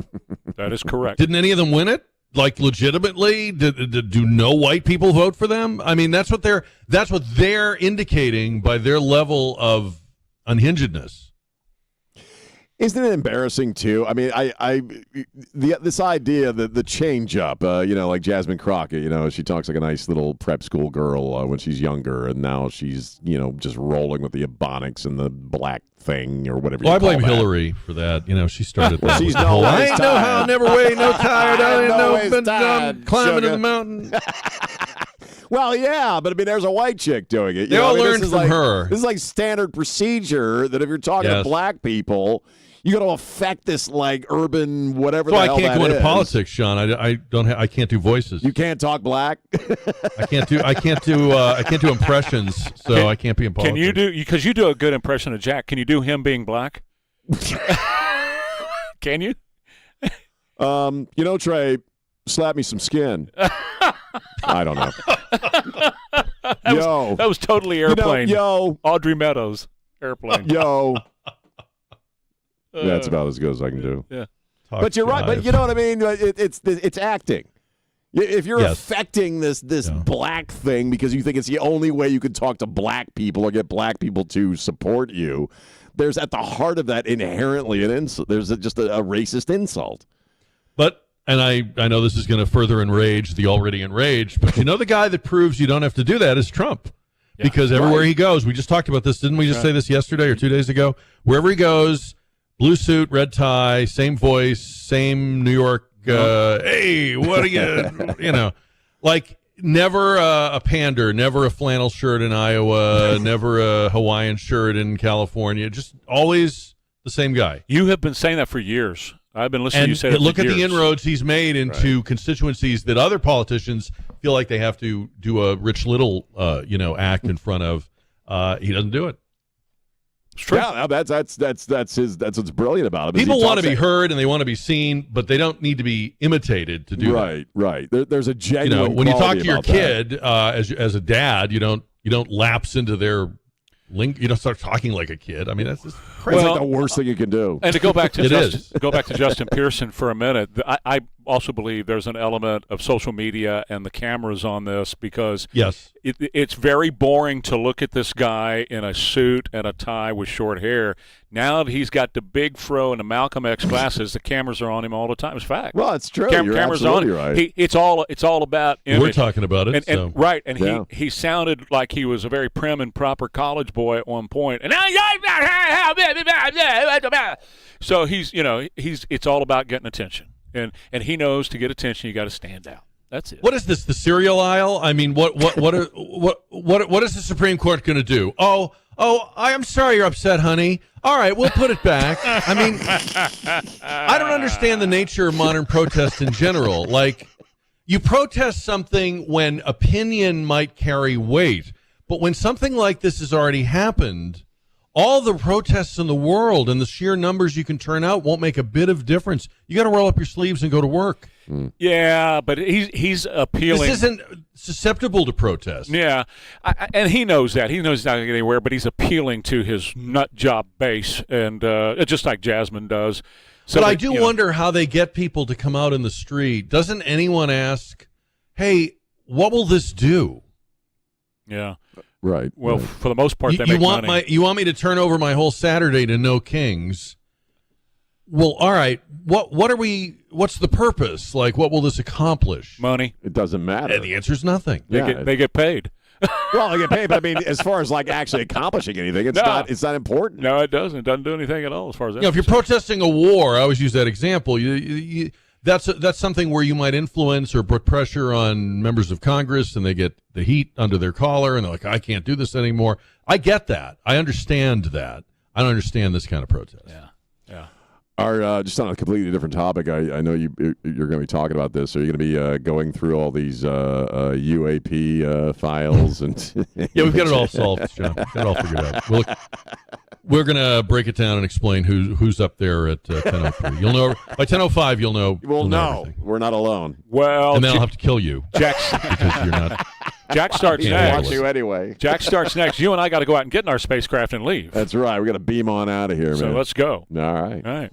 [SPEAKER 1] That is correct.
[SPEAKER 21] Didn't any of them win it? Like, legitimately, do no white people vote for them? I mean, that's what they're indicating by their level of unhingedness.
[SPEAKER 2] Isn't it embarrassing too? I mean, this idea that the change up, like Jasmine Crockett, she talks like a nice little prep school girl when she's younger, and now she's, just rolling with the ebonics and the black thing or whatever.
[SPEAKER 21] Well, I blame Hillary for that. She started that.
[SPEAKER 2] She's
[SPEAKER 21] I ain't no how, never way, no tired. I ain't no
[SPEAKER 2] tired,
[SPEAKER 21] climbing to the mountain.
[SPEAKER 2] Well, yeah, but I mean, there's a white chick doing it.
[SPEAKER 21] They all learned from her.
[SPEAKER 2] This is like standard procedure that if you're talking to black people, you got to affect this like urban whatever.
[SPEAKER 21] So
[SPEAKER 2] the hell
[SPEAKER 21] I can't
[SPEAKER 2] that
[SPEAKER 21] go into
[SPEAKER 2] is.
[SPEAKER 21] politics, Sean. I can't do voices.
[SPEAKER 2] You can't talk black.
[SPEAKER 21] I can't do impressions, so I can't be in politics.
[SPEAKER 1] Can you do? Because you do a good impression of Jack. Can you do him being black? Can you?
[SPEAKER 2] Trey, slap me some skin. I don't know.
[SPEAKER 1] That was totally Airplane. Audrey Meadows, Airplane.
[SPEAKER 2] That's about as good as I can do.
[SPEAKER 1] Yeah.
[SPEAKER 2] But you're right. But you know what I mean? It's acting. If you're affecting this black thing because you think it's the only way you can talk to black people or get black people to support you, there's at the heart of that inherently an insult. There's just a racist insult.
[SPEAKER 21] And I know this is going to further enrage the already enraged, but the guy that proves you don't have to do that is Trump. Yeah, because everywhere he goes, we just talked about this, didn't we just say this yesterday or 2 days ago? Wherever he goes, blue suit, red tie, same voice, same New York, hey, what are you, like never a pander, never a flannel shirt in Iowa, never a Hawaiian shirt in California, just always the same guy.
[SPEAKER 1] You have been saying that for years. I've been listening to you say that
[SPEAKER 21] look
[SPEAKER 1] for
[SPEAKER 21] at
[SPEAKER 1] years.
[SPEAKER 21] the inroads he's made into constituencies that other politicians feel like they have to do a Rich Little, act in front of. He doesn't do it.
[SPEAKER 1] It's true.
[SPEAKER 2] Yeah, that's what's brilliant about it.
[SPEAKER 21] People want to be heard and they want to be seen, but they don't need to be imitated to do that.
[SPEAKER 2] Right. There's a genuine.
[SPEAKER 21] When you talk to your
[SPEAKER 2] quality
[SPEAKER 21] kid as a dad, you don't lapse into their link. You don't start talking like a kid. I mean, that's just crazy.
[SPEAKER 2] It's like the worst thing you can do.
[SPEAKER 1] And to go back to Justin Pearson for a minute, I also believe there's an element of social media and the cameras on this because it's very boring to look at this guy in a suit and a tie with short hair. Now that he's got the big fro and the Malcolm X glasses, the cameras are on him all the time. It's fact.
[SPEAKER 2] Well, it's true. You're
[SPEAKER 1] cameras
[SPEAKER 2] absolutely
[SPEAKER 1] on him.
[SPEAKER 2] right.
[SPEAKER 1] It's all about image.
[SPEAKER 21] We're talking about it.
[SPEAKER 1] And he sounded like he was a very prim and proper college boy at one point. And so it's all about getting attention. And he knows to get attention you got to stand out. That's it.
[SPEAKER 21] What is this? The cereal aisle? I mean, what is the Supreme Court going to do? Oh, I'm sorry you're upset, honey. All right, we'll put it back. I mean, I don't understand the nature of modern protest in general. Like, you protest something when opinion might carry weight, but when something like this has already happened, all the protests in the world and the sheer numbers you can turn out won't make a bit of difference. You got to roll up your sleeves and go to work.
[SPEAKER 1] Yeah, but he's appealing.
[SPEAKER 21] This isn't susceptible to protest.
[SPEAKER 1] Yeah, and he knows that. He knows he's not going to get anywhere, but he's appealing to his nut job base, and just like Jasmine does. So
[SPEAKER 21] but I do wonder how they get people to come out in the street. Doesn't anyone ask, hey, what will this do?
[SPEAKER 1] Yeah.
[SPEAKER 2] Right.
[SPEAKER 1] Well, for the most part, they make money.
[SPEAKER 21] You want me to turn over my whole Saturday to no kings? Well, all right. What's the purpose? Like, what will this accomplish?
[SPEAKER 1] Money.
[SPEAKER 2] It doesn't matter.
[SPEAKER 21] And the answer is nothing.
[SPEAKER 1] They get paid.
[SPEAKER 2] Well, they get paid, but I mean, as far as like actually accomplishing anything, it's not important.
[SPEAKER 1] No, it doesn't. It doesn't do anything at all as far as that.
[SPEAKER 21] If you're protesting a war, I always use that example. That's something where you might influence or put pressure on members of Congress, and they get the heat under their collar, and they're like, I can't do this anymore. I get that. I understand that. I don't understand this kind of protest.
[SPEAKER 1] Yeah.
[SPEAKER 2] Just on a completely different topic, I know you're going to be talking about this. Are you going to be going through all these UAP files? And
[SPEAKER 21] yeah, we've got it all solved, John. We've got it all figured out. We're going to break it down and explain who's up there at 10:03. You'll know by 10:05. You'll know.
[SPEAKER 2] We'll know. We're not alone.
[SPEAKER 1] Well,
[SPEAKER 21] and then I'll have to kill you, because you're not.
[SPEAKER 1] Jack starts next.
[SPEAKER 2] You anyway.
[SPEAKER 1] Jack starts next. You and I got to go out and get in our spacecraft and leave.
[SPEAKER 2] That's right. We got to beam on out of here, man.
[SPEAKER 1] So let's go.
[SPEAKER 2] All right.